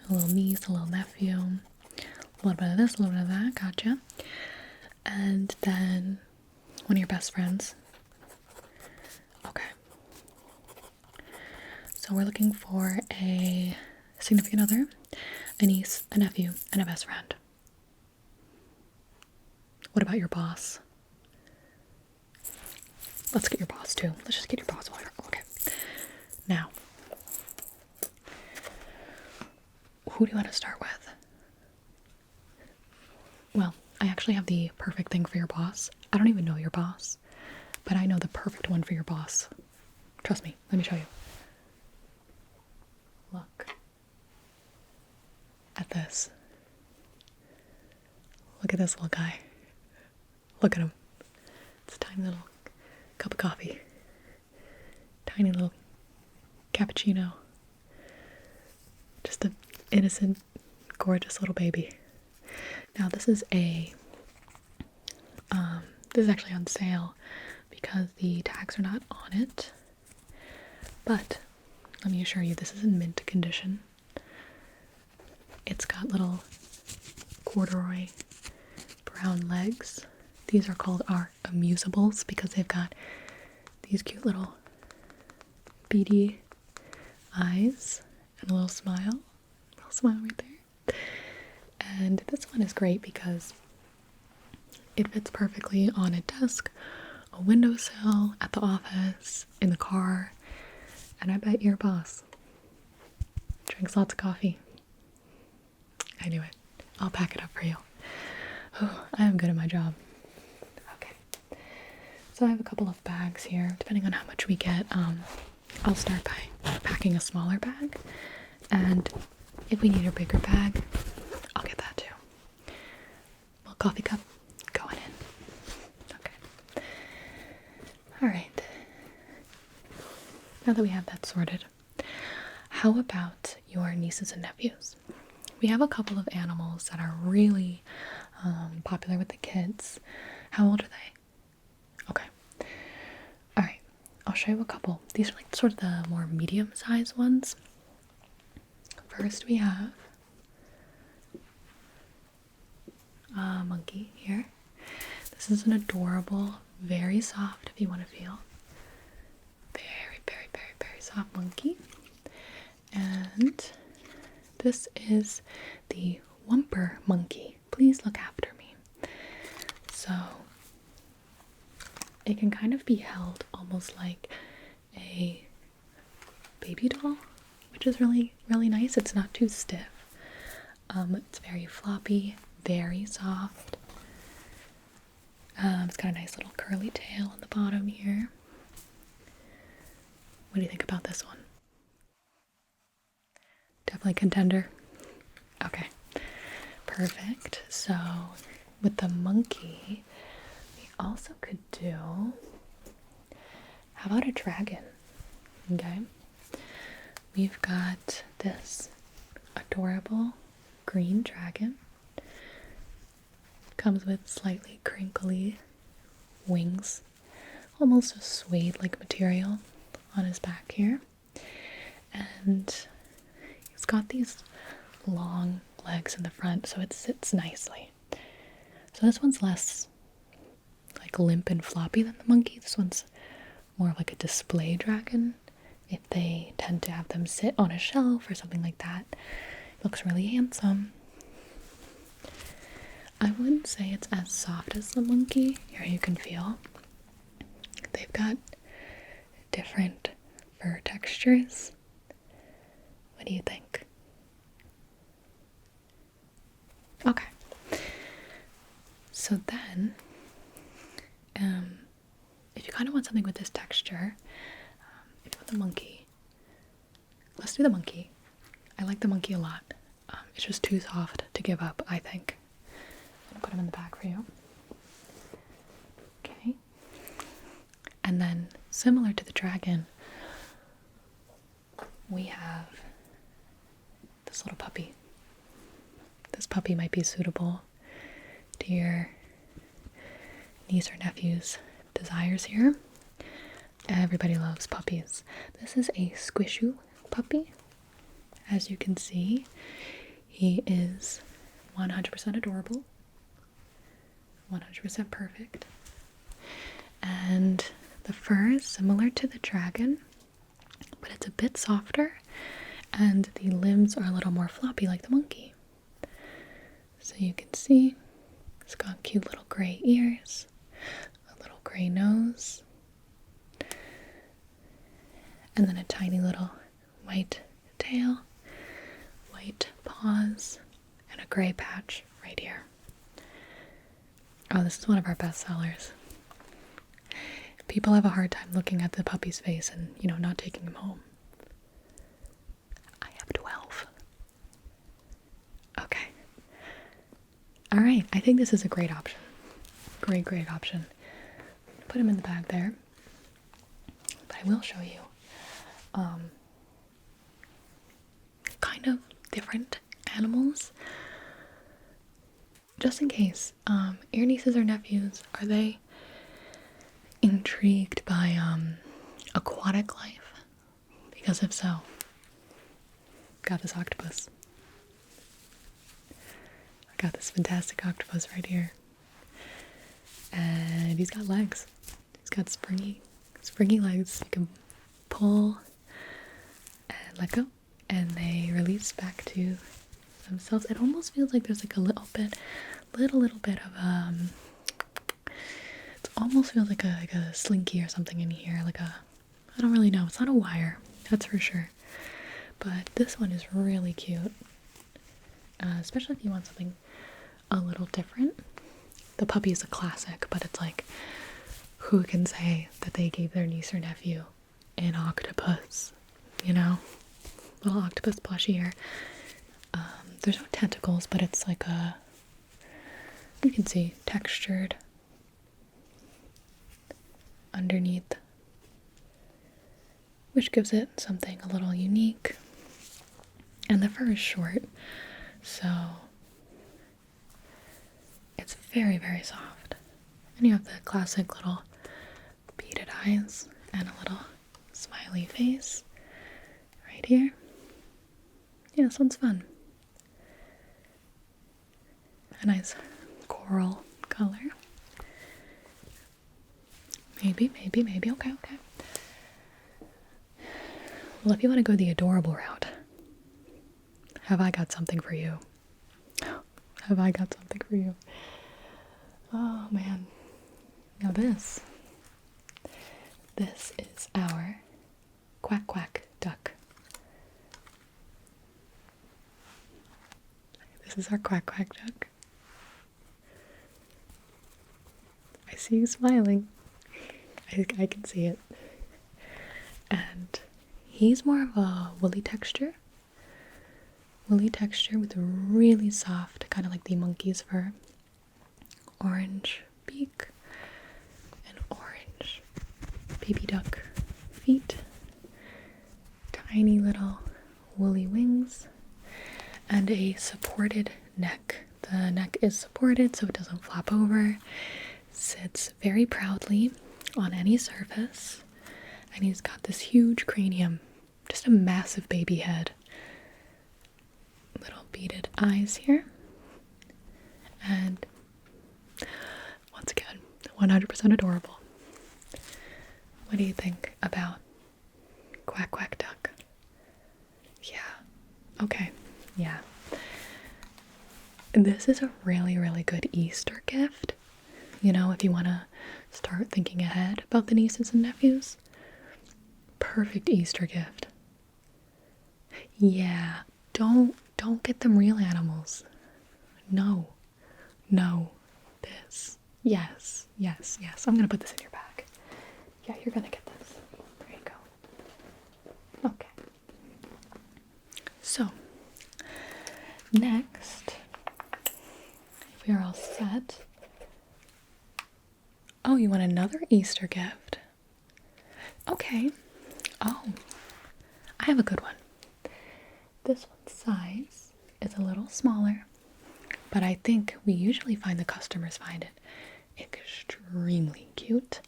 A little niece, a little nephew. A little bit of this, a little bit of that. Gotcha. And then one of your best friends. Okay. So we're looking for a significant other, a niece, a nephew, and a best friend. What about your boss? Let's get your boss too. Let's just get your boss while you're okay. Now, who do you want to start with? Well, I actually have the perfect thing for your boss. I don't even know your boss, but I know the perfect one for your boss. Trust me, let me show you. Look at this. Look at this little guy. Look at him. It's a tiny little cup of coffee. Tiny little cappuccino. Just an innocent, gorgeous little baby. Now this is this is actually on sale because the tags are not on it. But let me assure you, this is in mint condition. It's got little corduroy brown legs. These are called our amusables because they've got these cute little beady eyes and a little smile. Little smile right there. And this one is great because it fits perfectly on a desk, a windowsill, at the office, in the car, and I bet your boss drinks lots of coffee. I knew it. I'll pack it up for you. Oh, I am good at my job. Okay. So I have a couple of bags here, depending on how much we get. I'll start by packing a smaller bag, and if we need a bigger bag, I'll get that too. Little coffee cup going in. Okay. Alright. Now that we have that sorted, how about your nieces and nephews? We have a couple of animals that are really popular with the kids. How old are they? Okay. Alright. I'll show you a couple. These are like sort of the more medium-sized ones. First we have a monkey here. This is an adorable, very soft, if you want to feel. Very, very, very, very soft monkey. And this is the Wumper monkey. Please look after me. So it can kind of be held almost like a baby doll, which is really, really nice. It's not too stiff. It's very floppy, very soft. It's got a nice little curly tail on the bottom here. What do you think about this one? Definitely contender. Okay, perfect. So with the monkey, we also could do, how about a dragon? Okay. We've got this adorable green dragon. Comes with slightly crinkly wings, almost a suede-like material on his back here. And he's got these long legs in the front, so it sits nicely. So this one's less like limp and floppy than the monkey. This one's more of like a display dragon. If they tend to have them sit on a shelf or something like that, it looks really handsome. I wouldn't say it's as soft as the monkey. Here you can feel. They've got different fur textures. What do you think? Okay. So then, if you kind of want something with this texture, if you want the monkey, let's do the monkey. I like the monkey a lot. It's just too soft to give up, I think. I'm gonna put him in the bag for you. Okay. And then, similar to the dragon, we have this little puppy. This puppy might be suitable to your niece or nephew's desires here. Everybody loves puppies. This is a squishu puppy. As you can see, he is 100% adorable, 100% perfect. And the fur is similar to the dragon, but it's a bit softer, and the limbs are a little more floppy like the monkey. So you can see it's got cute little gray ears, a little gray nose, and then a tiny little white tail, white paws, and a gray patch right here. Oh, this is one of our best sellers. People have a hard time looking at the puppy's face and, not taking him home. I have 12. Okay. Alright, I think this is a great option. Great option. Put him in the bag there. But I will show you kind of different animals. Just in case. Your nieces or nephews, are they intrigued by aquatic life? Because if so, got this octopus. I got this fantastic octopus right here. And he's got legs. He's got springy legs. You can pull and let go, and they release back to themselves. It almost feels like there's like a little bit of it almost feels like a slinky or something in here, I don't really know. It's not a wire, that's for sure. But this one is really cute, especially if you want something a little different. The puppy is a classic, but it's like, who can say that they gave their niece or nephew an octopus? Little octopus plushie here. There's no tentacles, but it's like you can see, textured underneath, which gives it something a little unique. And the fur is short, so it's very, very soft. And you have the classic little beaded eyes and a little smiley face right here. Yeah, this one's fun. A nice coral color. Maybe. Okay. Well, if you want to go the adorable route, have I got something for you? Oh, man. Now this is our quack quack duck. This is our quack quack duck. I see you smiling. I can see it. And he's more of a woolly texture with a really soft, kind of like the monkey's fur, orange beak, and orange baby duck feet. tiny little woolly wings and a supported neck. The neck is supported so it doesn't flop over. Sits very proudly on any surface. And he's got this huge cranium. Just a massive baby head. Little beaded eyes here. And once again, 100% adorable. What do you think about Quack Quack Duck? Yeah. Okay. Yeah. This is a really, really good Easter gift. You know, if you want to start thinking ahead about the nieces and nephews. Perfect Easter gift. Yeah. Don't get them real animals. No. This. Yes. I'm gonna put this in your bag. Yeah, you're gonna get this. There you go. Okay. So, next, if we are all set. Oh, you want another Easter gift? Okay. Oh, I have a good one. This one's size is a little smaller, but I think we usually find the customers find it extremely cute.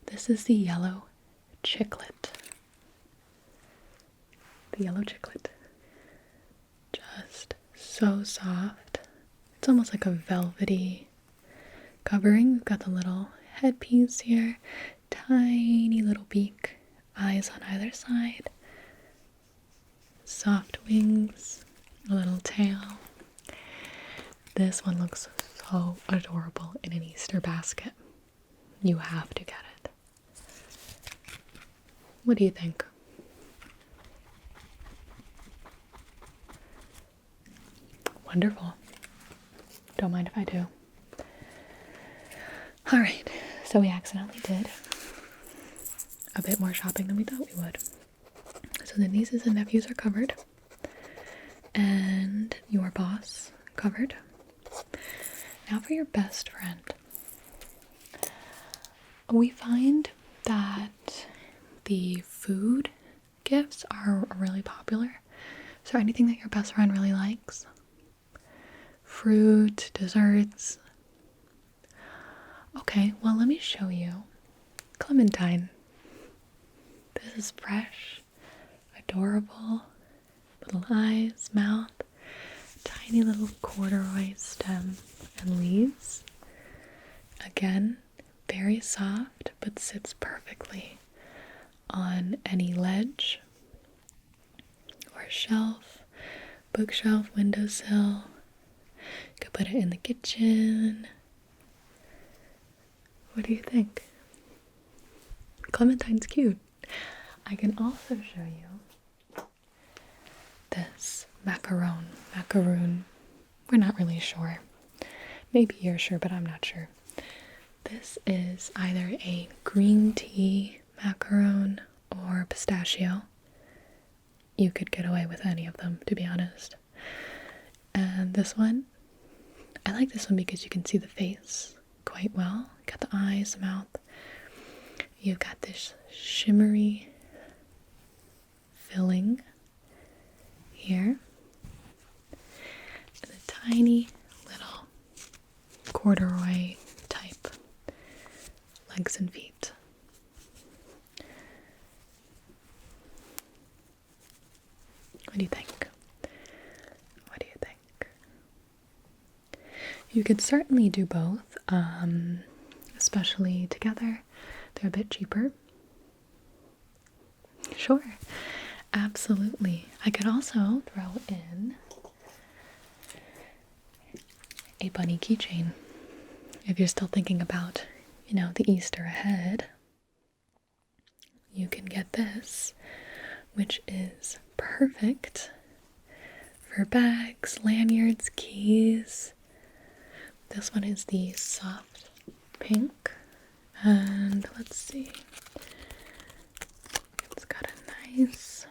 This is the yellow chiclet. The yellow chiclet. Just so soft. It's almost like a velvety covering. We've got the little headpiece here. Tiny little beak. Eyes on either side. Soft wings. A little tail. This one looks so adorable in an Easter basket. You have to get it. What do you think? Wonderful. Don't mind if I do. Alright, so we accidentally did a bit more shopping than we thought we would. So the nieces and nephews are covered. And your boss covered. Now for your best friend. We find that the food gifts are really popular. So anything that your best friend really likes? Fruit, desserts. Okay, well let me show you. Clementine. This is fresh, adorable, little eyes, mouth, tiny little corduroy stem and leaves. Again, very soft, but sits perfectly on any ledge or shelf, bookshelf, windowsill. You could put it in the kitchen. What do you think? Clementine's cute. I can also show you this macaroon. We're not really sure. Maybe you're sure, but I'm not sure. This is either a green tea macaron or pistachio. You could get away with any of them, to be honest. And this one, I like this one because you can see the face quite well. Got the eyes, the mouth. You've got this shimmery filling here. And a tiny little corduroy type legs and feet. What do you think? What do you think? You could certainly do both, especially together. They're a bit cheaper. Sure, absolutely. I could also throw in a bunny keychain. If you're still thinking about, the Easter ahead, you can get this, which is perfect for bags, lanyards, keys. This one is the soft pink, and let's see, it's got a nice,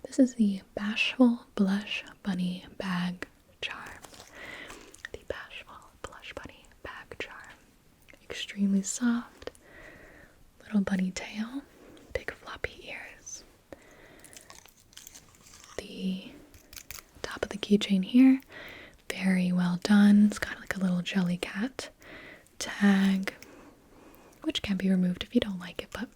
this is the Bashful Blush Bunny Bag Charm. The Bashful Blush Bunny Bag Charm. Extremely soft, little bunny tail, big floppy ears. the top of the keychain here. Very well done. It's got like a little jelly cat tag, which can be removed if you don't like it, but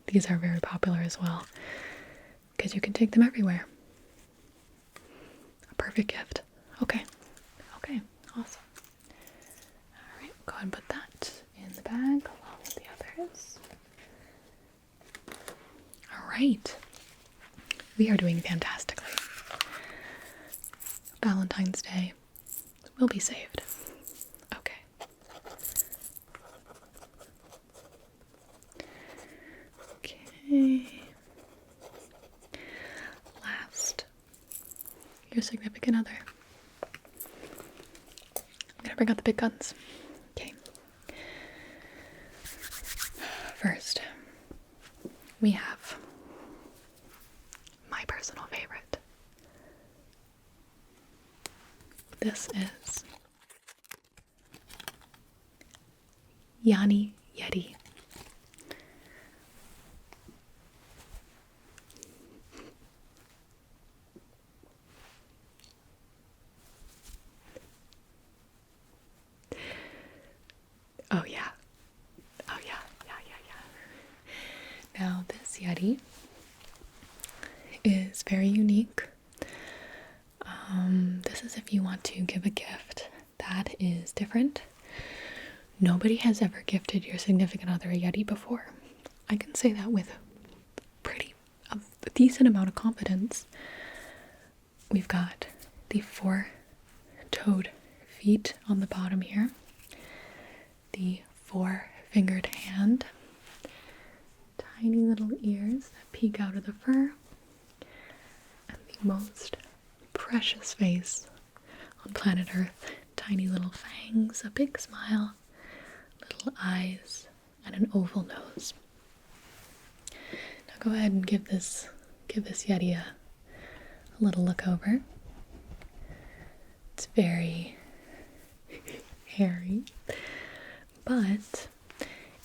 these are very popular as well because you can take them everywhere. A perfect gift. Okay, awesome. All right, go ahead and put that in the bag along with the others. All right, we are doing fantastically. Valentine's Day will be saved. Okay. Okay. Last, your significant other. I'm gonna bring out the big guns. Okay. First, we have my personal favorite. This is Yanni Yeti. Oh yeah. Now this Yeti is very unique. This is if you want to give a gift that is different. Nobody has ever gifted your significant other a Yeti before. I can say that with a decent amount of confidence. We've got the 4-toed feet on the bottom here, the 4-fingered hand, tiny little ears that peek out of the fur, and the most precious face on planet Earth. Tiny little fangs, a big smile, little eyes, and an oval nose. Now go ahead and give this Yeti a little look over. It's very hairy, but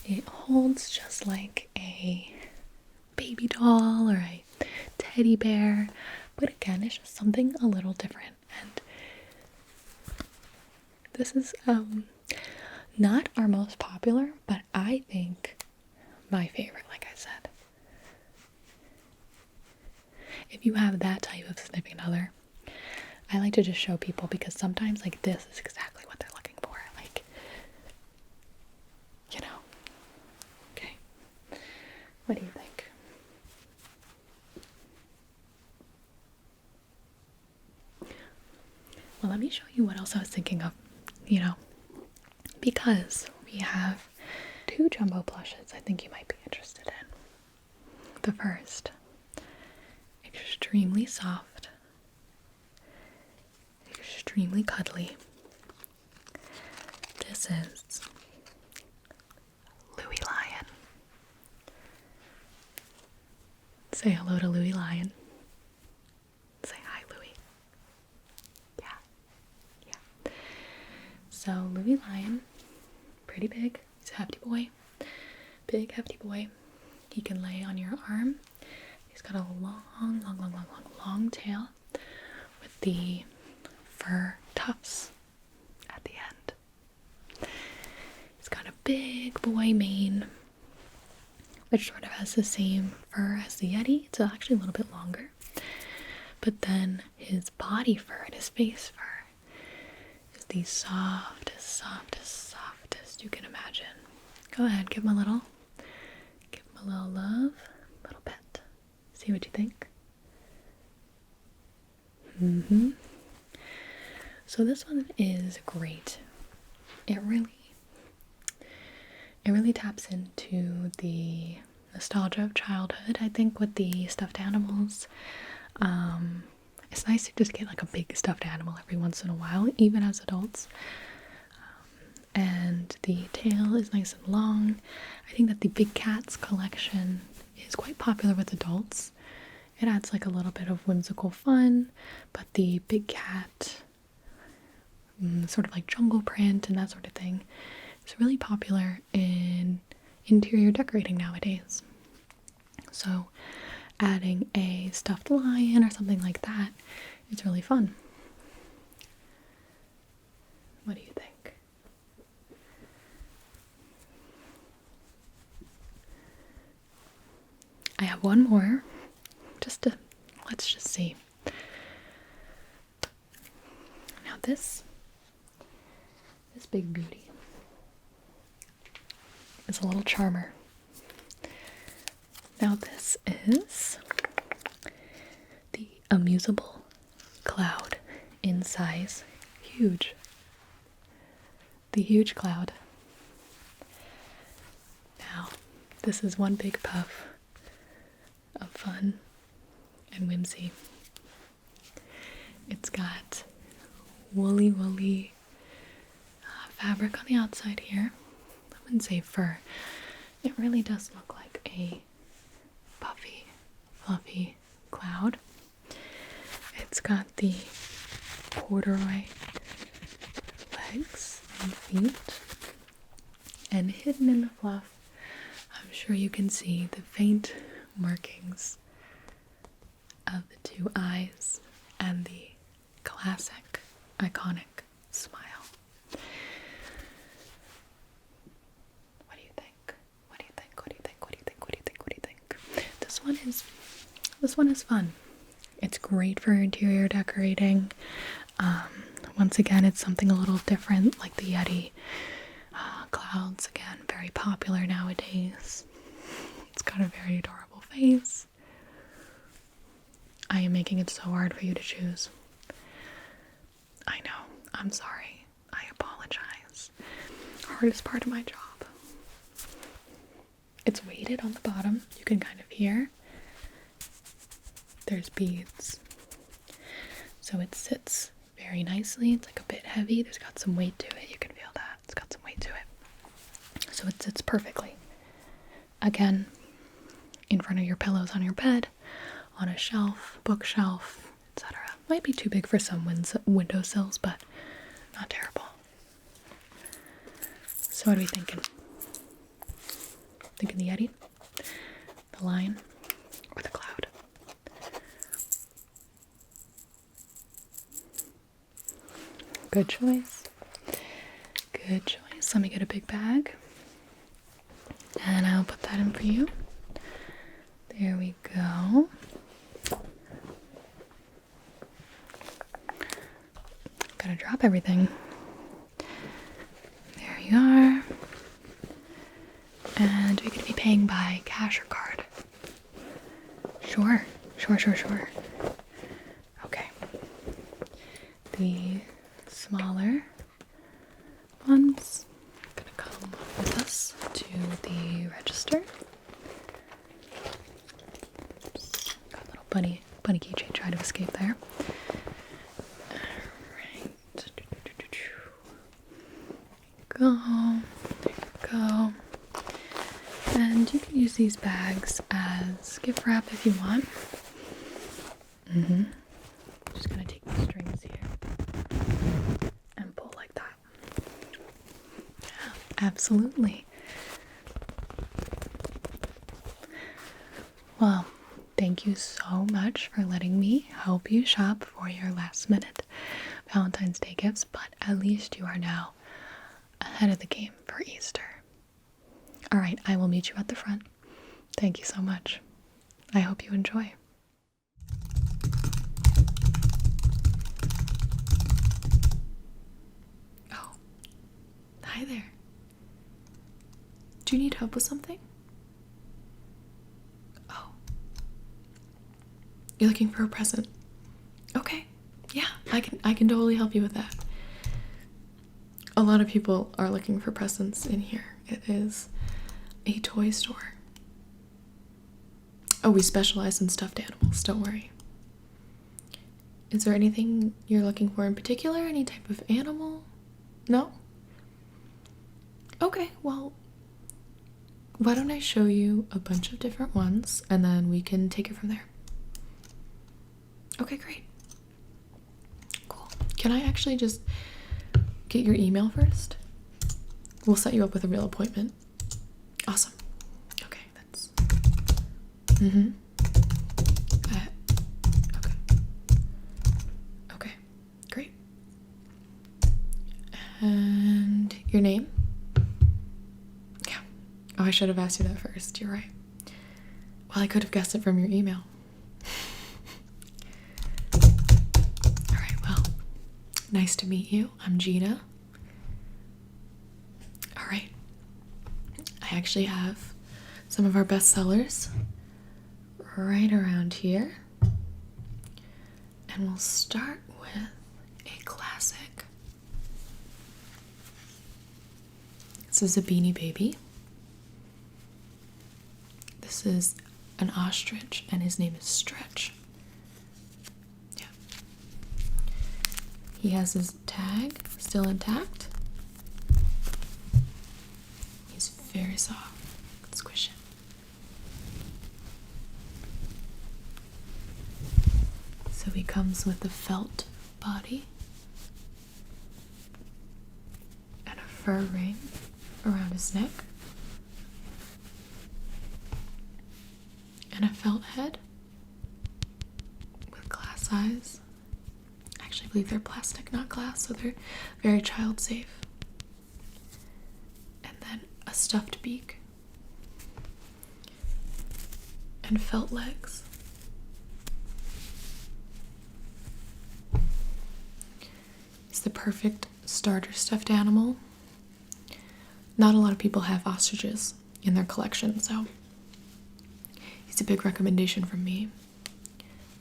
it holds just like a baby doll or a teddy bear. But again, it's just something a little different. And this is not our most popular, but I think my favorite, like I said. If you have that type of significant other, I like to just show people because sometimes like this is exactly what they're looking for. Like, you know. Okay. What do you think? Well, let me show you what else I was thinking of, because we have 2 jumbo plushes I think you might be interested in. The first, extremely soft, extremely cuddly. This is Louis Lion. Say hello to Louis Lion. Say hi, Louis. Yeah. So Louis Lion, pretty big. He's a hefty boy. Big, hefty boy. He can lay on your arm. He's got a long tail with the fur tufts at the end. He's got a big boy mane, which sort of has the same fur as the Yeti. It's actually a little bit longer. But then his body fur and his face fur is the softest you can imagine. Go ahead, give him a little love, a little pet. See what you think. So this one is great. It really taps into the nostalgia of childhood, I think, with the stuffed animals. It's nice to just get like a big stuffed animal every once in a while, even as adults. And the tail is nice and long. I think that the Big Cats collection is quite popular with adults. It adds like a little bit of whimsical fun, but the Big Cat, sort of like jungle print and that sort of thing, is really popular in interior decorating nowadays. So adding a stuffed lion or something like that is really fun. What do you think? I have one more, let's just see. Now this big beauty is a little charmer. Now this is the amusable cloud in size huge. The huge cloud. Now this is one big puff of fun and whimsy. It's got woolly fabric on the outside here. I wouldn't say fur. It really does look like a puffy, fluffy cloud. It's got the corduroy legs and feet, and hidden in the fluff, I'm sure you can see the faint markings of the two eyes and the classic, iconic smile. What do you think? What do you think? What do you think? What do you think? What do you think? What do you think? This one is fun. It's great for interior decorating. Once again, it's something a little different, like the Yeti clouds. Again, very popular nowadays. It's got a very adorable face. I am making it so hard for you to choose. I know. I'm sorry. I apologize. Hardest part of my job. It's weighted on the bottom. You can kind of hear. There's beads. So it sits very nicely. It's like a bit heavy. There's got some weight to it. You can feel that. It's got some weight to it. So it sits perfectly. Again, in front of your pillows on your bed, on a shelf, bookshelf, etc. Might be too big for some windowsills, but not terrible. So what are we thinking? Thinking the Yeti, the lion, or the cloud? Good choice. Good choice. Let me get a big bag. And I'll put that in for you. There we go. Gotta drop everything. There you are. And we could be paying by cash or card. Sure. Okay. The smaller ones are gonna come with us to the register. Oops. Got a little bunny keychain trying to escape there. Alright. There you go. And you can use these bags as gift wrap if you want. Just gonna take the strings here and pull like that. Yeah, absolutely. Well, thank you so much for letting me help you shop for your last minute Valentine's Day gifts, but at least you are now ahead of the game for Easter. Alright, I will meet you at the front. Thank you so much. I hope you enjoy. Oh, hi there. Do you need help with something? Oh. You're looking for a present? Okay. Yeah, I can totally help you with that. A lot of people are looking for presents in here. It is a toy store. Oh, we specialize in stuffed animals, don't worry. Is there anything you're looking for in particular? Any type of animal? No? Okay, well, why don't I show you a bunch of different ones and then we can take it from there. Okay, great. Cool. Can I actually just get your email first? We'll set you up with a real appointment. Awesome. Okay, that's Mm-hmm. Okay. Okay, great. And your name? Yeah. Oh, I should have asked you that first. You're right. Well, I could have guessed it from your email. Alright, well, nice to meet you. I'm Gina. Alright. I actually have some of our best sellers right around here. And we'll start with a classic. This is a Beanie Baby. This is an ostrich, and his name is Stretch. Yeah. He has his tag still intact. He's very soft. Squish it. So he comes with a felt body and a fur ring around his neck and a felt head with glass eyes. I actually believe they're plastic, not glass, so they're very child safe. And then a stuffed beak and felt legs. He's the perfect starter stuffed animal. Not a lot of people have ostriches in their collection, so he's a big recommendation from me.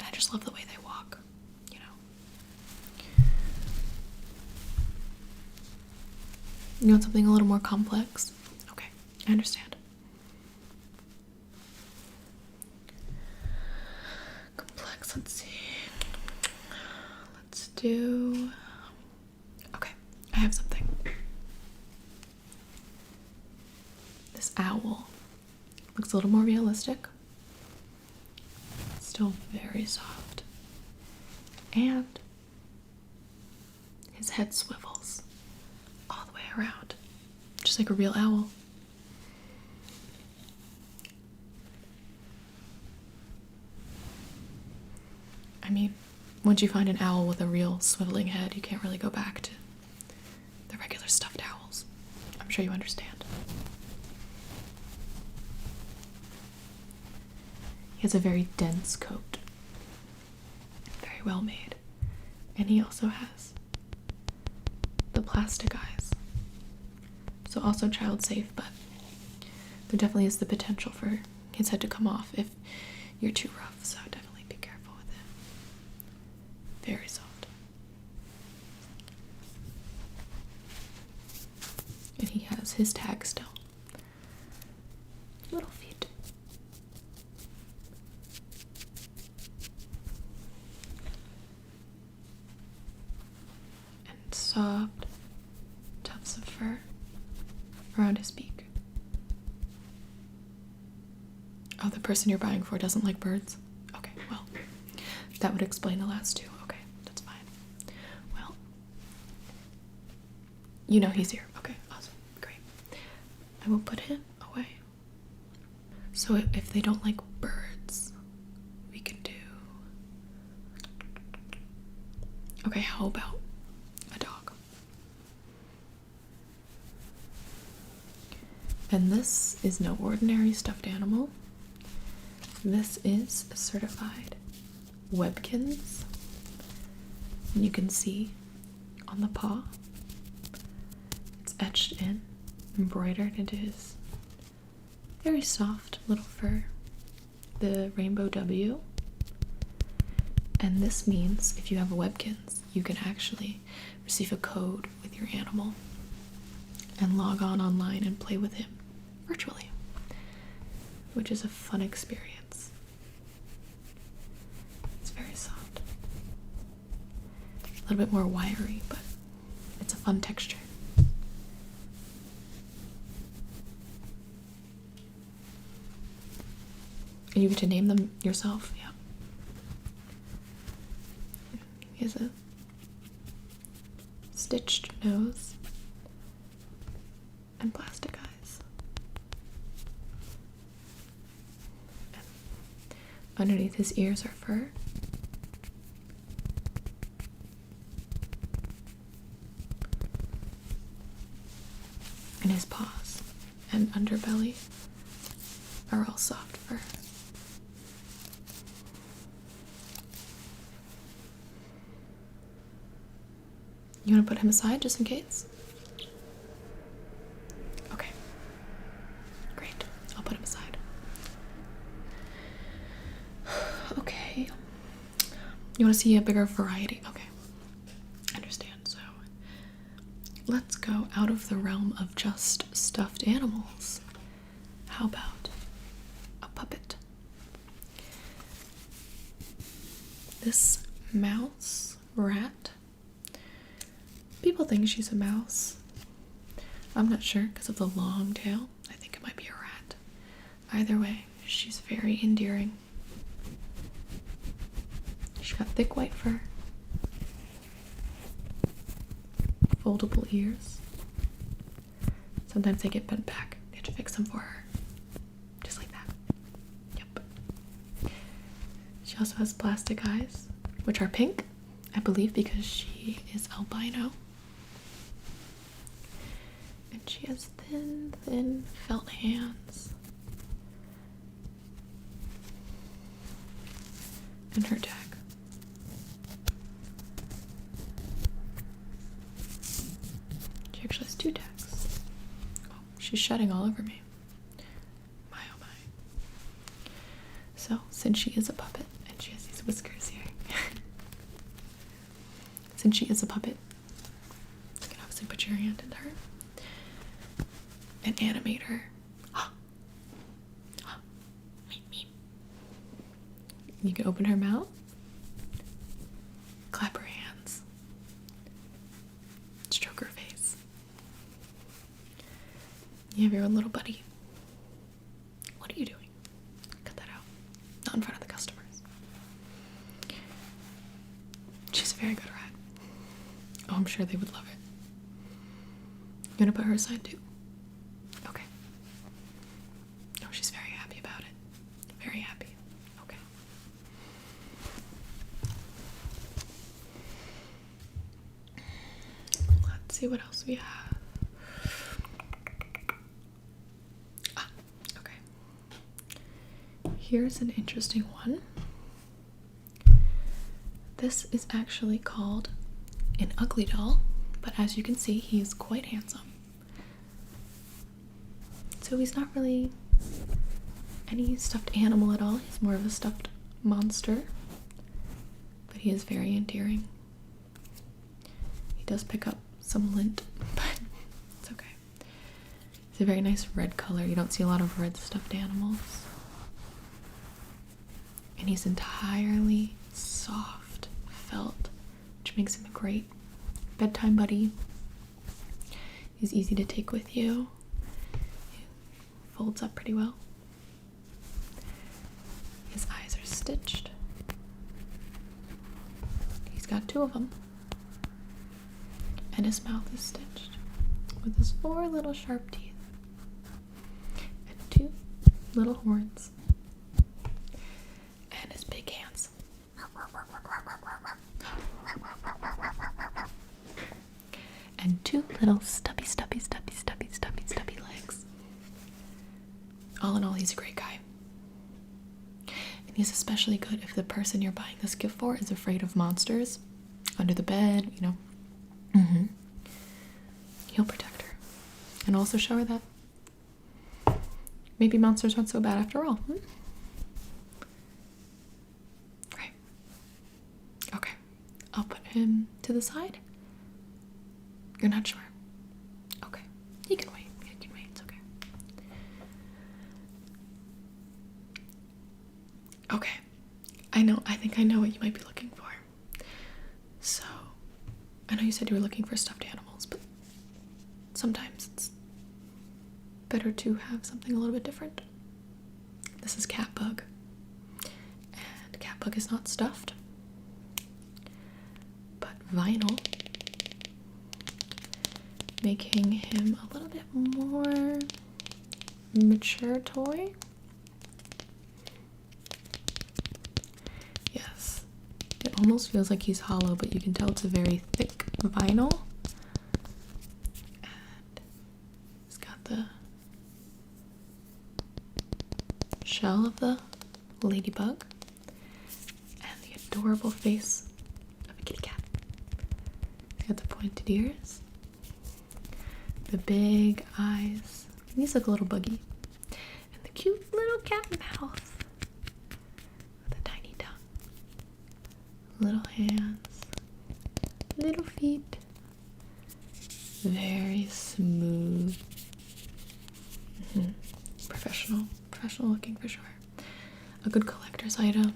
I just love the way they walk, you know. You want something a little more complex? Okay, I understand. Complex, let's see. Let's do... Okay, I have something. This owl looks a little more realistic. Still very soft. And his head swivels all the way around, just like a real owl. I mean, once you find an owl with a real swiveling head, you can't really go back to the regular stuffed owls. I'm sure you understand. He has a very dense coat. Very well made. And he also has the plastic eyes. So also child safe, but there definitely is the potential for his head to come off if you're too rough, so definitely be careful with it. Very soft. And he has his tag still. Little feet. And soft tufts of fur around his beak. Oh, the person you're buying for doesn't like birds? Okay, well, that would explain the last two. Okay, that's fine. Well, you know he's here. Okay, awesome, great. I will put him away. So if they don't like birds, we can do... Okay, how about a dog? And this is no ordinary stuffed animal. This is a certified Webkins. And you can see on the paw, it's etched in, embroidered into his very soft little fur, the rainbow W. And this means if you have a Webkins, you can actually receive a code with your animal and log on online and play with him virtually, which is a fun experience. It's very soft. A little bit more wiry, but it's a fun texture. And you get to name them yourself, yeah. He has a stitched nose and plastic eyes. Underneath his ears are fur. And his paws and underbelly are all soft fur. You want to put him aside just in case? Okay. Great. I'll put him aside. Okay. You want to see a bigger variety? Okay. I understand. So let's go out of the realm of just stuffed animals. How about a puppet? This mouse rat. People think she's a mouse. I'm not sure because of the long tail. I think it might be a rat. Either way, she's very endearing. She's got thick white fur, foldable ears. Sometimes they get bent back. You have to fix them for her. Just like that. Yep. She also has plastic eyes, which are pink, I believe, because she is albino. And she has thin, thin felt hands. And her tag. She actually has 2 tags. Oh, she's shedding all over me. My oh my. So, since she is a puppet, and she has these whiskers here, since she is a puppet, you can obviously put your hand into her and animate her. You can open her mouth, clap her hands, stroke her face. You have your own little buddy. What are you doing? Cut that out. Not in front of the customers. She's a very good rat. Oh, I'm sure they would love it. You gonna put her aside too? Okay. Oh, she's very happy about it. Very happy. Okay. Let's see what else we have. Okay. Here's an interesting one. This is actually called an ugly doll, but as you can see, he is quite handsome. So he's not really any stuffed animal at all. He's more of a stuffed monster, but he is very endearing. He does pick up some lint, but it's okay. It's a very nice red color. You don't see a lot of red stuffed animals. And he's entirely soft felt, which makes him a great bedtime buddy. He's easy to take with you. He folds up pretty well. His eyes are stitched. He's got 2 of them. And his mouth is stitched with his 4 little sharp teeth and 2 little horns. And his big hands. And 2 little stubby legs. All in all, he's a great guy. And he's especially good if the person you're buying this gift for is afraid of monsters under the bed, you know. He'll protect her. And also show her that maybe monsters aren't so bad after all. Right. Okay. I'll put him to the side. You're not sure? Okay. You can wait. You can wait. It's okay. Okay. I think I know what you might be looking for. So, I know you said you were looking for stuffed animals, but sometimes it's better to have something a little bit different. This is Catbug. And Catbug is not stuffed, but vinyl, making him a little bit more mature toy. almost feels like he's hollow, but you can tell it's a very thick vinyl. And it's got the shell of the ladybug and the adorable face of a kitty cat. It's got the pointed ears, the big eyes. These look a little buggy. And the cute little cat mouth with a tiny tongue. Little hands, little feet. Very smooth. Professional looking for sure. A good collector's item.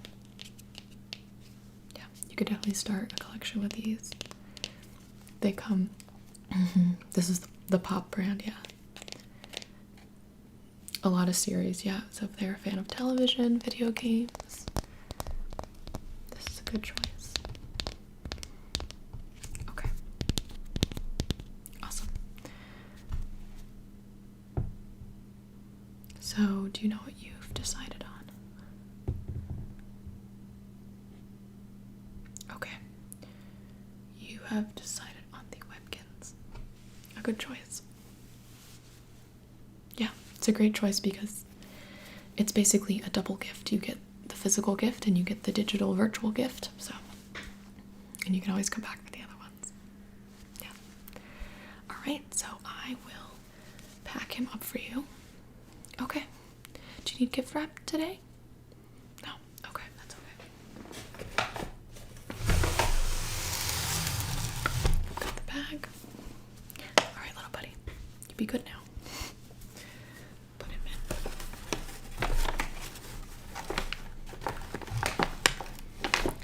Yeah, you could definitely start a collection with these. They come, this is the Pop brand, yeah. A lot of series, yeah. So if they're a fan of television, video games, this is a good choice. Okay. Awesome. So, do you know what you've decided on? Okay. You have decided on the Webkins. A good choice. Yeah, it's a great choice because it's basically a double gift. You get the physical gift and you get the digital virtual gift. So, and you can always come back for the other ones. Yeah. All right, so I will pack him up for you. Okay. Do you need gift wrap today? No. Okay, that's okay. Got the bag. All right, little buddy. You be good now. Put him in.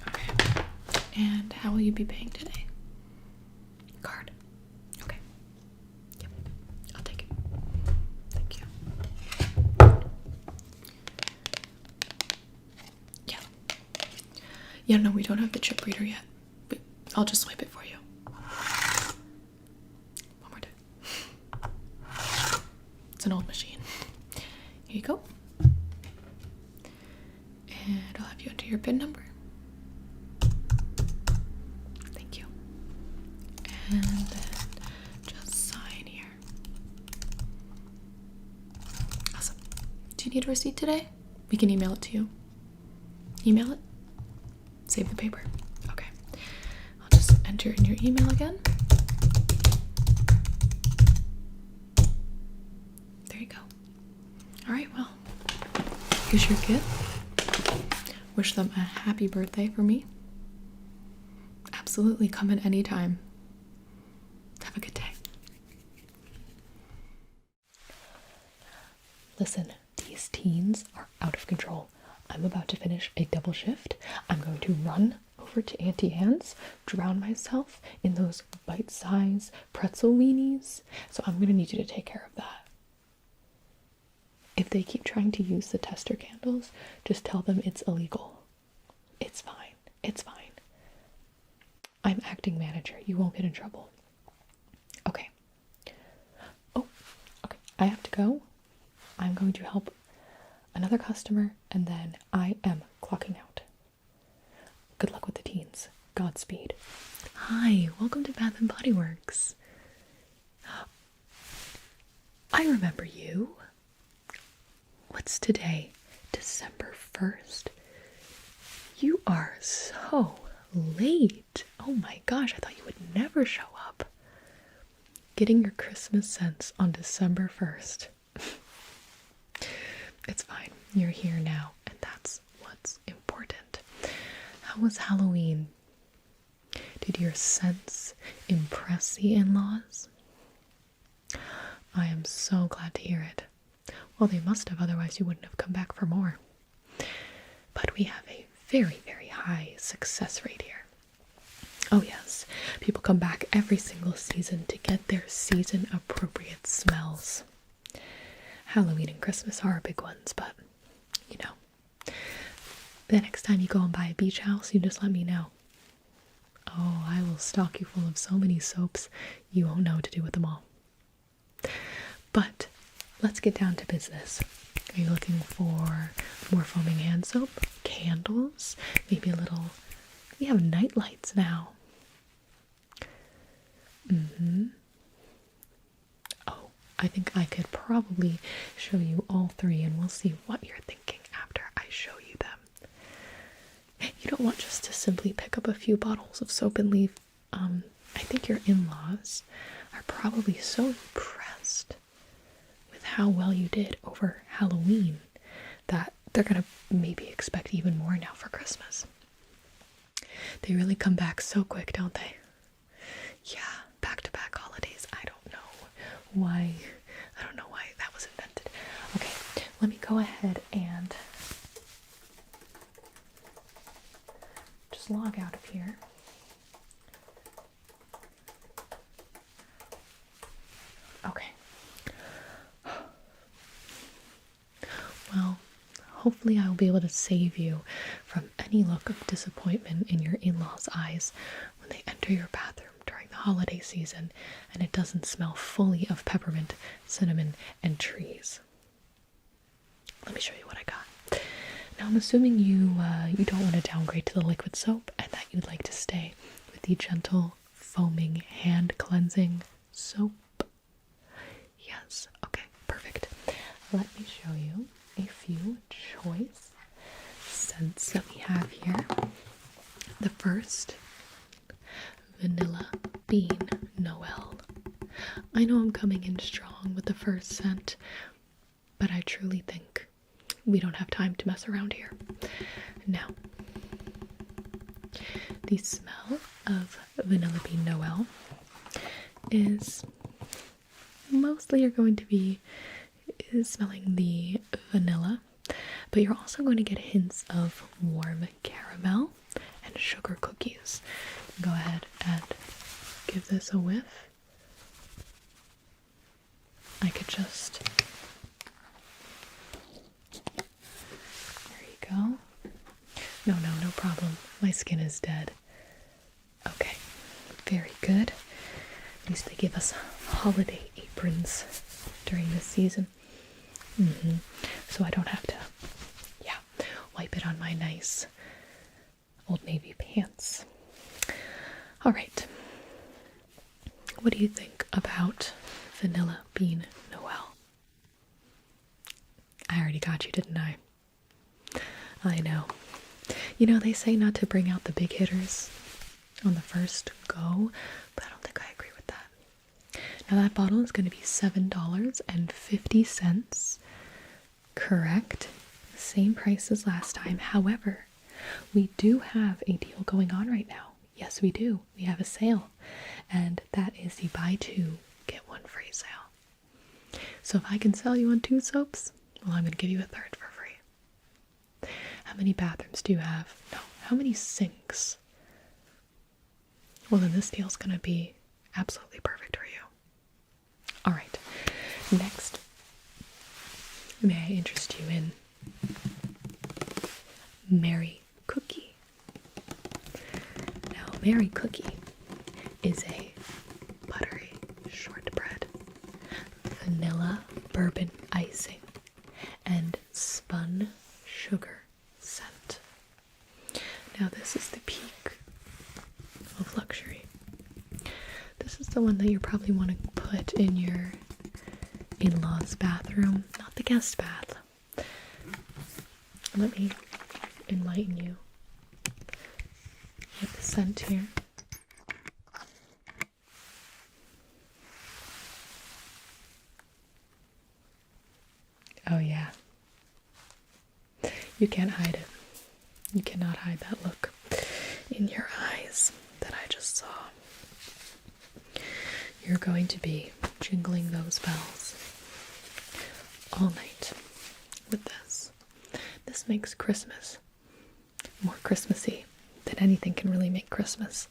Okay. And how will you be paying today? Card. Okay. Yep. I'll take it. Thank you. Yeah. Yeah, no, we don't have the chip reader yet. But I'll just swipe it for you. One more time. It's an old machine. Here you go. And I'll have you enter your PIN number. Thank you. And then just sign here. Awesome. Do you need a receipt today? We can email it to you. Email it? Save the paper. Okay. I'll just enter in your email again. There you go. All right, well, here's your gift. Wish them a happy birthday for me. Absolutely, come in anytime. Have a good day. Listen, these teens are out of control. I'm about to finish a double shift. I'm going to run over to Auntie Anne's, drown myself in those bite-sized pretzel weenies. So I'm going to need you to take care of that. If they keep trying to use the tester candles, just tell them it's illegal. It's fine. It's fine. I'm acting manager. You won't get in trouble. Okay. Oh, okay. I have to go. I'm going to help another customer, and then I am clocking out. Good luck with the teens. Godspeed. Hi, welcome to Bath & Body Works. I remember you. What's today? December 1st? You are so late. Oh my gosh, I thought you would never show up. Getting your Christmas scents on December 1st. It's fine. You're here now, and that's what's important. How was Halloween? Did your scents impress the in-laws? I am so glad to hear it. Well, they must have, otherwise you wouldn't have come back for more. But we have a very, very high success rate here. Oh yes, people come back every single season to get their season-appropriate smells. Halloween and Christmas are our big ones, but, you know, the next time you go and buy a beach house, you just let me know. Oh, I will stock you full of so many soaps, you won't know what to do with them all. But let's get down to business. Are you looking for more foaming hand soap, candles, maybe a little We have night lights now. Oh, I think I could probably show you all three and we'll see what you're thinking after I show you them. You don't want just to simply pick up a few bottles of soap and leave. I think your in-laws are probably so impressed with how well you did over Halloween that they're gonna maybe expect even more now for Christmas. They really come back so quick, don't they? Yeah, back-to-back holidays. I don't know why that was invented. Okay, let me go ahead and just log out of here. Okay. Well, hopefully I will be able to save you from any look of disappointment in your in-laws' eyes when they enter your bathroom during the holiday season and it doesn't smell fully of peppermint, cinnamon, and trees. Let me show you what I got. Now I'm assuming you don't want to downgrade to the liquid soap and that you'd like to stay with the gentle, foaming, hand-cleansing soap. Yes, okay, perfect. Let me show you a few choice scents that we have here. The first, Vanilla Bean Noel. I know I'm coming in strong with the first scent, but I truly think we don't have time to mess around here. Now, the smell of Vanilla Bean Noel is mostly you're going to be smelling the vanilla, but you're also going to get hints of warm caramel and sugar cookies. Go ahead and give this a whiff. I could just... There you go. No problem. My skin is dead. Okay, very good. At least they give us holiday aprons during this season. So I don't have to, wipe it on my nice Old Navy pants. All right. What do you think about Vanilla Bean Noel? I already got you, didn't I? I know. You know, they say not to bring out the big hitters on the first go, but I don't think I agree with that. Now that bottle is going to be $7.50. Correct. Same price as last time. However, we do have a deal going on right now. Yes, we do. We have a sale. And that is the buy two, get one free sale. So if I can sell you on 2 soaps, well, I'm going to give you a third for free. How many bathrooms do you have? No. How many sinks? Well, then this deal's going to be absolutely perfect for you. All right. Next, may I interest you in Mary Cookie? Now, Mary Cookie is a buttery shortbread, vanilla bourbon icing, and spun sugar scent. Now, this is the peak of luxury. This is the one that you probably want to put in your in-laws' bathroom, not the guest bath. Let me enlighten you with the scent here. Oh yeah. You can't hide it. You cannot hide that look in your eyes that I just saw. You're going to be jingling those bells all night with this. This makes Christmas more Christmassy than anything can really make Christmas.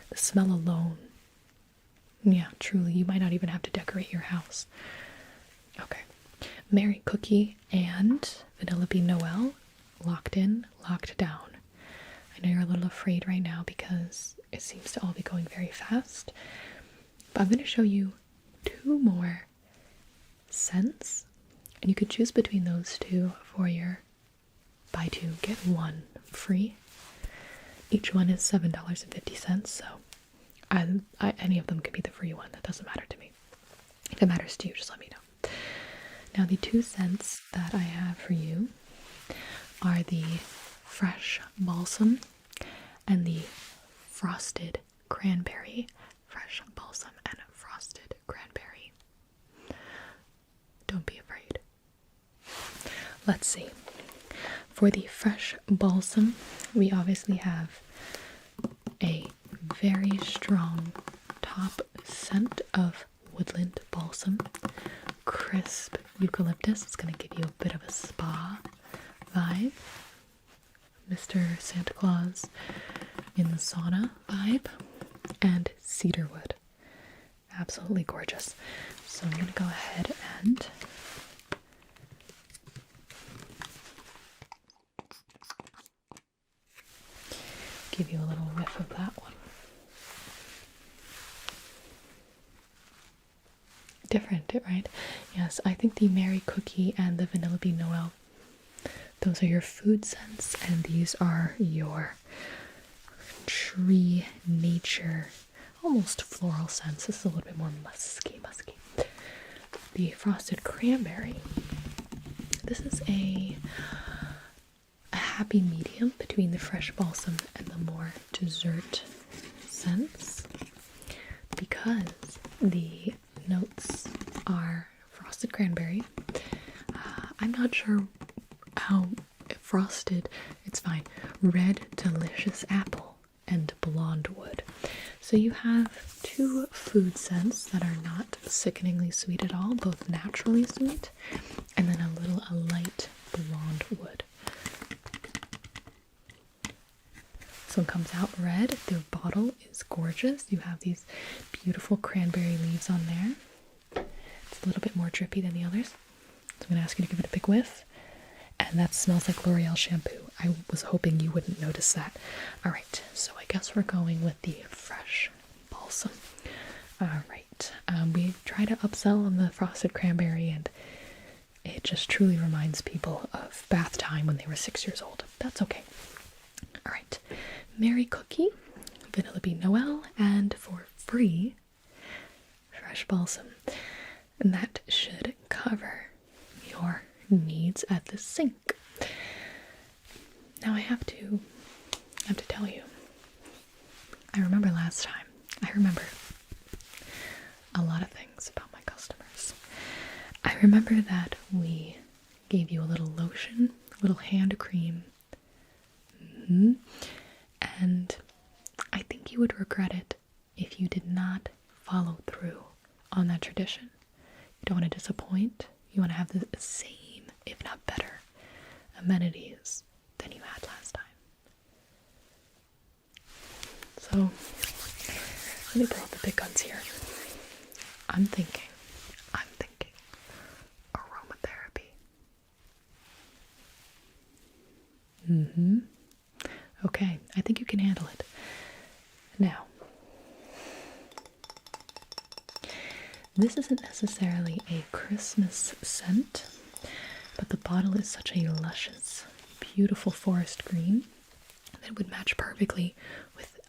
The smell alone. Yeah, truly, you might not even have to decorate your house. Okay. Mary Cookie and Vanilla Bean Noel, locked in, locked down. I know you're a little afraid right now because it seems to all be going very fast, but I'm going to show you 2 more scents, and you could choose between those 2 for your buy 2 get 1 free. Each one is $7.50, so any of them could be the free one. That doesn't matter to me. If it matters to you, just let me know. Now, the 2 cents that I have for you are the fresh balsam and the frosted cranberry. Fresh balsam and frosted cranberry. Don't be afraid. Let's see. For the fresh balsam, we obviously have a very strong top scent of woodland balsam, crisp eucalyptus. It's going to give you a bit of a spa vibe. Mr. Santa Claus in the sauna vibe, and cedarwood. Absolutely gorgeous. So I'm going to go ahead and give you a little whiff of that one. Different, right? Yes, I think the Mary Cookie and the Vanilla Bean Noel, those are your food scents, and these are your tree, nature, almost floral scents. This is a little bit more musky. The frosted cranberry. This is a happy medium between the fresh balsam and the more dessert scents, because the notes are frosted cranberry. I'm not sure how frosted, it's fine. Red delicious apple and blonde wood. So you have 2 food scents that are not sickeningly sweet at all, both naturally sweet, and then a light blonde wood. This one comes out red. The bottle is gorgeous. You have these beautiful cranberry leaves on there. It's a little bit more drippy than the others. So I'm going to ask you to give it a big whiff. And that smells like L'Oreal shampoo. I was hoping you wouldn't notice that. Alright, so I guess we're going with the fresh balsam. Alright, we try to upsell on the frosted cranberry, and it just truly reminds people of bath time when they were 6 years old. That's okay. Alright, Mary Cookie, Vanilla Bean Noel, and for free, fresh balsam. And that should cover your needs at the sink. Now I have to tell you, I remember last time. I remember a lot of things about my customers. I remember that we gave you a little lotion, a little hand cream, and I think you would regret it if you did not follow through on that tradition. You don't want to disappoint. You want to have the same, if not better, amenities than you had last time. So, let me pull out the big guns here. I'm thinking aromatherapy. Okay, I think you can handle it. Now, this isn't necessarily a Christmas scent, but the bottle is such a luscious, beautiful forest green that it would match perfectly with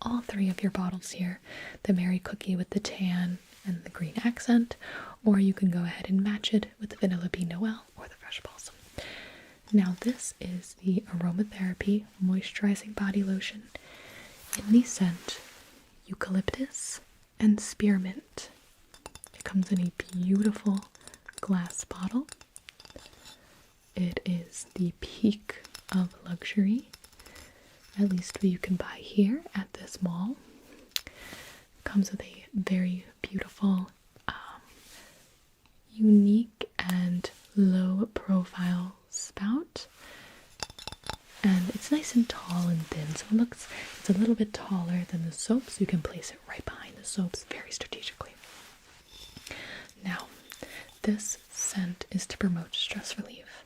all 3 of your bottles here. The Mary Cookie with the tan and the green accent, or you can go ahead and match it with the Vanilla Bean Noel or the fresh balsam. Now this is the Aromatherapy Moisturizing Body Lotion in the scent Eucalyptus and Spearmint. It comes in a beautiful glass bottle. It is the peak of luxury, at least what you can buy here at this mall. It comes with a very beautiful, unique and low profile spout, and it's nice and tall and thin, so it's a little bit taller than the soaps. You can place it right behind the soaps very strategically. Now, this scent is to promote stress relief.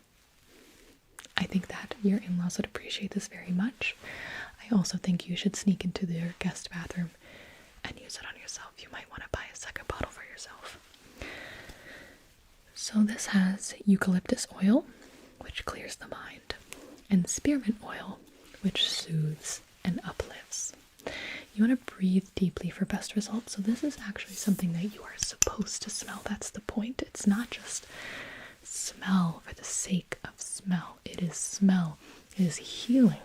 I think that your in-laws would appreciate this very much. I also think you should sneak into their guest bathroom and use it on yourself. You might want to buy a second bottle for yourself. So this has eucalyptus oil, which clears the mind, and spearmint oil, which soothes and uplifts. You want to breathe deeply for best results. So this is actually something that you are supposed to smell. That's the point. It's not just smell for the sake of smell. It is smell. It is healing.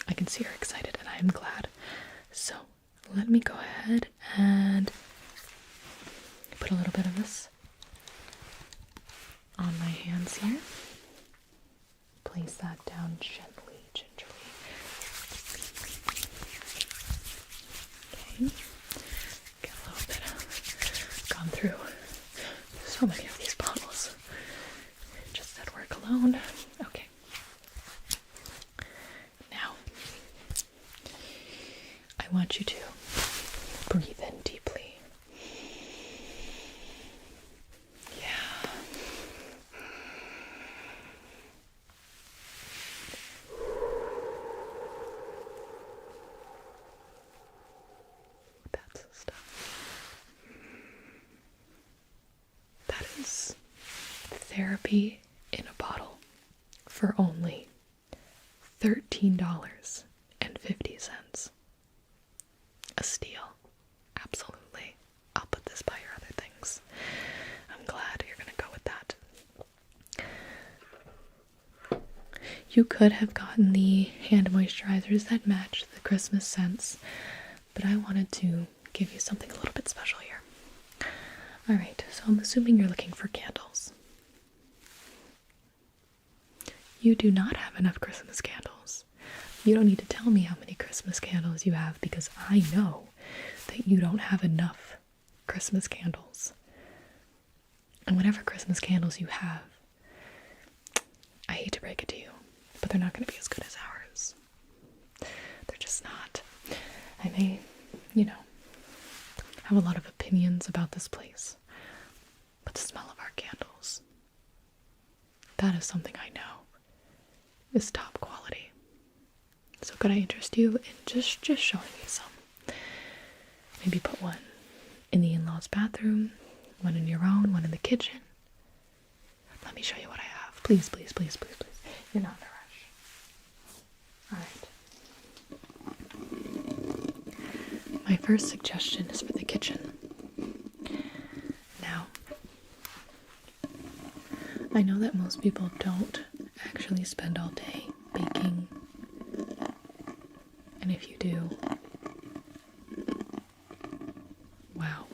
I can see you're excited, and I am glad. So let me go ahead and put a little bit of this on my hands here. Place that down gently, gingerly. Okay. Get a little bit gone through so many of these bottles just at work alone. Okay. Now, I want you to breathe in deeply. Yeah. That's the stuff. That is therapy in a bottle for only $13.50. A steal. Absolutely. I'll put this by your other things. I'm glad you're gonna go with that. You could have gotten the hand moisturizers that match the Christmas scents, but I wanted to give you something a little bit special here. Alright, so I'm assuming you're looking for candles. You do not have enough Christmas candles. You don't need to tell me how many Christmas candles you have, because I know that you don't have enough Christmas candles. And whatever Christmas candles you have, I hate to break it to you, but they're not going to be as good as ours. They're just not. I may, have a lot of opinions about this place, but the smell of our candles, that is something I know is top quality. So could I interest you in just showing you some? Maybe put one in the in-laws bathroom, one in your own, one in the kitchen. Let me show you what I have. Please, please, please, please, please. You're not in a rush. Alright. My first suggestion is for the kitchen. Now, I know that most people don't actually spend all day baking. And if you do, wow.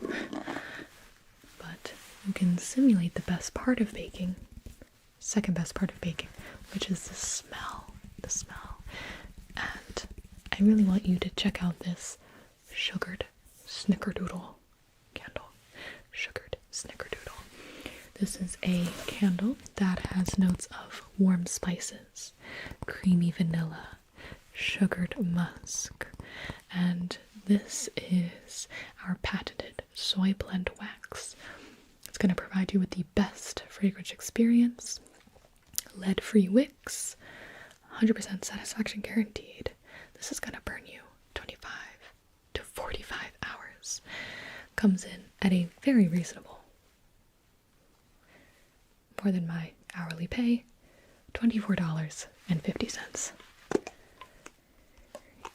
But you can simulate the best part of baking, second best part of baking, which is the smell. The smell. And I really want you to check out this sugared snickerdoodle candle. Sugared snickerdoodle. This is a candle that has notes of warm spices, creamy vanilla, sugared musk, and this is our patented soy blend wax. It's going to provide you with the best fragrance experience, lead-free wicks, 100% satisfaction guaranteed. This is going to burn you 25 to 45 hours. Comes in at a very reasonable, more than my hourly pay, $24.50.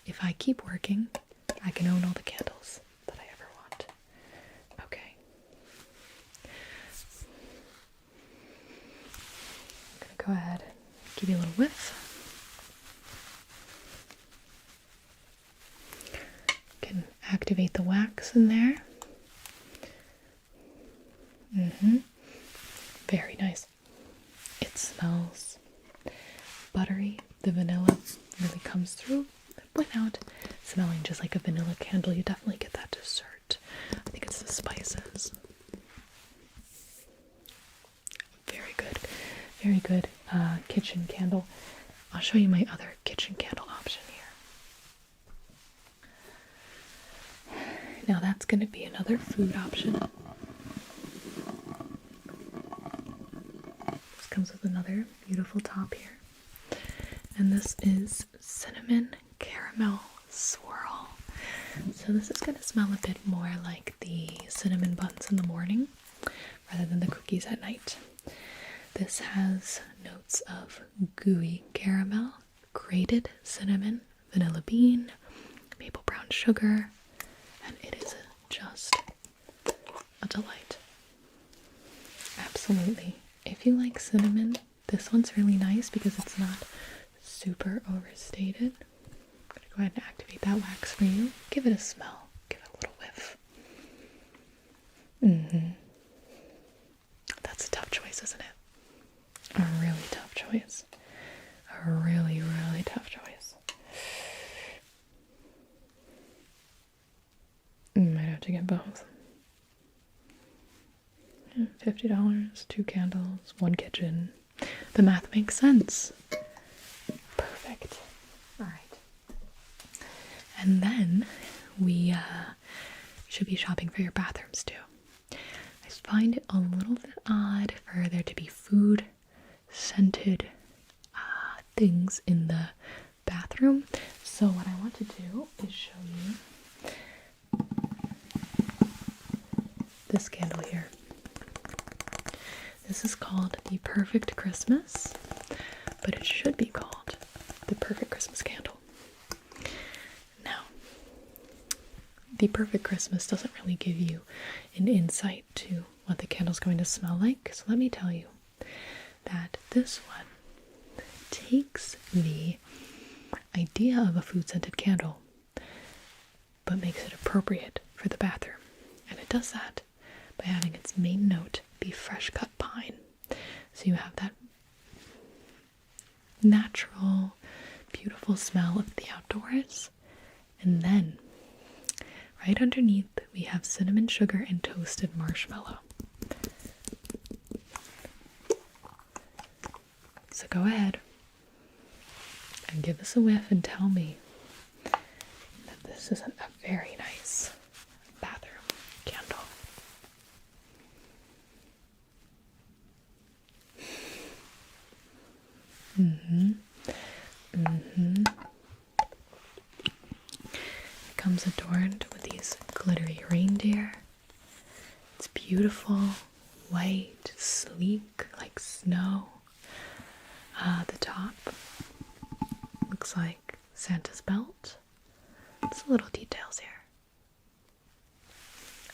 If I keep working, I can own all the candles that I ever want. Okay. I'm gonna go ahead and give you a little whiff. Can activate the wax in there. Very nice. It smells buttery. The vanilla really comes through without smelling just like a vanilla candle. You definitely get that dessert. I think it's the spices. Very good. Very good kitchen candle. I'll show you my other kitchen candle option here. Now that's going to be another food option. This comes with another beautiful top here. And this is cinnamon caramel swirl. So this is going to smell a bit more like the cinnamon buns in the morning rather than the cookies at night. This has notes of gooey caramel, grated cinnamon, vanilla bean, maple brown sugar, and it is just a delight. Absolutely. If you like cinnamon, this one's really nice because it's not super overstated. I'm going to go ahead and activate that wax for you. Give it a smell. Give it a little whiff. That's a tough choice, isn't it? A really tough choice. A really, really tough choice. You might have to get both. Yeah, $50, 2 candles, 1 kitchen. The math makes sense. Perfect. Alright. And then we should be shopping for your bathrooms too. I find it a little bit odd for there to be food scented things in the bathroom. So what I want to do is show you this candle here. This is called the Perfect Christmas, but it should be called the Perfect Christmas Candle. Now, the Perfect Christmas doesn't really give you an insight to what the candle's going to smell like, so let me tell you that this one takes the idea of a food-scented candle, but makes it appropriate for the bathroom. And it does that by having its main note be fresh cut pine. So you have that natural, beautiful smell of the outdoors. And then, right underneath, we have cinnamon sugar and toasted marshmallow. So go ahead and give us a whiff and tell me that this isn't a very nice bathroom candle. It comes adorned with these glittery reindeer. It's beautiful, white, sleek, like snow. The top looks like Santa's belt. It's little details here.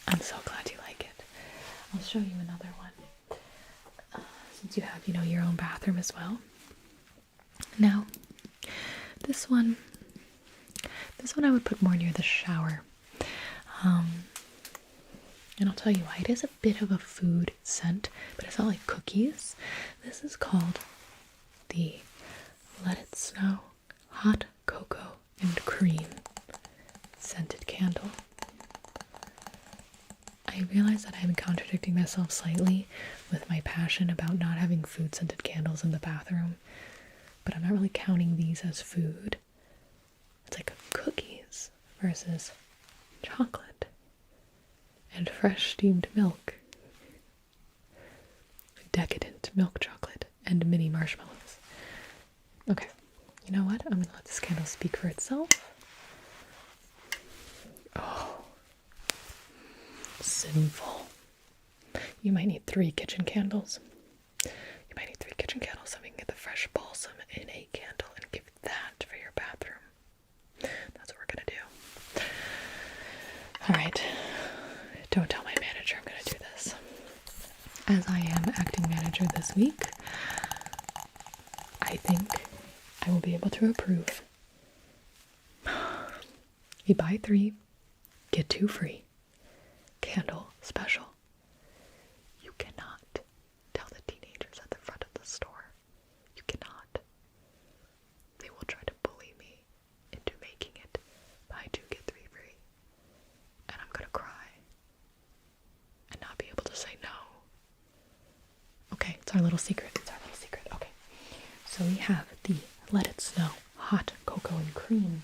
I'm so glad you like it. I'll show you another one. Since you have, your own bathroom as well. Now, this one I would put more near the shower. And I'll tell you why. It is a bit of a food scent, but it's not like cookies. This is called the Let It Snow Hot Cocoa and Cream Scented Candle. I realize that I'm contradicting myself slightly with my passion about not having food scented candles in the bathroom, but I'm not really counting these as food. It's like cookies versus chocolate and fresh steamed milk, decadent milk chocolate, and mini marshmallows. Okay, you know what? I'm gonna let this candle speak for itself. Oh, sinful. You might need 3 kitchen candles. You might need 3 kitchen candles so we can get the fresh balsam in a candle and give that for your bathroom. That's what we're gonna do. Alright. Don't tell my manager I'm gonna do this. As I am acting manager this week, I think I will be able to approve a buy 3, get 2 free candle special. You cannot tell the teenagers at the front of the store. You cannot. They will try to bully me into making it buy 2, get 3 free. And I'm gonna cry and not be able to say no. Okay, it's our little secret. Okay. So we have the Let It Snow Hot Cocoa and Cream.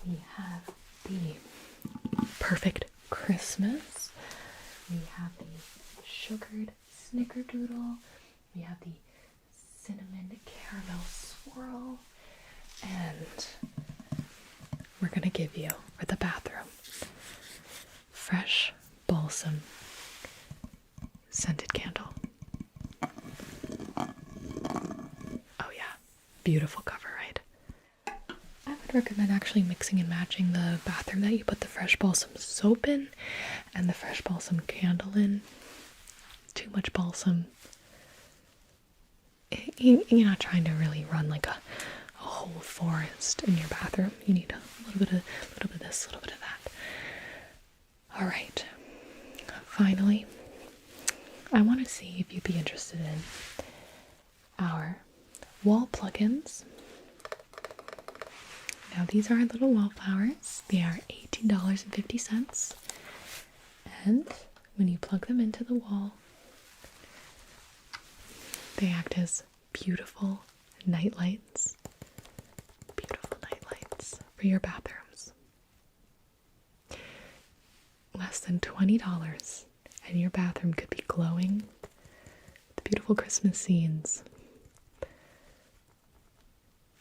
We have the Perfect Christmas. We have the Sugared Snickerdoodle. We have the Cinnamon Caramel Swirl. And we're going to give you, for the bathroom, Fresh Balsam Scented Candle. Oh yeah, beautiful cover, right? recommend actually mixing and matching the bathroom that you put the fresh balsam soap in and the fresh balsam candle in. Too much balsam. You're not trying to really run like a whole forest in your bathroom. You need a little bit of this, a little bit of that. All right. Finally, I want to see if you'd be interested in our wall plugins. Now these are our little wallflowers. They are $18.50. And when you plug them into the wall, they act as beautiful night lights. Beautiful night lights for your bathrooms. Less than $20 and your bathroom could be glowing with beautiful Christmas scenes.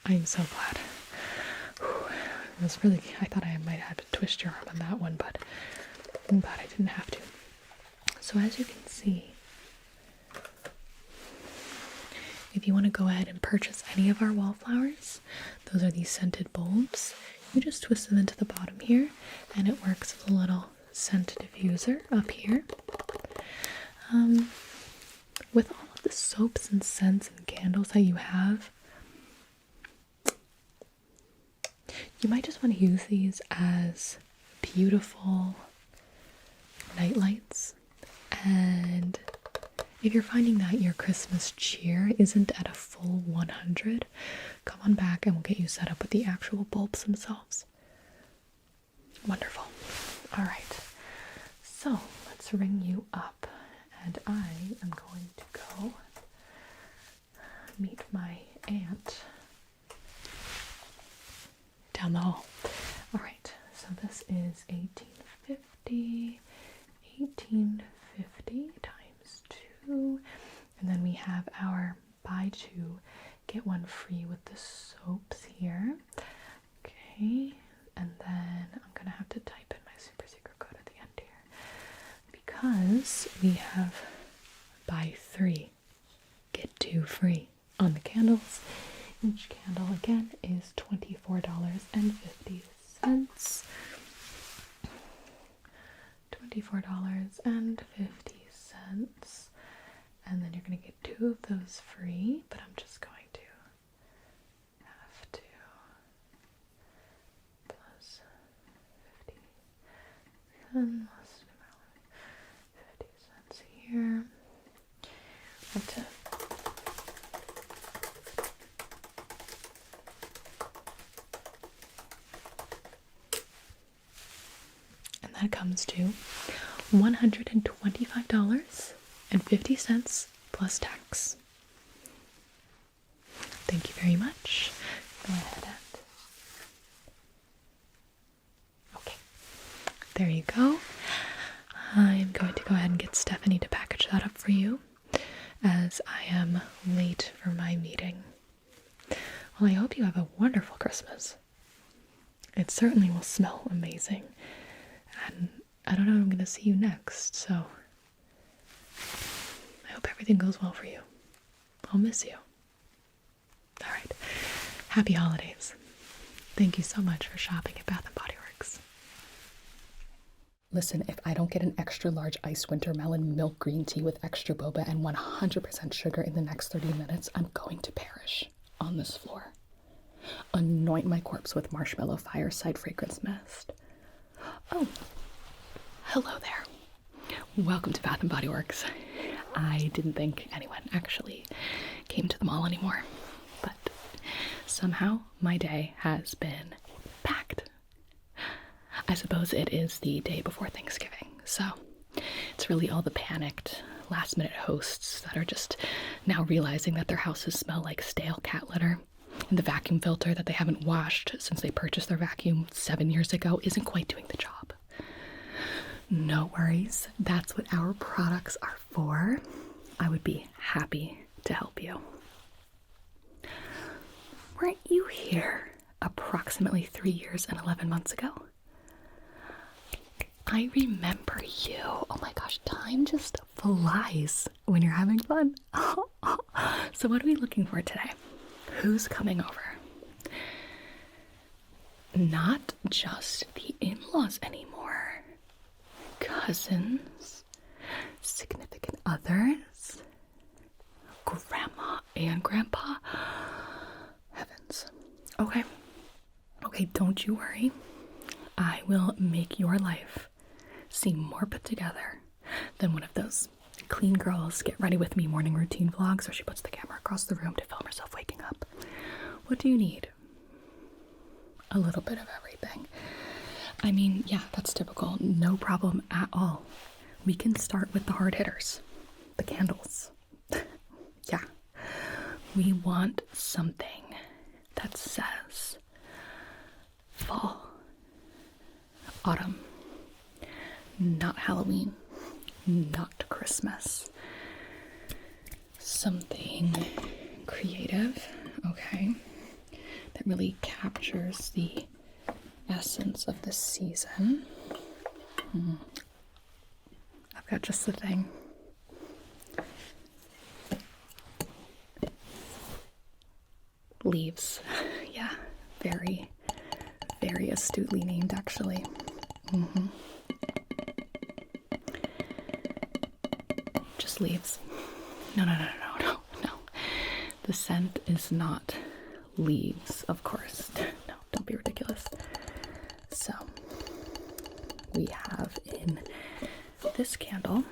I am so glad. It was really, I thought I might have to twist your arm on that one, but I'm glad I didn't have to. So as you can see, if you want to go ahead and purchase any of our wallflowers, those are these scented bulbs. You just twist them into the bottom here, and it works as a little scent diffuser up here. With all of the soaps and scents and candles that you have, you might just want to use these as beautiful night lights. And if you're finding that your Christmas cheer isn't at a full 100, come on back and we'll get you set up with the actual bulbs themselves. Wonderful. All right. So let's ring you up, and I am going to go meet my aunt down the hall. All right. So this is 1850 times 2, and then we have our buy 2 get 1 free with the soaps here. Okay, and then I'm gonna have to type in my super secret code at the end here because we have buy 3 get 2 free on the candles. Each candle again is $24.50. $24.50, and then you're going to get 2 of those free, but I'm just going to have to plus 50 cents, 50 cents here. And that comes to $125.50 plus tax. Thank you very much. Go ahead and... Okay. There you go. I'm going to go ahead and get Stephanie to package that up for you, as I am late for my meeting. Well, I hope you have a wonderful Christmas. It certainly will smell amazing. And I don't know when I'm going to see you next, so I hope everything goes well for you. I'll miss you. All right. Happy holidays. Thank you so much for shopping at Bath & Body Works. Listen, if I don't get an extra large iced winter melon milk green tea with extra boba and 100% sugar in the next 30 minutes, I'm going to perish on this floor. Anoint my corpse with marshmallow fireside fragrance mist. Oh, hello there. Welcome to Bath & Body Works. I didn't think anyone actually came to the mall anymore, but somehow my day has been packed. I suppose it is the day before Thanksgiving, so it's really all the panicked last-minute hosts that are just now realizing that their houses smell like stale cat litter, and the vacuum filter that they haven't washed since they purchased their vacuum 7 years ago isn't quite doing the job. No worries, that's what our products are for. I would be happy to help you. Weren't you here approximately 3 years and 11 months ago? I remember you. Oh my gosh, time just flies when you're having fun. So what are we looking for today? Who's coming over? not just the in-laws anymore. Cousins, significant others, grandma and grandpa. Heavens. Okay. Okay, don't you worry. I will make your life seem more put together than one of those clean girls get ready with me morning routine vlogs where she puts the camera across the room to film herself waking up. What do you need? A little bit of everything. I mean, yeah, that's typical. No problem at all. We can start with the hard hitters. The candles. Yeah. We want something that says fall, autumn, not Halloween, not Christmas. Something creative, okay, that really captures the essence of the season. I've got just the thing. Leaves. Yeah, very, very astutely named, actually. Just leaves. No. The scent is not leaves, of course. No, don't be ridiculous. So, we have in this candle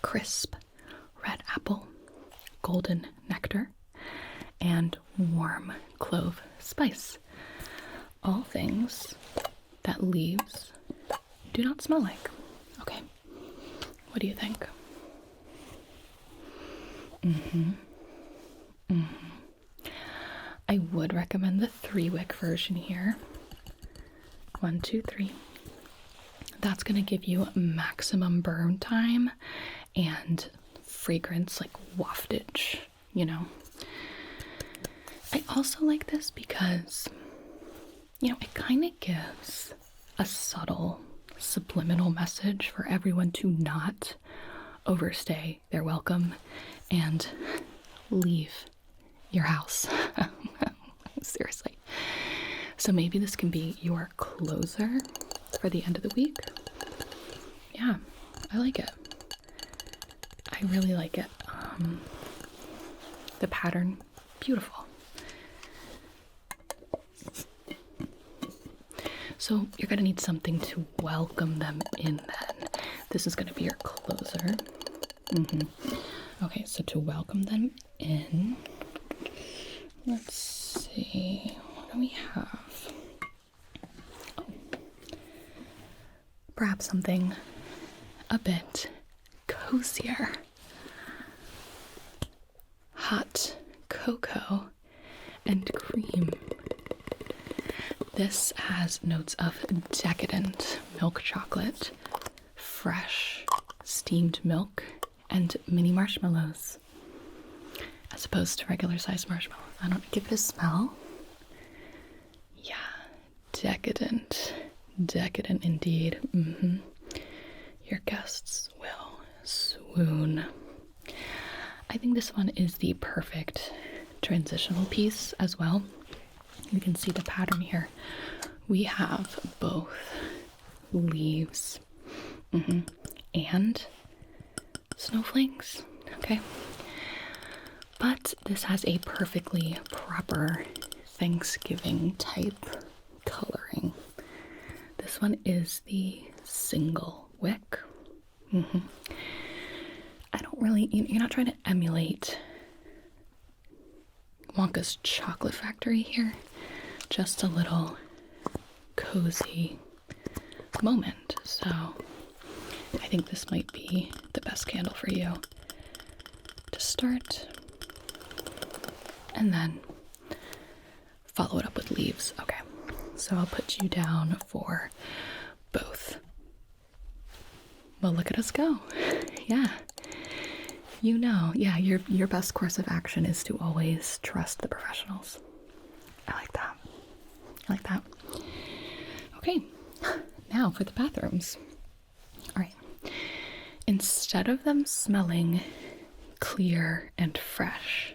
crisp red apple, golden nectar, and warm clove spice. All things that leaves do not smell like. Okay, what do you think? I would recommend the 3-wick version here. 1, 2, 3. That's going to give you maximum burn time and fragrance, like waftage, you know. I also like this because, you know, it kind of gives a subtle subliminal message for everyone to not overstay their welcome and leave your house. Seriously. So maybe this can be your closer for the end of the week. Yeah, I like it. I really like it. The pattern, beautiful. So you're gonna need something to welcome them in then. This is gonna be your closer. Okay, so to welcome them in, let's see, what do we have? Oh, perhaps something a bit cozier. Hot cocoa and cream. This has notes of decadent milk chocolate, fresh steamed milk, and mini marshmallows, as opposed to regular sized marshmallows. I don't give it a smell. Yeah, decadent indeed. Your guests will swoon. I think this one is the perfect transitional piece as well. You can see the pattern here. We have both leaves and snowflakes, okay? But this has a perfectly proper Thanksgiving type coloring. This one is the single wick. I don't really, you're not trying to emulate Wonka's Chocolate Factory here. Just a little cozy moment. So I think this might be the best candle for you to start. And then follow it up with leaves. Okay, so I'll put you down for both. Well, look at us go. Yeah. You know, yeah, your best course of action is to always trust the professionals. I like that. Okay, now for the bathrooms. All right. Instead of them smelling clear and fresh,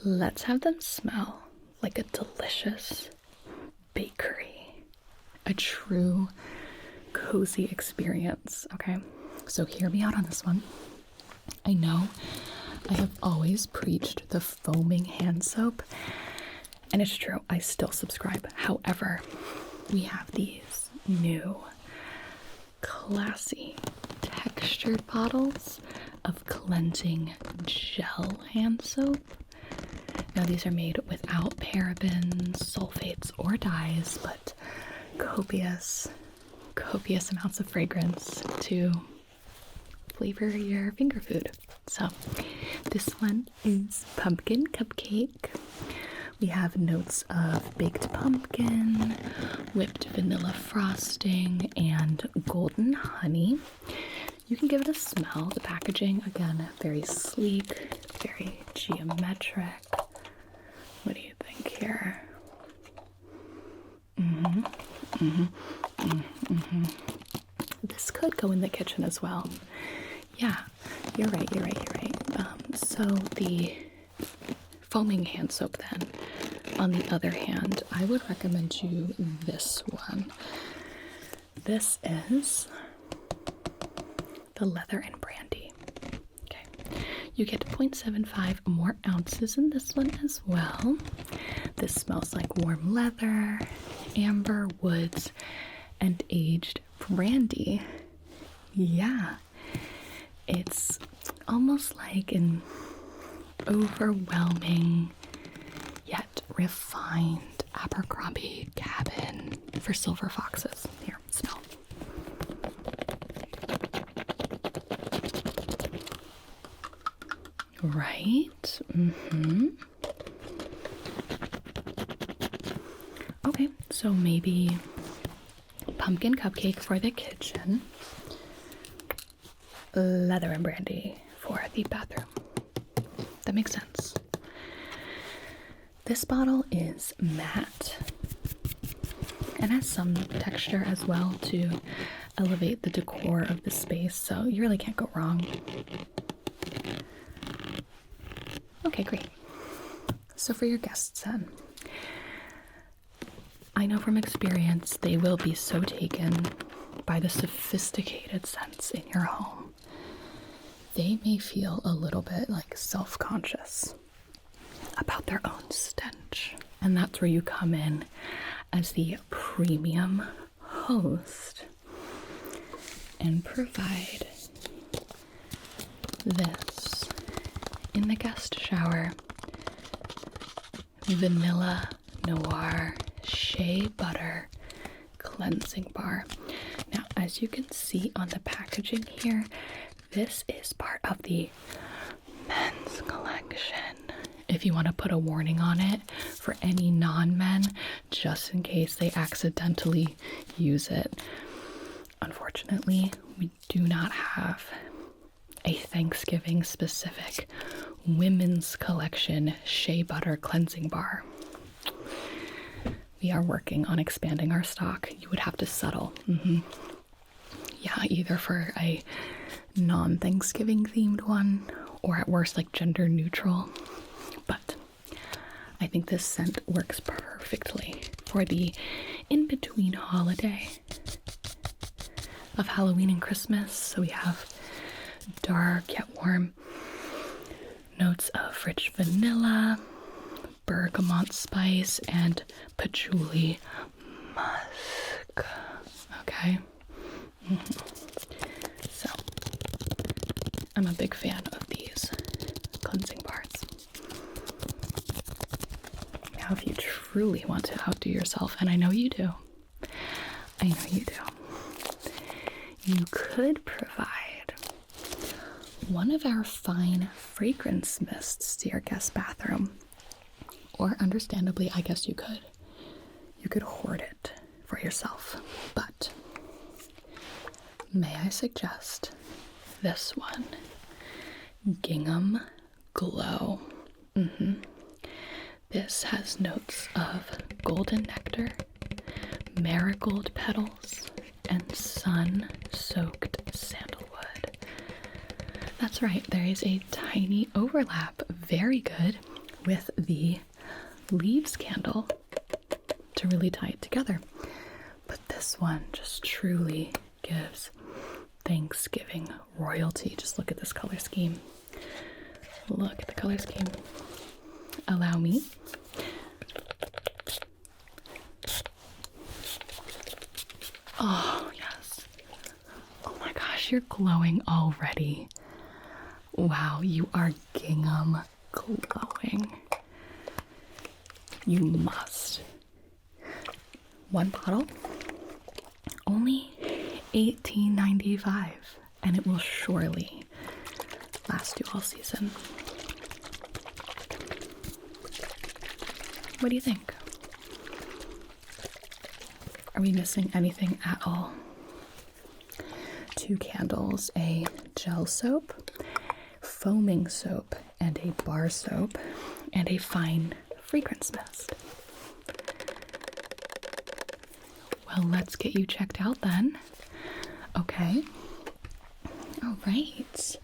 let's have them smell like a delicious bakery, a true cozy experience. Okay, so hear me out on this one. I know I have always preached the foaming hand soap, and it's true, I still subscribe. However, we have these new classy textured bottles of cleansing gel hand soap. Now these are made without parabens, sulfates, or dyes, but copious amounts of fragrance to flavor your finger food. So this one is pumpkin cupcake. We have notes of baked pumpkin, whipped vanilla frosting, and golden honey. You can give it a smell. The packaging, again, very sleek, very geometric. What do you think here? This could go in the kitchen as well. Yeah, you're right. So the foaming hand soap then, on the other hand, I would recommend you this one. This is the leather and brandy. Okay, you get 0.75 more ounces in this one as well. This smells like warm leather, amber, woods, and aged brandy. Yeah, it's almost like an overwhelming yet refined Abercrombie cabin for silver foxes. Here, smell. Right? Okay, so maybe pumpkin cupcake for the kitchen, leather and brandy for the bathroom. That makes sense. This bottle is matte and has some texture as well to elevate the decor of the space, so you really can't go wrong. Okay, great. So for your guests then, I know from experience they will be so taken by the sophisticated scents in your home. They may feel a little bit like self-conscious about their own stench. And that's where you come in as the premium host and provide this in the guest shower: vanilla noir shea butter cleansing bar. Now, as you can see on the packaging here, this is part of the men's collection. If you want to put a warning on it for any non-men, just in case they accidentally use it. Unfortunately, we do not have a Thanksgiving specific women's collection shea butter cleansing bar. We are working on expanding our stock. You would have to settle. Yeah, either for a non-Thanksgiving themed one, or at worst like gender neutral. But I think this scent works perfectly for the in-between holiday of Halloween and Christmas. So we have dark yet warm notes of rich vanilla, bergamot spice, and patchouli musk. Okay. So I'm a big fan of these cleansing bars. Now, if you truly want to outdo yourself, and I know you do, you could provide one of our fine fragrance mists to your guest bathroom. Or understandably, I guess you could hoard it for yourself. But may I suggest this one? Gingham Glow. This has notes of golden nectar, marigold petals, and sun-soaked sandalwood. That's right, there is a tiny overlap, very good, with the leaves candle to really tie it together. But this one just truly gives Thanksgiving royalty. Just look at this color scheme. Look at the color scheme. Allow me. Oh, yes. Oh my gosh, you're glowing already. Wow, you are gingham glowing. You must. One bottle, only $18.95, and it will surely last you all season. What do you think? Are we missing anything at all? 2 candles, a gel soap, foaming soap, and a bar soap, and a fine fragrance mist. Well, let's get you checked out then. Okay. All right.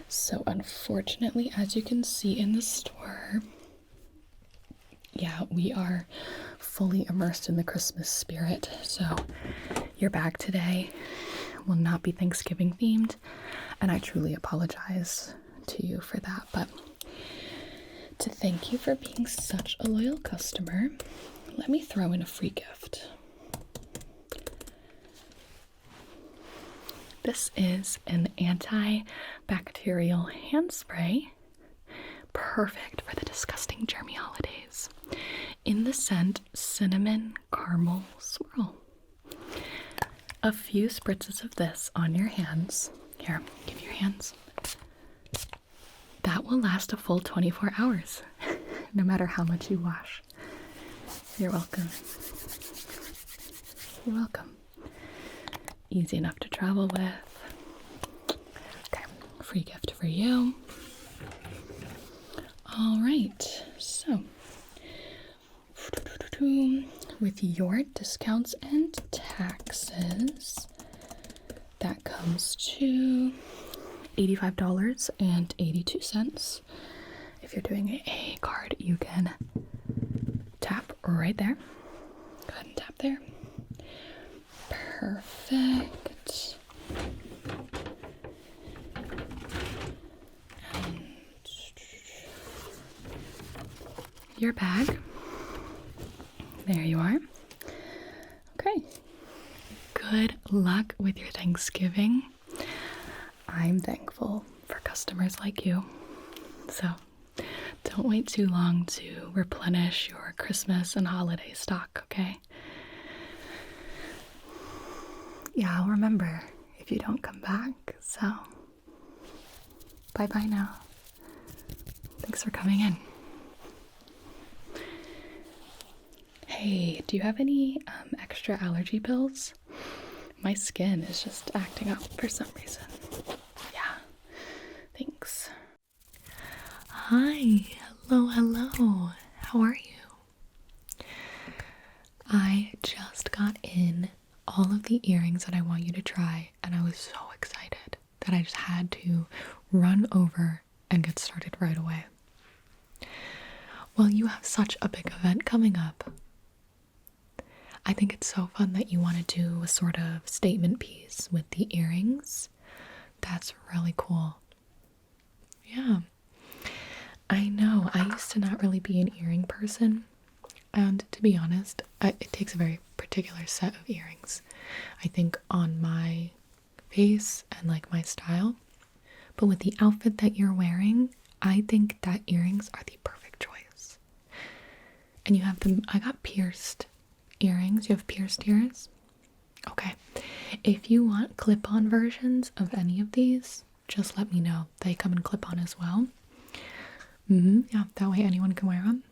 So unfortunately, as you can see in the store, yeah, we are fully immersed in the Christmas spirit. So your bag today will not be Thanksgiving themed, and I truly apologize to you for that. But to thank you for being such a loyal customer, let me throw in a free gift. This is an antibacterial hand spray, perfect for the disgusting germy holidays, in the scent Cinnamon Caramel Swirl. A few spritzes of this on your hands. Here, give your hands. That will last a full 24 hours, no matter how much you wash. You're welcome. You're welcome. Easy enough to travel with. Okay, free gift for you. All right, so with your discounts and taxes, that comes to $85.82. If you're doing a card, you can tap right there. Go ahead and tap there. Perfect. And your bag. There you are. Okay. Good luck with your Thanksgiving. I'm thankful for customers like you. So don't wait too long to replenish your Christmas and holiday stock, okay? Yeah, I'll remember if you don't come back. So bye-bye now. Thanks for coming in. Hey, do you have any extra allergy pills? My skin is just acting up for some reason. Yeah, thanks. Hi, hello. How are you? I just got in all of the earrings that I want you to try, and I was so excited that I just had to run over and get started right away. Well, you have such a big event coming up. I think it's so fun that you want to do a sort of statement piece with the earrings. That's really cool. Yeah. I know, I used to not really be an earring person, and to be honest, it takes a very particular set of earrings, I think, on my face and like my style. But with the outfit that you're wearing, I think that earrings are the perfect choice. And you have them, I got pierced earrings. You have pierced ears? Okay. If you want clip-on versions of any of these, just let me know. They come in clip-on as well. Yeah, that way anyone can wear them.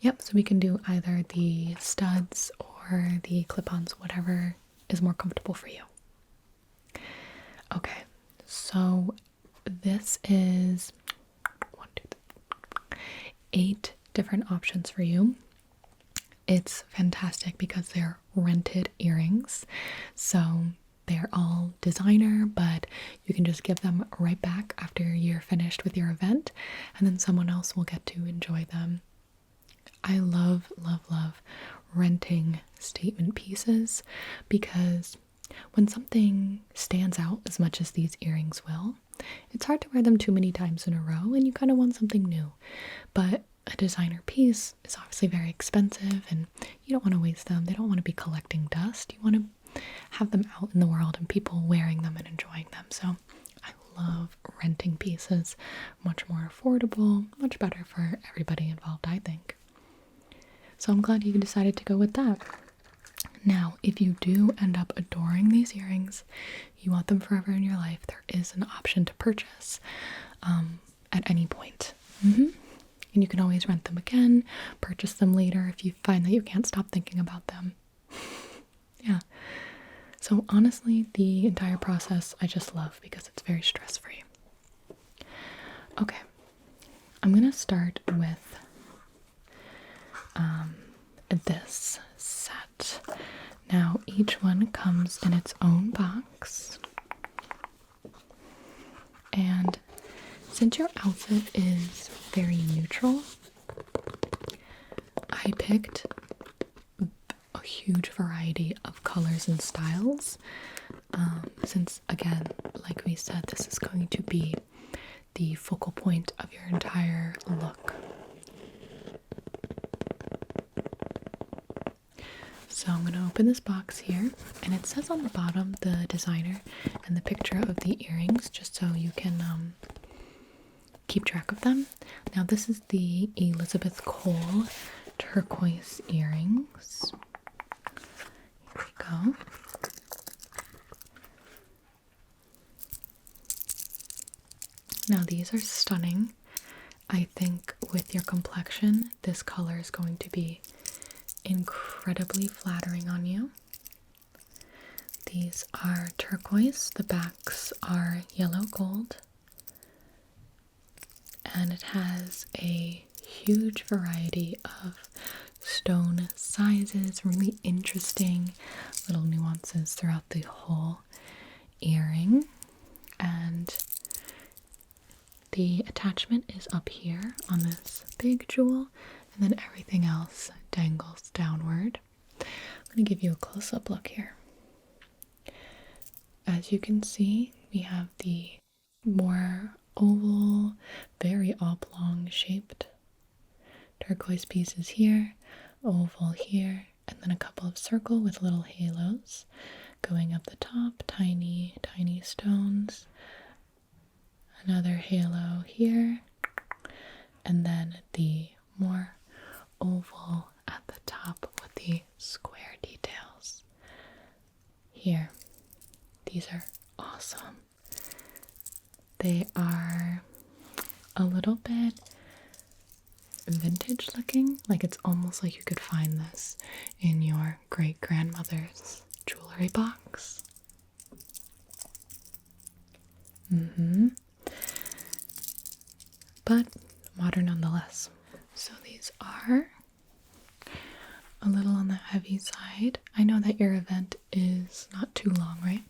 Yep, so we can do either the studs or the clip-ons, whatever is more comfortable for you. Okay, so this is 8 different options for you. It's fantastic because they're rented earrings, so they're all designer, but you can just give them right back after you're finished with your event, and then someone else will get to enjoy them. I love, love, love renting statement pieces because when something stands out as much as these earrings will, it's hard to wear them too many times in a row and you kind of want something new. But a designer piece is obviously very expensive and you don't want to waste them. They don't want to be collecting dust. You want to have them out in the world and people wearing them and enjoying them. So I love renting pieces. Much more affordable, much better for everybody involved, I think. So I'm glad you decided to go with that. Now, if you do end up adoring these earrings, you want them forever in your life, there is an option to purchase at any point. And you can always rent them again, purchase them later if you find that you can't stop thinking about them. Yeah. So honestly, the entire process I just love because it's very stress-free. Okay. I'm going to start with this set. Now, each one comes in its own box. And since your outfit is very neutral, I picked a huge variety of colors and styles. Since, again, like we said, this is going to be the focal point of your entire look. So I'm going to open this box here, and it says on the bottom the designer and the picture of the earrings, just so you can keep track of them. Now this is the Elizabeth Cole turquoise earrings. Here we go. Now these are stunning. I think with your complexion, this color is going to be incredibly flattering on you. These are turquoise. The backs are yellow gold. And it has a huge variety of stone sizes, really interesting little nuances throughout the whole earring. And the attachment is up here on this big jewel, and then everything else dangles downward. I'm going to give you a close-up look here. As you can see, we have the more oval, very oblong shaped turquoise pieces here, oval here, and then a couple of circle with little halos going up the top, tiny, tiny stones. Another halo here, and then the more oval at the top with the square details here. These are awesome. They are a little bit vintage looking, like it's almost like you could find this in your great-grandmother's jewelry box. But modern nonetheless. So these are a little on the heavy side. I know that your event is not too long, right?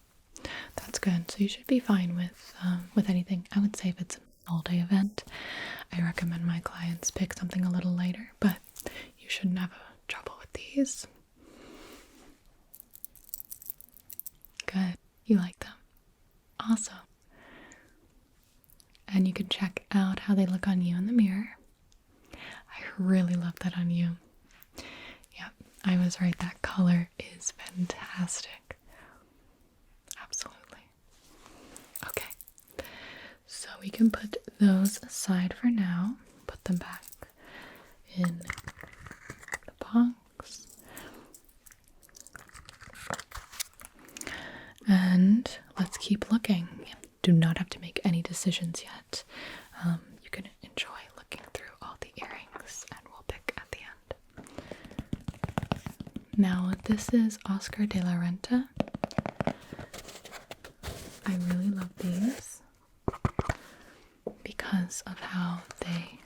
That's good. So you should be fine with anything. I would say if it's an all-day event, I recommend my clients pick something a little lighter, but you shouldn't have trouble with these. Good. You like them? Awesome. And you can check out how they look on you in the mirror. I really love that on you. Yep, I was right. That color is fantastic. Absolutely. Okay. So we can put those aside for now. Put them back in the box. And let's keep looking. Do not have to make any decisions yet. You can enjoy looking through all the earrings and we'll pick at the end. Now this is Oscar de la Renta. I really love these because of how they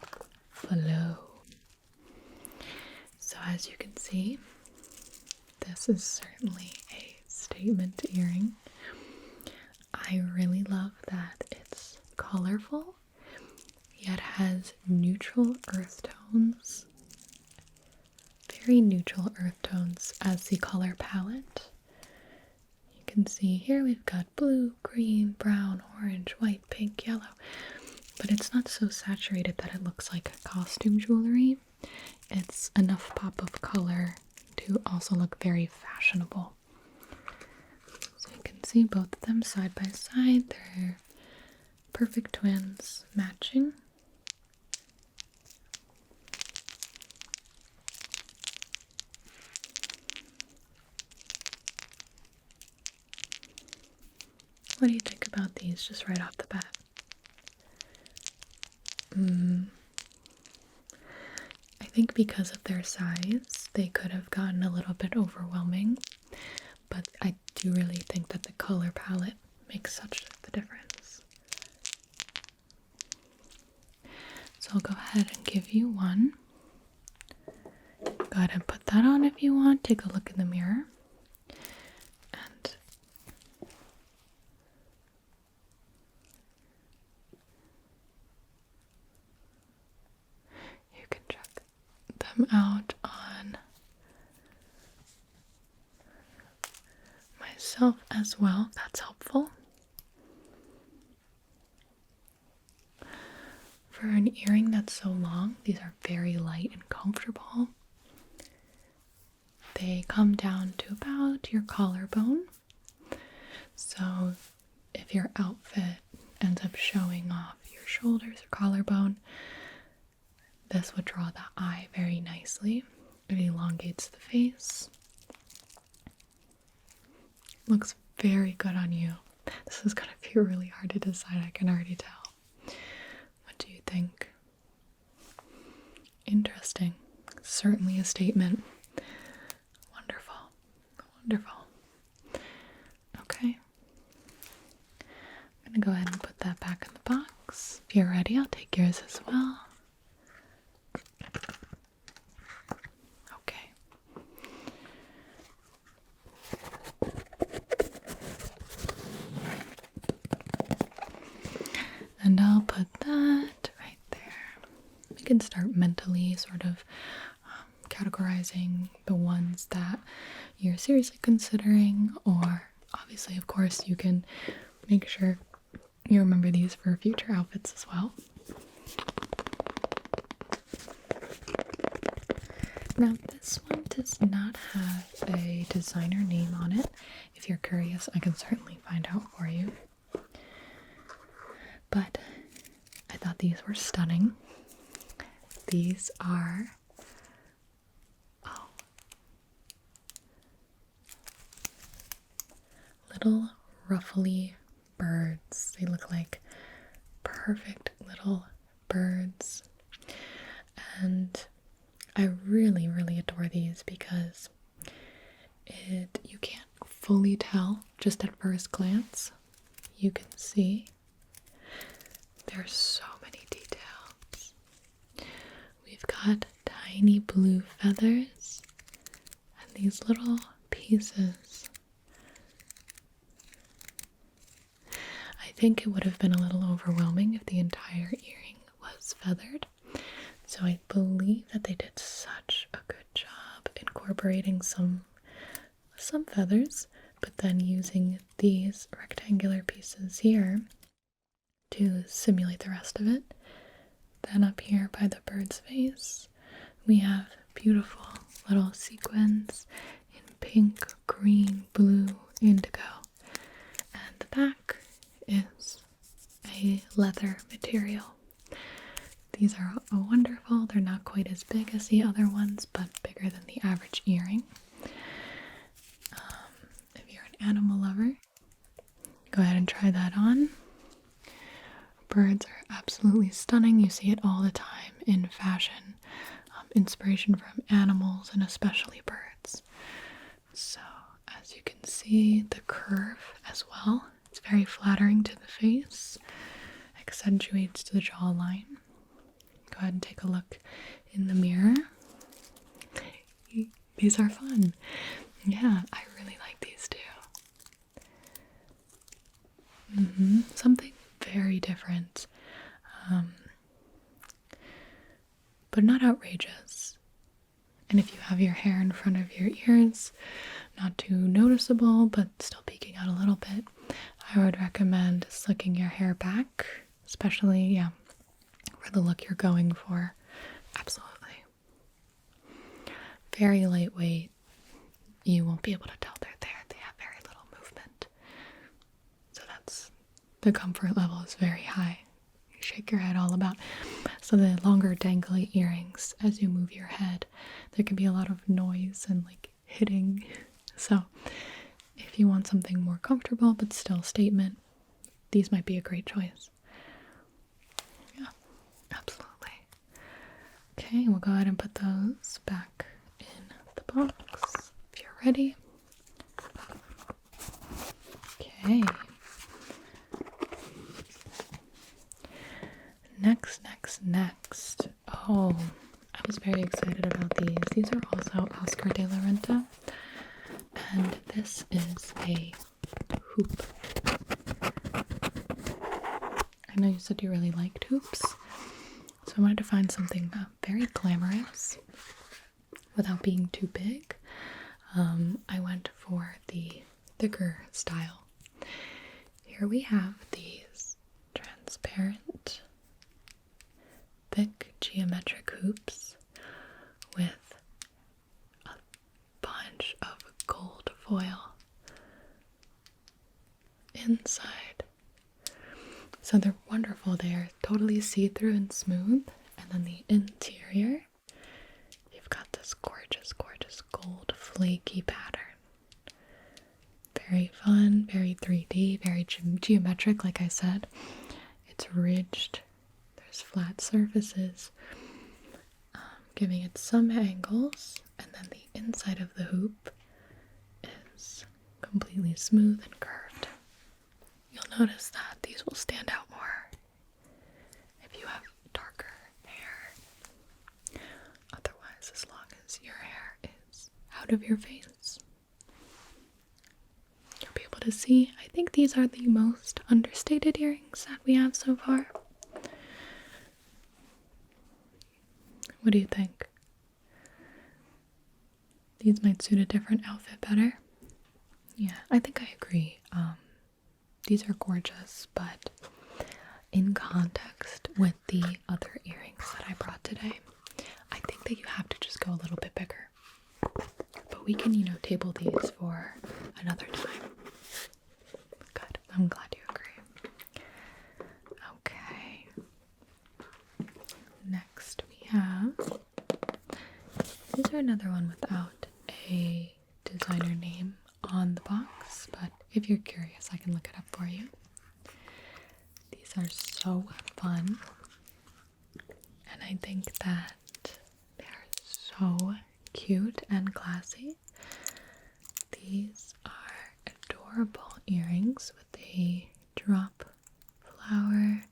flow. So as you can see, this is certainly a statement earring. I really love that it's colorful, yet has neutral earth tones very neutral earth tones as the color palette. You can see here we've got blue, green, brown, orange, white, pink, yellow. But it's not so saturated that it looks like costume jewelry. It's enough pop of color to also look very fashionable. So you can see both of them side by side. They're perfect twins, matching. What do you think about these just right off the bat? I think because of their size, they could have gotten a little bit overwhelming, but I do really think that the color palette makes such the difference. So I'll go ahead and give you one. Go ahead and put that on if you want. Take a look in the mirror. And you can check them out on myself as well. That's helpful. For an earring that's so long, these are very light and comfortable. They come down to about your collarbone. So if your outfit ends up showing off your shoulders or collarbone, this would draw the eye very nicely. It elongates the face. Looks very good on you. This is going to be really hard to decide, I can already tell. What do you think? Interesting. Certainly a statement. Wonderful. Wonderful. Okay. I'm going to go ahead and put that back in the box. If you're ready, I'll take yours as well. Okay. And I'll put that right there. We can start mentally sort of categorizing the ones that you're seriously considering, or obviously, of course, you can make sure you remember these for future outfits as well. Now, this one does not have a designer name on it. If you're curious, I can certainly find out for you. But I thought these were stunning. These are little ruffly birds. They look like perfect little birds. And I really, really adore these because you can't fully tell just at first glance. You can see there's so many details. We've got tiny blue feathers and these little pieces. I think it would have been a little overwhelming if the entire earring was feathered. So I believe that they did such a good job incorporating some feathers, but then using these rectangular pieces here to simulate the rest of it. Then up here by the bird's face, we have beautiful little sequins in pink, green, blue, indigo. And the back is a leather material. These are wonderful. They're not quite as big as the other ones, but bigger than the average earring. If you're an animal lover, go ahead and try that on. Birds are absolutely stunning. You see it all the time in fashion. Inspiration from animals and especially birds. So, as you can see, the curve as well. It's very flattering to the face. Accentuates the jawline. Go ahead and take a look in the mirror. These are fun. Yeah, I really like these too. Something very different, but not outrageous. And if you have your hair in front of your ears, not too noticeable, but still peeking out a little bit, I would recommend slicking your hair back, especially, yeah, for the look you're going for. Absolutely. Very lightweight. You won't be able to tell they're there. They have very little movement. So that's, the comfort level is very high. You shake your head all about. So the longer dangly earrings, as you move your head, there can be a lot of noise and like hitting. So if you want something more comfortable but still statement, these might be a great choice. Yeah, absolutely. Okay, we'll go ahead and put those back in the box if you're ready. Okay. Next. Oh, I was very excited about these. These are also Oscar de la Renta. And this is a hoop. I know you said you really liked hoops, so I wanted to find something very glamorous without being too big. I went for the thicker style. Here we have these transparent, thick geometric hoops with a bunch of gold foil inside. So they're wonderful. They're totally see-through and smooth. And then the interior, you've got this gorgeous, gorgeous gold flaky pattern. Very fun, very 3D, very geometric, like I said. It's ridged. There's flat surfaces, giving it some angles. And then the inside of the hoop is completely smooth and curved. You'll notice that these will stand out more if you have darker hair. Otherwise, as long as your hair is out of your face, you'll be able to see. I think these are the most understated earrings that we have so far. What do you think? These might suit a different outfit better. Yeah, I think I agree. These are gorgeous, but in context with the other earrings that I brought today, I think that you have to just go a little bit bigger. But we can, table these for another time. Good. I'm glad you agree. Okay. Next we have, these are another one without a designer name on the box, but if you're curious, I can look it up for you. These are so fun, and I think that they're so cute and classy. These are adorable earrings with a drop flower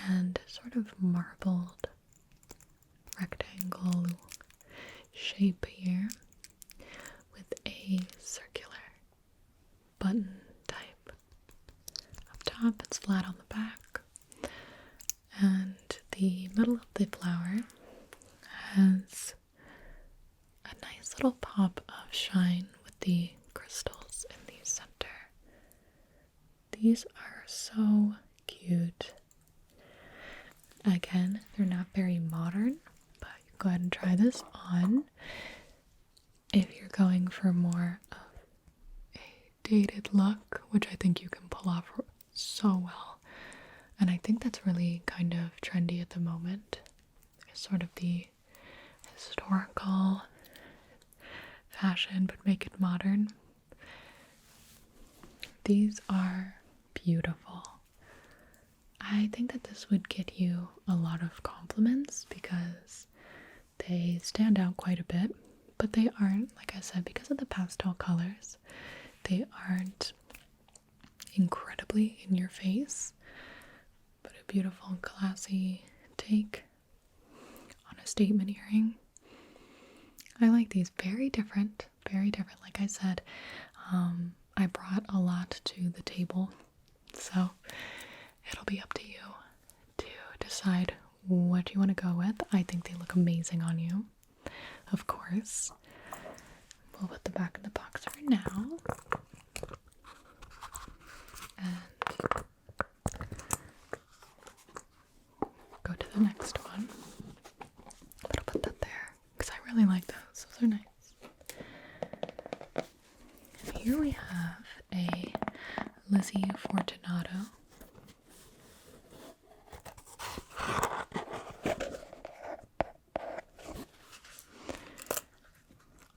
and sort of marbled rectangle shape here with a circular button type up top. It's flat on the back, and the middle of the flower has a nice little pop of shine with the crystals in the center. These are so cute. Again, they're not very modern, but you can go ahead and try this on if you're going for more of a dated look, which I think you can pull off so well. And I think that's really kind of trendy at the moment. It's sort of the historical fashion, but make it modern. These are beautiful. I think that this would get you a lot of compliments because they stand out quite a bit, but they aren't, like I said, because of the pastel colors, they aren't incredibly in your face, but a beautiful, classy take on a statement earring. I like these. Very different, like I said. I brought a lot to the table, so it'll be up to you to decide what you want to go with. I think they look amazing on you, of course. We'll put the back in the box for now. And go to the next one. But I'll put that there because I really like those. Those are nice. And here we have a Lizzie Fortunato.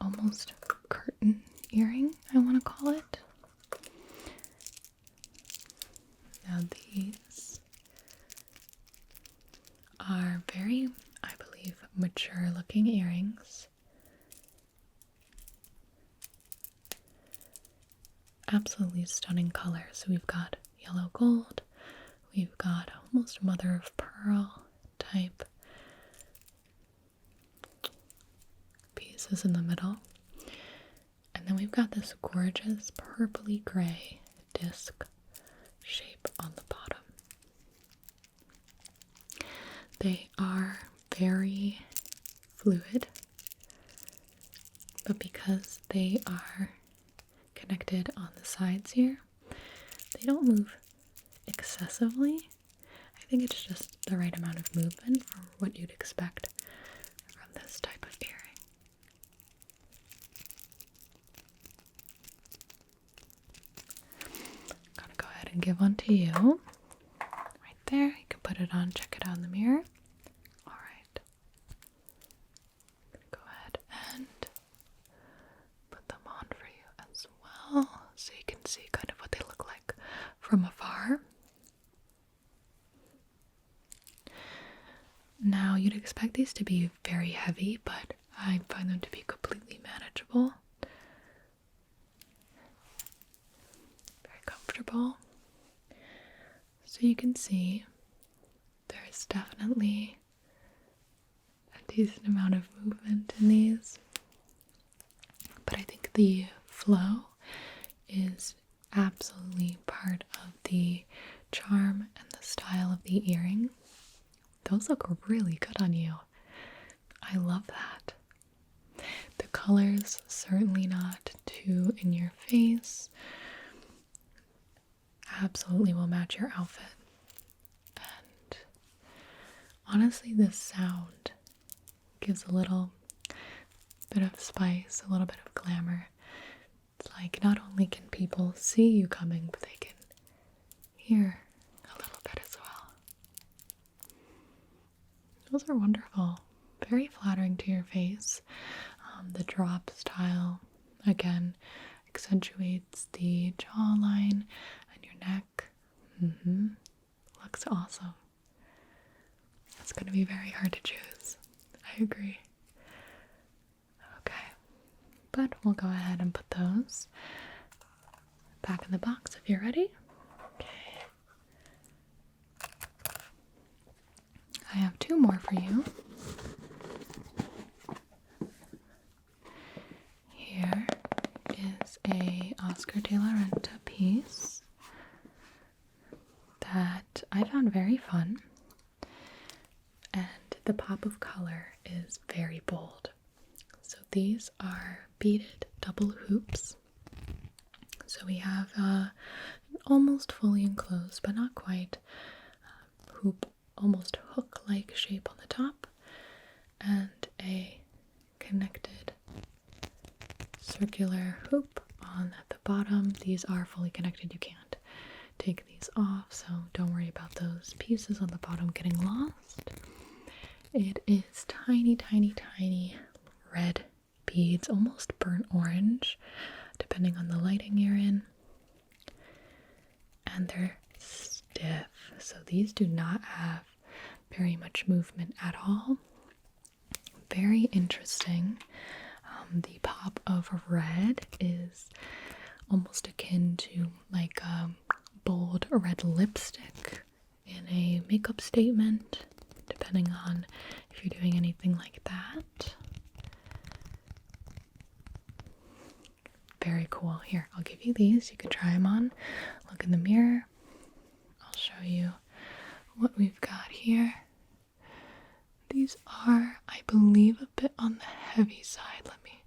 Almost curtain earring, I want to call it. Now these are very, I believe, mature looking earrings. Absolutely stunning color. So we've got yellow gold, we've got almost mother of pearl type pieces in the middle. And then we've got this gorgeous purpley gray disc shape on the bottom. They are very fluid, but because they are connected on the sides here, they don't move excessively. I think it's just the right amount of movement for what you'd expect from this type of earring. Gotta go ahead and give one to you. Right there. You can put it on, check it out in the mirror. Alright. Go ahead and put them on for you as well, so you can see kind of what they look like from afar. Now, you'd expect these to be very heavy, but I find them to be completely manageable. Very comfortable. So you can see there is definitely a decent amount of movement in these. But I think the flow is absolutely part of the charm and the style of the earring. Those look really good on you. I love that. The colors, certainly not too in your face. Absolutely will match your outfit. And honestly, this sound gives a little bit of spice, a little bit of glamour. It's like not only can people see you coming, but they can hear a little bit as well. Those are wonderful. Very flattering to your face. The drop style, again, accentuates the jawline and your neck. Looks awesome. It's going to be very hard to choose. I agree. Okay. But we'll go ahead and put those back in the box if you're ready. Okay. I have two more for you. Here is a Oscar de la Renta piece that I found very fun, and the pop of color is very bold. So these are beaded double hoops. So we have an almost fully enclosed, but not quite, hoop, almost hook-like shape on the top, and a connected circular hoop on the bottom. These are fully connected. You can't take these off, so don't worry about those pieces on the bottom getting lost. It is tiny, tiny, tiny red beads, almost burnt orange, depending on the lighting you're in. And they're stiff, so these do not have very much movement at all. Very interesting. The pop of red is almost akin to like a bold red lipstick in a makeup statement, depending on if you're doing anything like that. Very cool. Here, I'll give you these. You can try them on. Look in the mirror. I'll show you what we've got here. These are, I believe, a bit on the heavy side. Let me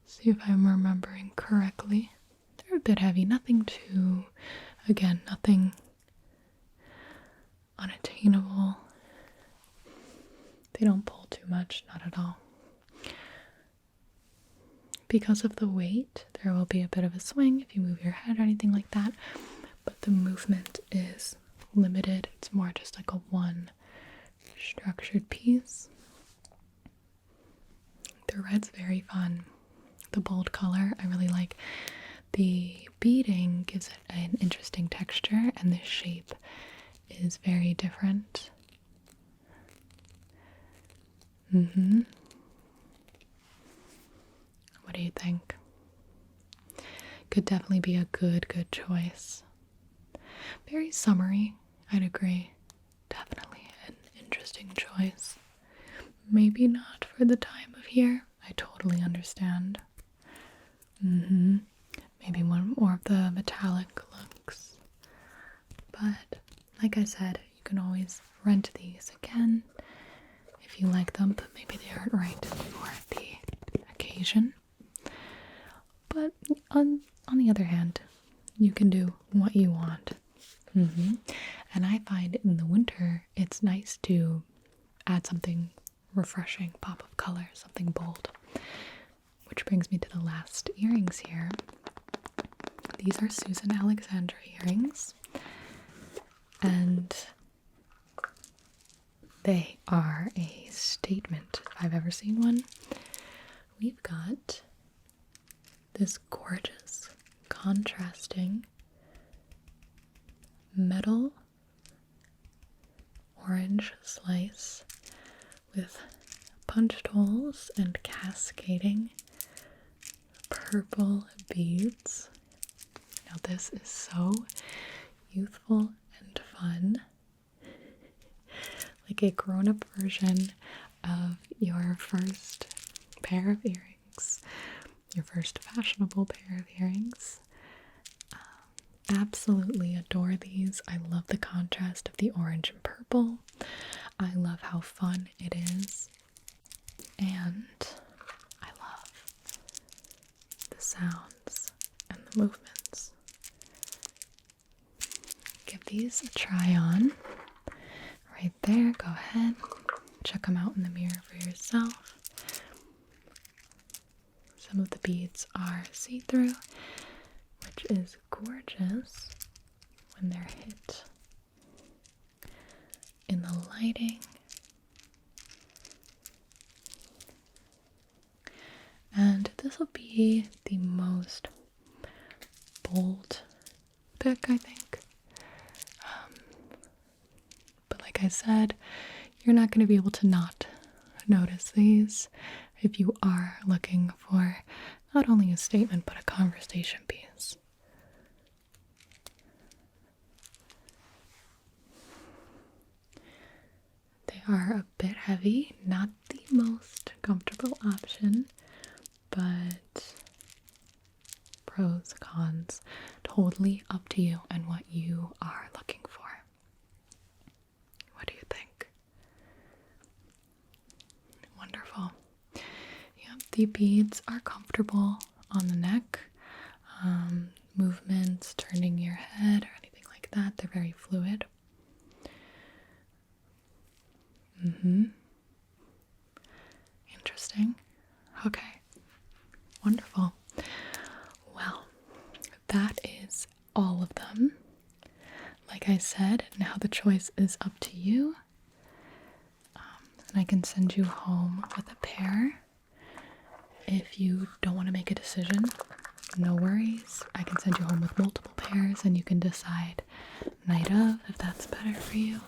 see if I'm remembering correctly. They're a bit heavy, nothing too, again, nothing unattainable. They don't pull too much, not at all. Because of the weight, there will be a bit of a swing if you move your head or anything like that, but the movement is limited. It's more just like a one structured piece. The red's very fun. The bold color, I really like. The beading gives it an interesting texture, and the shape is very different. What do you think? Could definitely be a good choice. Very summery, I'd agree. Definitely an interesting choice. Maybe not for the time of year. I totally understand. Maybe one more of the metallic looks. But like I said, you can always rent these again if you like them, but maybe they aren't right for the occasion. But on the other hand, you can do what you want. And I find in the winter, it's nice to add something refreshing, pop of color, something bold. Which brings me to the last earrings here. These are Susan Alexandra earrings. And they are a statement, if I've ever seen one. We've got this gorgeous, contrasting metal orange slice with punched holes and cascading purple beads. Now this is so youthful and fun. Like a grown-up version of your first pair of earrings. Your first fashionable pair of earrings. Absolutely adore these. I love the contrast of the orange and purple. I love how fun it is. And I love the sounds and the movements. Give these a try on. Right there, go ahead. Check them out in the mirror for yourself. Some of the beads are see-through, which is gorgeous when they're hit in the lighting. And this will be the most bold pick, I think. But like I said, you're not going to be able to not notice these if you are looking for not only a statement but a conversation piece. They are a bit heavy, not the most comfortable option, but pros, cons, totally up to you and what you are looking for. What do you think? Wonderful. Yep, the beads are comfortable on the neck. Movements, turning your head or anything like that, they're very fluid. Interesting. Okay. Wonderful. Well, that is all of them. Like I said, now the choice is up to you. And I can send you home with a pair. If you don't want to make a decision, no worries. I can send you home with multiple pairs and you can decide night of if that's better for you.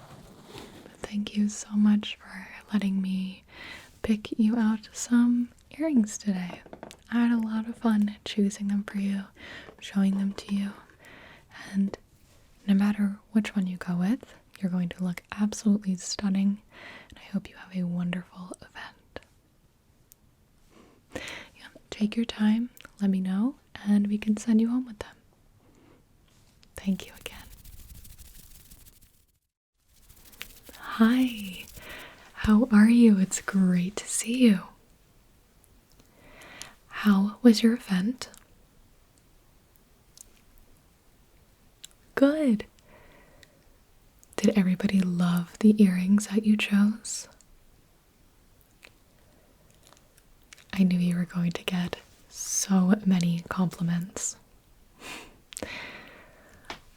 But thank you so much for letting me pick you out some earrings today. I had a lot of fun choosing them for you, showing them to you, and no matter which one you go with, you're going to look absolutely stunning, and I hope you have a wonderful event. Yeah, take your time, let me know, and we can send you home with them. Thank you again. Hi, how are you? It's great to see you. How was your event? Good. Did everybody love the earrings that you chose? I knew you were going to get so many compliments.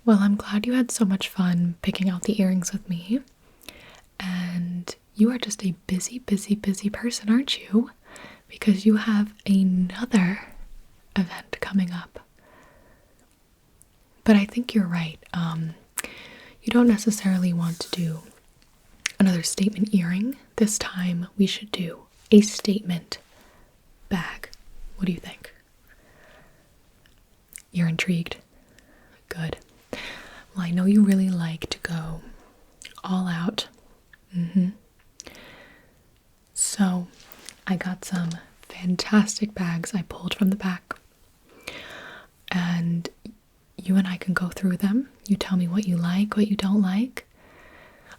Well, I'm glad you had so much fun picking out the earrings with me. And you are just a busy, busy, busy person, aren't you? Because you have another event coming up. But I think you're right. You don't necessarily want to do another statement earring. This time we should do a statement bag. What do you think? You're intrigued? Good. Well, I know you really like to go all out. So, I got some fantastic bags I pulled from the back. And you and I can go through them. You tell me what you like, what you don't like.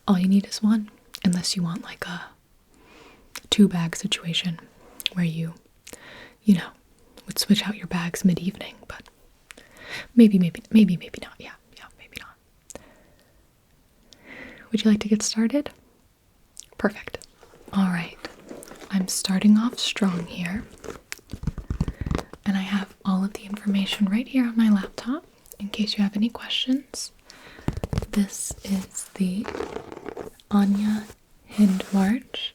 All you need is one. Unless you want like a 2-bag situation where you would switch out your bags mid-evening, but maybe not. Yeah, maybe not. Would you like to get started? Perfect. All right. I'm starting off strong here. And I have all of the information right here on my laptop in case you have any questions. This is the Anya Hind March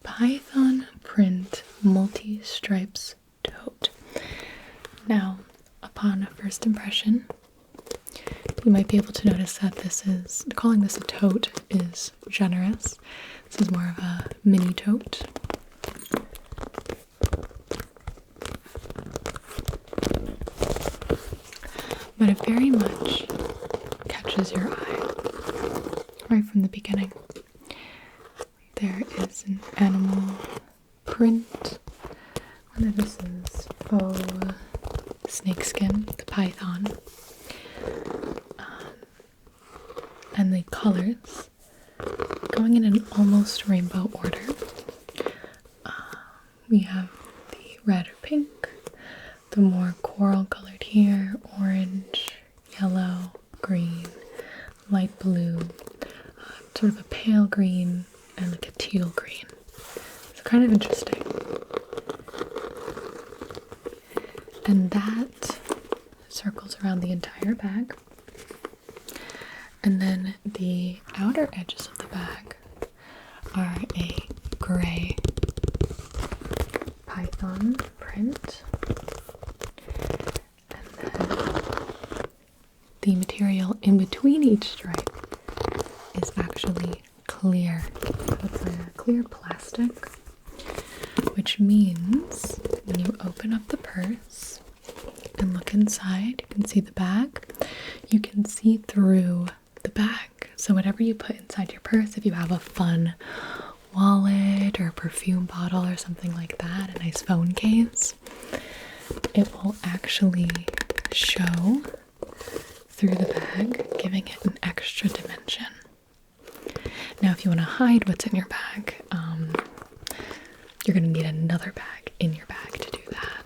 Python print multi-stripes tote. Now, upon a first impression, you might be able to notice that calling this a tote is generous. This is more of a mini tote. But it very much catches your eye right from the beginning. There is an animal print. Whether this is faux snakeskin, the python. And the colors going in an almost rainbow order. We have the red or pink, the more coral colored here, orange, yellow, green, light blue, sort of a pale green, and like a teal green. It's kind of interesting. And that circles around the entire bag. And then the outer edges of the bag are a gray python print. And then the material in between each stripe is actually clear. It's a clear plastic, which means when you open up the purse and look inside, you can see the bag. You can see through the bag. So whatever you put inside your purse, if you have a fun wallet or a perfume bottle or something like that, a nice phone case, it will actually show through the bag, giving it an extra dimension. Now, if you want to hide what's in your bag, you're going to need another bag in your bag to do that.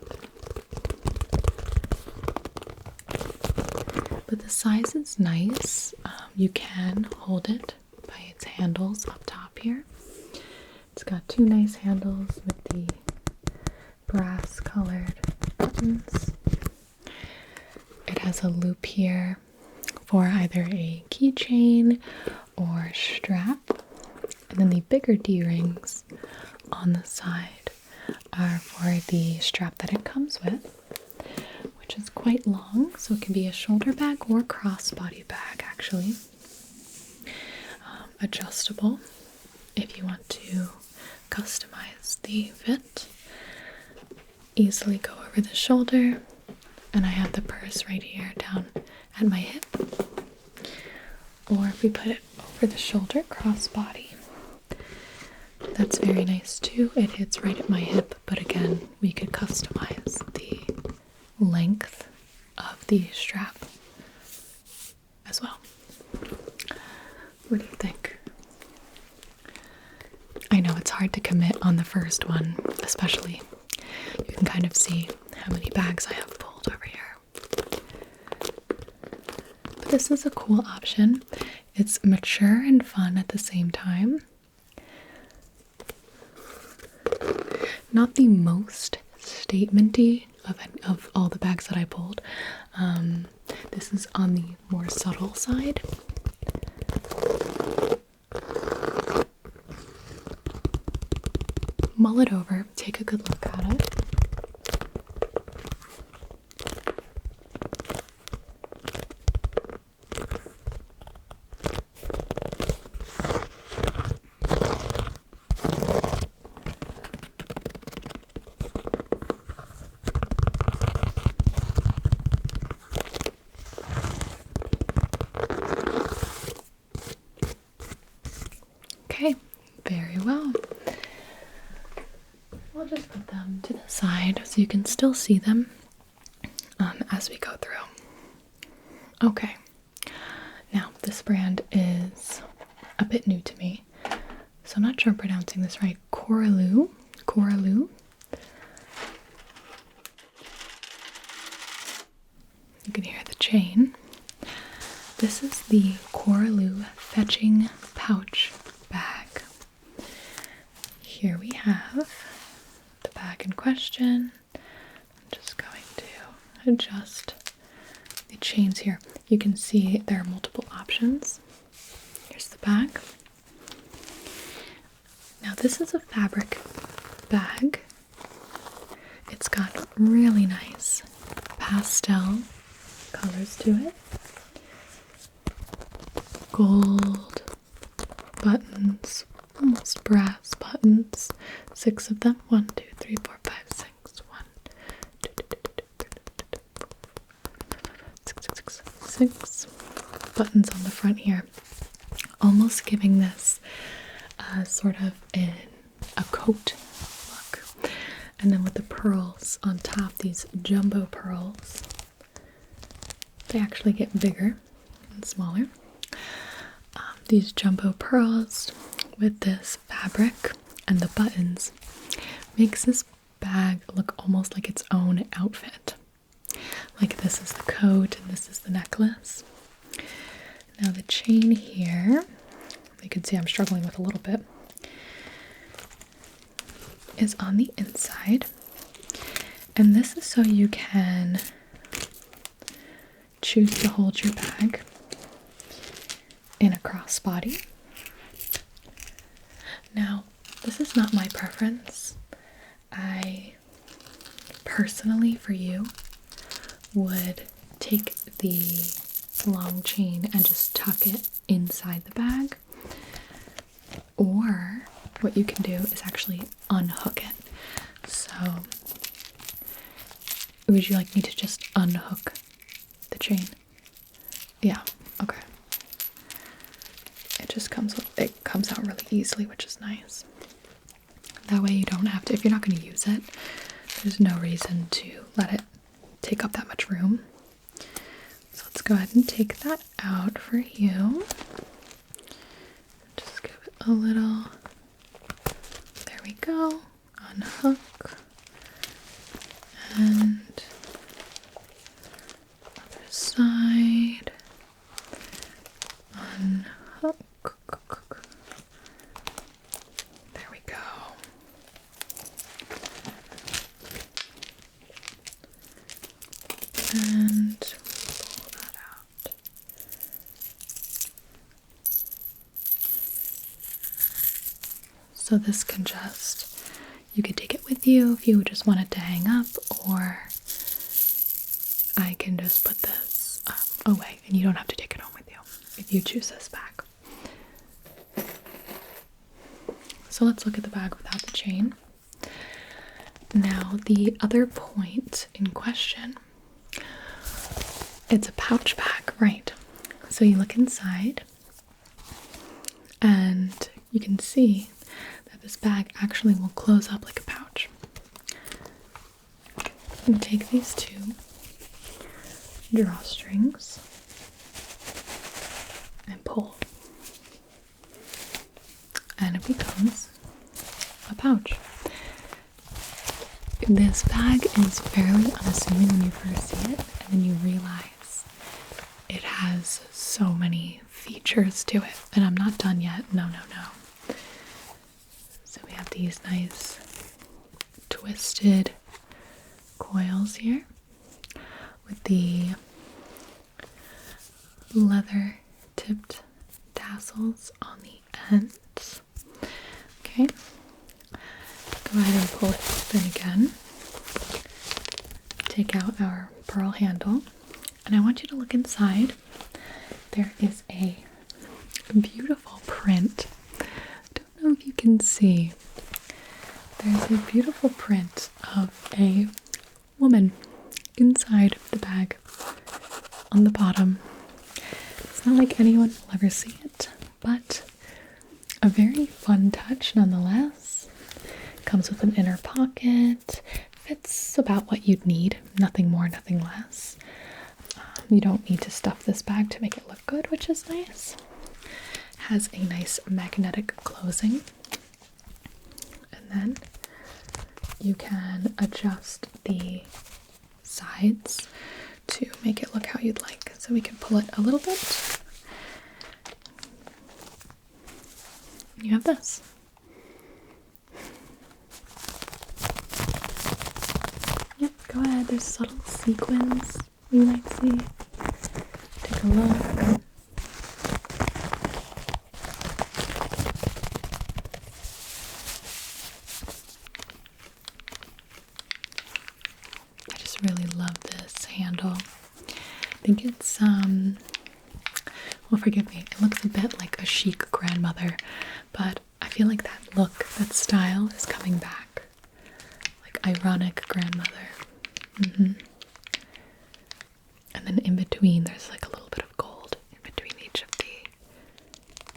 But the size is nice. You can hold it by its handles up top here. It's got 2 nice handles with the brass colored buttons. It has a loop here for either a keychain or strap. And then the bigger D-rings on the side are for the strap that it comes with, which is quite long, so it can be a shoulder bag or crossbody bag actually. Adjustable if you want to customize the fit. Easily go over the shoulder, and I have the purse right here down at my hip. Or if we put it over the shoulder, crossbody, that's very nice too. It hits right at my hip, but again, we could customize the length of the strap as well. What do you think? I know it's hard to commit on the first one, especially. you can kind of see how many bags I have pulled over here. But this is a cool option. It's mature and fun at the same time. Not the most statementy of all the bags that I pulled. This is on the more subtle side. Mull it over, take a good look at it. Okay, very well. We'll just put them to the side so you can still see them as we go through. Okay, now this brand is a bit new to me, so I'm not sure I'm pronouncing this right. Coraloo. You can hear the chain. This is the Coraloo Fetching Pouch bag. Here we have the bag in question. I'm just going to adjust the chains here. You can see there are multiple options. Here's the bag. Now this is a fabric bag. It's got really nice pastel colors to it. Gold buttons, almost brass buttons. 6 of them. 1, 2, 3, 4, 5, 6. 1, 2, 6 buttons on the front here. Almost giving this sort of a coat look. And then with the pearls on top, these jumbo pearls, they actually get bigger and smaller. These jumbo pearls with this fabric and the buttons makes this bag look almost like its own outfit. Like this is the coat and this is the necklace. Now the chain here, you can see I'm struggling with a little bit, is on the inside. And this is so you can choose to hold your bag in a crossbody. Now, this is not my preference. I personally, for you, would take the long chain and just tuck it inside the bag. Or what you can do is actually unhook it. So, would you like me to just unhook the chain? Yeah, okay. It comes out really easily, which is nice. That way you don't have to, if you're not going to use it, there's no reason to let it take up that much room. So let's go ahead and take that out for you. Just give it a little, there we go, unhook, and other side, unhook. There we go. And pull that out. So this can just, you could take it with you if you just want it to hang up, or I can just put this away and you don't have to take it home with you if you choose this bag. So let's look at the bag without the chain. Now the other point in question, it's a pouch bag, right? So you look inside and you can see that this bag actually will close up like a pouch. You take these two drawstrings and pull, and it becomes a pouch. This bag is fairly unassuming when you first see it, and then you realize it has so many features to it. And I'm not done yet. No. So we have these nice twisted coils here with the leather tipped tassels on the ends. Okay. Go ahead and pull it open again. Take out our pearl handle, and I want you to look inside. There is a beautiful print. I don't know if you can see. There's a beautiful print of a woman inside the bag on the bottom. It's not like anyone will ever see it, but a very fun touch nonetheless. Comes with an inner pocket. Fits about what you'd need. Nothing more, nothing less. You don't need to stuff this bag to make it look good, which is nice. Has a nice magnetic closing. And then you can adjust the sides to make it look how you'd like. So we can pull it a little bit. You have this. Yep, go ahead. There's subtle sequins you might see. Take a look. I just really love this handle. I think it's, well, forgive me, it looks a bit like a chic grandmother, but I feel like that look, that style is coming back. Like ironic grandmother. And then in between, there's like a little bit of gold in between each of the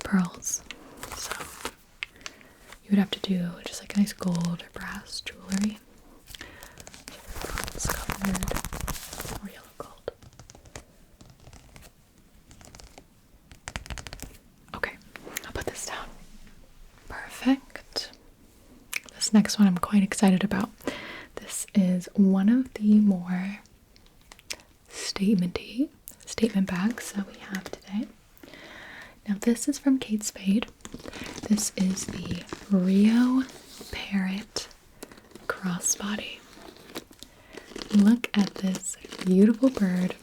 pearls. So you would have to do just like a nice gold or brass jewelry. Bronze colored or yellow gold. Okay, I'll put this down. Perfect. This next one I'm quite excited about. This is one of the more statement bags that we have today. Now this is from Kate Spade. This is the Rio Parrot crossbody. Look at this beautiful bird.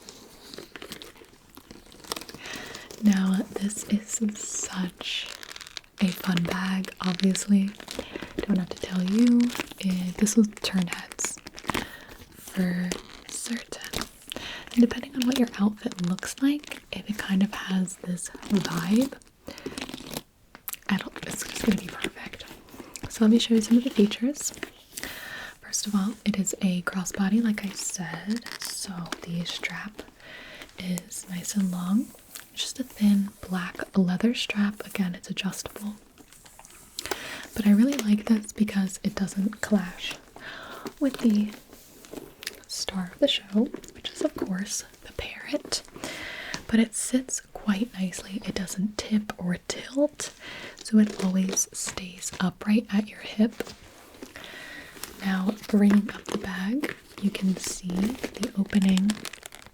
Now this is such a fun bag, obviously. Don't have to tell you, this will turn heads for certain. And depending on what your outfit looks like, if it kind of has this vibe, it's just going to be perfect. So let me show you some of the features. First of all, it is a crossbody, like I said, so the strap is nice and long. Just a thin black leather strap. Again, it's adjustable. But I really like this because it doesn't clash with the star of the show, which is of course the parrot, but it sits quite nicely. It doesn't tip or tilt, so it always stays upright at your hip. Now, bringing up the bag, you can see the opening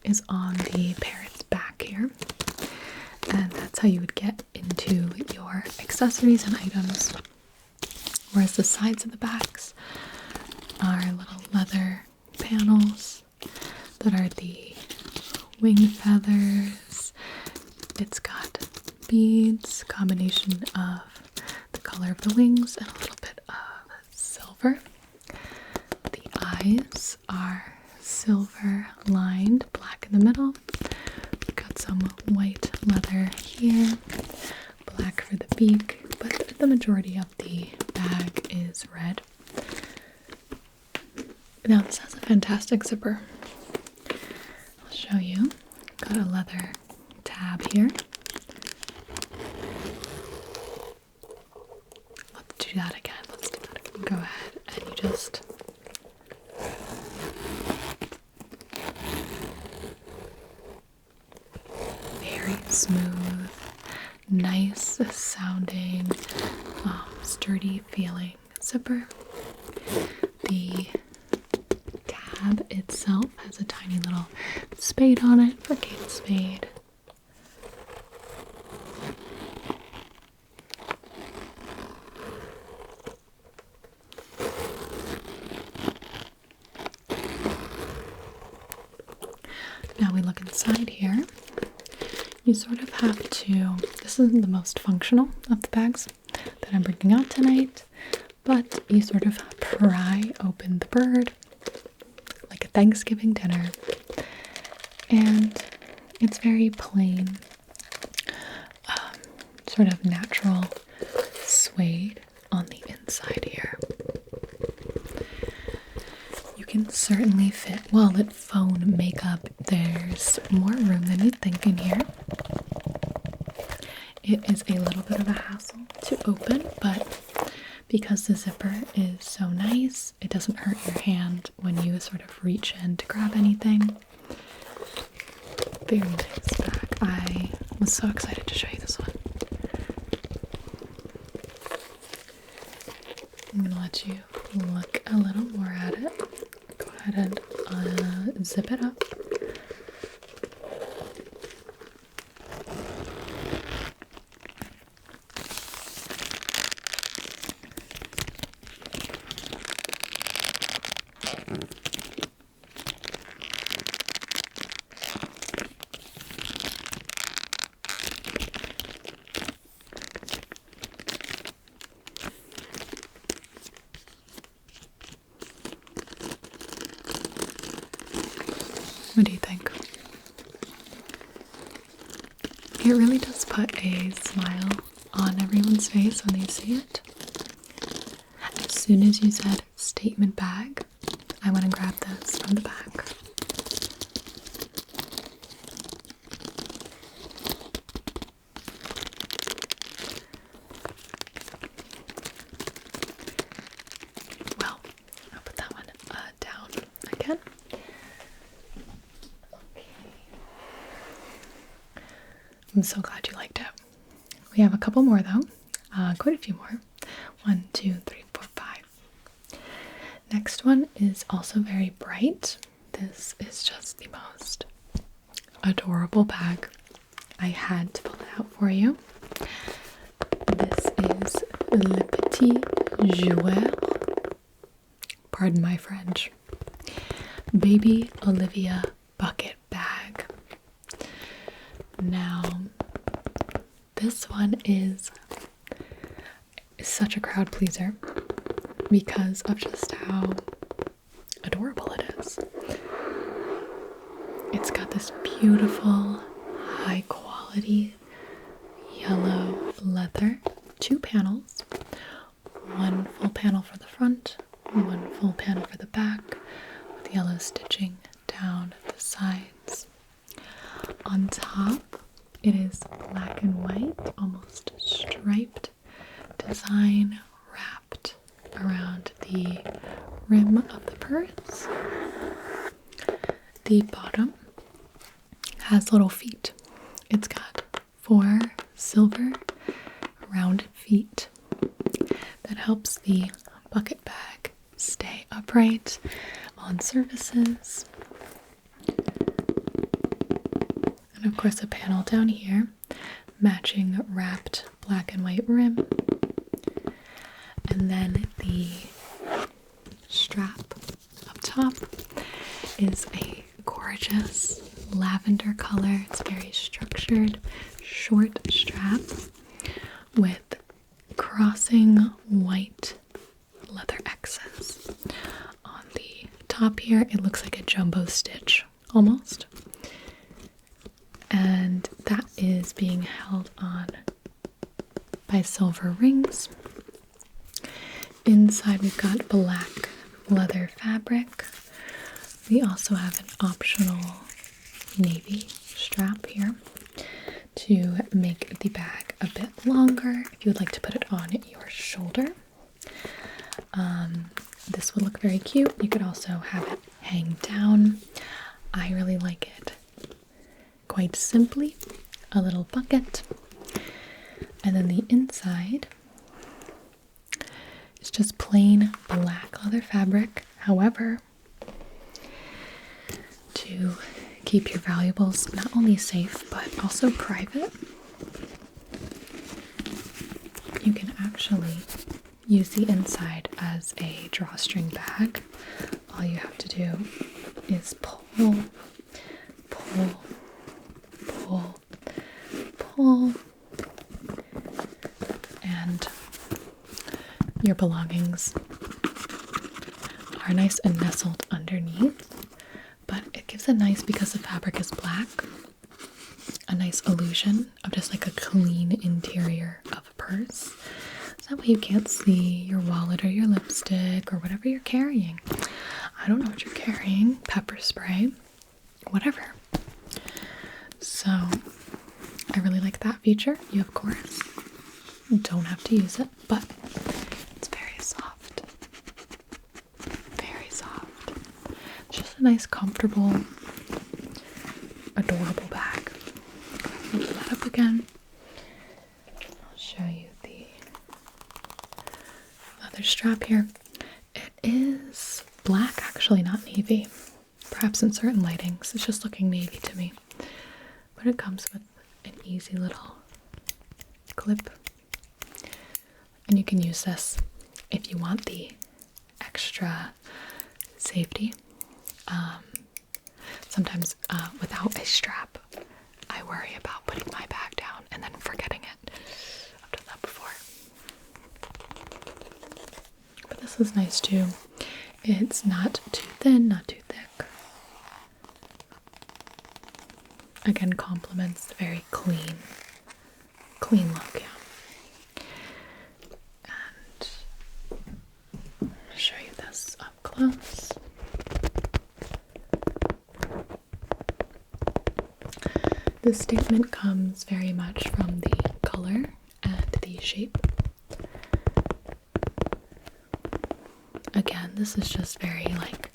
is on the parrot's back here, and that's how you would get into your accessories and items, whereas the sides of the bags are little leather panels that are the wing feathers. It's got beads, combination of the color of the wings and a little bit of silver. The eyes are silver lined, black in the middle. We've got some white leather here, black for the beak, but the majority of the bag is red. Now this has a fantastic zipper. I'll show you. Got a leather tab here. Let's do that again. Go ahead and you just very smooth, nice sounding, sturdy feeling zipper. The tab itself has a tiny little spade on it for Kate Spade. Now we look inside here. You sort of have to, this isn't the most functional of the bags that I'm bringing out tonight, but you sort of pry open the bird like a Thanksgiving dinner, and it's very plain, sort of natural suede on the inside here. You can certainly fit wallet, phone, makeup. There's more room than you'd think in here. It is a little bit of a hassle to open, but because the zipper is so nice, it doesn't hurt your hand when you sort of reach in to grab anything. Very nice bag. I was so excited to show you this one. I'm gonna let you look a little more at it. Go ahead and zip it up. What do you think? It really does put a smile on everyone's face when they see it. As soon as you said statement bag, I went and grabbed this from the back. Well, I'll put that one down again. I'm so glad you liked it. We have a couple more though, quite a few more. 1, 2, 3, 4, 5. Next one is also very bright. This is just the most adorable bag. I had to pull it out for you. This is Le Petit Joueur. Pardon my French. Baby Olivia bucket bag. Now, this one is such a crowd pleaser because of just how adorable it is. It's got this beautiful, high quality yellow leather, 2 panels, 1 full panel for the front, 1 full panel for the back, with yellow stitching down the sides. On top, it is black and white, almost striped design wrapped around the rim of the purse. The bottom has little feet. It's got 4 silver rounded feet that helps the bucket bag stay upright on surfaces. And of course a panel down here, matching wrapped black and white rim. And then the strap up top is a gorgeous lavender color. It's very structured, short strap with crossing white leather X's. On the top here, it looks like a jumbo stitch, almost. And that is being held on by silver rings. Inside we've got black leather fabric. We also have an optional navy strap here to make the bag a bit longer if you would like to put it on your shoulder. This would look very cute. You could also have it hang down. I really like it quite simply. A little bucket. And then the inside is just plain black leather fabric. However, keep your valuables not only safe but also private, you can actually use the inside as a drawstring bag. All you have to do is pull, pull, pull, pull, and your belongings are nice and nestled underneath, but it gives a nice, because the fabric is black, a nice illusion of just like a clean interior of a purse. So that way you can't see your wallet or your lipstick or whatever you're carrying. I don't know what you're carrying, pepper spray, whatever. So I really like that feature. You, of course, don't have to use it, but it's very soft. Very soft. It's just a nice, comfortable, adorable bag. Open that up again. I'll show you the leather strap here. It is black, actually, not navy. Perhaps in certain lightings, it's just looking navy to me. But it comes with an easy little clip. And you can use this if you want the extra safety. Sometimes without a strap, I worry about putting my bag down and then forgetting it. I've done that before. But this is nice too. It's not too thin, not too thick. Again, complements the very clean look, yeah. And I'll show you this up close. This statement comes very much from the color and the shape. Again, this is just very like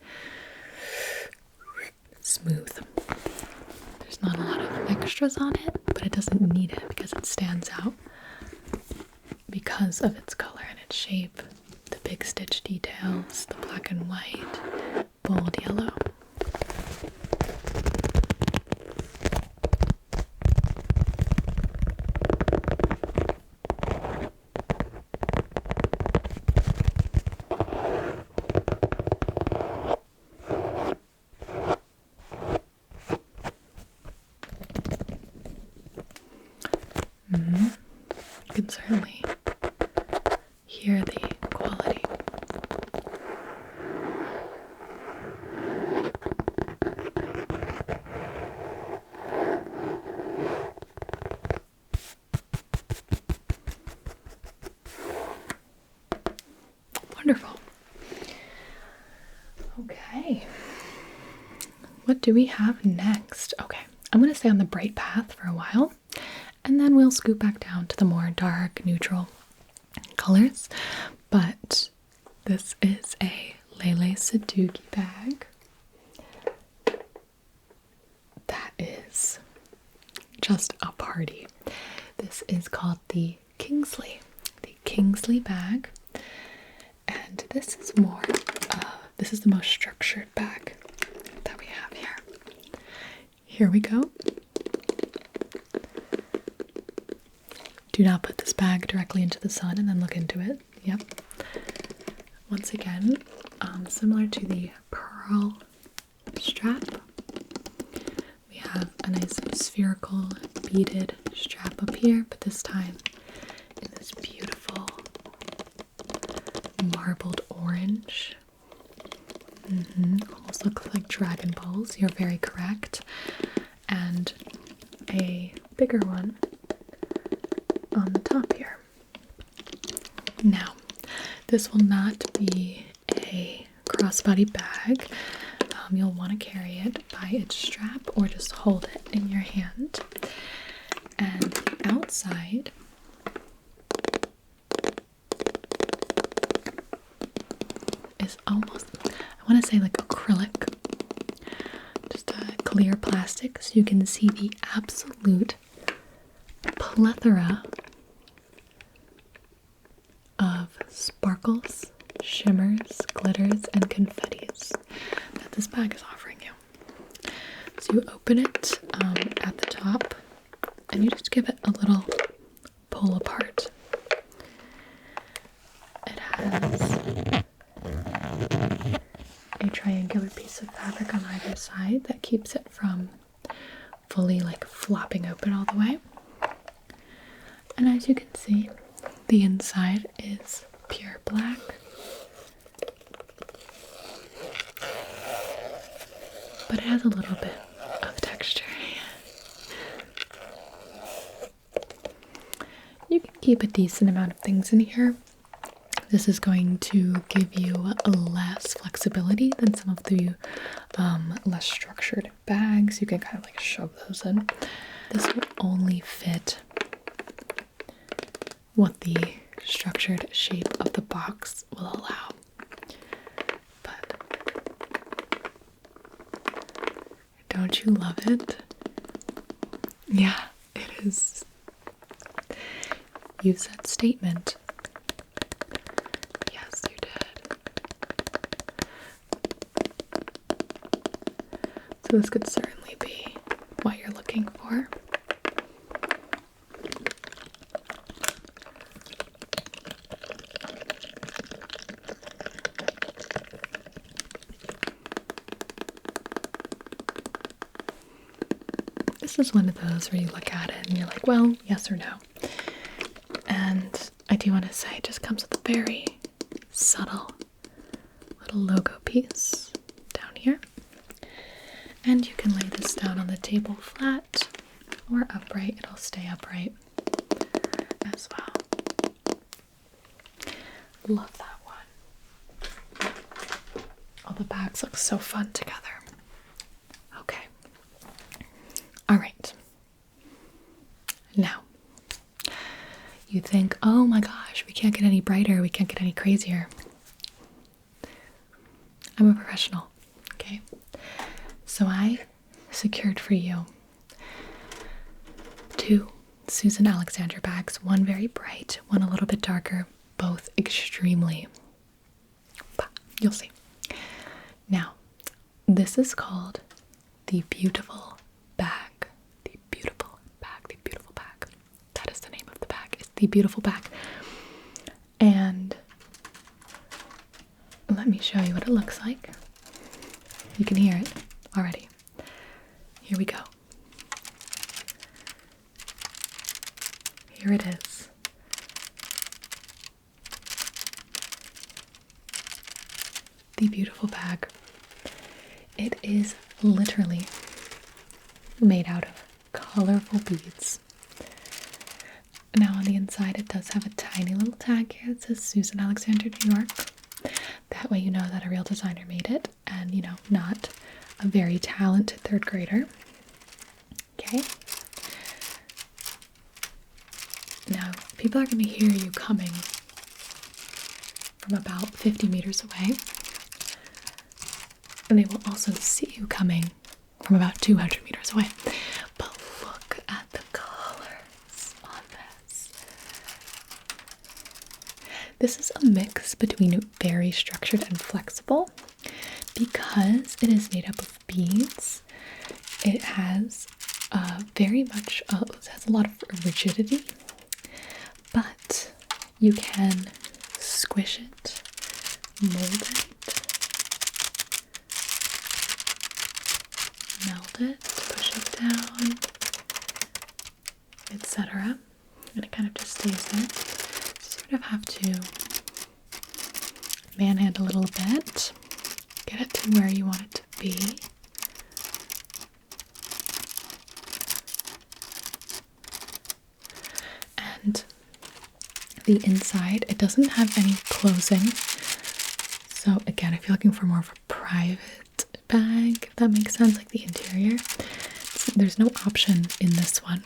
smooth. There's not a lot of extras on it, but it doesn't need it because it stands out because of its color and its shape. The big stitch details, the black and white, bold yellow. You can certainly hear the quality. Wonderful. Okay. What do we have next? Okay, I'm going to stay on the bright path for a while, and then we'll scoot back down to the more dark, neutral colors. But this is a Lele Saduki bag that is just a party. This is called the Kingsley bag, and this is more, this is the most structured bag that we have here. Here we go. Do not put this bag directly into the sun and then look into it. Yep. Once again, similar to the pearl strap, we have a nice spherical beaded strap up here, but this time in this beautiful marbled orange. Almost looks like Dragon Balls. You're very correct. And a bigger one on the top here. Now, this will not be a crossbody bag. You'll want to carry it by its strap or just hold it in your hand. And the outside is almost, I want to say like acrylic. Just a clear plastic so you can see the absolute plethora of sparkles, shimmers, glitters, and confettis that this bag is offering you. So you open it at the top and you just give it a little pull apart. It has a triangular piece of fabric on either side that keeps it from fully like flopping open all the way. And as you can see, the inside is pure black. But it has a little bit of texture. You can keep a decent amount of things in here. This is going to give you less flexibility than some of the less structured bags. You can kind of like shove those in. This will only fit what the structured shape of the box will allow. But don't you love it? Yeah, it is. You said statement. Yes, you did. So this could certainly be what you're looking for. This is one of those where you look at it and you're like, well, yes or no. And I do want to say it just comes with a very subtle little logo piece down here. And you can lay this down on the table flat or upright. It'll stay upright as well. Love that one. All the bags look so fun together. Okay. All right. Now, you think, oh my gosh, we can't get any brighter, we can't get any crazier. I'm a professional, okay? So I secured for you 2 Susan Alexander bags, one very bright, one a little bit darker, both extremely, you'll see. Now, this is called the Beautiful Bag. The Beautiful Bag, the Beautiful Bag. That is the name of the bag. It's the Beautiful Bag. And let me show you what it looks like. You can hear it already. Here we go. Here it is. The Beautiful Bag. It is literally made out of colorful beads. Now on the inside it does have a tiny little tag here that says Susan Alexander, New York. That way you know that a real designer made it and, you know, not a very talented third grader. Okay? Now, people are going to hear you coming from about 50 meters away. And they will also see you coming from about 200 meters away. But look at the colors on this. This is a mix between very structured and flexible. Because it is made up of beads, it has very much, it has a lot of rigidity, but you can squish it, mold it, melt it, push it down, etc. And it kind of just stays there. You sort of have to manhandle a little bit, get it to where you want it to be. And the inside, it doesn't have any closing. So again, if you're looking for more of a private bag, if that makes sense, like the interior, there's no option in this one.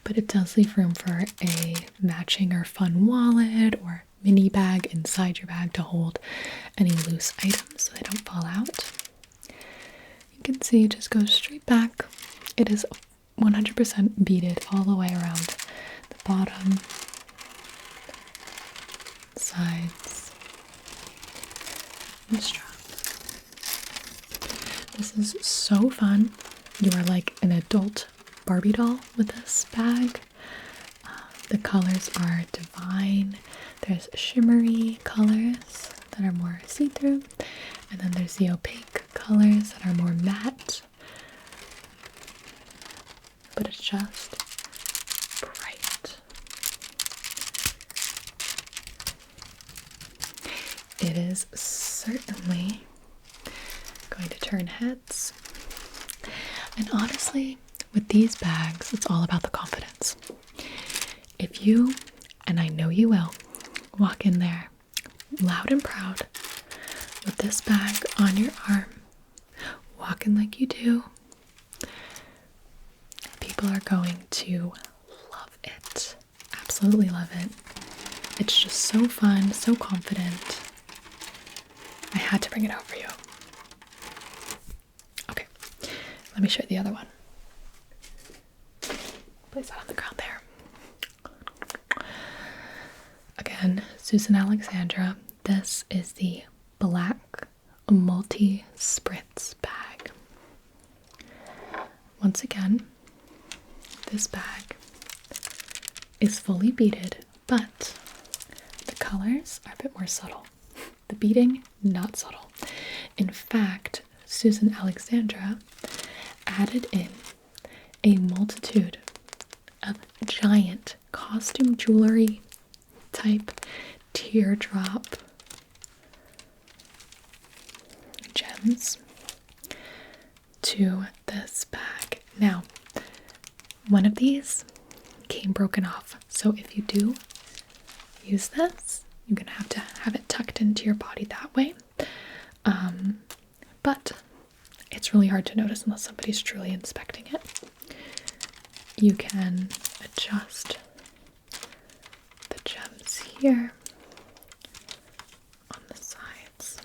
But it does leave room for a matching or fun wallet or mini bag inside your bag to hold any loose items so they don't fall out. You can see it just goes straight back. It is 100% beaded all the way around the bottom, sides, and the strap. This is so fun. You are like an adult Barbie doll with this bag. The colors are divine. There's shimmery colors that are more see-through, and then there's the opaque colors that are more matte. But it's just bright. It is certainly going to turn heads. And honestly, with these bags, it's all about the confidence. If you, and I know you will, walk in there loud and proud with this bag on your arm, walking like you do, people are going to love it. Absolutely love it. It's just so fun, so confident. I had to bring it out for you. Okay, let me show you the other one. Place that on the ground there. Again, Susan Alexandra. This is the black multi-spritz bag. Once again, this bag is fully beaded, but the colors are a bit more subtle. The beading, not subtle. In fact, Susan Alexandra added in a multitude of giant costume jewelry type teardrop gems to this bag. Now, one of these came broken off, so if you do use this, you're gonna have to have it tucked into your body that way. But it's really hard to notice unless somebody's truly inspecting it. You can adjust the gems here on the sides.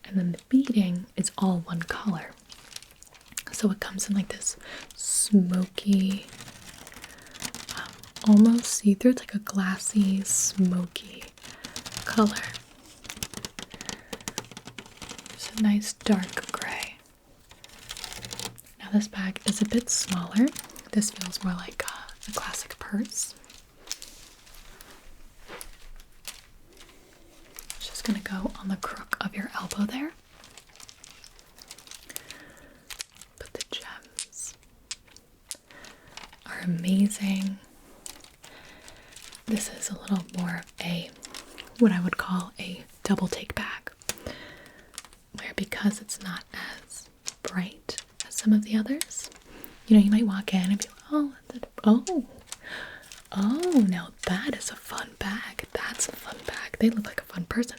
And then the beading is all one color. So it comes in like this smoky, almost see-through. It's like a glassy, smoky color. It's a nice dark gray. Now this bag is a bit smaller. This feels more like a classic purse. It's just gonna go on the crook of your elbow there. But the gems are amazing. This is a little more of what I would call a double take bag, where because it's not as bright as some of the others, you know, you might walk in and be like, oh, now that is a fun bag. That's a fun bag. They look like a fun person.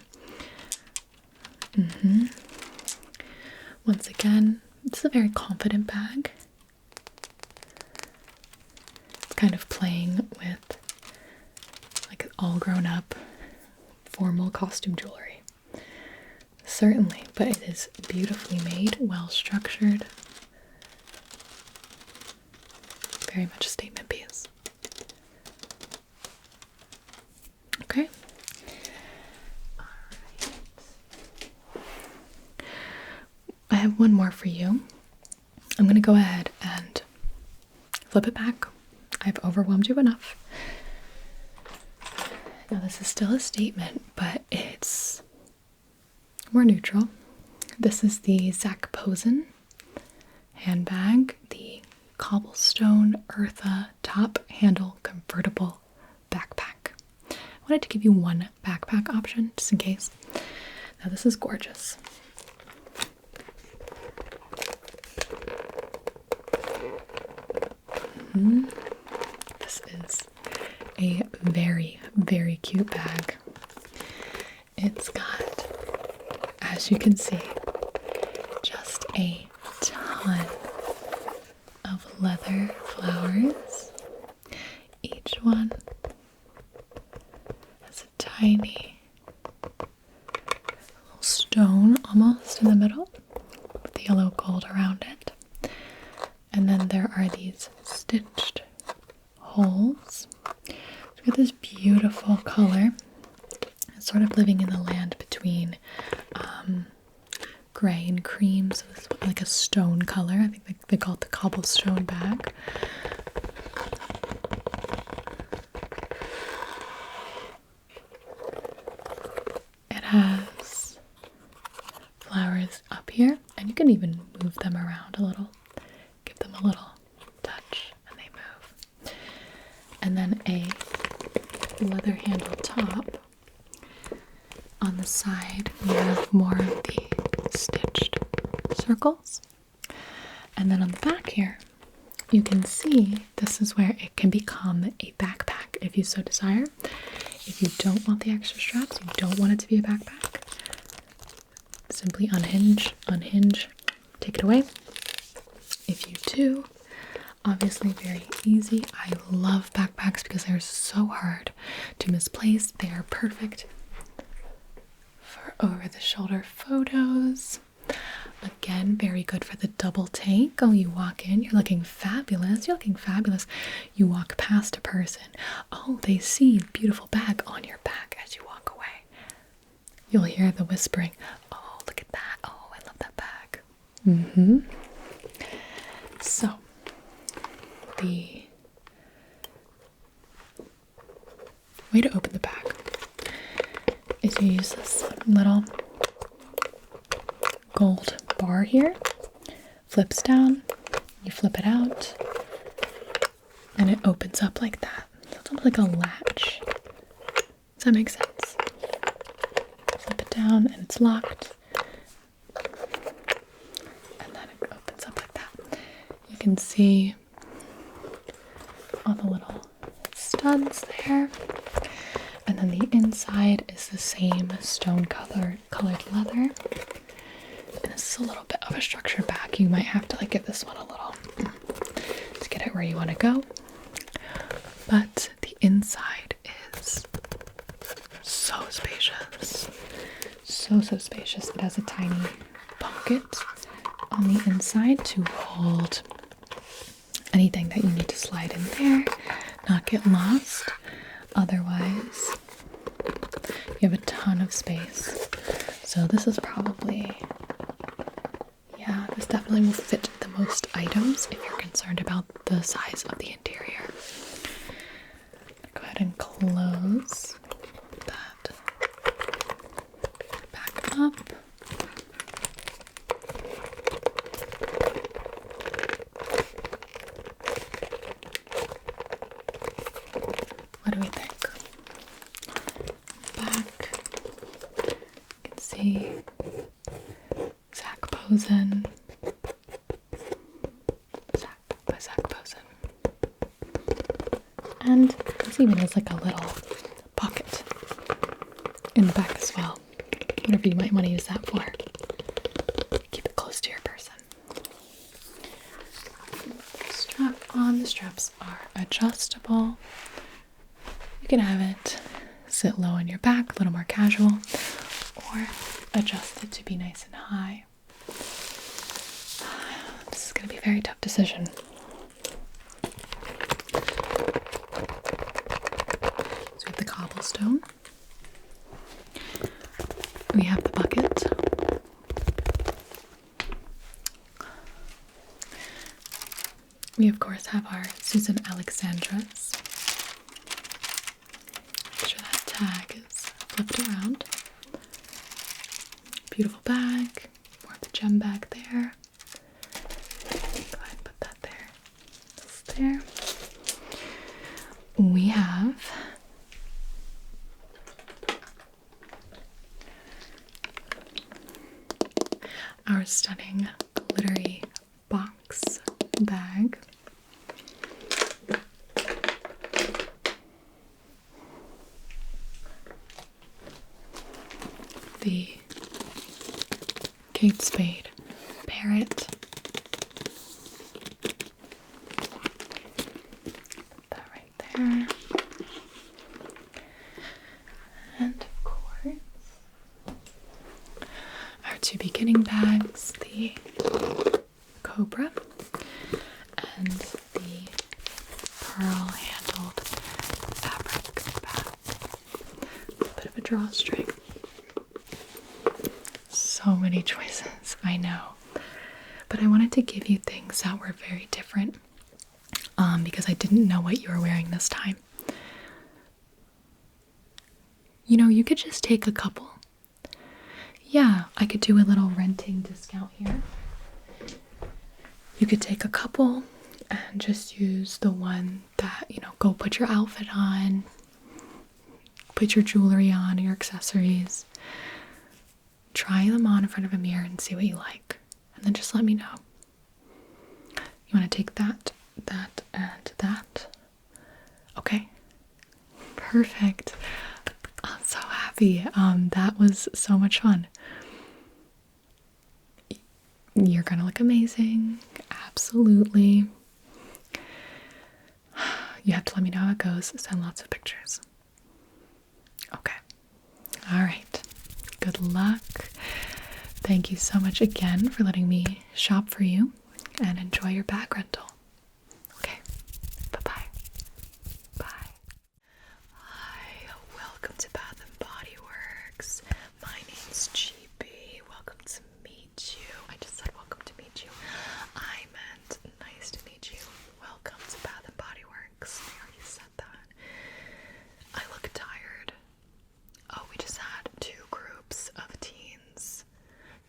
Once again, it's a very confident bag. It's kind of playing with like all grown up formal costume jewelry. Certainly, but it is beautifully made, well structured. Very much a statement piece. Okay. Alright. I have one more for you. I'm going to go ahead and flip it back. I've overwhelmed you enough. Now this is still a statement, but it's more neutral. This is the Zach Posen handbag, the cobblestone Eartha top handle convertible backpack. I wanted to give you one backpack option just in case. Now this is gorgeous. This is a very, very cute bag. It's got, as you can see, just a ton of leather flowers. Each one has a tiny little stone almost in the middle with the yellow gold around it. And then there are these stitched holes. It's got this beautiful color. It's sort of living in the land between gray and cream, so this is like a stone color. I think they call it the cobblestone bag. It has flowers up here, and you can even move them around a little, give them a little touch, and they move. And then a leather handle top. On the side, we have more of the stitched circles. And then on the back here, you can see this is where it can become a backpack if you so desire. If you don't want the extra straps, you don't want it to be a backpack, simply unhinge, take it away. If you do, obviously very easy. I love backpacks because they're so hard to misplace. They are perfect for over-the-shoulder photos. Again, very good for the double take. Oh, you walk in, you're looking fabulous. You're looking fabulous. You walk past a person. Oh, they see the beautiful bag on your back as you walk away. You'll hear the whispering. Oh, look at that. Oh, I love that bag. So, the way to open the bag is you use this little gold bar here, flips down, you flip it out, and it opens up like that. So it's almost like a latch. Does that make sense? Flip it down and it's locked, and then it opens up like that. You can see all the little studs there, and then the inside is the same stone colored leather. And this is a little bit of a structured bag. You might have to like give this one a little to get it where you want to go. But the inside is so spacious. So spacious. It has a tiny pocket on the inside to hold anything that you need to slide in there, not get lost. Otherwise, you have a ton of space. So this is probably, yeah, this definitely will fit the most items if you're concerned about the size of the interior. Go ahead and close that back up. What do we think? Back, you can see Zach Posen. Zach Posen. And this even has like a little pocket in the back as well. Whatever you might want to use that for. Keep it close to your person. Strap on. The straps are adjustable. You can have it sit low on your back, a little more casual, or adjust it to be nice and high. This is going to be a very tough decision. So we have the cobblestone. We have the bucket. We of course have our Susan Alexandra's. Make sure that tag is flipped around. Beautiful bag. More of the gem bag there. Go ahead and put that there. This there. We have our stunning glittery box bag. The Kate Spade parrot. Put that right there. And of course, our two beginning bags, the Cobra and the pearl handled fabric bag. A bit of a drawstring. So many choices. I know. But I wanted to give you things that were very different because I didn't know what you were wearing this time. You know, you could just take a couple. Yeah, I could do a little renting discount here. You could take a couple and just use the one that, you know, go put your outfit on, put your jewelry on, your accessories. Try them on in front of a mirror and see what you like. And then just let me know. You want to take that, and that? Okay. Perfect. I'm so happy. That was so much fun. You're gonna look amazing. Absolutely. You have to let me know how it goes. Send lots of pictures. Okay. All right. Good luck. Thank you so much again for letting me shop for you, and enjoy your bag rental. Okay. Bye-bye. Bye. Hi. Welcome to Bath and Body Works. My name's Gibi. Welcome to meet you. I just said welcome to meet you. I meant nice to meet you. Welcome to Bath and Body Works. I already said that. I look tired. Oh, we just had 2 groups of teens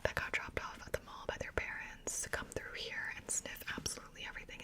that got dropped off at the mall by their parents to come through here and sniff absolutely everything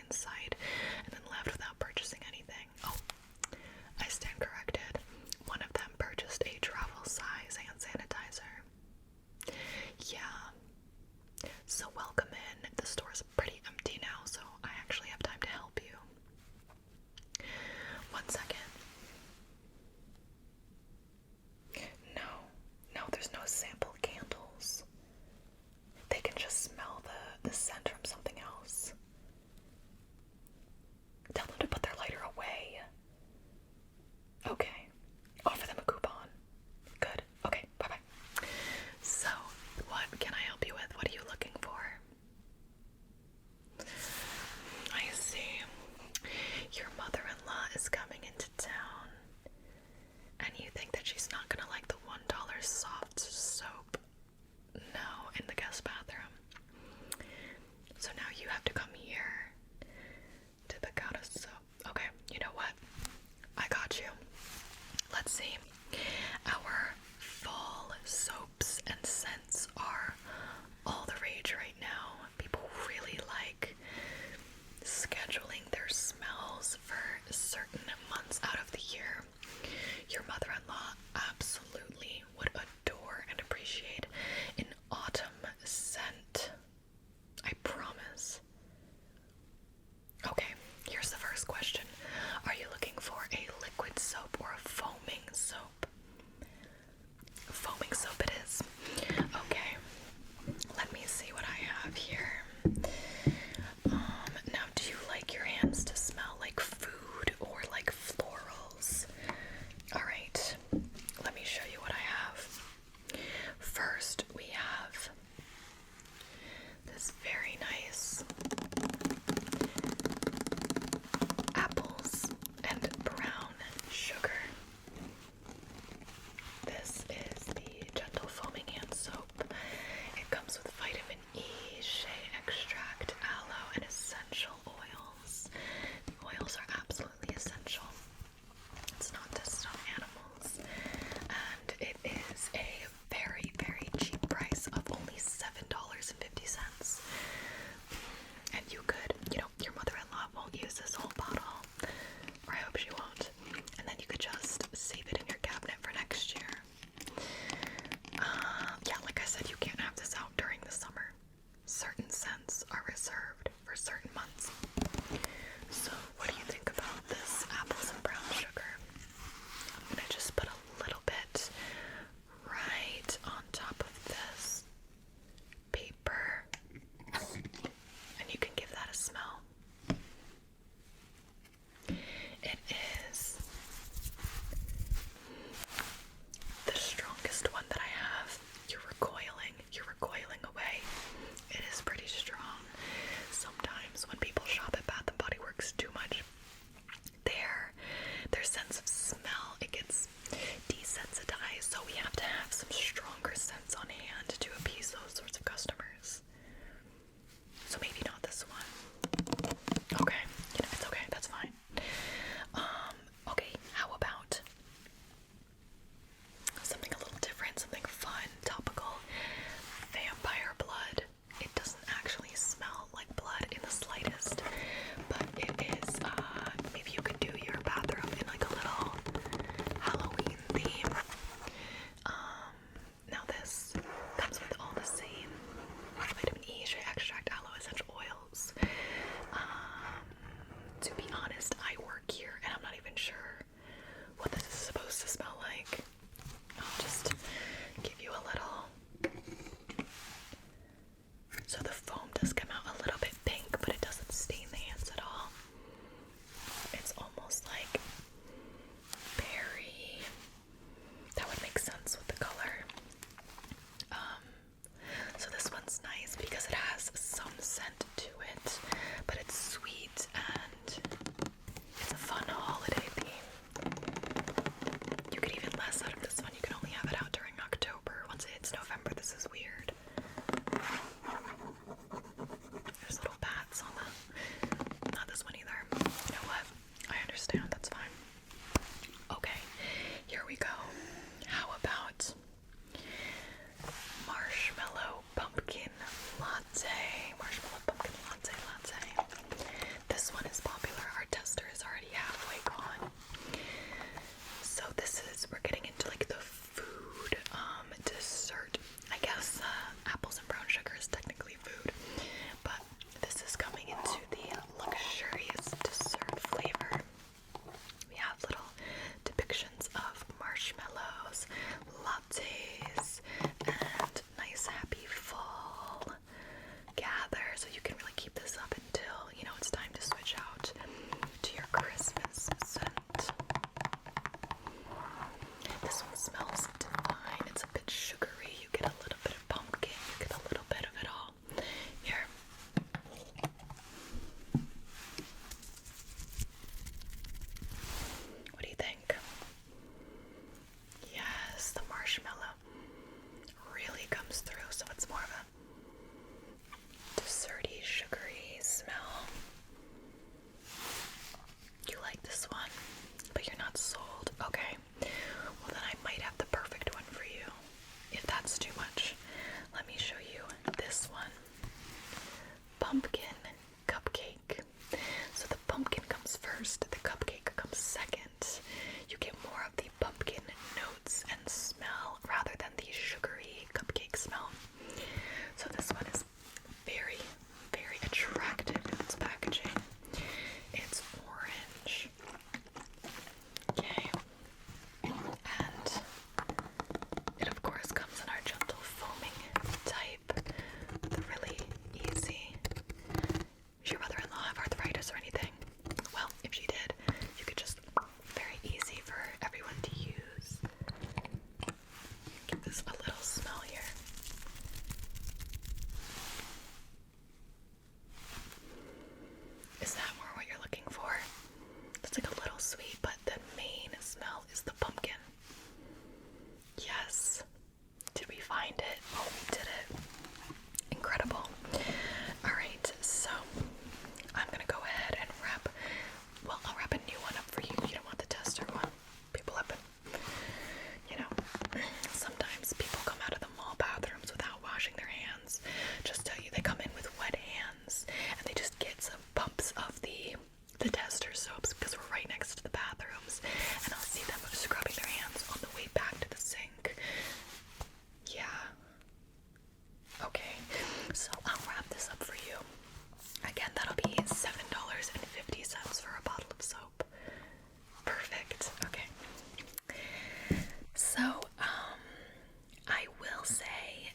comes through, so it's more of a desserty, sugary smell. You like this one, but you're not sold. Okay, well then I might have the perfect one for you. If that's too much, let me show you this one. Pumpkin cupcake. So the pumpkin comes first, the cupcake comes second. You get more of the pumpkin notes and smell rather than the sugary cupcake smell. So this one is very, very attractive in its packaging. It's orange. Okay. And it of course comes in our gentle foaming type. The really easy. Does your mother-in-law have arthritis or anything? Well, if she did, you could just very easy for everyone to use. Give this a little smell here. Is that more what you're looking for? It's like a little sweet, but the main smell is the pumpkin. Yes. Did we find it? Oh, we did it. Incredible. Alright, so I'm gonna go ahead and I'll wrap a new one up for you. You don't want the tester one. People have been, sometimes people come out of the mall bathrooms without washing their hands. Just tell you, they come in with wet hands and they just get some pumps of the tester soaps because we're right next to the bathrooms, and I'll see them scrubbing their hands on the way back to the sink. Yeah. Okay, so I'll wrap this up for you. Again, that'll be $7.50 for a bottle of soap. Perfect. Okay. So, I will say,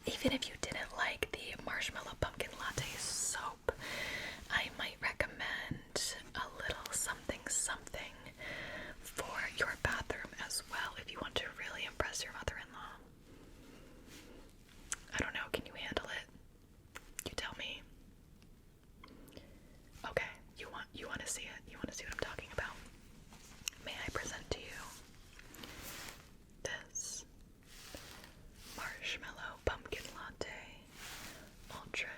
even if you didn't like the marshmallow pumpkin latte soap, I might recommend a little something for your bathroom as well if you want to really impress your mother-in-law. I don't know, can you handle it? You tell me. Okay, you want to see it? You want to see what I'm talking about? May I present to you this marshmallow pumpkin latte ultra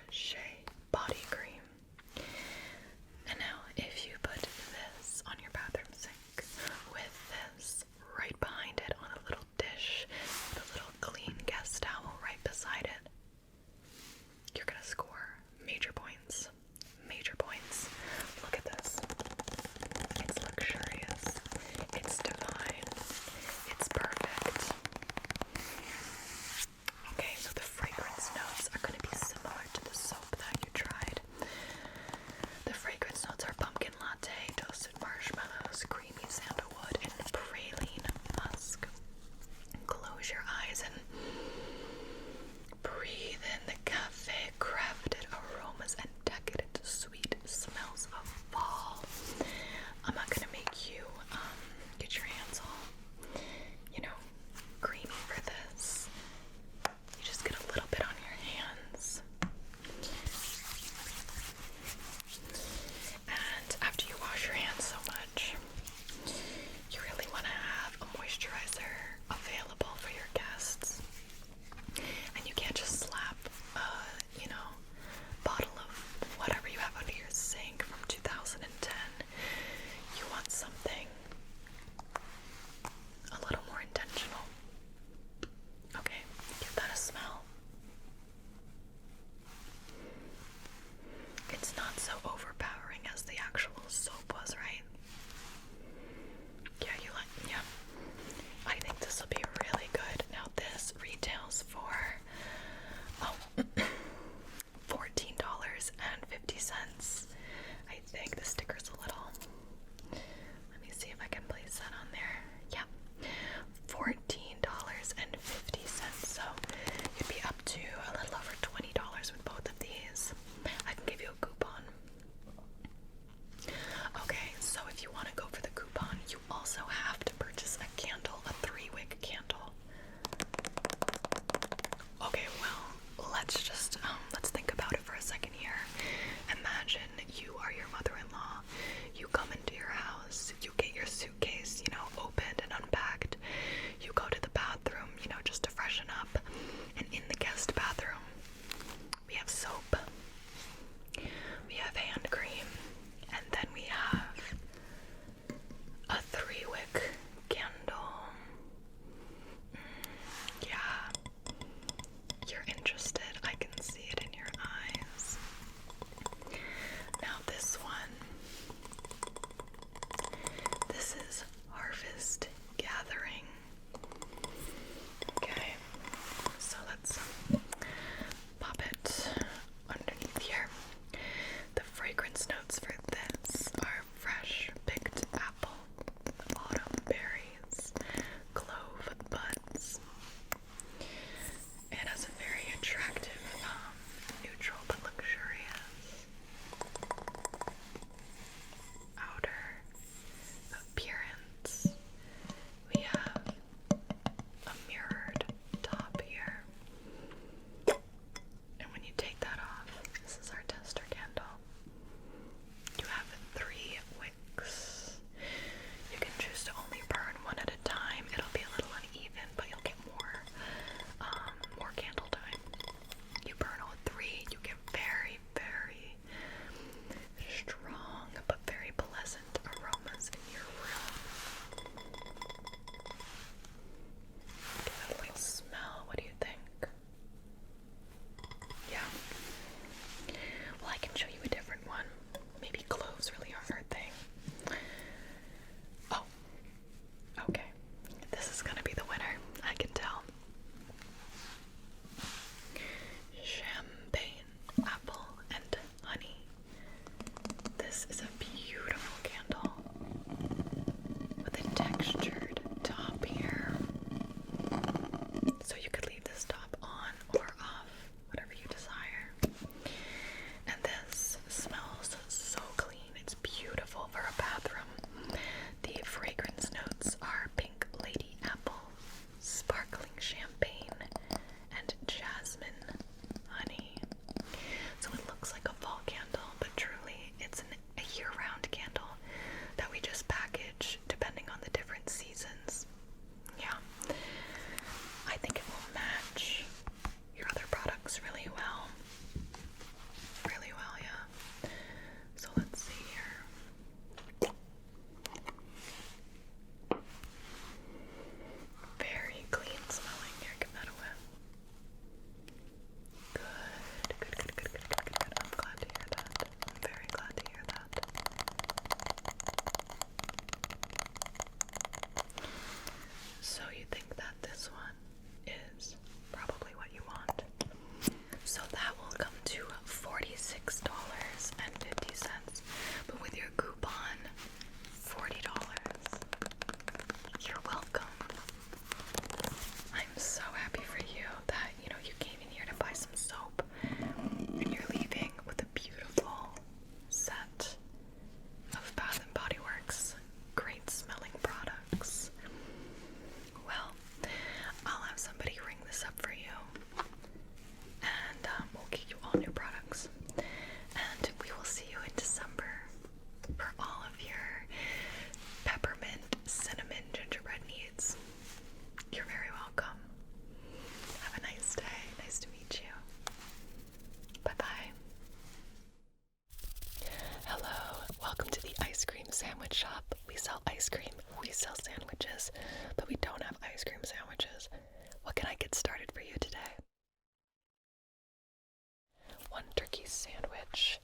sandwich.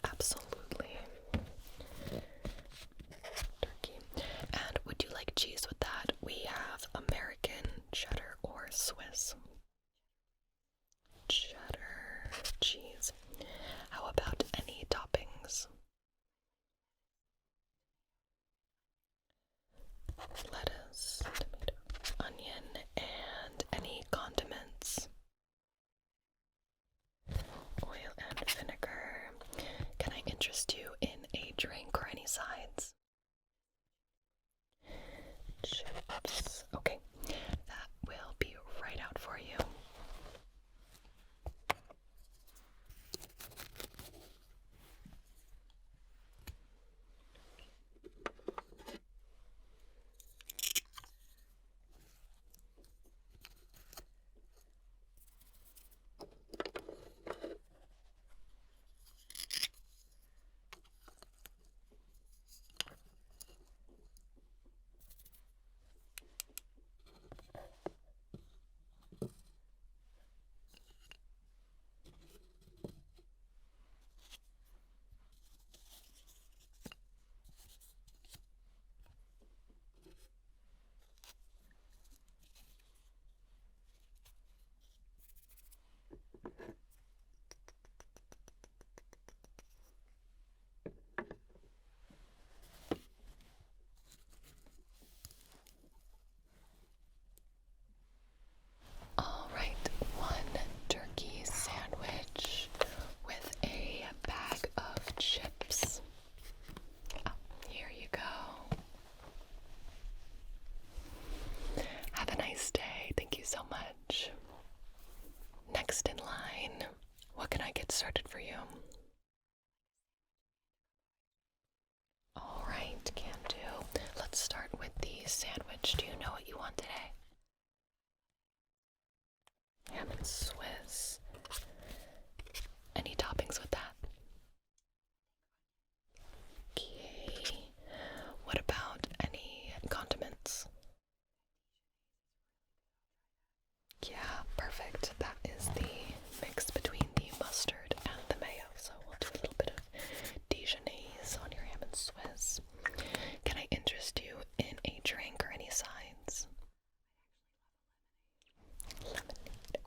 Absolutely. Turkey. And would you like cheese with that? We have American, cheddar, or Swiss. Cheddar cheese. How about any toppings? Lettuce, tomato, onion, and any condiments? Oil and vinegar. Can I interest you in a drink or any sides? Chips. Okay, that will be right out for you. All right, one turkey sandwich with a bag of chips. Oh, here you go. Have a nice day. Thank you so much. Next in line, what can I get started for you? All right, can do. Let's start with the sandwich. Do you know what you want today? Ham and Swiss. Any toppings with that? Okay. What about any condiments? Yeah, perfect. That is the mix between the mustard and the mayo. So we'll do a little bit of Dijonnaise on your ham and Swiss. Can I interest you in a drink or any sides? Lemonade.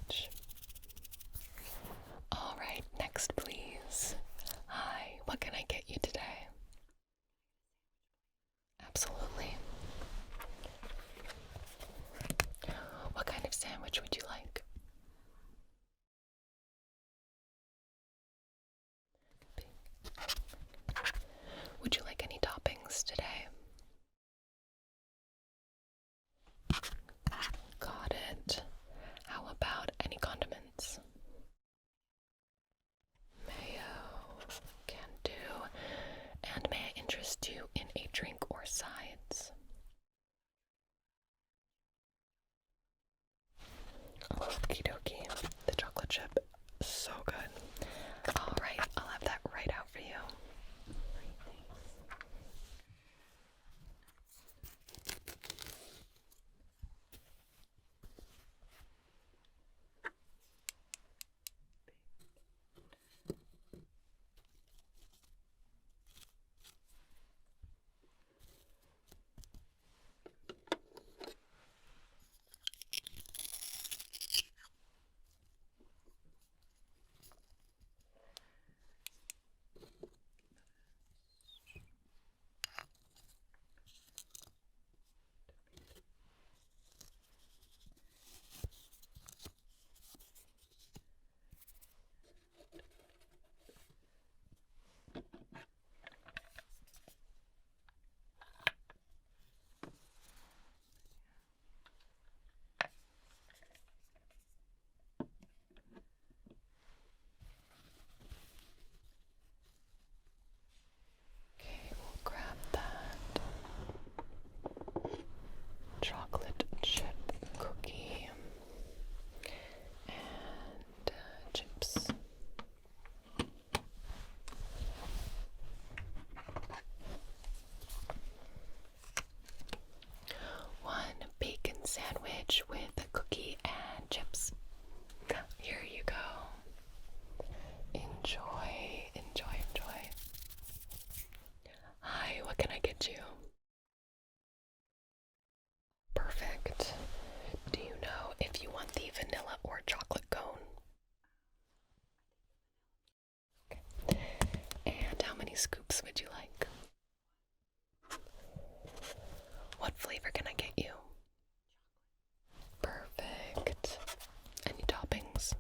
much. Alright, next please. Hi, what can I get you today? Absolutely. What kind of sandwich would you like? Would you like any toppings today? Got it. How about any condiments? Mayo. Can do. And may I interest you in a drink or sides? Okie dokie. The chocolate chip. So good. Alright, I'll have that right out for you. Grab that chocolate chip cookie and chips. One bacon sandwich with a cookie and chips. Here you go. Enjoy, enjoy, enjoy. Hi, what can I get you? Perfect. Do you know if you want the vanilla or chocolate cone? Okay. And how many scoops would you like? What flavor can I get you? Perfect. Any toppings?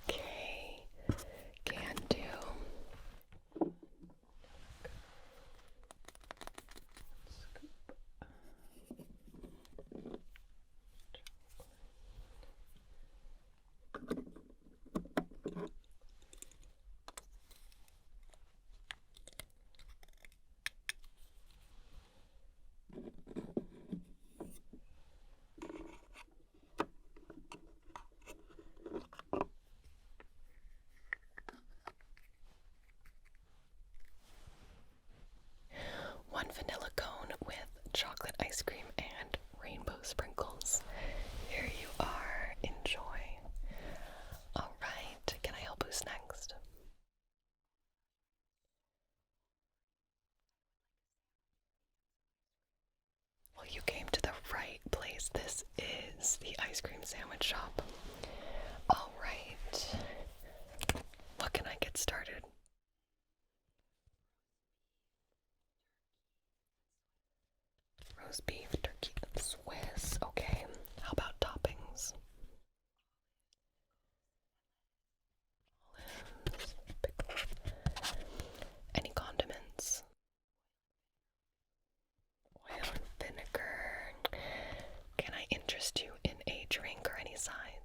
Okay. Can do. One vanilla cone with chocolate ice cream and rainbow sprinkles. Here you are. Enjoy. Alright, can I help who's next? Well, you came to the right place. This is the ice cream sandwich shop. Alright. What can I get started? Roast beef, turkey, and Swiss. Okay. How about toppings? Olives, pickles. Any condiments? Oil and vinegar. Can I interest you in a drink or any sides?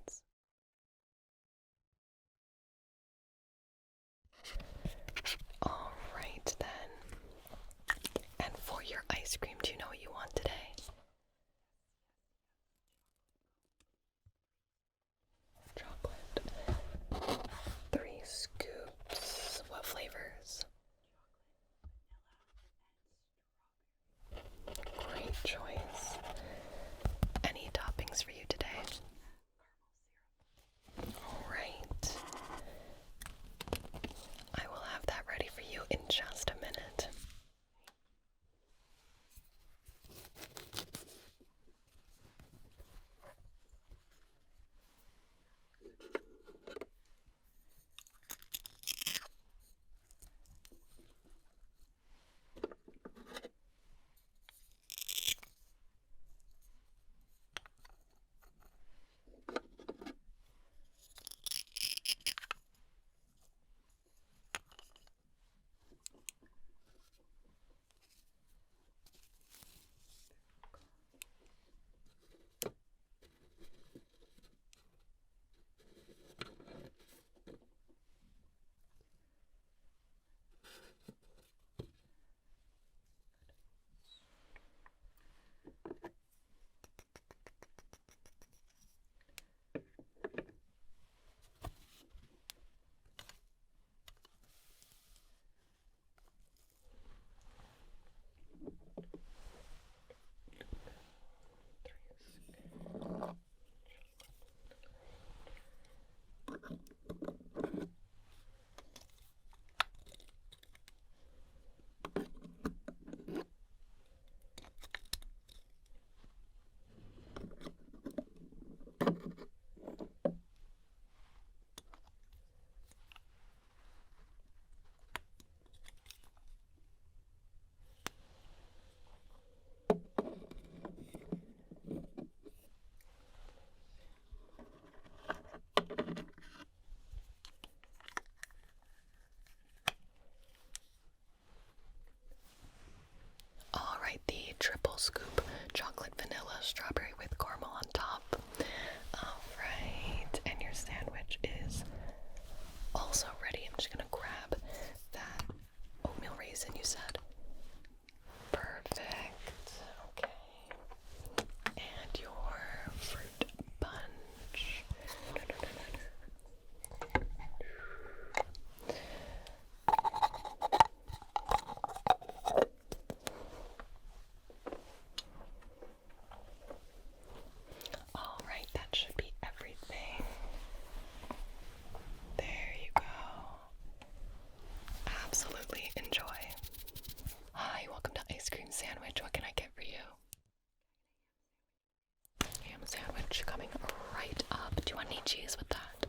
sandwich coming right up. Do you want any cheese with that?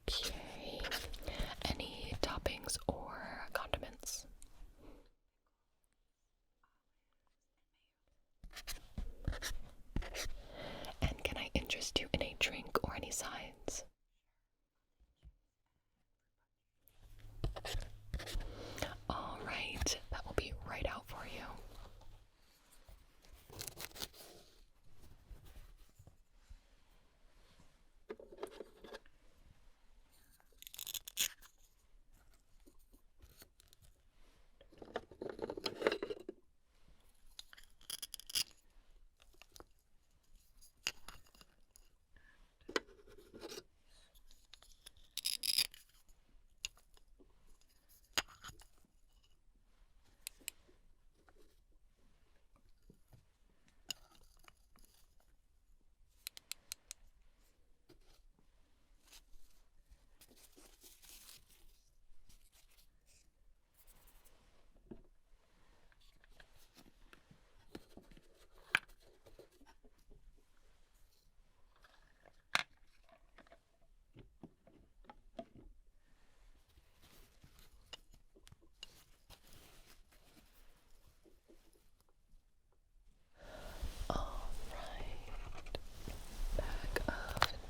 Okay. Any toppings or condiments? And can I interest you in a drink or any sides? All right, that will be right out for you.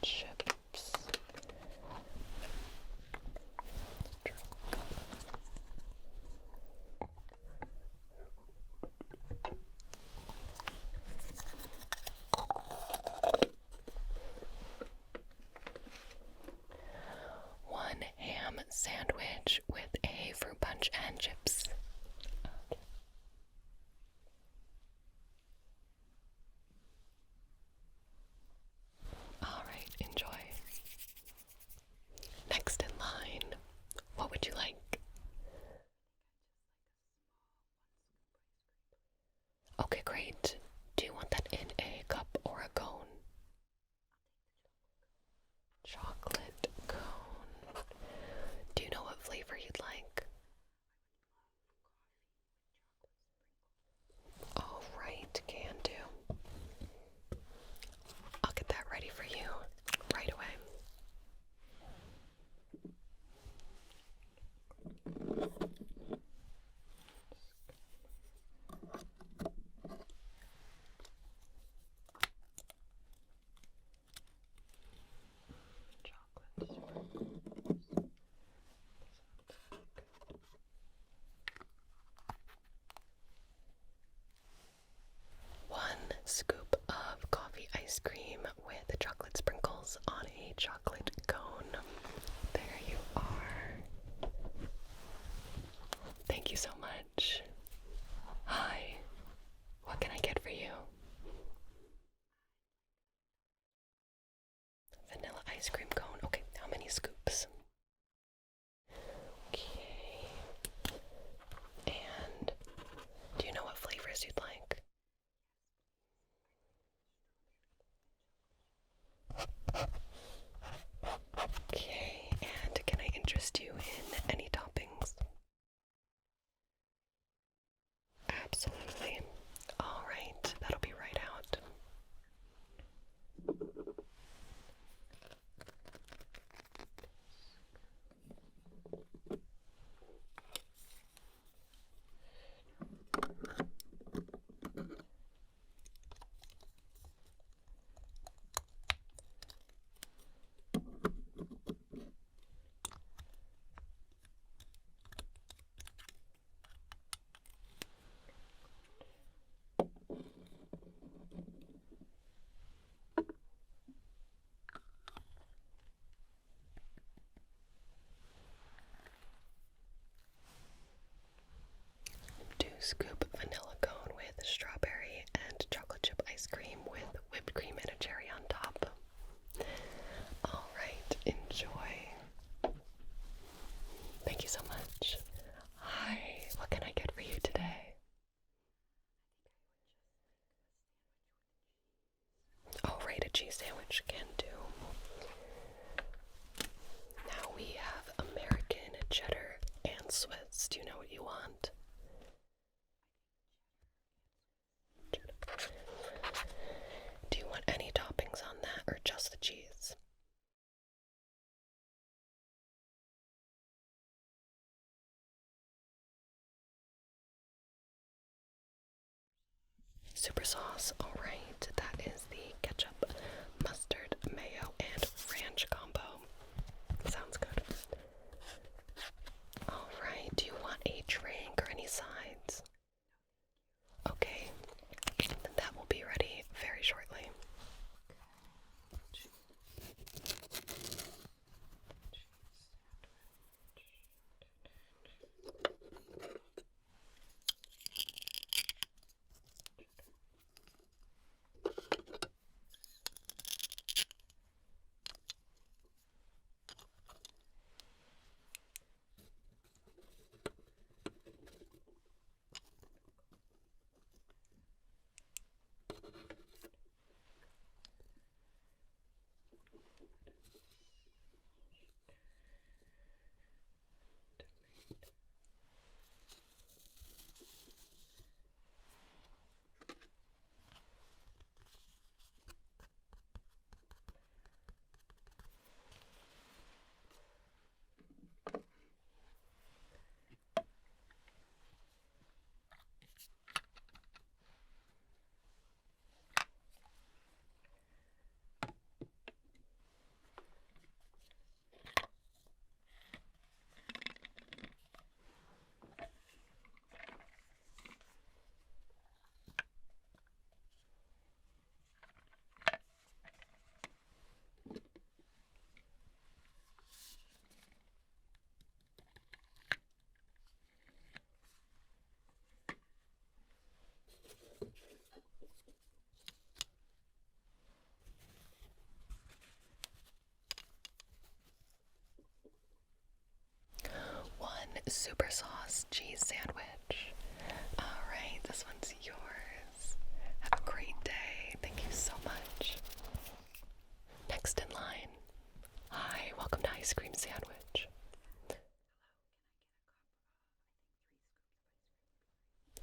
Chips. One ham sandwich with a fruit punch and chips. All right, enjoy. Next in line, what would you like? Okay, great. Do you want that in a cup or a cone? Chocolate cone. Do you know what flavor you'd like? All right, can do. I'll get that ready for you right away. One scoop of coffee ice cream with chocolate sprinkles on a chocolate cone. There you are. Thank you so much. Hi, what can I get for you? Vanilla ice cream cone. Okay, how many scoops? Okay. And do you know what flavors you'd like? Okay, and can I interest you in any toppings? Absolutely. All right, that'll be right out. Scoop vanilla cone with strawberry and chocolate chip ice cream with whipped cream and a cherry on top. All right, enjoy. Thank you so much. Hi, what can I get for you today? Oh, right, a cheese sandwich can do. Now we have American, cheddar, and Swiss. Do you know what you want? Super sauce. Alright, that is the ketchup, mustard, mayo, and ranch combo. Sounds good. Alright, do you want a drink or any sides? Okay, then that will be ready very shortly. Super sauce cheese sandwich. Alright, this one's yours. Have a great day. Thank you so much. Next in line. Hi, welcome to Ice Cream Sandwich.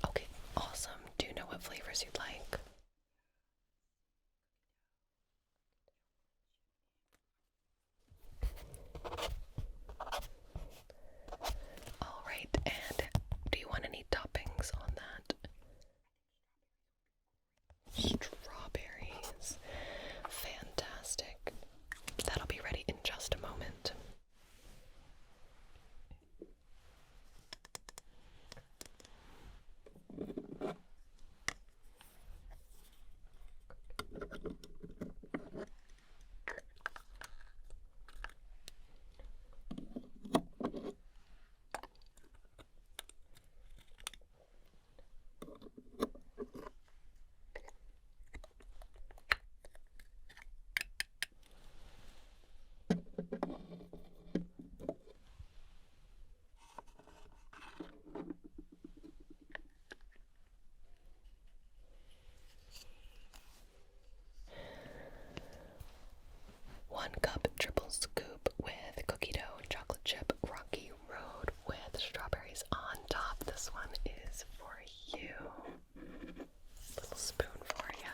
Okay, awesome. Do you know what flavors you'd like? Alright, and do you want any toppings on that? Strawberries. Fantastic. That'll be ready in just a moment. One cup triple scoop with cookie dough, chocolate chip, rocky road with strawberries on top. This one is for you. Little spoon for you.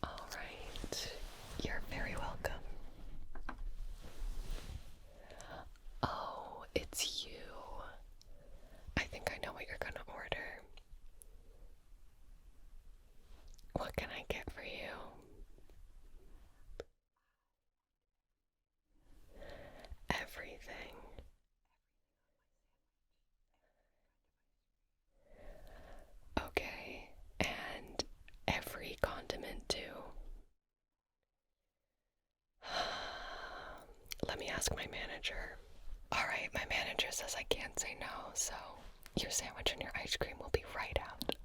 Alright, you're very welcome. Oh, it's you. I think I know what you're gonna order. What can I get for you? Everything. Okay, and every condiment too. Let me ask my manager. Alright, my manager says I can't say no, so your sandwich and your ice cream will be right out.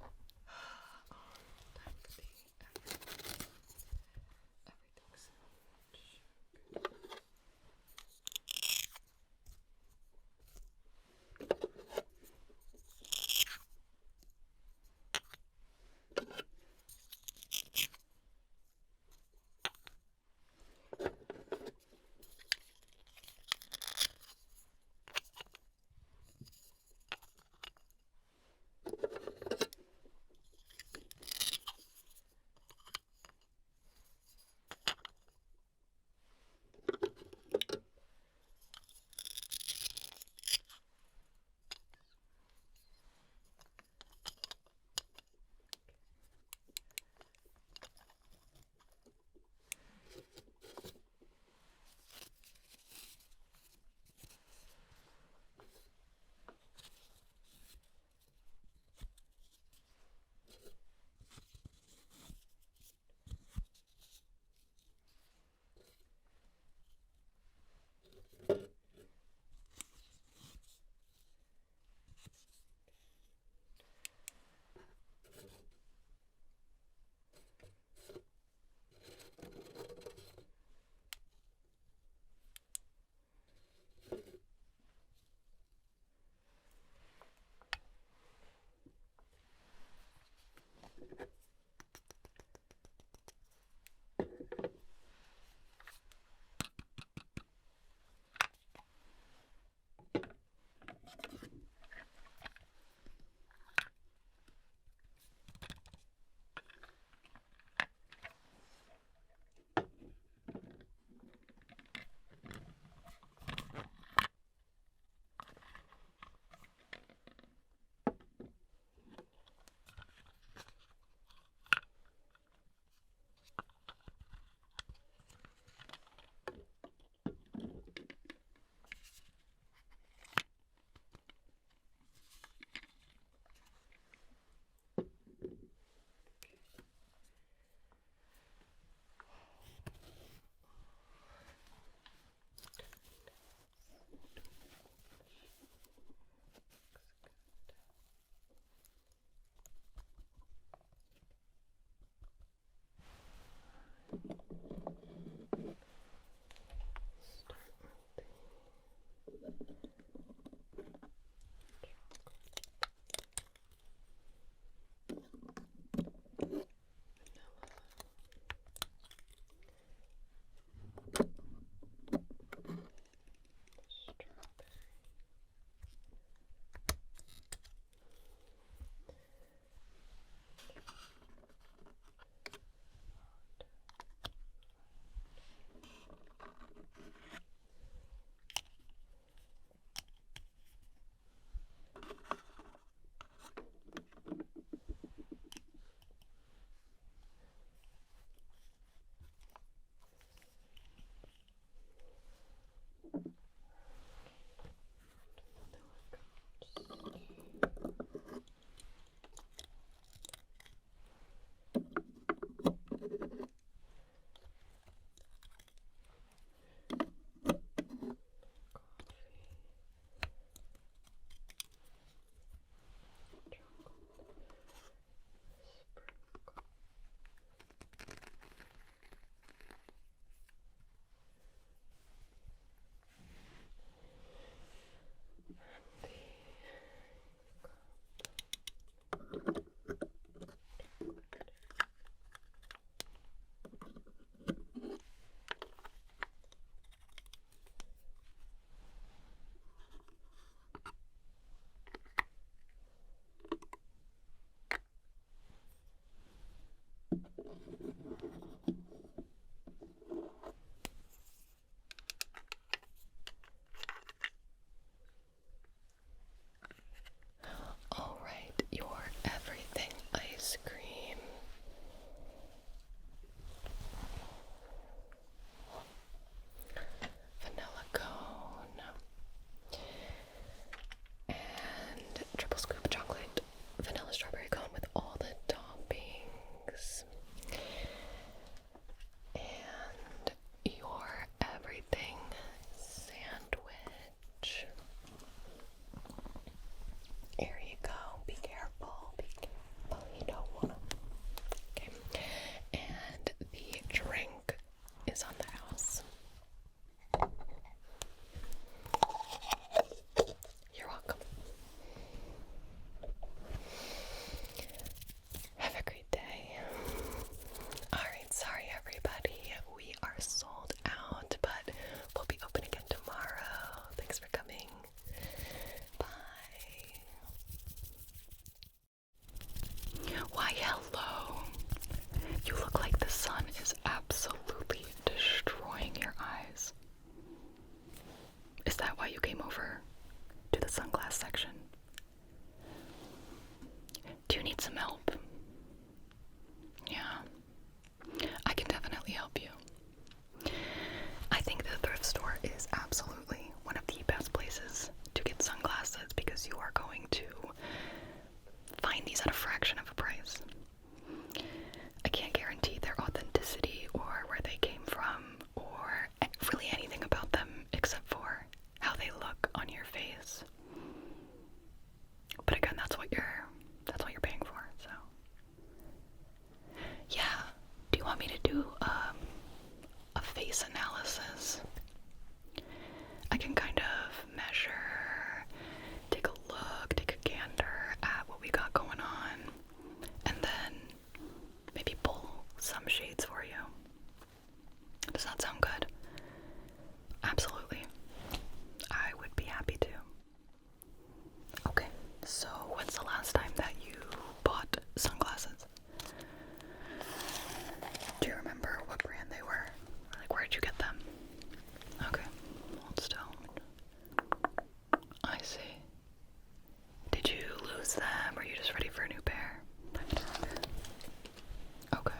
want me to do a face analysis? I can kind of measure, take a look, take a gander at what we got going on, and then maybe pull some shades for you. Does that sound good? Absolutely. I would be happy to. Okay, so when's the last time that you bought sunglasses? Do you remember what brand they were? Like, where did you get them? Okay, hold still. I see. Did you lose them, or are you just ready for a new pair? Okay.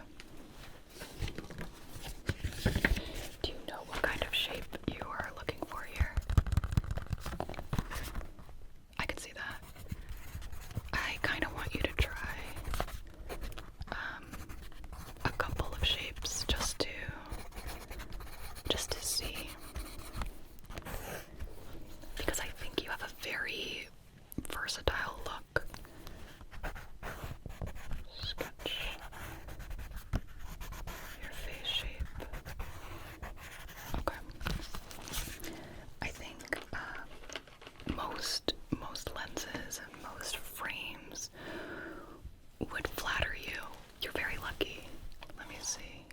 Do you know what kind of shape you are looking for here? I can see that. I kind of want you to try a couple of shapes just to see, because I think you have a very versatile look. Sketch your face shape. Okay. I think most lenses and most frames would flatter you. You're very lucky. Let me see.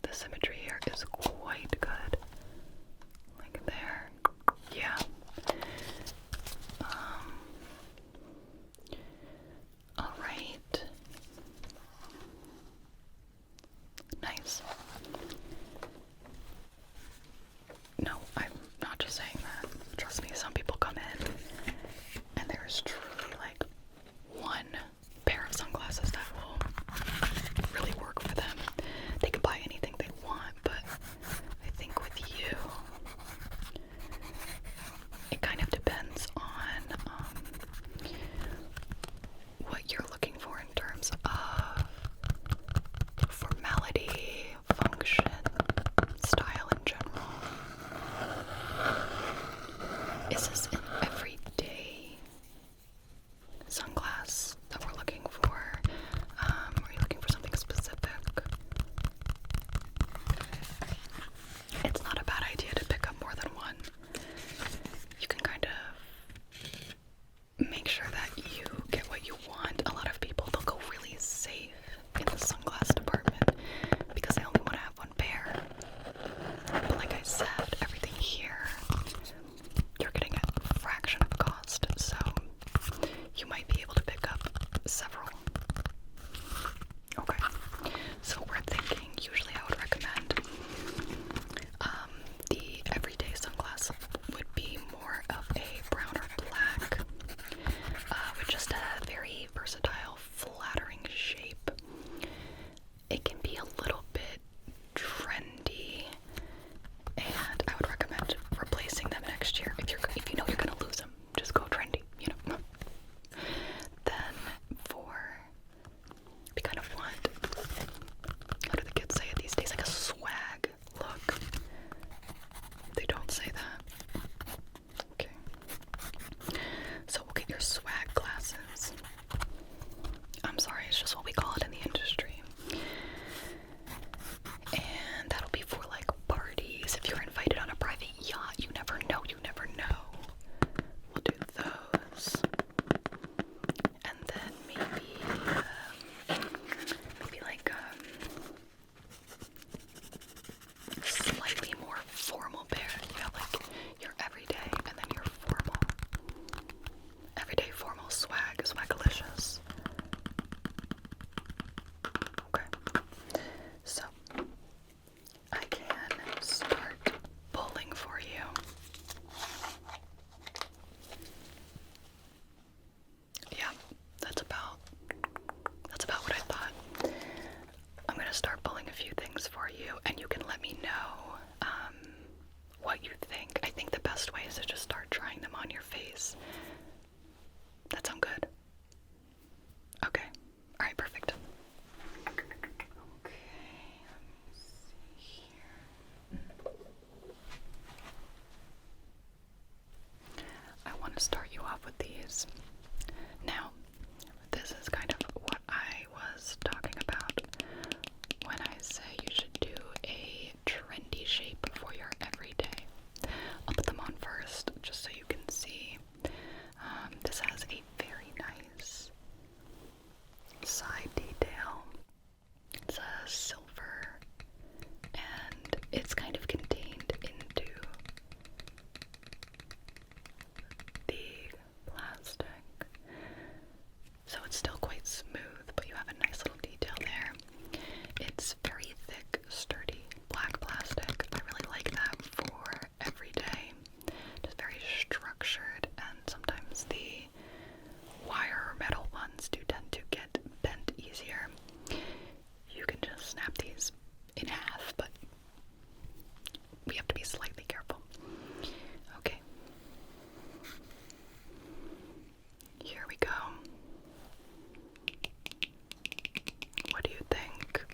The symmetry here is quite good. Like there. Yeah. All right. Nice. No, I'm not just saying that. Trust me, some people come in and there's truly like one pair of sunglasses that will really work for them. They could buy anything they want, but I think with you, it kind of depends on what you're looking for in terms of formality, function, style in general. Is this an everyday sunglass that we're looking for? Are you looking for something specific? It's not a bad idea to pick up more than one. You can kind of make sure that you get what you want. A lot of people, they'll go really safe in the sunglass department because they only want to have one pair. But like I said, everything here, you're getting at a fraction of cost, so you might be able to pick up several. Okay, so we're thinking, usually I would recommend the everyday sunglass would be more of a brown or black, with just a very versatile, flattering shape. It can be a little bit trendy, and I would recommend replacing them next year. If you know you're gonna lose them, just go trendy, you know. Then we kind of want, how do the kids say it these days, like a swag look. They don't say that. Okay. So we'll get your swag glasses. I'm sorry, it's just what we call it in the industry. And that'll be for like parties. If you're invited on a private yacht, you never know, you never know. We'll do those. And then maybe like slightly more formal pair. You have like your everyday and then your formal. Everyday formal swag, swagalicious. Okay. So I can start pulling for you. Yeah, that's about what I thought. I'm gonna start pulling a few things for you, and you can let me know what you think. I think the best way is to just start trying them on your face. That sound good? Okay. All right, perfect. Okay, let me see here. I want to start you off with these. Now, this is kind of what I was talking about when I silver, and it's kind of contained into the plastic. So it's still quite smooth, but you have a nice little detail there. It's very thick, sturdy black plastic. I really like that for every day. Just very structured, and sometimes the wire or metal ones do tend to get bent easier. You can just snap these in half, but we have to be slightly careful. Okay. Here we go. What do you think?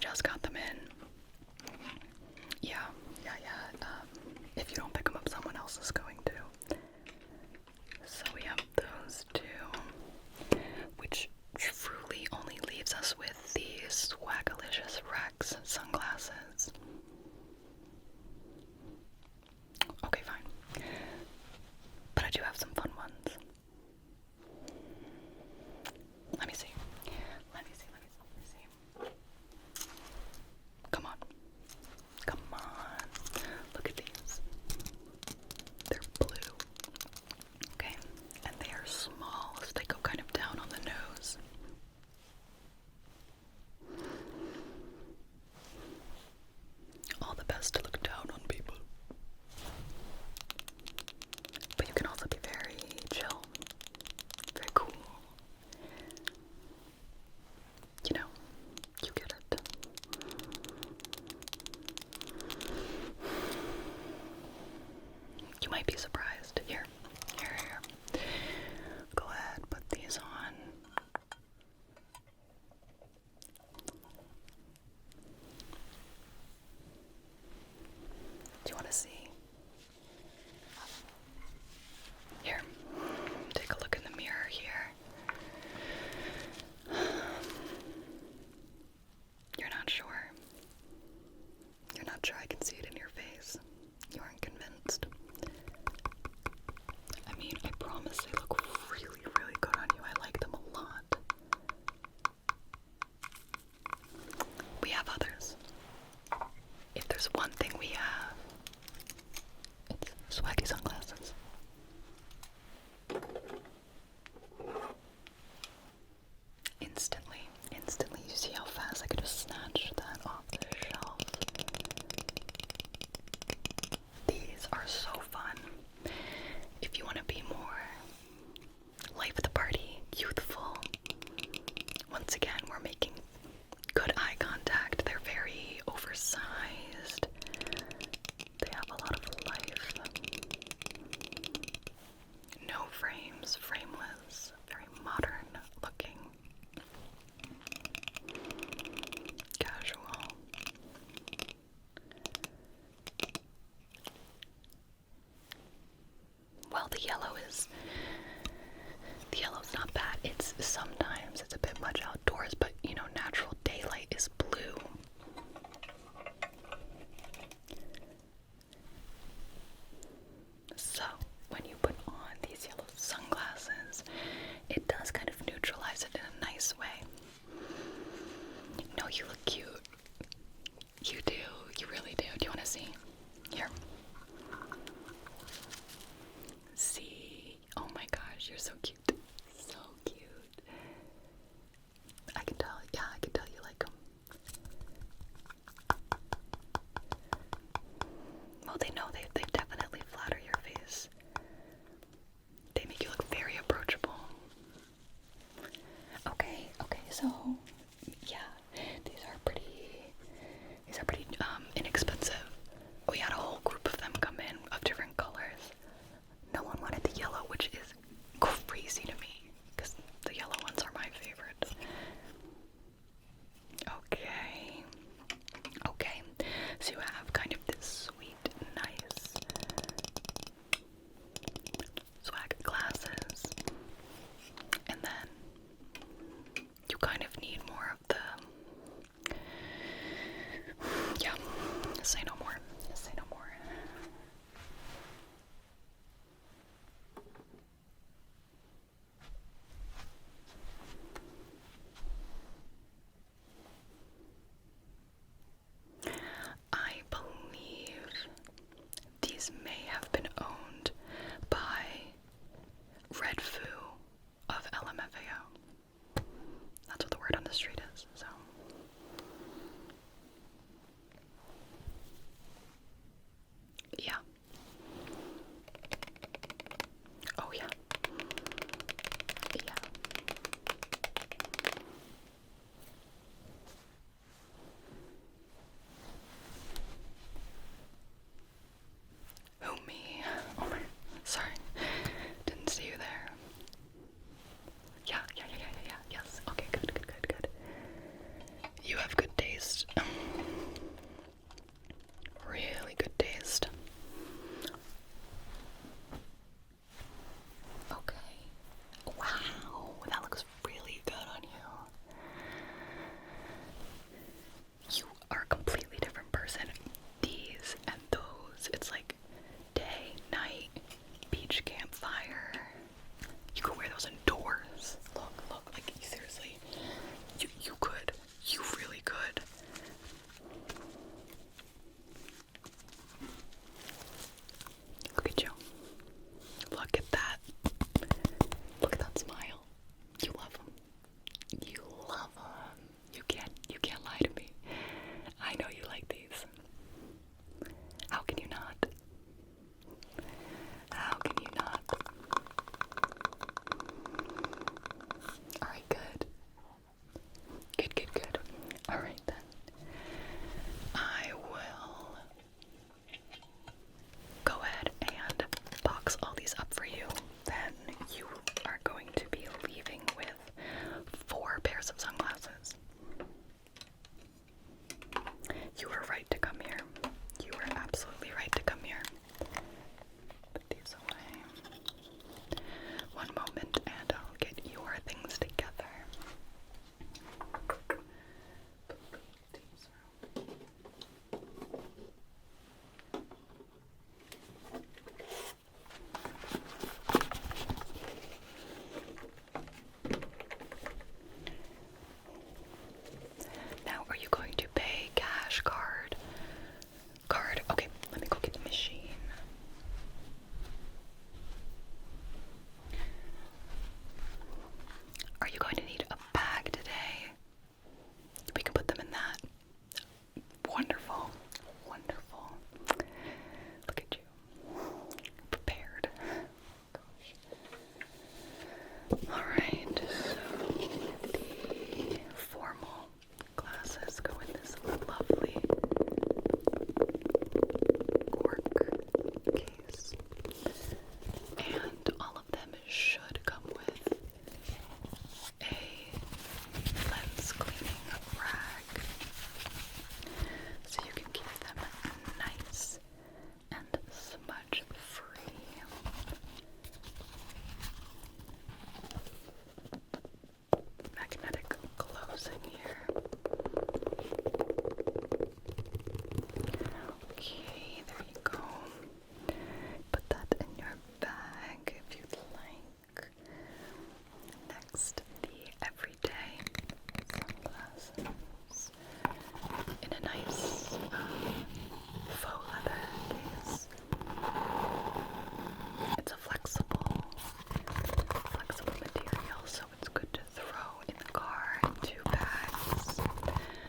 just got them in. Yeah. If you don't pick them up, someone else is going to. So we have those two, which truly only leaves us with the Swagalicious Rex sunglasses. Okay, fine. But I do have some fun ones. Let me see. Come on. Look at these. They're blue. Okay. And they are small, so they go kind of down on the nose. All the best to look down on people. But you can also be very chill. Very cool. You know, you get it. You might be surprised. Here. Go ahead, put these on. Do you want to see? Here, take a look in the mirror here. You're not sure. I can see it in your face. You aren't convinced. I mean, I promise they look really, really good on you. I like them a lot. We have others. If there's one thing we have, it's swaggy sunglasses. Instantly, you see how fast I could just snatch that off the shelf. These are so fun. If you want to be more life of the party, youthful. Once again, we're making good eye contact. They're very oversized. They have a lot of life. No frames, frameless, very modern looking. Casual. Well, the yellow's not bad. Sometimes it's a bit much outdoors, but you know, natural daylight is blue. So when you put on these yellow sunglasses, it does kind of neutralize it in a nice way. No, you look cute. You do. You really do. Do you want to see? Here. See? Oh my gosh, you're so cute. So cute. I can tell you like them. Well, they know they definitely flatter your face. They make you look very approachable. Okay, so yeah, these are pretty inexpensive. We had a whole group of them come in of different colors. No one wanted the yellow, which is crazy to me, because the yellow ones are my favorite. Okay, so you have kind of this sweet, nice swag glasses, and then you kind of need more of the, say no more. I believe these may have been owned by Red Foo of LMFAO. That's what the word on the street is, so. Yeah. Oh, yeah. Who, me? Oh my, sorry. Didn't see you there. Yeah, yes. Okay, good. You have good taste. Alright then. I will go ahead and box all these up for you. Then you are going to be leaving with 4 pairs of sunglasses. You were right to come here. You were absolutely right to come here. Put these away. One moment and I'll get your things together. Now, are you going to pay cash, card? Card. Okay, let me go get the machine. Are you going to need a bag today? We can put them in that. Wonderful. Wonderful. Look at you. Prepared. Gosh. Alright, so the formal glasses go in this lovely cork case. And all of them should come with a lens cleaning rag, so you can keep them nice and smudge free. Magnetic closing here. Okay, there you go. Put that in your bag if you'd like. Next, the everyday sunglasses in a nice faux leather case. It's a flexible material, so it's good to throw in the car in 2 bags,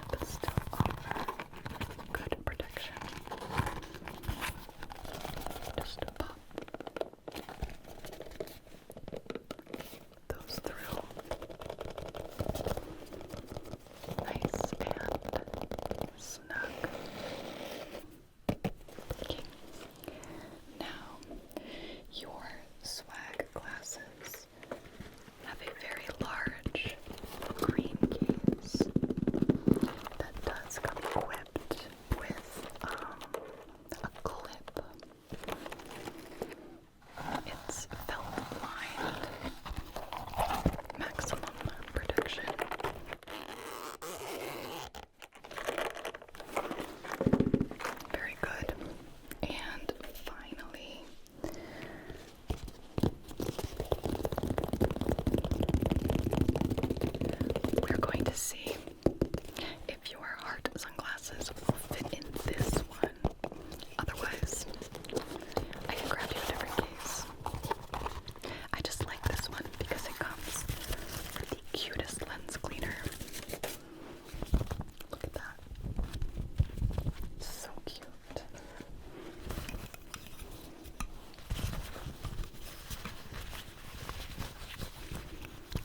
but still offer good protection. Just pop those through. Nice and snug. Okay. Now, your swag glasses have a very large green case that does come equipped with a clip. It's felt lined, maximum protection. Very good. And finally, we're going to see if your heart sunglasses will fit in this one. Otherwise, I can grab you a different case. I just like this one because it comes with the cutest lens cleaner. Look at that. So cute.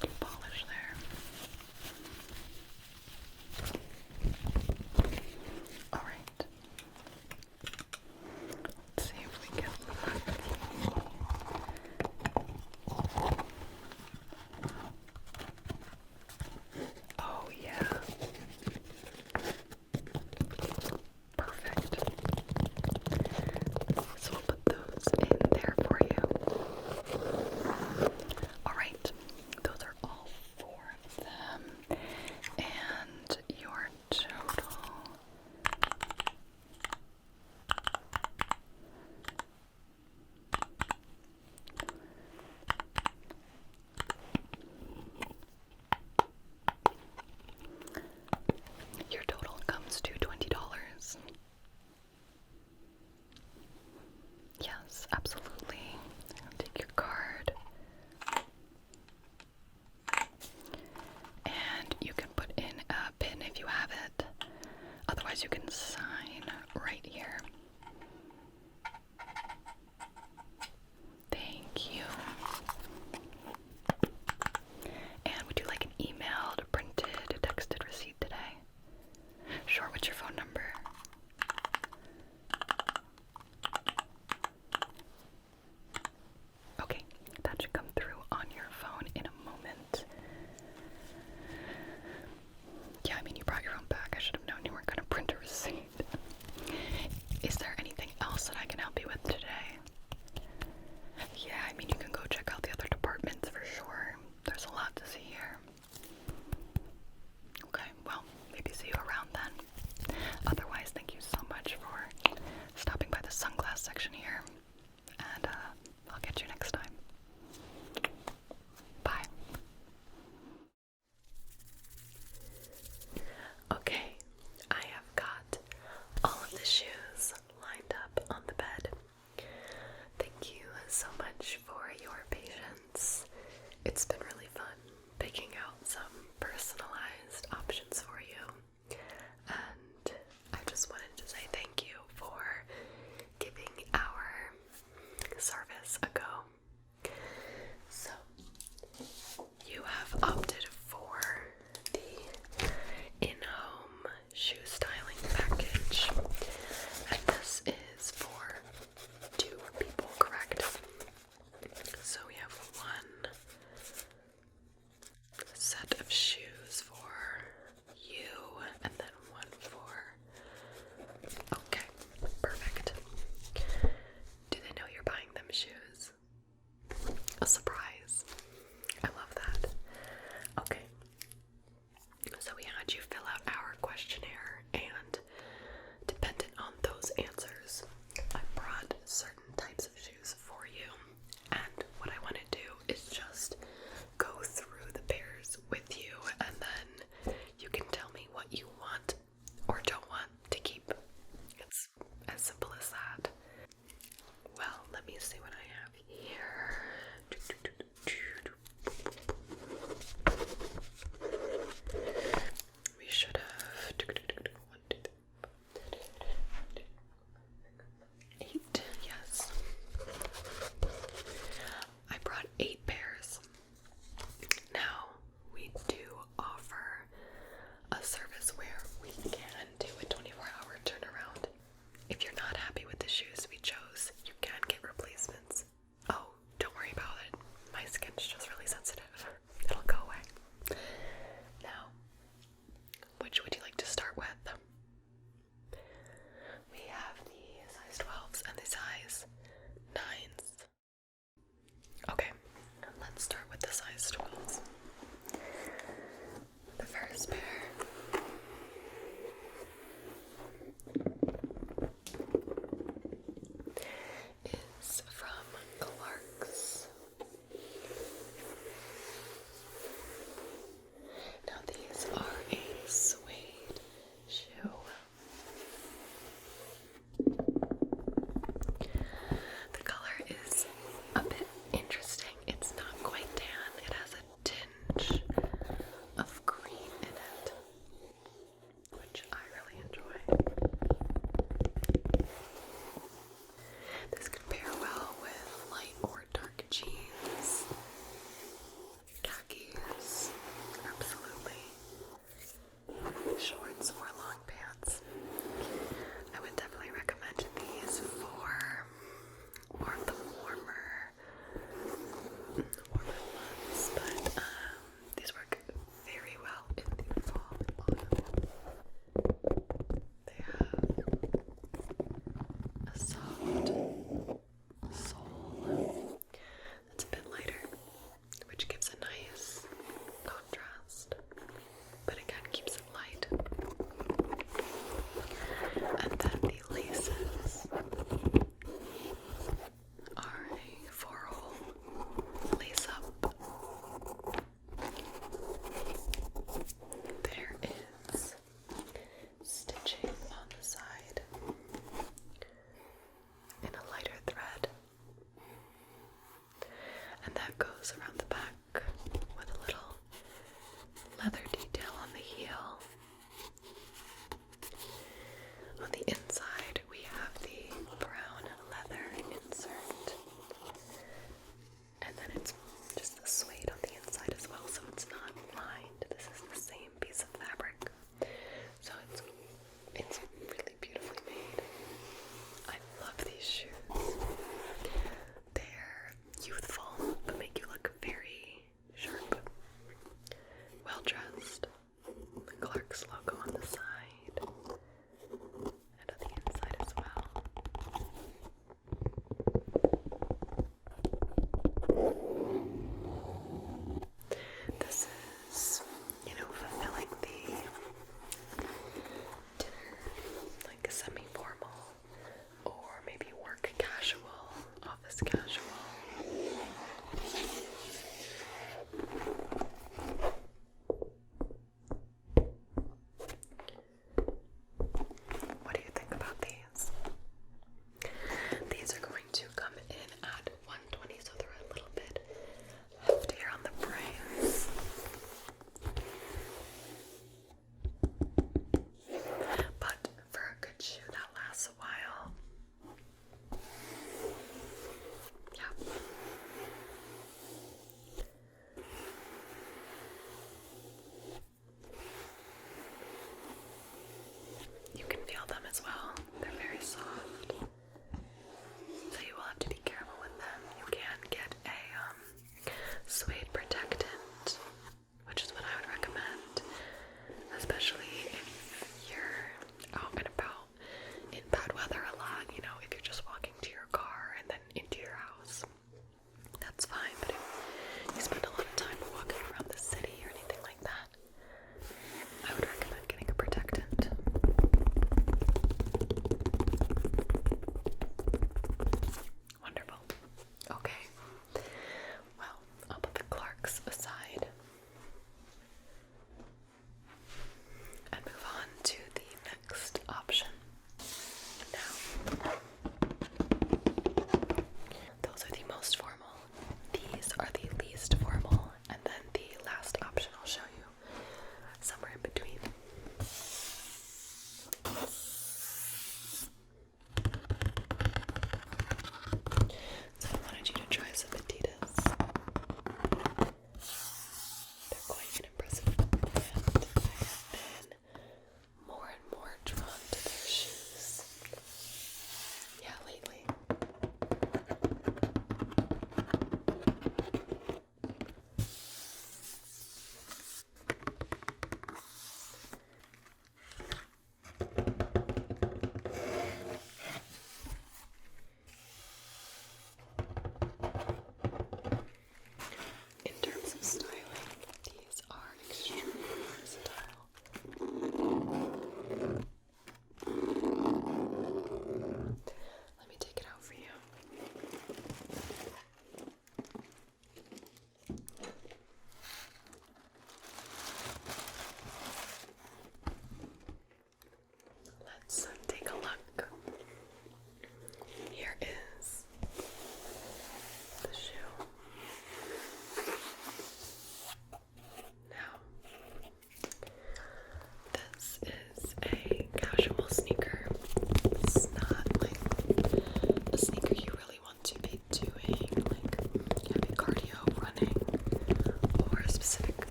Good polish there. Alright. Let's see if we get lucky. Oh yeah. Perfect. So we'll put those in there for you. Alright. Those are all 4 of them. And your total. Your total comes to $20. Yes, absolutely. I'll take your card. And you can put in a pin if you have it. Otherwise, you can sign right here. Thank you. And would you like an emailed, printed, texted receipt today?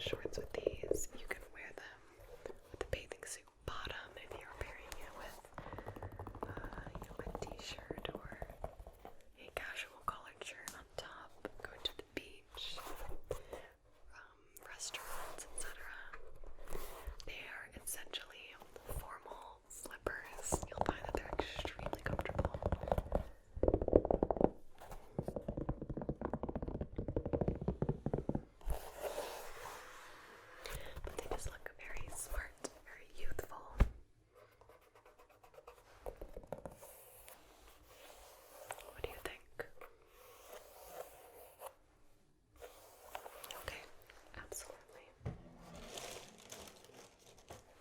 shorts with these. You can wear them with the bathing suit bottom if you're pairing it with a t-shirt or a casual collared shirt on top, going to the beach, restaurants, etc. They are essentially formal slippers. You'll find that they're extremely comfortable. But they just look very smart, very youthful. What do you think? Okay, absolutely.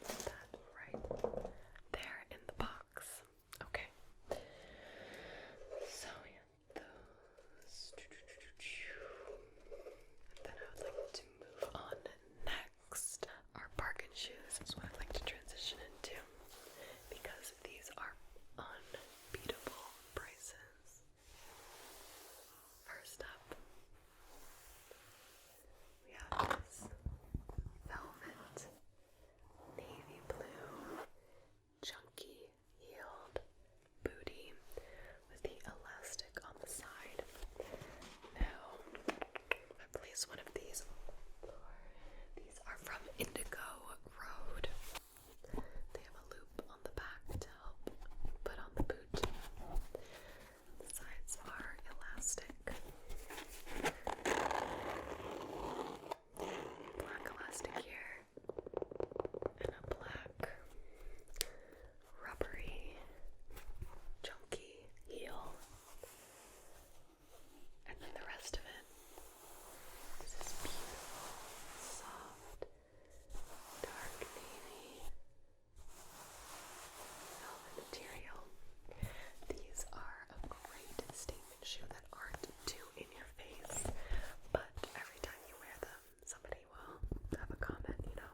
Put that right there in the box. Okay. So yeah, those. And then I would like to move on next. Our bargain shoes is what I'd like to transition into because these are unbeatable prices. First up, we have this velvet navy blue chunky heeled booty with the elastic on the side. Now, I placed one of these. These are from Indigo Road. They have a loop on the back to help put on the boot. The sides are elastic. Black elastic here, and a black rubbery chunky heel. And then the rest of it is this beautiful, soft, dark navy velvet material. These are a great statement shoe that aren't too in your face, but every time you wear them, somebody will have a comment, you know.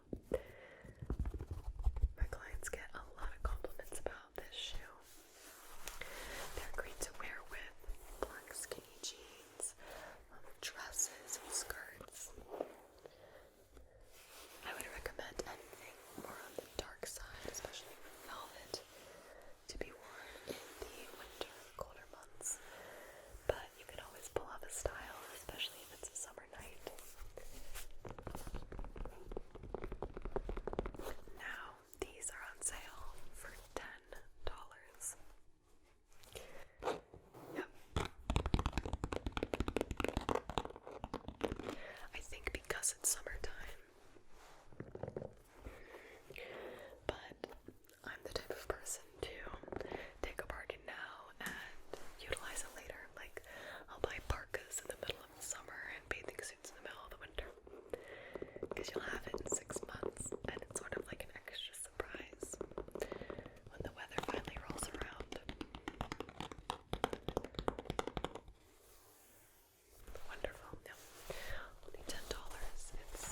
My clients get a lot of compliments about this shoe. They're great to wear with black skinny jeans, dresses, and skirts. I would recommend anything more on the dark side, especially with velvet, to be worn in the winter, colder months. But you can always pull off a style, especially if it's a summer night. Now, these are on sale for $10. Yep. I think because it's summertime. But I'm the type of person to take a bargain now and utilize it later. Like, I'll buy parkas in the middle of the summer and bathing suits in the middle of the winter. Because you'll have it in 6 months, and it's sort of like an extra surprise when the weather finally rolls around. Wonderful. Yeah. Only $10. It's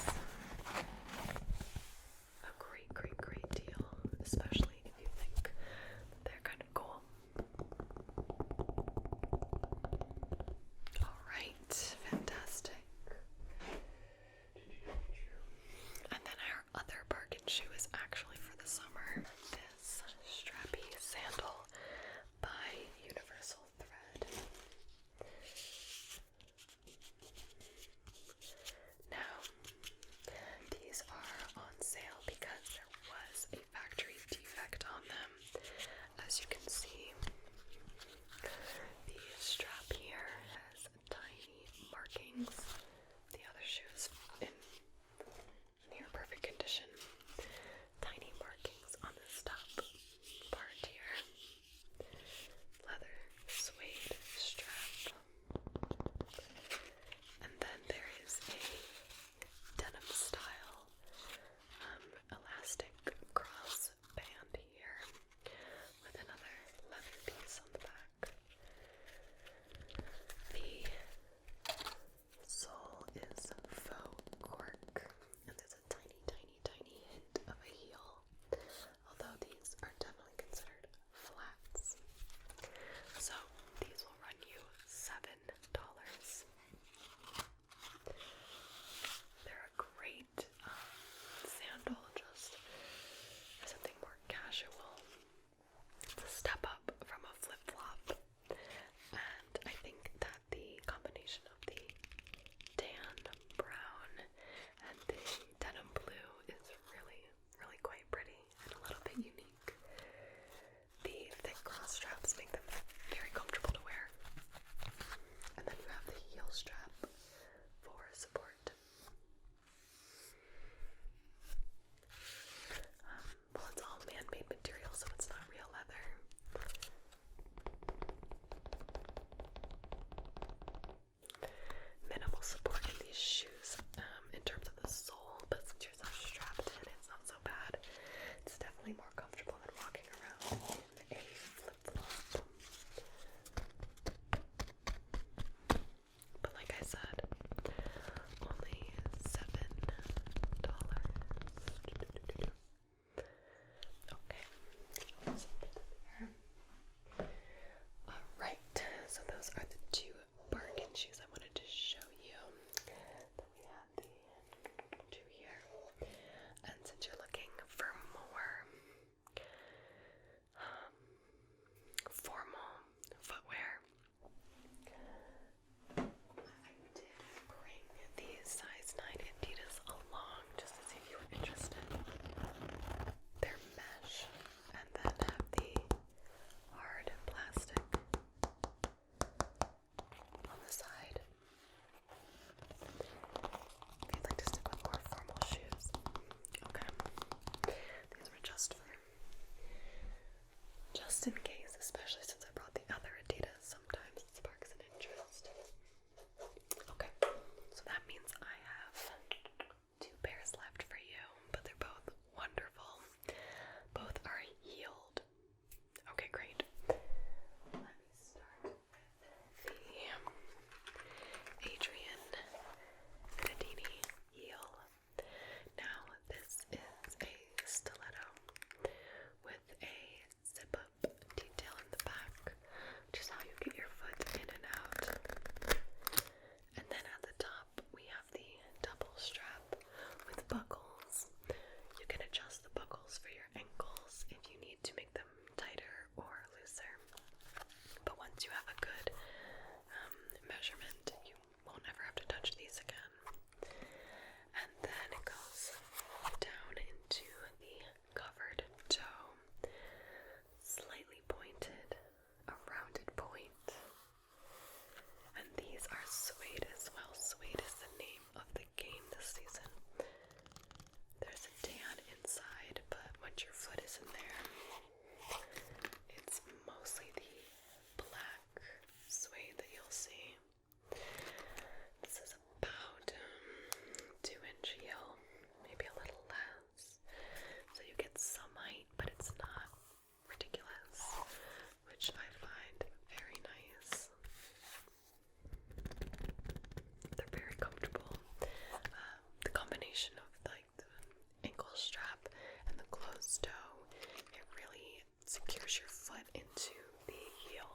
push your foot into the heel,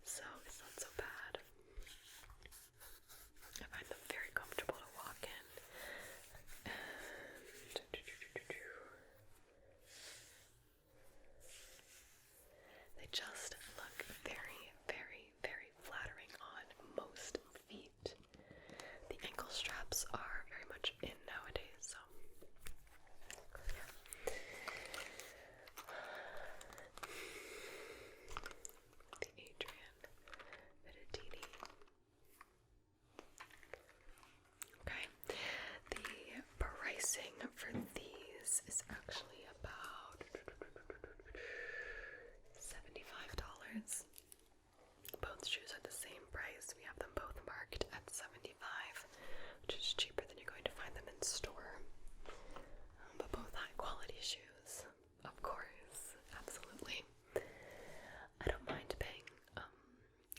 so it's not so bad. I find them very comfortable to walk in. And they just look very, very, very flattering on most feet. The ankle straps are very much in nowadays, so yeah. The Adrian Viditini. Okay, the pricing for these is actually about $75. Both shoes are the same price. We have them both marked at $75, which is cheaper than you're going to find them in store. But both high quality shoes, of course, absolutely. I don't mind paying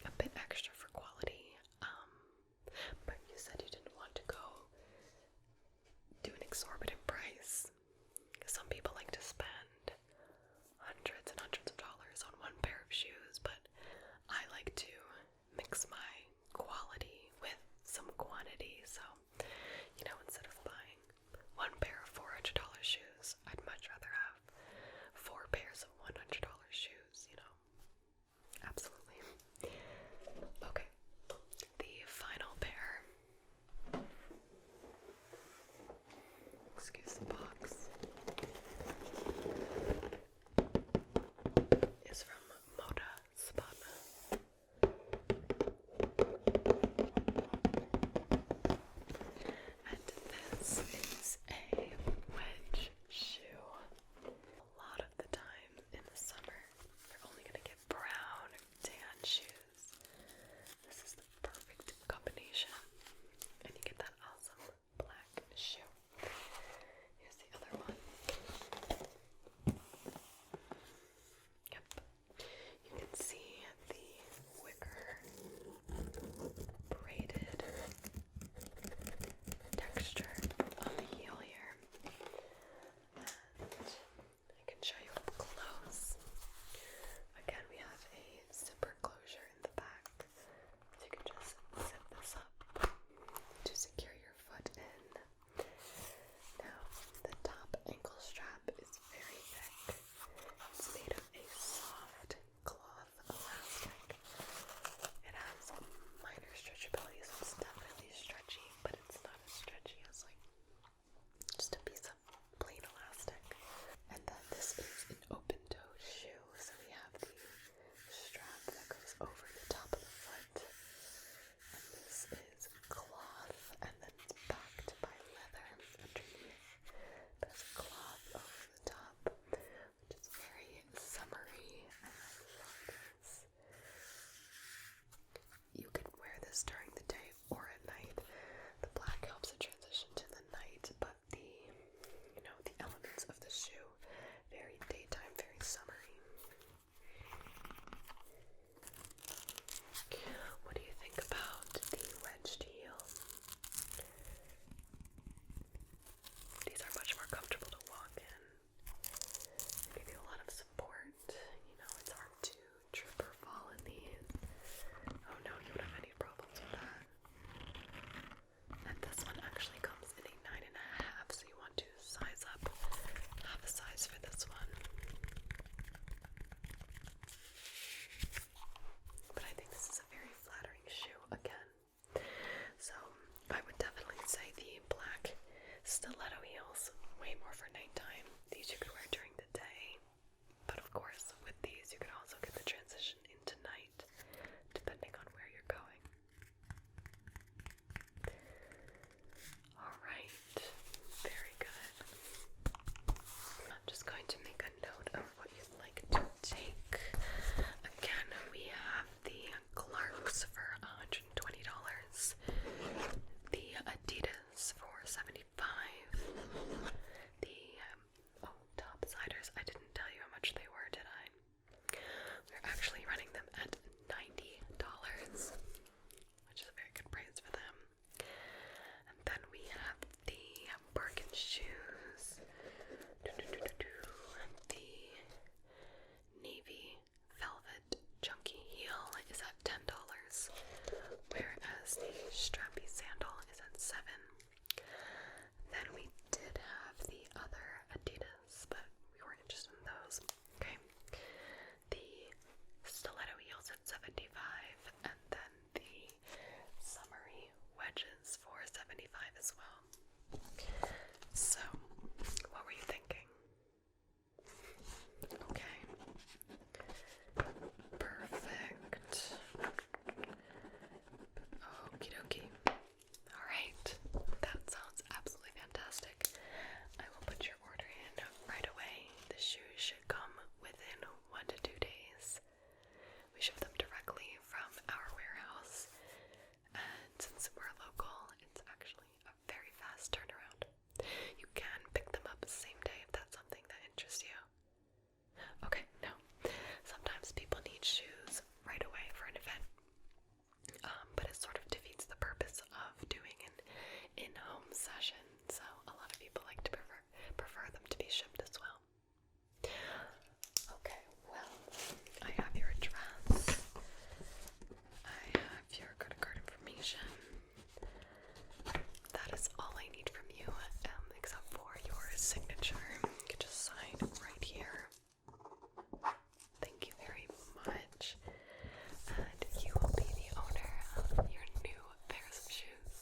a bit extra for quality, but you said you didn't want to go to an exorbitant price. Some people like to spend hundreds and hundreds of dollars on one pair of shoes, but I like to mix my quality with some quantity, so, you know, instead of buying one pair of $400 shoes, I'd much rather have 4 pairs of $100 shoes, you know. Absolutely. Okay, the final pair. Excuse the box. Is from Moda Spadna. And this is a wedge shoe. A lot of the time in the summer, you're only going to get brown or tan shoes. This is the perfect combination. And you get that awesome black shoe. Here's the other one. Yep. You can see the wicker braided texture on the heel here. And I can show you up close. Again, we have a zipper closure in the back. So you can just zip this up to secure your foot in. Now, the top ankle strap is very thick. It's made of a soft cloth elastic. It has minor stretchability, so it's definitely stretchy, but it's not as stretchy as like just a piece of plain elastic. And then this is an open-toed shoe, so we have the strap that goes over the top of the foot. And this is cloth, and then it's backed by leather underneath. There's cloth over the top, which is very summery, and I love this. You can wear this during the day or at night. The black helps it transition to the night, but the elements of the shoe, very daytime, very summery. What do you think about the wedged heel? These are much more comfortable to walk in. They give you a lot of support. You know, it's hard to trip or fall in these. Oh no, you don't have any problems with that. And this one actually comes in a 9.5, so you want to size up half a size for this one. But I think this is a very flattering shoe again. So I would definitely say the black stiletto heels, way more for nighttime. These you could wear during the day. But of course, with these you could also get the transition into night, depending on where you're going. Alright, very good. I'm just going to make a note of what you'd like to take. Again, we have the Clarks for $120, the Adidas for $75, the topsiders, I didn't tell you how much they were, did I? We're actually running them at $90, which is a very good price for them. And then we have the Birkin shoes, the because the strappy sandal is at 7. Then we did have the other Adidas, but we weren't interested in those. Okay. The stiletto heels at 75, and then the summery wedges for 75 as well. So, what were you thinking? Okay. Perfect. Okie dokie. Alright. That sounds absolutely fantastic. I will put your order in right away. The shoes should come within 1 to 2 days. We ship them directly from our warehouse. And since we're local, it's actually a very fast turnaround. You can pick them up the same day if that's something that interests you. Okay, no. Sometimes people need shoes right away for an event. But it sort of defeats the purpose of doing an in-home session. So a lot of people like to prefer them to be shipped as well. Okay, well, I have your address. I have your credit card information. That is all I need from you, except for your signature. You can just sign right here. Thank you very much. And you will be the owner of your new pairs of shoes.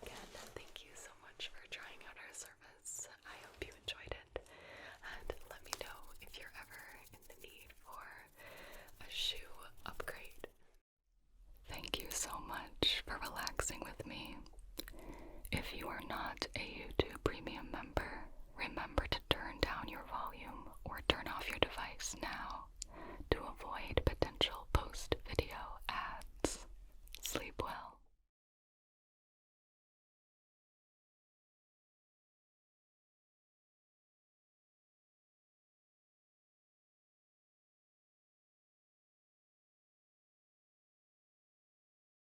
Again, thank you so much for trying out our service. I hope you enjoyed it. And let me know if you're ever in the need for a shoe upgrade. Thank you so much for relaxing with me. If you are not a YouTube Premium member, remember to turn down your volume